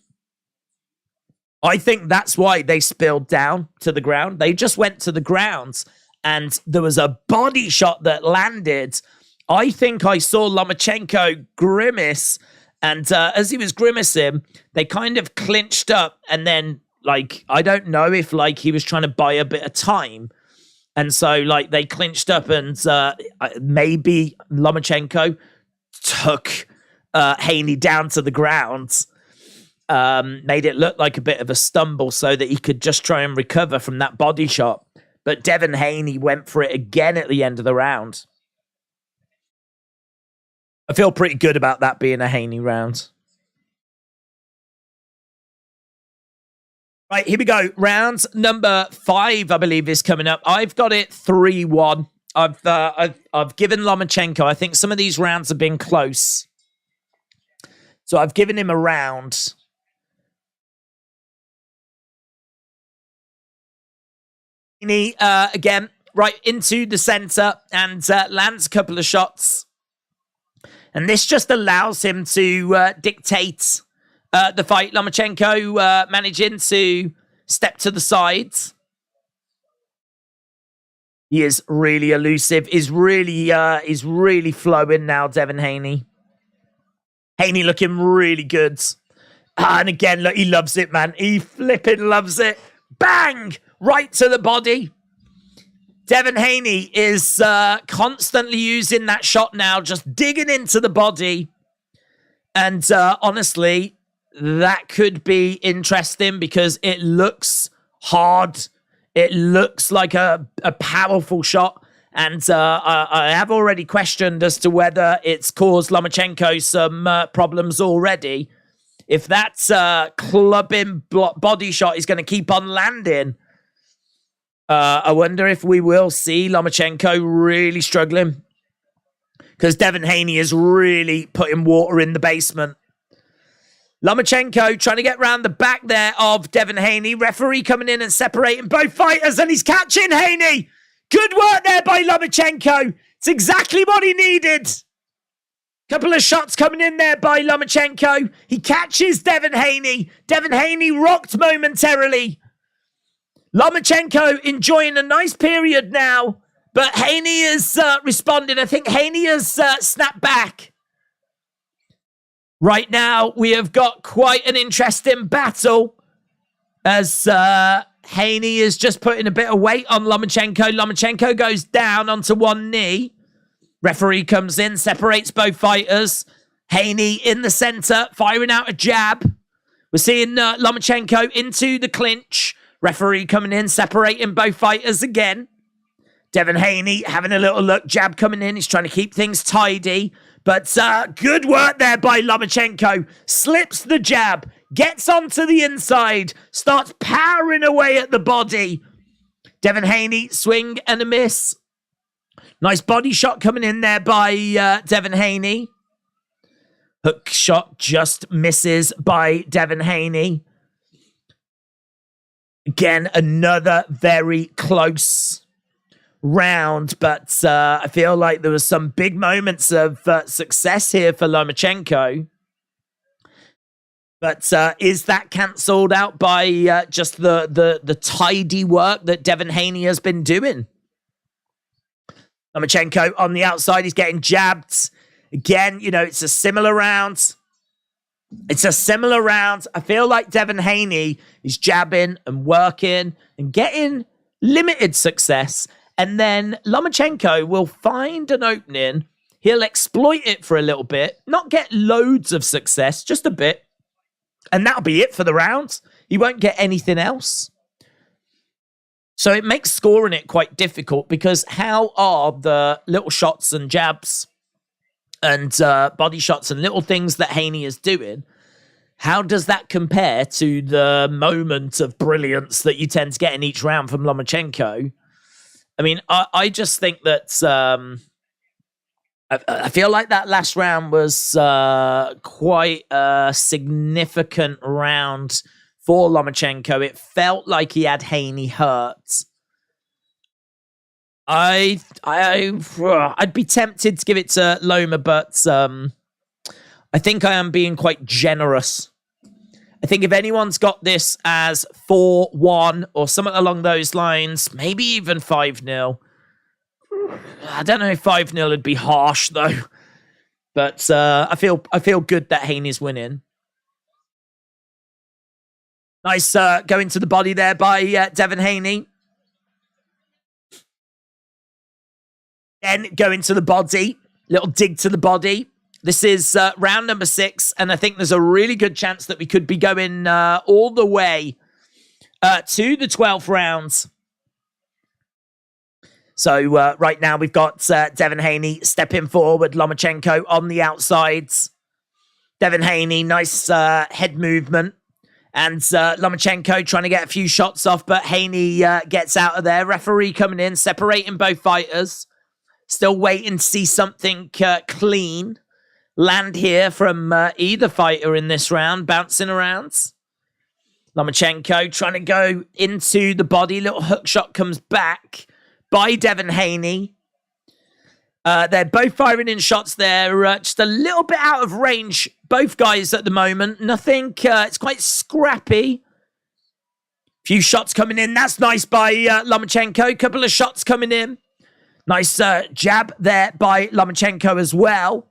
I think that's why they spilled down to the ground. They just went to the ground, and there was a body shot that landed. I think I saw Lomachenko grimace, and as he was grimacing, they kind of clinched up, and then, like, I don't know if, like, he was trying to buy a bit of time, and so, like, they clinched up, and maybe Lomachenko took Haney down to the ground, made it look like a bit of a stumble so that he could just try and recover from that body shot. But Devin Haney went for it again at the end of the round. I feel pretty good about that being a Haney round. Right, here we go. Round number 5, I believe, is coming up. I've got it 3-1. I've given Lomachenko. I think some of these rounds have been close, so I've given him a round. Again, right into the center and lands a couple of shots. And this just allows him to dictate the fight. Lomachenko managing to step to the sides. He is really elusive. Is really flowing now, Devin Haney. Haney looking really good. And again, look, he loves it, man. He flipping loves it. Bang! Right to the body. Devin Haney is constantly using that shot now, just digging into the body. And honestly, that could be interesting because it looks hard. It looks like a powerful shot. And I have already questioned as to whether it's caused Lomachenko some problems already. If that clubbing body shot is going to keep on landing, I wonder if we will see Lomachenko really struggling. Because Devin Haney is really putting water in the basement. Lomachenko trying to get round the back there of Devin Haney. Referee coming in and separating both fighters, and he's catching Haney. Good work there by Lomachenko. It's exactly what he needed. Couple of shots coming in there by Lomachenko. He catches Devin Haney. Devin Haney rocked momentarily. Lomachenko enjoying a nice period now, but Haney is responding. I think Haney has snapped back. Right now, we have got quite an interesting battle as Haney is just putting a bit of weight on Lomachenko. Lomachenko goes down onto one knee. Referee comes in, separates both fighters. Haney in the center, firing out a jab. We're seeing Lomachenko into the clinch. Referee coming in, separating both fighters again. Devin Haney having a little look. Jab coming in. He's trying to keep things tidy. But good work there by Lomachenko. Slips the jab. Gets onto the inside. Starts powering away at the body. Devin Haney, swing and a miss. Nice body shot coming in there by Devin Haney. Hook shot just misses by Devin Haney. Again, another very close round, but I feel like there was some big moments of success here for Lomachenko. But is that cancelled out by just the tidy work that Devin Haney has been doing? Lomachenko on the outside, he's getting jabbed. Again, you know, it's a similar round. It's a similar round. I feel like Devin Haney is jabbing and working and getting limited success. And then Lomachenko will find an opening. He'll exploit it for a little bit. Not get loads of success, just a bit. And that'll be it for the round. He won't get anything else. So it makes scoring it quite difficult because how are the little shots and jabs and body shots and little things that Haney is doing, how does that compare to the moment of brilliance that you tend to get in each round from Lomachenko? I mean, I just think that I feel like that last round was quite a significant round for Lomachenko. It felt like he had Haney hurt. I'd be tempted to give it to Loma, but I think I am being quite generous. I think if anyone's got this as 4-1 or something along those lines, maybe even 5-0. I don't know if 5-0 would be harsh though, but I feel good that Haney's winning. Nice going to the body there by Devin Haney. Then going to the body, little dig to the body. This is round number 6, and I think there's a really good chance that we could be going all the way to the 12th rounds. So right now we've got Devin Haney stepping forward, Lomachenko on the outsides. Devin Haney, nice head movement. And Lomachenko trying to get a few shots off, but Haney gets out of there. Referee coming in, separating both fighters. Still waiting to see something clean land here from either fighter in this round, bouncing around. Lomachenko trying to go into the body. Little hook shot comes back by Devin Haney. They're both firing in shots there. Just a little bit out of range, both guys at the moment. Nothing, it's quite scrappy. Few shots coming in. That's nice by Lomachenko. Couple of shots coming in. Nice jab there by Lomachenko as well.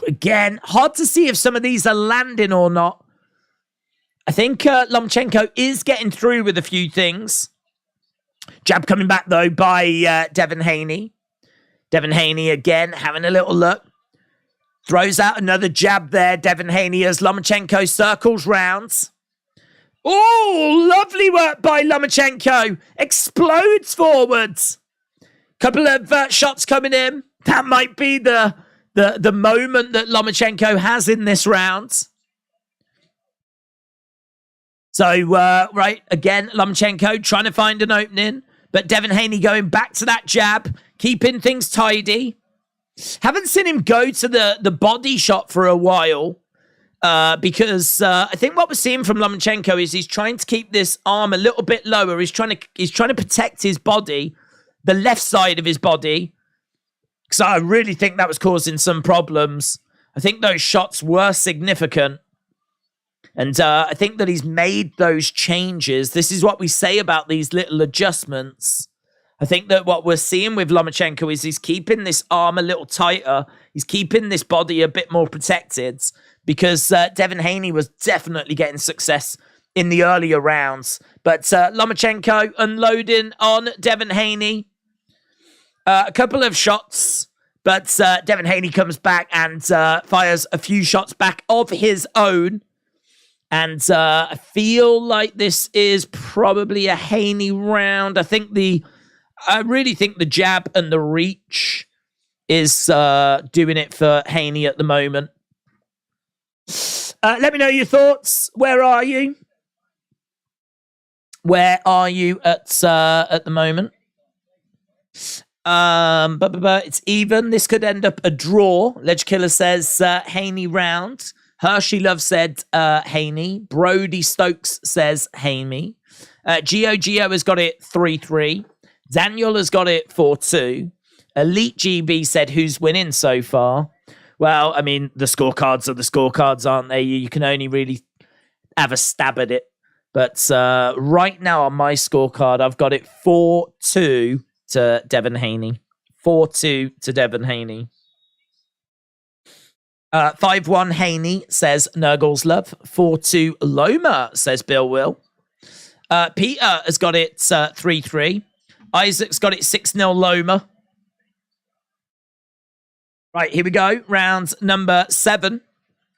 Again, hard to see if some of these are landing or not. I think Lomachenko is getting through with a few things. Jab coming back, though, by Devin Haney. Devin Haney again having a little look. Throws out another jab there, Devin Haney, as Lomachenko circles round. Oh, lovely work by Lomachenko. Explodes forwards. Couple of shots coming in. That might be the moment that Lomachenko has in this round. So, right, again, Lomachenko trying to find an opening. But Devin Haney going back to that jab, keeping things tidy. Haven't seen him go to the body shot for a while. Because I think what we're seeing from Lomachenko is he's trying to keep this arm a little bit lower. He's trying to protect his body. The left side of his body, because I really think that was causing some problems. I think those shots were significant. And I think that he's made those changes. This is what we say about these little adjustments. I think that what we're seeing with Lomachenko is he's keeping this arm a little tighter. He's keeping this body a bit more protected, because Devin Haney was definitely getting success in the earlier rounds. But Lomachenko unloading on Devin Haney. A couple of shots, but Devin Haney comes back and fires a few shots back of his own. And I feel like this is probably a Haney round. I really think the jab and the reach is doing it for Haney at the moment. Let me know your thoughts. Where are you? Where are you at the moment? But it's even. This could end up a draw. Ledge Killer says Haney round. Hershey Love said Haney. Brody Stokes says Haney. Gio has got it 3-3. Daniel has got it 4-2. Elite GB said who's winning so far. Well, I mean, the scorecards are the scorecards, aren't they? You can only really have a stab at it. But right now on my scorecard, I've got it 4-2 to Devin Haney. 4-2 to Devin Haney. 5-1 Haney, says Nurgle's Love. 4-2 Loma, says Bill Will. Peter has got it 3-3. Isaac's got it 6-0 Loma. Right, here we go. Round number 7.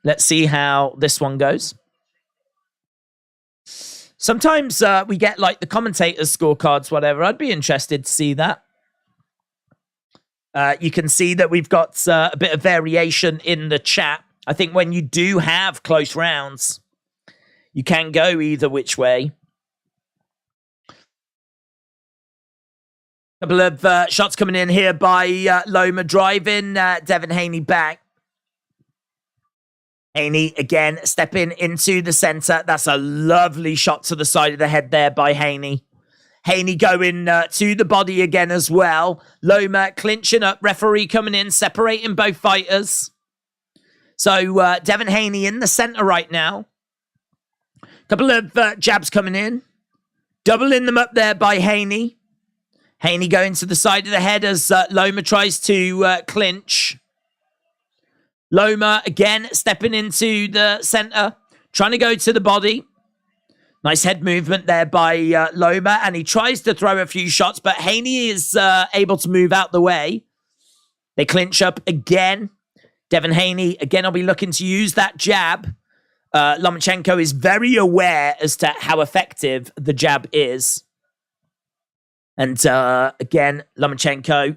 Let's see how this one goes. Sometimes we get like the commentators' scorecards, whatever. I'd be interested to see that. You can see that we've got a bit of variation in the chat. I think when you do have close rounds, you can go either which way. Couple of shots coming in here by Loma, driving Devin Haney back. Haney again stepping into the center. That's a lovely shot to the side of the head there by Haney. Haney going to the body again as well. Loma clinching up. Referee coming in, separating both fighters. So Devin Haney in the center right now. Couple of jabs coming in. Doubling them up there by Haney. Haney going to the side of the head as Loma tries to clinch. Loma again stepping into the center. Trying to go to the body. Nice head movement there by Loma. And he tries to throw a few shots. But Haney is able to move out the way. They clinch up again. Devin Haney again will be looking to use that jab. Lomachenko is very aware as to how effective the jab is. And again, Lomachenko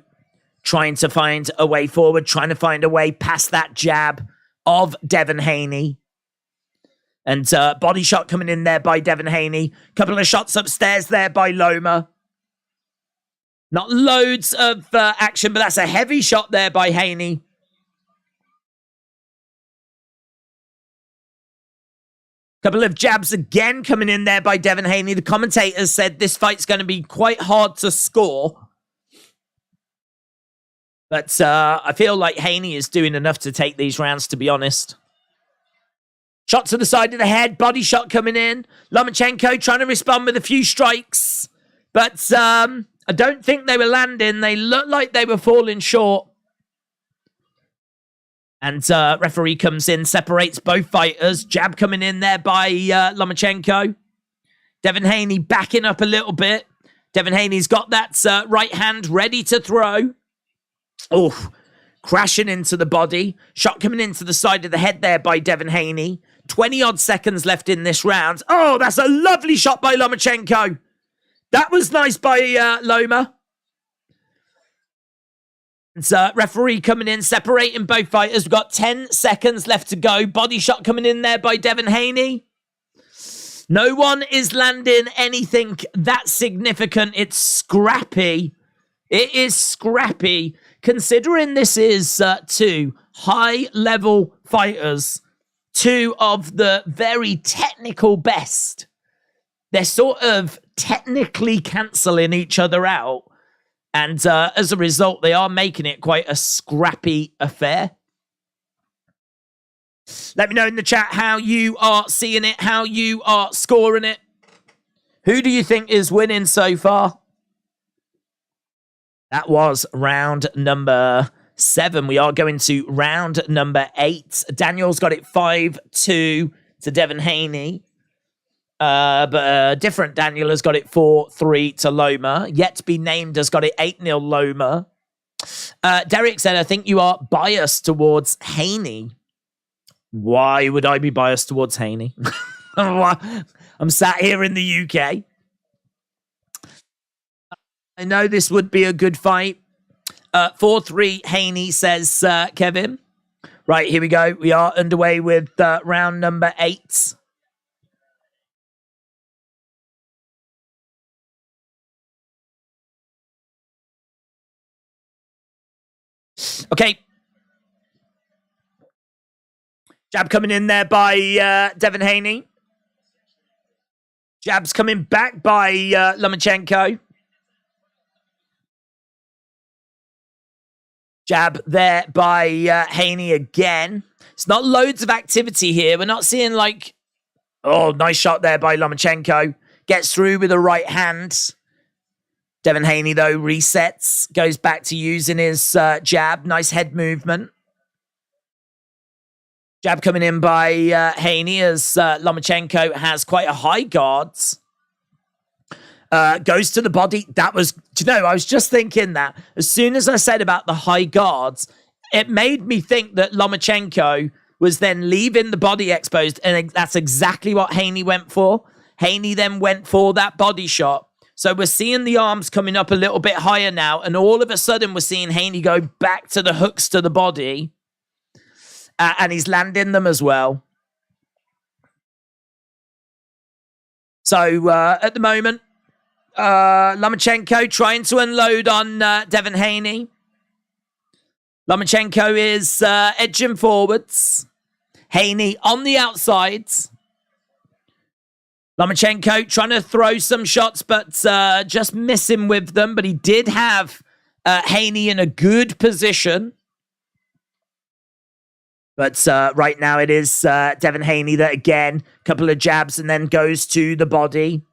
trying to find a way forward, trying to find a way past that jab of Devin Haney. And body shot coming in there by Devin Haney. Couple of shots upstairs there by Loma. Not loads of action, but that's a heavy shot there by Haney. Couple of jabs again coming in there by Devin Haney. The commentators said this fight's going to be quite hard to score. But I feel like Haney is doing enough to take these rounds, to be honest. Shot to the side of the head. Body shot coming in. Lomachenko trying to respond with a few strikes. But I don't think they were landing. They looked like they were falling short. And referee comes in, separates both fighters. Jab coming in there by Lomachenko. Devin Haney backing up a little bit. Devin Haney's got that right hand ready to throw. Oh, crashing into the body. Shot coming into the side of the head there by Devin Haney. 20-odd seconds left in this round. Oh, that's a lovely shot by Lomachenko. That was nice by Loma. Referee coming in, separating both fighters. We've got 10 seconds left to go. Body shot coming in there by Devin Haney. No one is landing anything that significant. It's scrappy. It is scrappy. Considering this is two high-level fighters, two of the very technical best. They're sort of technically cancelling each other out. And as a result, they are making it quite a scrappy affair. Let me know in the chat how you are seeing it, how you are scoring it. Who do you think is winning so far? That was round number 7. We are going to round number 8. Daniel's got it 5-2 to Devin Haney. But different Daniel has got it 4-3 to Loma. Yet to be named has got it 8-0 Loma. Derek said, I think you are biased towards Haney. Why would I be biased towards Haney? I'm sat here in the UK. I know this would be a good fight. 4-3 Haney, says Kevin. Right, here we go. We are underway with round number 8. Okay. Jab coming in there by Devin Haney. Jabs coming back by Lomachenko. Jab there by Haney again. It's not loads of activity here. We're not seeing like... Oh, nice shot there by Lomachenko. Gets through with a right hand. Devin Haney, though, resets. Goes back to using his jab. Nice head movement. Jab coming in by Haney as Lomachenko has quite a high guard. Goes to the body. That was, do you know, I was just thinking that. As soon as I said about the high guards, it made me think that Lomachenko was then leaving the body exposed. And that's exactly what Haney went for. Haney then went for that body shot. So we're seeing the arms coming up a little bit higher now. And all of a sudden, we're seeing Haney go back to the hooks to the body. And he's landing them as well. So at the moment, Lomachenko trying to unload on Devin Haney. Lomachenko is edging forwards. Haney on the outsides. Lomachenko trying to throw some shots, but just missing with them. But he did have Haney in a good position. But right now it is Devin Haney that, again, couple of jabs and then goes to the body.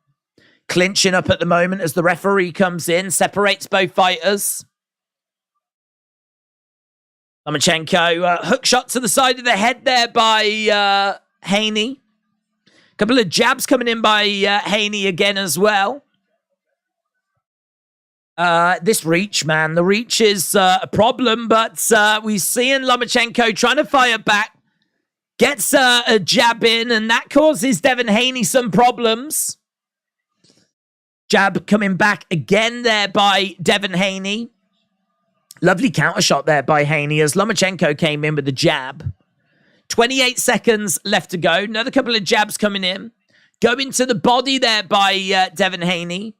Clinching up at the moment as the referee comes in, separates both fighters. Lomachenko, hook shot to the side of the head there by Haney. Couple of jabs coming in by Haney again as well. This reach, man. The reach is a problem, but we're seeing Lomachenko trying to fire back. Gets a jab in, and that causes Devin Haney some problems. Jab coming back again there by Devin Haney. Lovely counter shot there by Haney as Lomachenko came in with the jab. 28 seconds left to go. Another couple of jabs coming in. Going to the body there by Devin Haney.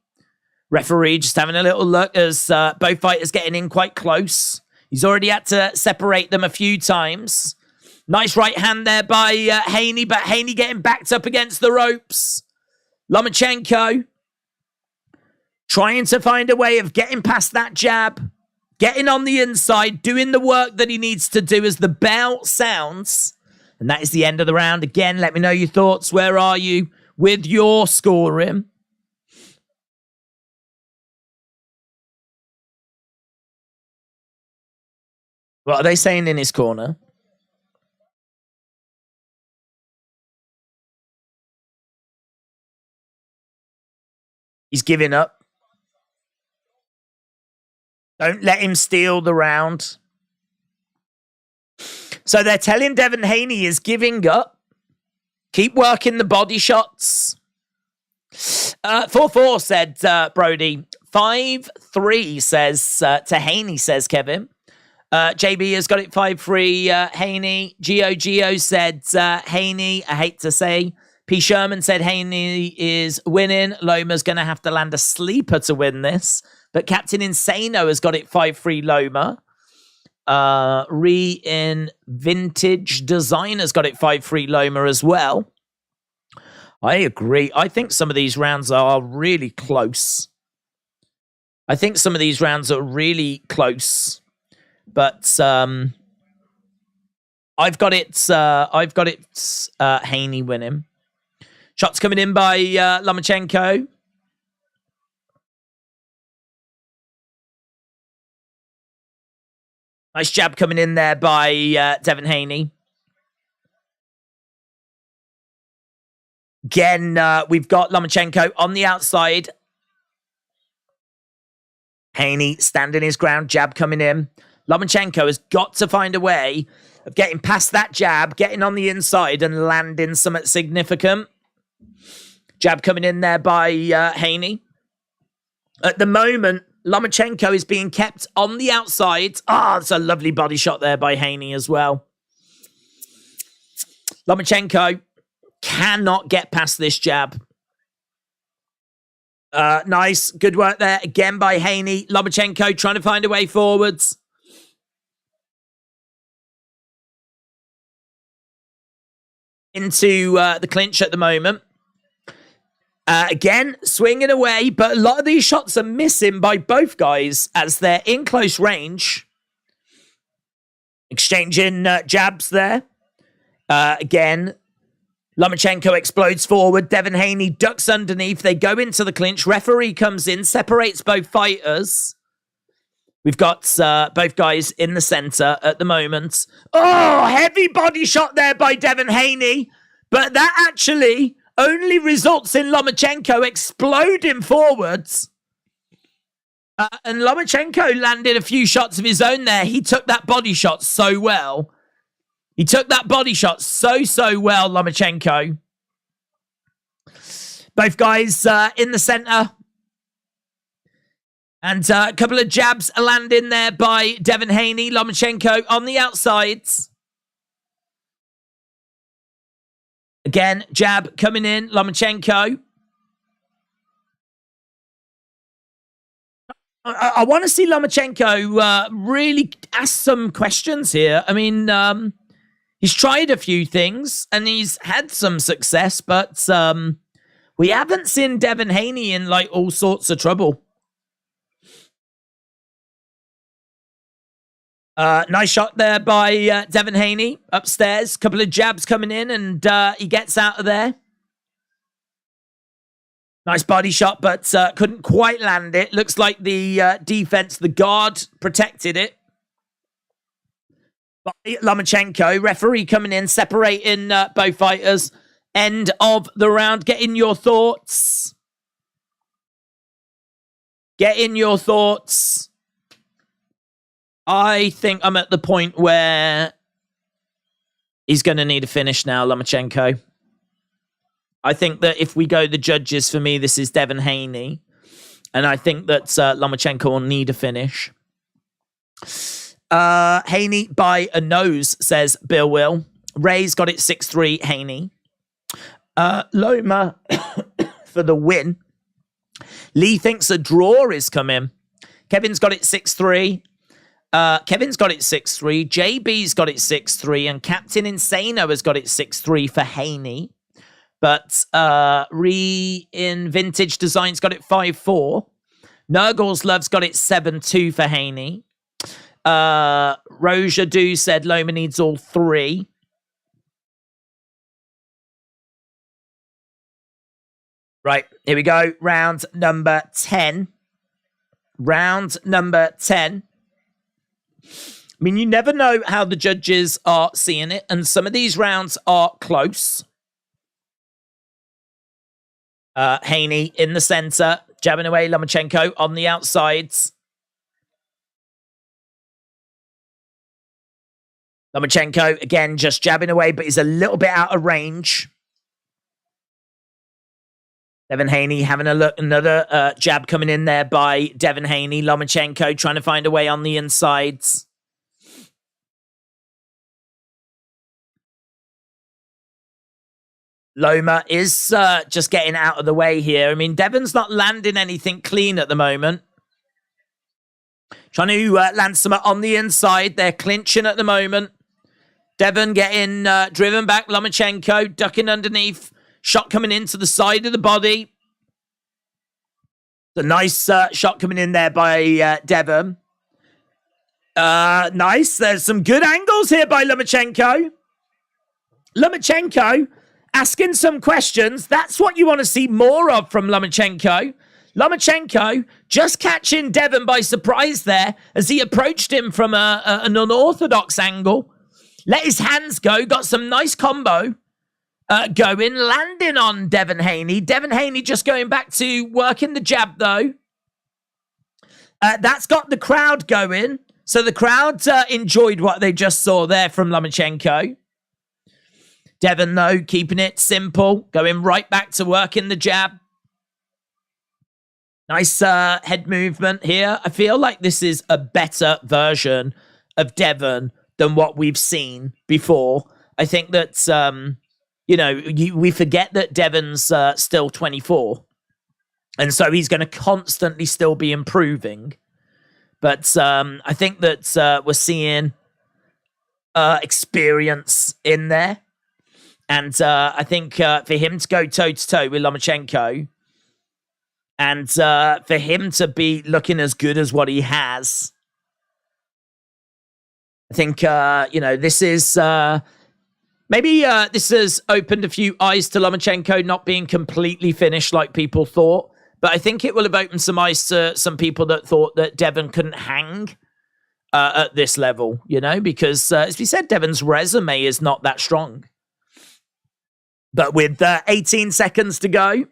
Referee just having a little look as both fighters getting in quite close. He's already had to separate them a few times. Nice right hand there by Haney, but Haney getting backed up against the ropes. Lomachenko trying to find a way of getting past that jab. Getting on the inside, doing the work that he needs to do as the bell sounds. And that is the end of the round. Again, let me know your thoughts. Where are you with your scoring? What are they saying in his corner? He's giving up. Don't let him steal the round. So they're telling Devin Haney is giving up. Keep working the body shots. 4-4 said Brody. 5-3 says to Haney, says Kevin. JB has got it 5-3. Haney. Gio said Haney. I hate to say. P. Sherman said Haney is winning. Loma's going to have to land a sleeper to win this. But Captain Insano has got it 5-3 Loma. In Vintage Designer's got it 5-3 Loma as well. I agree. I think some of these rounds are really close. But I've got it Haney winning. Shots coming in by Lomachenko. Nice jab coming in there by Devin Haney. Again, we've got Lomachenko on the outside. Haney standing his ground, jab coming in. Lomachenko has got to find a way of getting past that jab, getting on the inside and landing something significant. Jab coming in there by Haney. At the moment, Lomachenko is being kept on the outside. It's a lovely body shot there by Haney as well. Lomachenko cannot get past this jab. Nice. Good work there again by Haney. Lomachenko trying to find a way forwards. Into the clinch at the moment. Again, swinging away, but a lot of these shots are missing by both guys as they're in close range. Exchanging jabs there. Again, Lomachenko explodes forward. Devin Haney ducks underneath. They go into the clinch. Referee comes in, separates both fighters. We've got both guys in the center at the moment. Heavy body shot there by Devin Haney. But that actually only results in Lomachenko exploding forwards. And Lomachenko landed a few shots of his own there. He took that body shot so well. So well, Lomachenko. Both guys in the center. And a couple of jabs landing there by Devin Haney. Lomachenko on the outsides. Again, jab coming in. Lomachenko. I want to see Lomachenko really ask some questions here. I mean, he's tried a few things and he's had some success, but We haven't seen Devin Haney in like all sorts of trouble. Nice shot there by Devin Haney upstairs. Couple of jabs coming in, and he gets out of there. Nice body shot, but couldn't quite land it. Looks like the defense, the guard, protected it. Lomachenko, referee coming in, separating both fighters. End of the round. Get in your thoughts. Get in your thoughts. I think I'm at the point where he's going to need a finish now, Lomachenko. I think that if we go the judges, for me, this is Devin Haney. And I think that Lomachenko will need a finish. Haney by a nose, says Bill Will. Ray's got it 6-3, Haney. Loma for the win. Lee thinks a draw is coming. Kevin's got it 6-3. Kevin's got it 6-3. JB's got it 6-3. And Captain Insano has got it 6-3 for Haney. But in Vintage Design's got it 5-4. Nurgles Love's got it 7-2 for Haney. Roja Do said Loma needs all 3. Right, here we go. Round number 10. Round number 10. I mean, you never know how the judges are seeing it, and some of these rounds are close. Haney in the center, jabbing away. Lomachenko on the outsides. Lomachenko, again, just jabbing away, but he's a little bit out of range. Devin Haney having a look. Another jab coming in there by Devin Haney. Lomachenko trying to find a way on the insides. Loma is just getting out of the way here. I mean, Devin's not landing anything clean at the moment. Trying to land some on the inside. They're clinching at the moment. Devin getting driven back. Lomachenko ducking underneath. Shot coming into the side of the body. The nice shot coming in there by Devin. Nice. There's some good angles here by Lomachenko. Lomachenko asking some questions. That's what you want to see more of from Lomachenko. Lomachenko just catching Devin by surprise there as he approached him from an unorthodox angle. Let his hands go. Got some nice combo going. Landing on Devin Haney. Devin Haney just going back to working the jab, though. That's got the crowd going. So the crowd enjoyed what they just saw there from Lomachenko. Devin, though, keeping it simple. Going right back to working the jab. Nice head movement here. I feel like this is a better version of Devin than what we've seen before. I think that, we forget that Devin's still 24. And so he's going to constantly still be improving. But I think that we're seeing experience in there. And I think for him to go toe-to-toe with Lomachenko and for him to be looking as good as what he has, I think, this is... maybe this has opened a few eyes to Lomachenko not being completely finished like people thought. But I think it will have opened some eyes to some people that thought that Devin couldn't hang at this level, because, as we said, Devin's resume is not that strong. But with 18 seconds to go.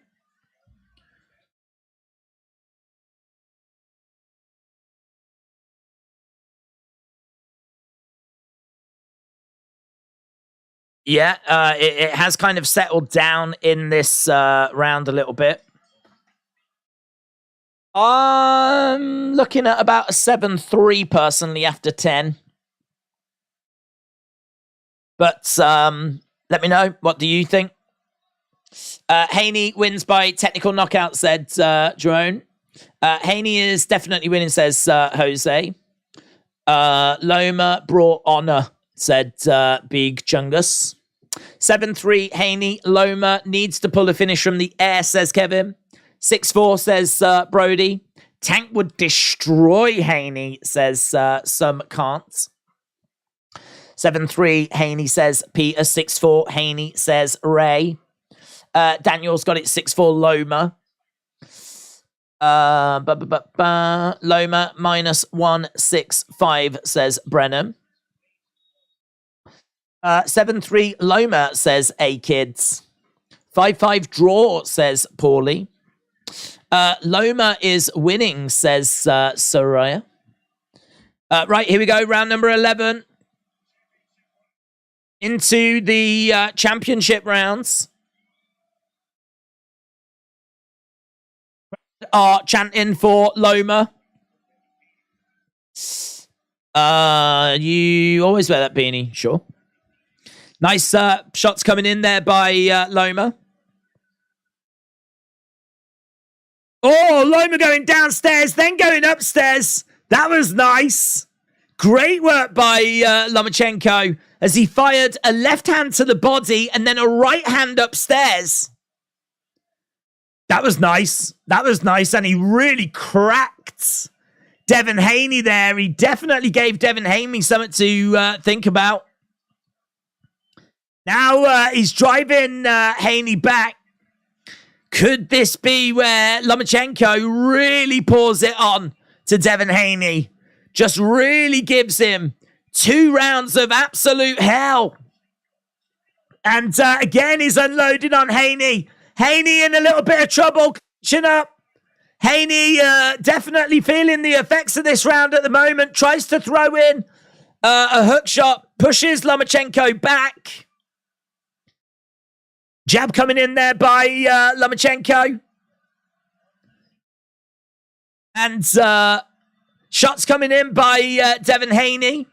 Yeah, it has kind of settled down in this round a little bit. I'm looking at about a 7-3 personally after 10. But let me know. What do you think? Haney wins by technical knockout, said Jerome. Haney is definitely winning, says Jose. Loma brought honor, said Big Chungus. 7-3, Haney. Loma needs to pull a finish from the air, says Kevin. 6-4, says Brody. Tank would destroy Haney, says some can't. 7-3, Haney says Peter. 6-4, Haney says Ray. Daniel's got it 6-4, Loma. Loma minus 165, says Brennan. 7-3, Loma, says A-Kids. 5-5 draw, says Paulie. Loma is winning, says Soraya. Right, here we go. Round number 11. Into the championship rounds. Are chanting for Loma. You always wear that beanie, sure. Nice shots coming in there by Loma. Oh, Loma going downstairs, then going upstairs. That was nice. Great work by Lomachenko as he fired a left hand to the body and then a right hand upstairs. That was nice. That was nice. And he really cracked Devin Haney there. He definitely gave Devin Haney something to think about. Now he's driving Haney back. Could this be where Lomachenko really pours it on to Devin Haney? Just really gives him 2 rounds of absolute hell. And again, he's unloading on Haney. Haney in a little bit of trouble, catching up. Haney definitely feeling the effects of this round at the moment. Tries to throw in a hook shot, pushes Lomachenko back. Jab coming in there by Lomachenko. And shots coming in by Devin Haney.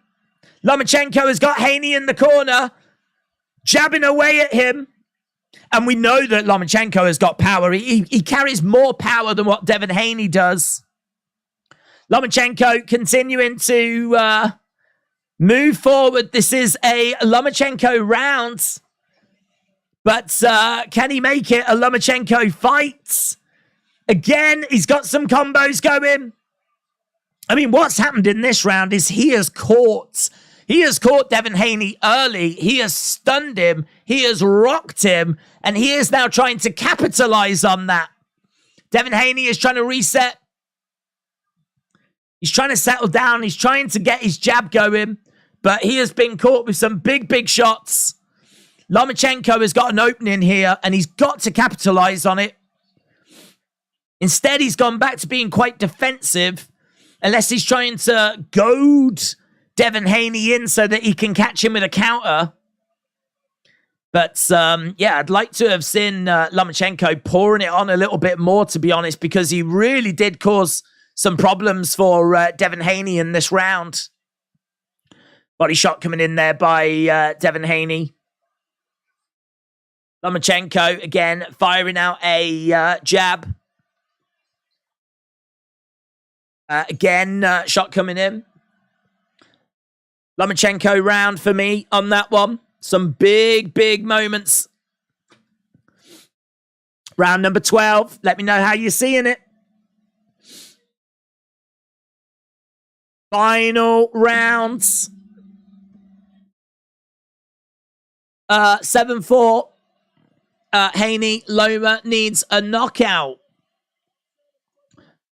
Lomachenko has got Haney in the corner, jabbing away at him. And we know that Lomachenko has got power. He carries more power than what Devin Haney does. Lomachenko continuing to move forward. This is a Lomachenko round. But can he make it a Lomachenko fight? Again, he's got some combos going. I mean, what's happened in this round is he has caught Devin Haney early. He has stunned him. He has rocked him. And he is now trying to capitalize on that. Devin Haney is trying to reset. He's trying to settle down. He's trying to get his jab going. But he has been caught with some big, big shots. Lomachenko has got an opening here, and he's got to capitalize on it. Instead, he's gone back to being quite defensive, unless he's trying to goad Devin Haney in so that he can catch him with a counter. But, yeah, I'd like to have seen Lomachenko pouring it on a little bit more, to be honest, because he really did cause some problems for Devin Haney in this round. Body shot coming in there by Devin Haney. Lomachenko, again, firing out a jab. Again, shot coming in. Lomachenko round for me on that one. Some big, big moments. Round number 12. Let me know how you're seeing it. Final rounds. 7-4. Haney. Loma needs a knockout.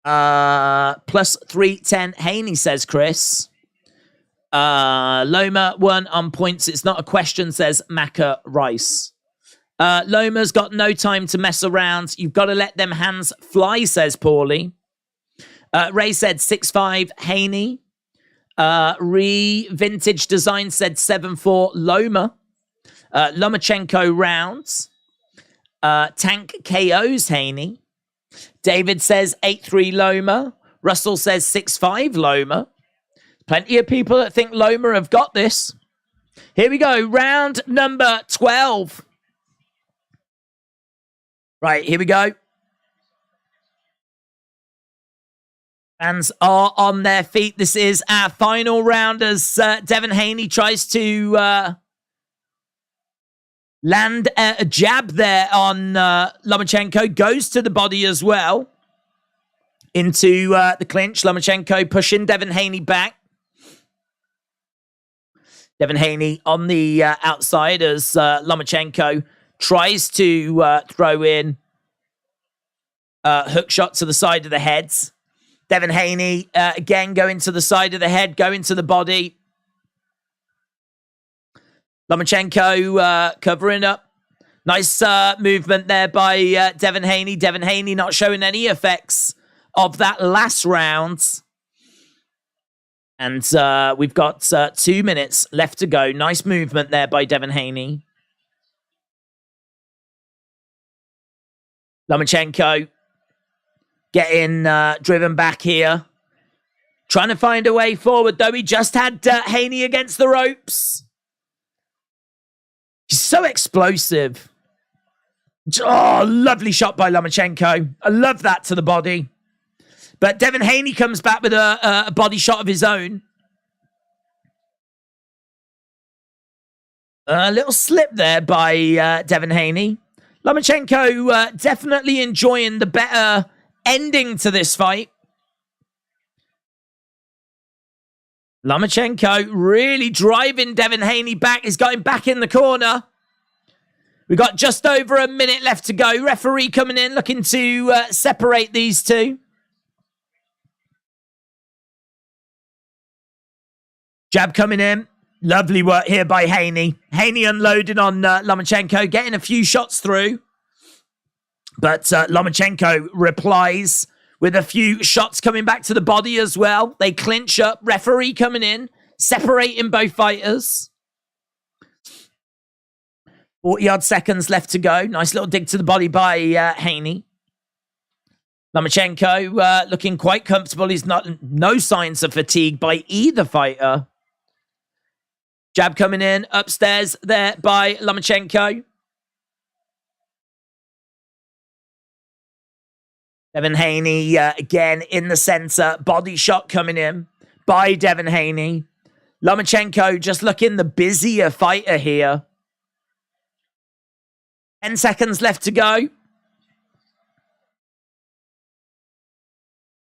Plus 310. Haney, says Chris. Loma won on points. It's not a question, says Macca Rice. Loma's got no time to mess around. You've got to let them hands fly, says Paulie. Ray said 6-5 Haney. Vintage Design said 7-4 Loma. Lomachenko rounds. Tank KOs Haney. David says 8-3 Loma. Russell says 6-5 Loma. Plenty of people that think Loma have got this. Here we go. Round number 12. Right, here we go. Fans are on their feet. This is our final round as Devin Haney tries to Land a jab there on Lomachenko. Goes to the body as well. Into the clinch. Lomachenko pushing Devin Haney back. Devin Haney on the outside as Lomachenko tries to throw in hook shot to the side of the heads. Devin Haney again going to the side of the head, going to the body. Lomachenko covering up. Nice movement there by Devin Haney. Devin Haney not showing any effects of that last round. And we've got 2 minutes left to go. Nice movement there by Devin Haney. Lomachenko getting driven back here. Trying to find a way forward, though. He just had Haney against the ropes. He's so explosive. Oh, lovely shot by Lomachenko. I love that to the body. But Devin Haney comes back with a body shot of his own. A little slip there by Devin Haney. Lomachenko definitely enjoying the better ending to this fight. Lomachenko really driving Devin Haney back. He's got him back in the corner. We've got just over a minute left to go. Referee coming in, looking to separate these two. Jab coming in. Lovely work here by Haney. Haney unloading on Lomachenko, getting a few shots through. But Lomachenko replies with a few shots coming back to the body as well. They clinch up. Referee coming in, separating both fighters. 40-odd seconds left to go. Nice little dig to the body by Haney. Lomachenko looking quite comfortable. He's no signs of fatigue by either fighter. Jab coming in upstairs there by Lomachenko. Devin Haney again in the center. Body shot coming in by Devin Haney. Lomachenko just looking the busier fighter here. 10 seconds left to go.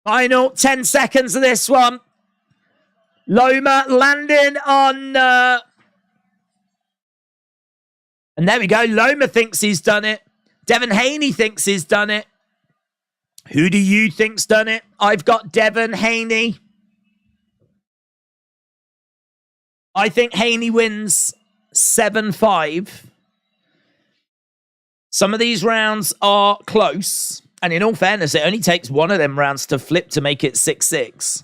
Final 10 seconds of this one. Loma landing on... And there we go. Loma thinks he's done it. Devin Haney thinks he's done it. Who do you think's done it? I've got Devin Haney. I think Haney wins 7-5. Some of these rounds are close. And in all fairness, it only takes one of them rounds to flip to make it 6-6.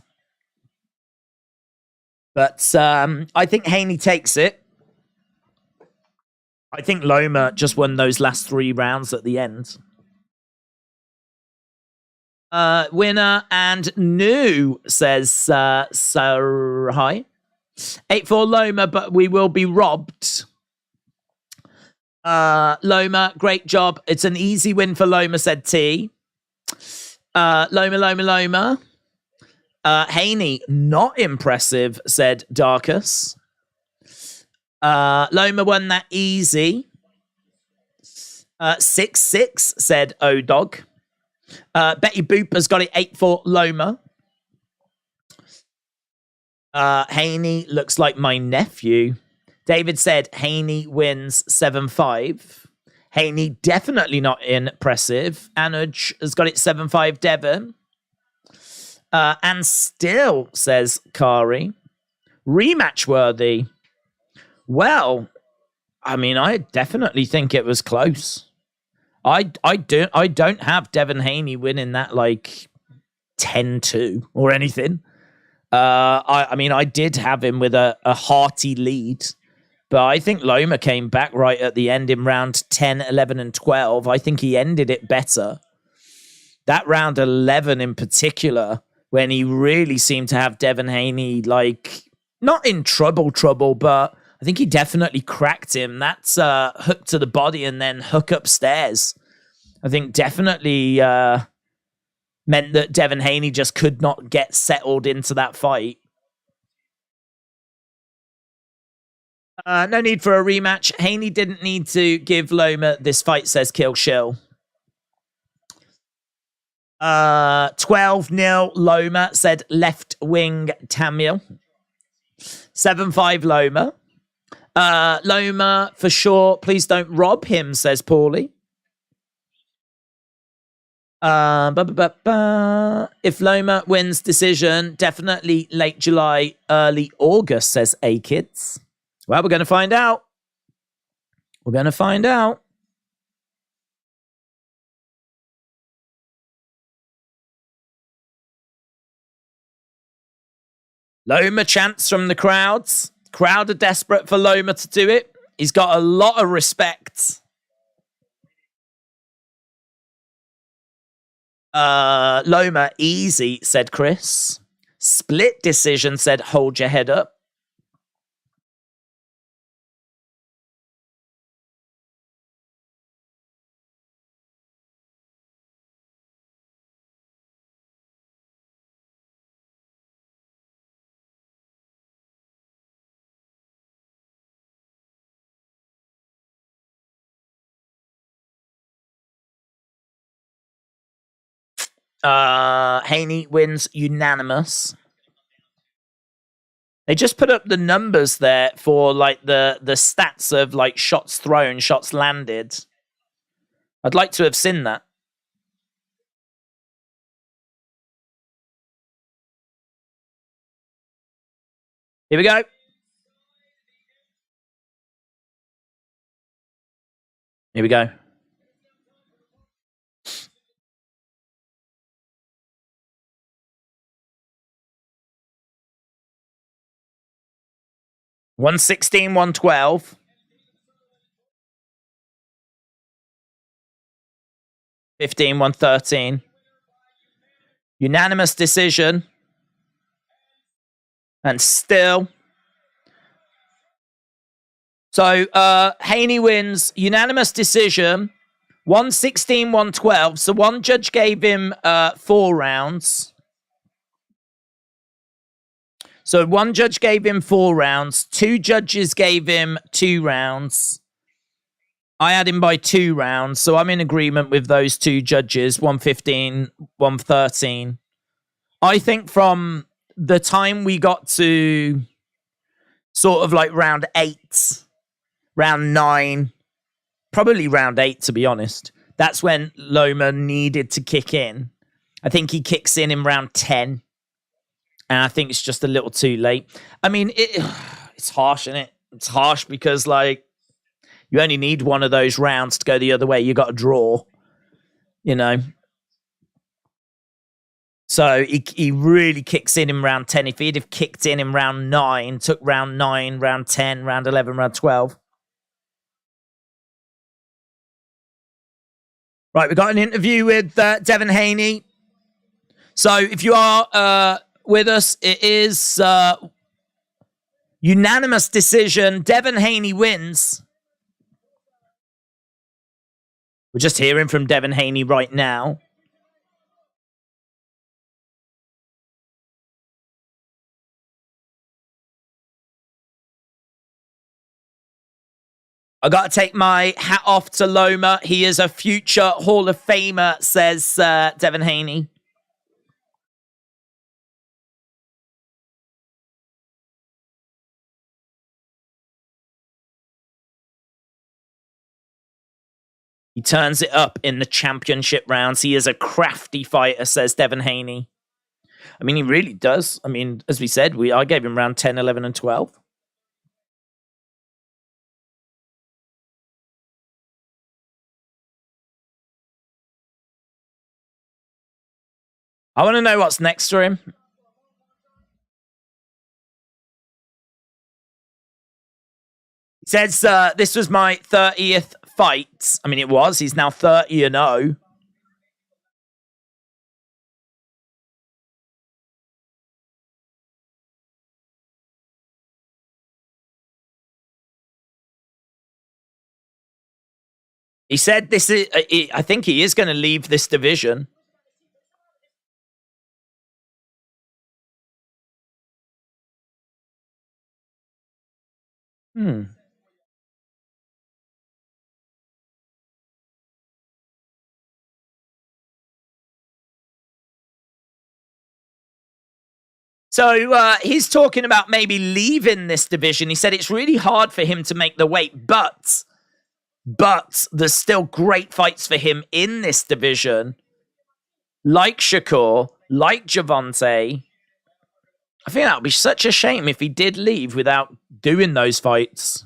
But I think Haney takes it. I think Loma just won those last 3 rounds at the end. Winner and new, says Sir Hi. 8-4 Loma, but we will be robbed. Loma, great job. It's an easy win for Loma, said T. Loma. Haney, not impressive, said Darkus. Loma won that easy. 6-6, said O-Dog. Betty Boop has got it 8-4 Loma. Haney looks like my nephew. David said Haney wins 7-5. Haney definitely not impressive. Anuj has got it 7-5 Devon. And still, says Kari, rematch worthy. Well, I mean, I definitely think it was close. I don't have Devin Haney winning that like 10-2 or anything. I mean, I did have him with a hearty lead, but I think Loma came back right at the end in round 10, 11, and 12. I think he ended it better. That round 11 in particular, when he really seemed to have Devin Haney, like, not in trouble, but I think he definitely cracked him. That's hook to the body and then hook upstairs. I think definitely meant that Devin Haney just could not get settled into that fight. No need for a rematch. Haney didn't need to give Loma this fight, says Kill Shill. 12-0 Loma, said left wing Tamil. 7-5 Loma. Loma, for sure, please don't rob him, says Paulie. If Loma wins decision, definitely late July, early August, says A-Kids. Well, we're going to find out. We're going to find out. Loma chants from the crowds. Crowd are desperate for Loma to do it. He's got a lot of respect. Loma, easy, said Chris. Split decision, said hold your head up. Haney wins unanimous. They just put up the numbers there for like the stats of like shots thrown, shots landed. I'd like to have seen that. Here we go. Here we go. $116, $112. 15, $113. Unanimous decision. And still. So Haney wins unanimous decision. 116, 112. So one judge gave him 4 rounds. So one judge gave him 4 rounds. 2 judges gave him 2 rounds. I had him by 2 rounds. So I'm in agreement with those 2 judges. 115, 113. I think from the time we got to sort of like round 8, round 9, probably round 8, to be honest, that's when Loma needed to kick in. I think he kicks in round 10. And I think it's just a little too late. I mean, it's harsh, isn't it? It's harsh because, like, you only need one of those rounds to go the other way. You got to draw, you know. So he really kicks in round 10. If he'd have kicked in round 9, took round 9, round 10, round 11, round 12. Right, we got an interview with Devin Haney. So if you are with us, it is unanimous decision. Devin Haney wins. We're just hearing from Devin Haney right now. I got to take my hat off to Loma. He is a future Hall of Famer, says Devin Haney. He turns it up in the championship rounds. He is a crafty fighter, says Devin Haney. I mean, he really does. I mean, as we said, I gave him round 10, 11, and 12. I want to know what's next for him. He says, this was my 30th fight. I mean, it was. He's now 30-0. He said this is. I think he is going to leave this division. So he's talking about maybe leaving this division. He said it's really hard for him to make the weight, but there's still great fights for him in this division, like Shakur, like Javante. I think that would be such a shame if he did leave without doing those fights.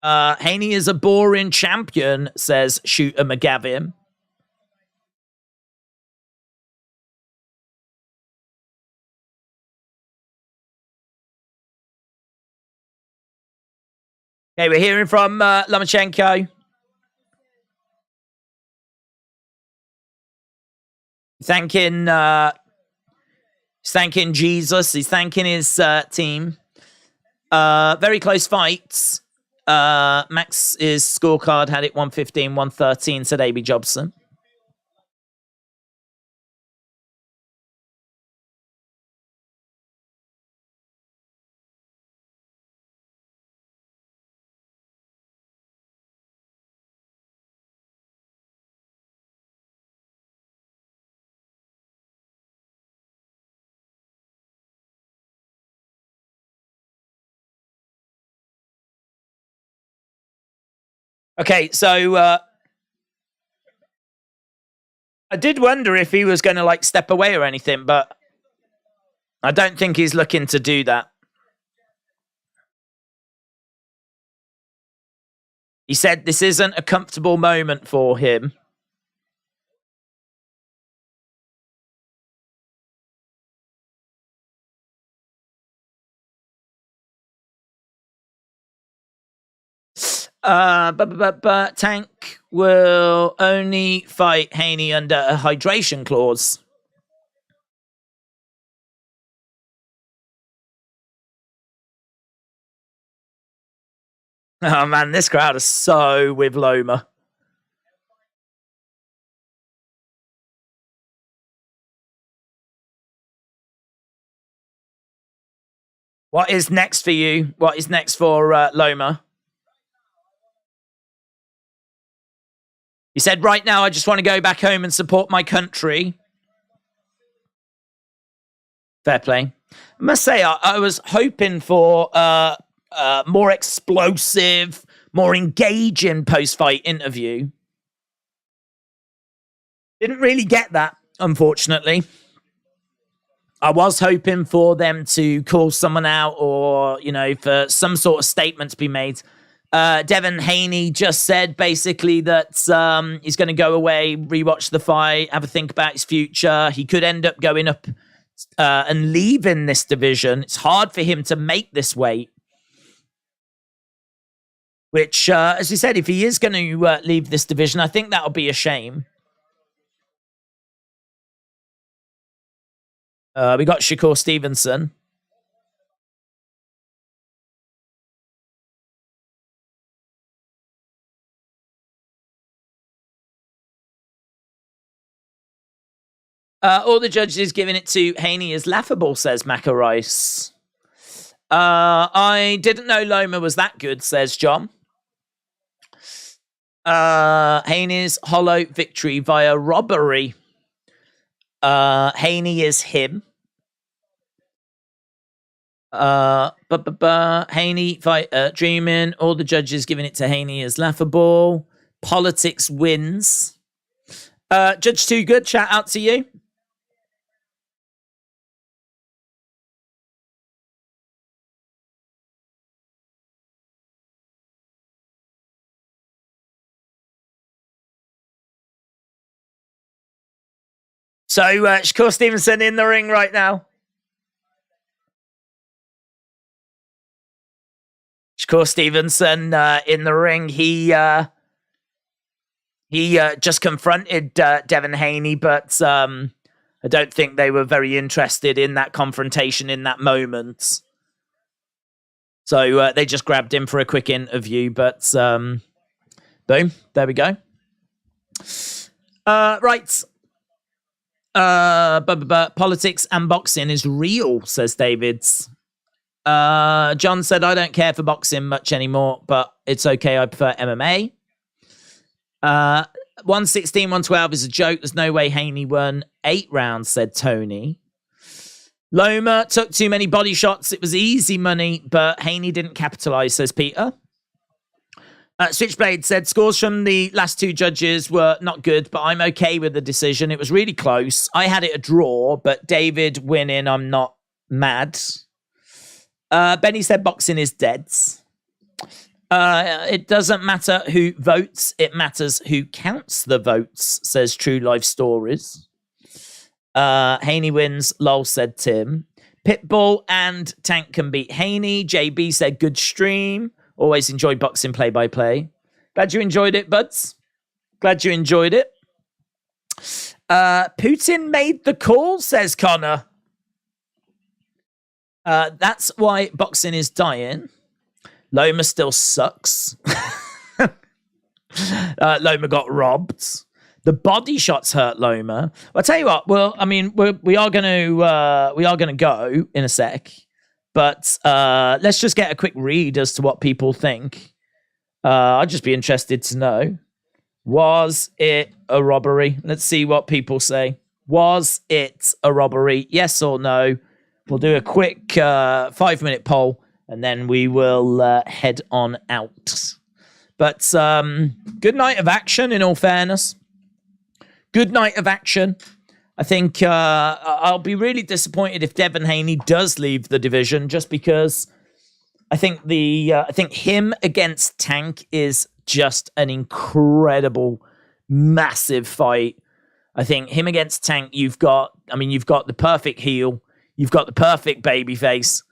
Haney is a boring champion, says Shooter McGavin. Okay, we're hearing from Lomachenko. Thanking Jesus. He's thanking his team. Very close fights. Max's scorecard had it 115, 113, said A.B. Jobson. Okay, so I did wonder if he was going to like step away or anything, but I don't think he's looking to do that. He said this isn't a comfortable moment for him. But Tank will only fight Haney under a hydration clause. Oh man, this crowd is so with Loma. What is next for you? What is next for Loma? He said, right now, I just want to go back home and support my country. Fair play. I must say, I was hoping for more explosive, more engaging post-fight interview. Didn't really get that, unfortunately. I was hoping for them to call someone out or, you know, for some sort of statement to be made. Devin Haney just said basically that he's going to go away, rewatch the fight, have a think about his future. He could end up going up and leaving this division. It's hard for him to make this weight. Which, as we said, if he is going to leave this division, I think that'll be a shame. We got Shakur Stevenson. All the judges giving it to Haney is laughable, says Macca Rice. I didn't know Loma was that good, says John. Haney's hollow victory via robbery. Haney is him. Haney fight dreaming. All the judges giving it to Haney is laughable. Politics wins. Judge Too Good, shout out to you. So, Shakur Stevenson in the ring right now. Shakur Stevenson in the ring. He just confronted Devin Haney, but I don't think they were very interested in that confrontation in that moment. So they just grabbed him for a quick interview, but boom, there we go. Right. Politics and boxing is real, says Davids. John said, I don't care for boxing much anymore, but it's okay. I prefer MMA. 116, 112 is a joke. There's no way Haney won 8 rounds, said Tony. Loma took too many body shots. It was easy money, but Haney didn't capitalize, says Peter. Switchblade said, scores from the last 2 judges were not good, but I'm okay with the decision. It was really close. I had it a draw, but David winning, I'm not mad. Benny said boxing is dead. It doesn't matter who votes. It matters who counts the votes, says True Life Stories. Haney wins, lol, said Tim. Pitbull and Tank can beat Haney. JB said good stream. Always enjoyed boxing play-by-play. Glad you enjoyed it, buds. Glad you enjoyed it. Putin made the call, says Connor. That's why boxing is dying. Loma still sucks. Loma got robbed. The body shots hurt Loma. I'll tell you what. Well, I mean, we are going to go in a sec, but let's just get a quick read as to what people think. I'd just be interested to know: was it a robbery? Let's see what people say. Was it a robbery? Yes or no? We'll do a quick 5-minute poll, and then we will head on out. But good night of action, in all fairness. Good night of action. I think I'll be really disappointed if Devin Haney does leave the division, just because I think him against Tank is just an incredible, massive fight. I think him against Tank, you've got the perfect heel, you've got the perfect baby face,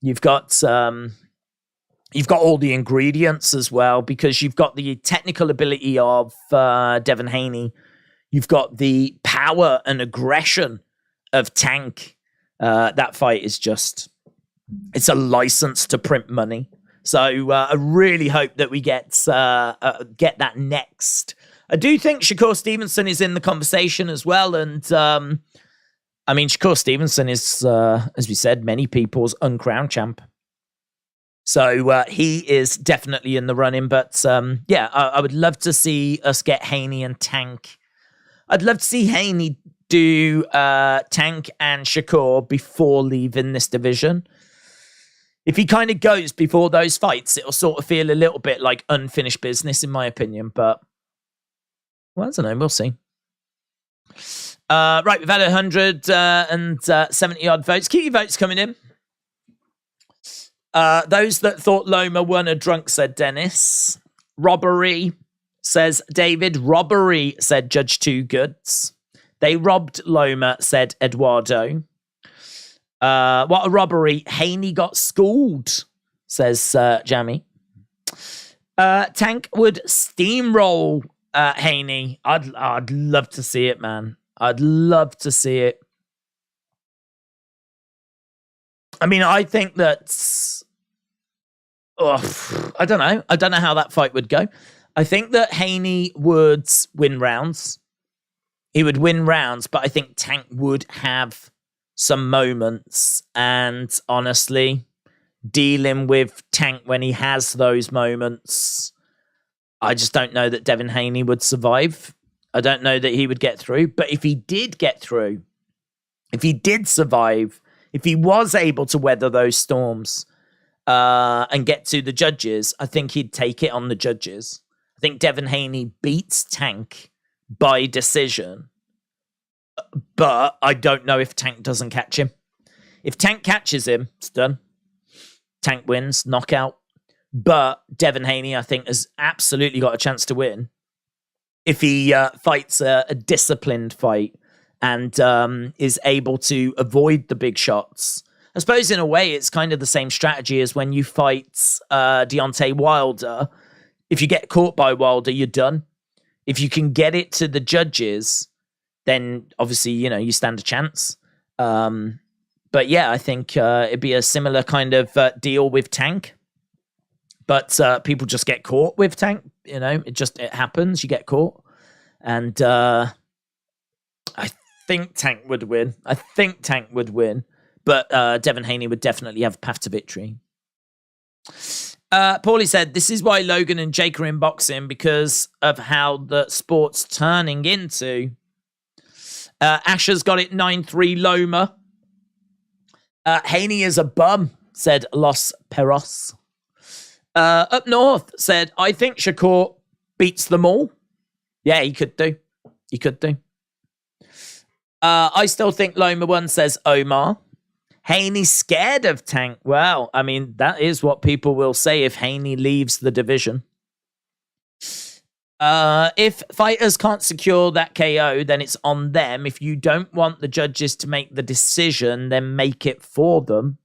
you've got all the ingredients as well, because you've got the technical ability of Devin Haney. You've got the power and aggression of Tank. That fight is it's a license to print money. So I really hope that we get that next. I do think Shakur Stevenson is in the conversation as well. And Shakur Stevenson is, as we said, many people's uncrowned champ. So he is definitely in the running. But I would love to see us get Haney and Tank. I'd love to see Haney do Tank and Shakur before leaving this division. If he kind of goes before those fights, it'll sort of feel a little bit like unfinished business, in my opinion. But, well, I don't know. We'll see. Right, we've had 170-odd votes. Keep your votes coming in. Those that thought Loma won are drunk, said Dennis. Robbery, says David. Robbery, said Judge Two Goods. They robbed Loma, said Eduardo. What a robbery. Haney got schooled, says Jamie. Tank would steamroll Haney. I'd love to see it, man. I'd love to see it. I mean, I think that's... I don't know. I don't know how that fight would go. I think that Haney would win rounds. He would win rounds, but I think Tank would have some moments. And honestly, dealing with Tank when he has those moments, I just don't know that Devin Haney would survive. I don't know that he would get through. But if he did get through, if he did survive, if he was able to weather those storms and get to the judges, I think he'd take it on the judges. I think Devin Haney beats Tank by decision, but I don't know if Tank doesn't catch him. If Tank catches him, it's done. Tank wins, knockout. But Devin Haney, I think, has absolutely got a chance to win if he fights a disciplined fight and is able to avoid the big shots. I suppose in a way it's kind of the same strategy as when you fight Deontay Wilder. If you get caught by Wilder, you're done. If you can get it to the judges, then obviously, you stand a chance. But yeah, I think it'd be a similar kind of deal with Tank. But people just get caught with Tank. It happens. You get caught. And I think Tank would win. But But Devin Haney would definitely have a path to victory. Paulie said, this is why Logan and Jake are in boxing, because of how the sport's turning into. Asher's got it 9-3 Loma. Haney is a bum, said Los Perros. Up north said, I think Shakur beats them all. Yeah, he could do. He could do. I still think Loma won, says Omar. Haney's scared of Tank. Well, I mean, that is what people will say if Haney leaves the division. If fighters can't secure that KO, then it's on them. If you don't want the judges to make the decision, then make it for them.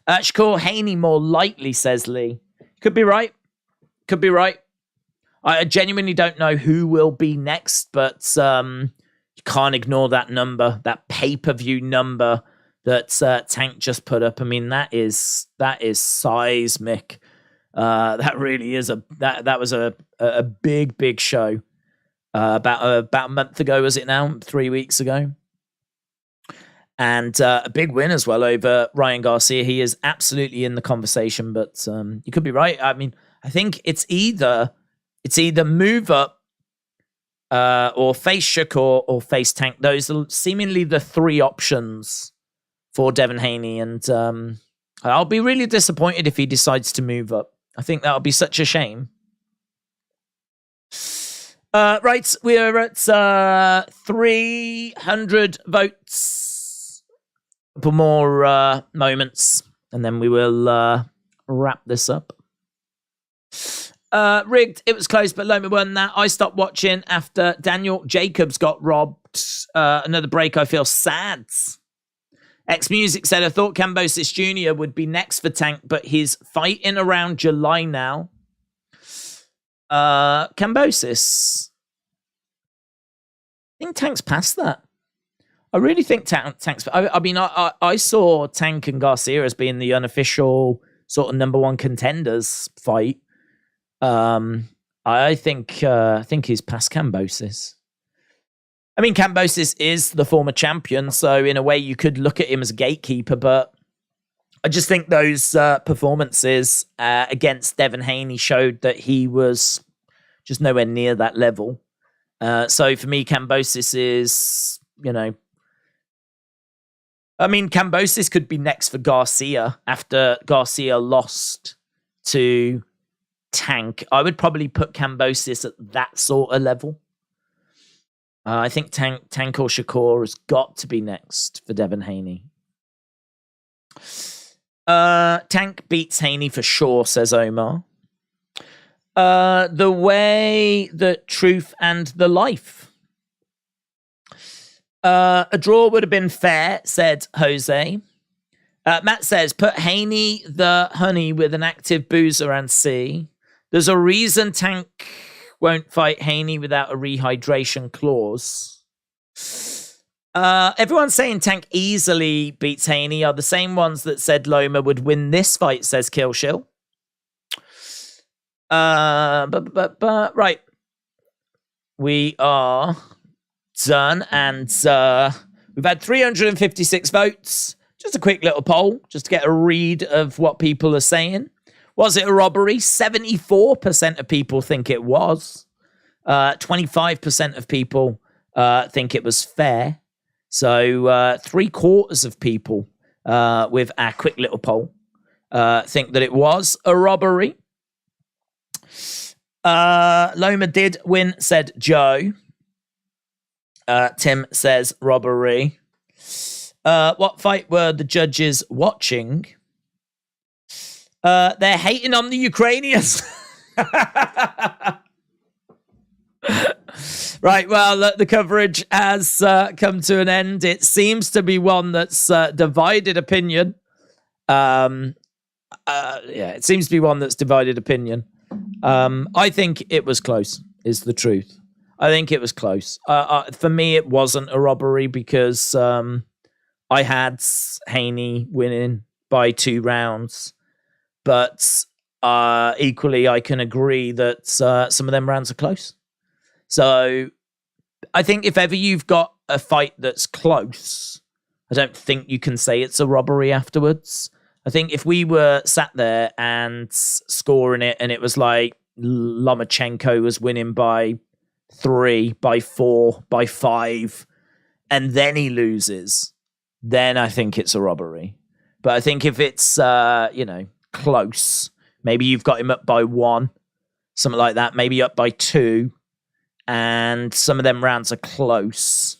Shakur Haney more likely, says Lee. Could be right. Could be right. I genuinely don't know who will be next, but you can't ignore that number, that pay-per-view number that Tank just put up. I mean, that is seismic. That really is that was a big show. About a month ago, was it now? 3 weeks ago. And a big win as well over Ryan Garcia. He is absolutely in the conversation, but you could be right. I mean, I think it's either move up or face Shakur or face Tank. Those are seemingly the three options for Devin Haney, and I'll be really disappointed if he decides to move up. I think that would be such a shame. Right, we're at 300 votes. A couple more moments, and then we will wrap this up. Rigged, it was close, but Loma won that. I stopped watching after Daniel Jacobs got robbed. Another break, I feel sad. X-Music said, I thought Kambosos Jr. would be next for Tank, but he's fighting around July now. Kambosos. I think Tank's past that. I really think Tank's... I mean, I saw Tank and Garcia as being the unofficial sort of number one contenders fight. I think he's past Kambosos. I mean, Kambosos is the former champion, so in a way you could look at him as a gatekeeper, but I just think those performances against Devin Haney showed that he was just nowhere near that level. So for me, Kambosos is, I mean, Kambosos could be next for Garcia after Garcia lost to Tank. I would probably put Kambosos at that sort of level. I think Tank or Shakur has got to be next for Devin Haney. Tank beats Haney for sure, says Omar. The way, the truth, and the life. A draw would have been fair, said Jose. Matt says, put Haney the honey with an active boozer and see. There's a reason Tank won't fight Haney without a rehydration clause. Everyone's saying Tank easily beats Haney are the same ones that said Loma would win this fight, says Killshill. Right. We are done, and we've had 356 votes. Just a quick little poll, just to get a read of what people are saying. Was it a robbery? 74% of people think it was. 25% of people think it was fair. So 3/4 of people with our quick little poll think that it was a robbery. Loma did win, said Joe. Tim says robbery. What fight were the judges watching? They're hating on the Ukrainians. Right, well, the coverage has come to an end. It seems to be one that's divided opinion. It seems to be one that's divided opinion. I think it was close, is the truth. I think it was close. For me, it wasn't a robbery because I had Haney winning by 2 rounds. But equally, I can agree that some of them rounds are close. So I think if ever you've got a fight that's close, I don't think you can say it's a robbery afterwards. I think if we were sat there and scoring it and it was like Lomachenko was winning by 3, by 4, by 5, and then he loses, then I think it's a robbery. But I think if it's, close, maybe you've got him up by 1, something like that, maybe up by 2, and some of them rounds are close,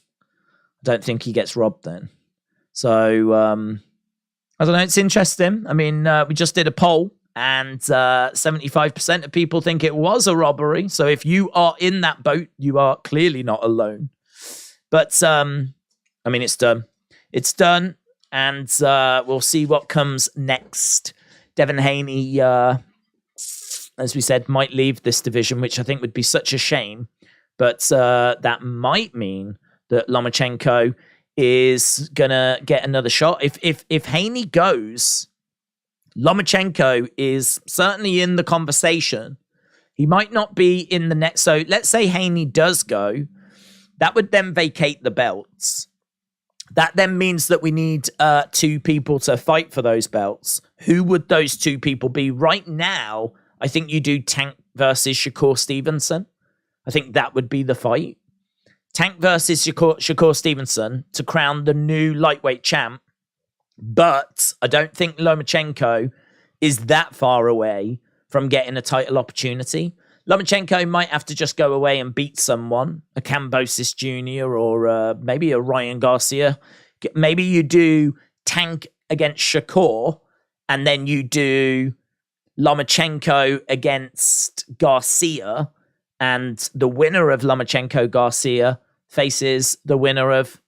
I don't think he gets robbed then. So, I don't know, it's interesting. I mean, we just did a poll, and 75% of people think it was a robbery. So if you are in that boat, you are clearly not alone. But, it's done. It's done, and we'll see what comes next. Devin Haney, as we said, might leave this division, which I think would be such a shame. But that might mean that Lomachenko is going to get another shot. If Haney goes, Lomachenko is certainly in the conversation. He might not be in the next. So let's say Haney does go. That would then vacate the belts. That then means that we need 2 people to fight for those belts. Who would those 2 people be? Right now, I think you do Tank versus Shakur Stevenson. I think that would be the fight. Tank versus Shakur Stevenson to crown the new lightweight champ. But I don't think Lomachenko is that far away from getting a title opportunity. Lomachenko might have to just go away and beat someone, a Kambosos Jr. or maybe a Ryan Garcia. Maybe you do Tank against Shakur, and then you do Lomachenko against Garcia, and the winner of Lomachenko-Garcia faces the winner of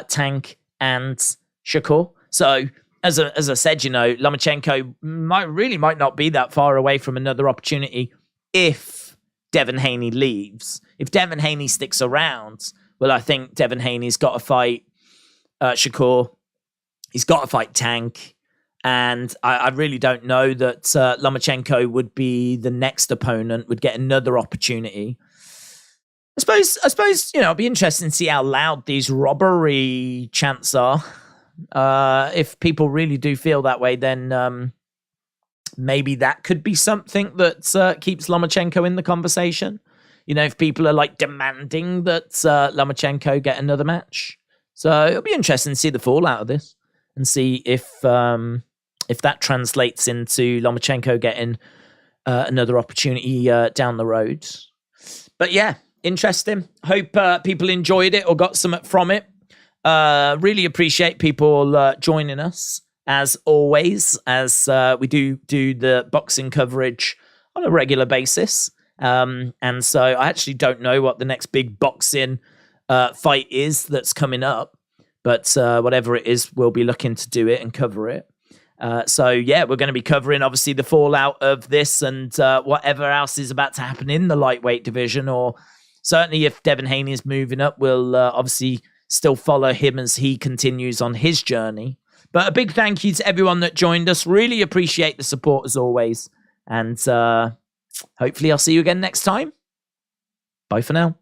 Tank and Shakur. So, as I said, Lomachenko might not be that far away from another opportunity if Devin Haney leaves. If Devin Haney sticks around, well, I think Devin Haney's got to fight Shakur. He's got to fight Tank. And I really don't know that Lomachenko would be the next opponent, would get another opportunity. I suppose, it'll be interesting to see how loud these robbery chants are. If people really do feel that way, then maybe that could be something that keeps Lomachenko in the conversation. If people are like demanding that Lomachenko get another match. So it'll be interesting to see the fallout of this and see if that translates into Lomachenko getting another opportunity down the road. But yeah, interesting. Hope people enjoyed it or got something from it. Really appreciate people joining us, as always, as we do the boxing coverage on a regular basis. And so I actually don't know what the next big boxing fight is that's coming up. But whatever it is, we'll be looking to do it and cover it. So yeah, we're going to be covering obviously the fallout of this and whatever else is about to happen in the lightweight division, or certainly if Devin Haney is moving up, we'll obviously still follow him as he continues on his journey. But a big thank you to everyone that joined us. Really appreciate the support as always. And hopefully I'll see you again next time. Bye for now.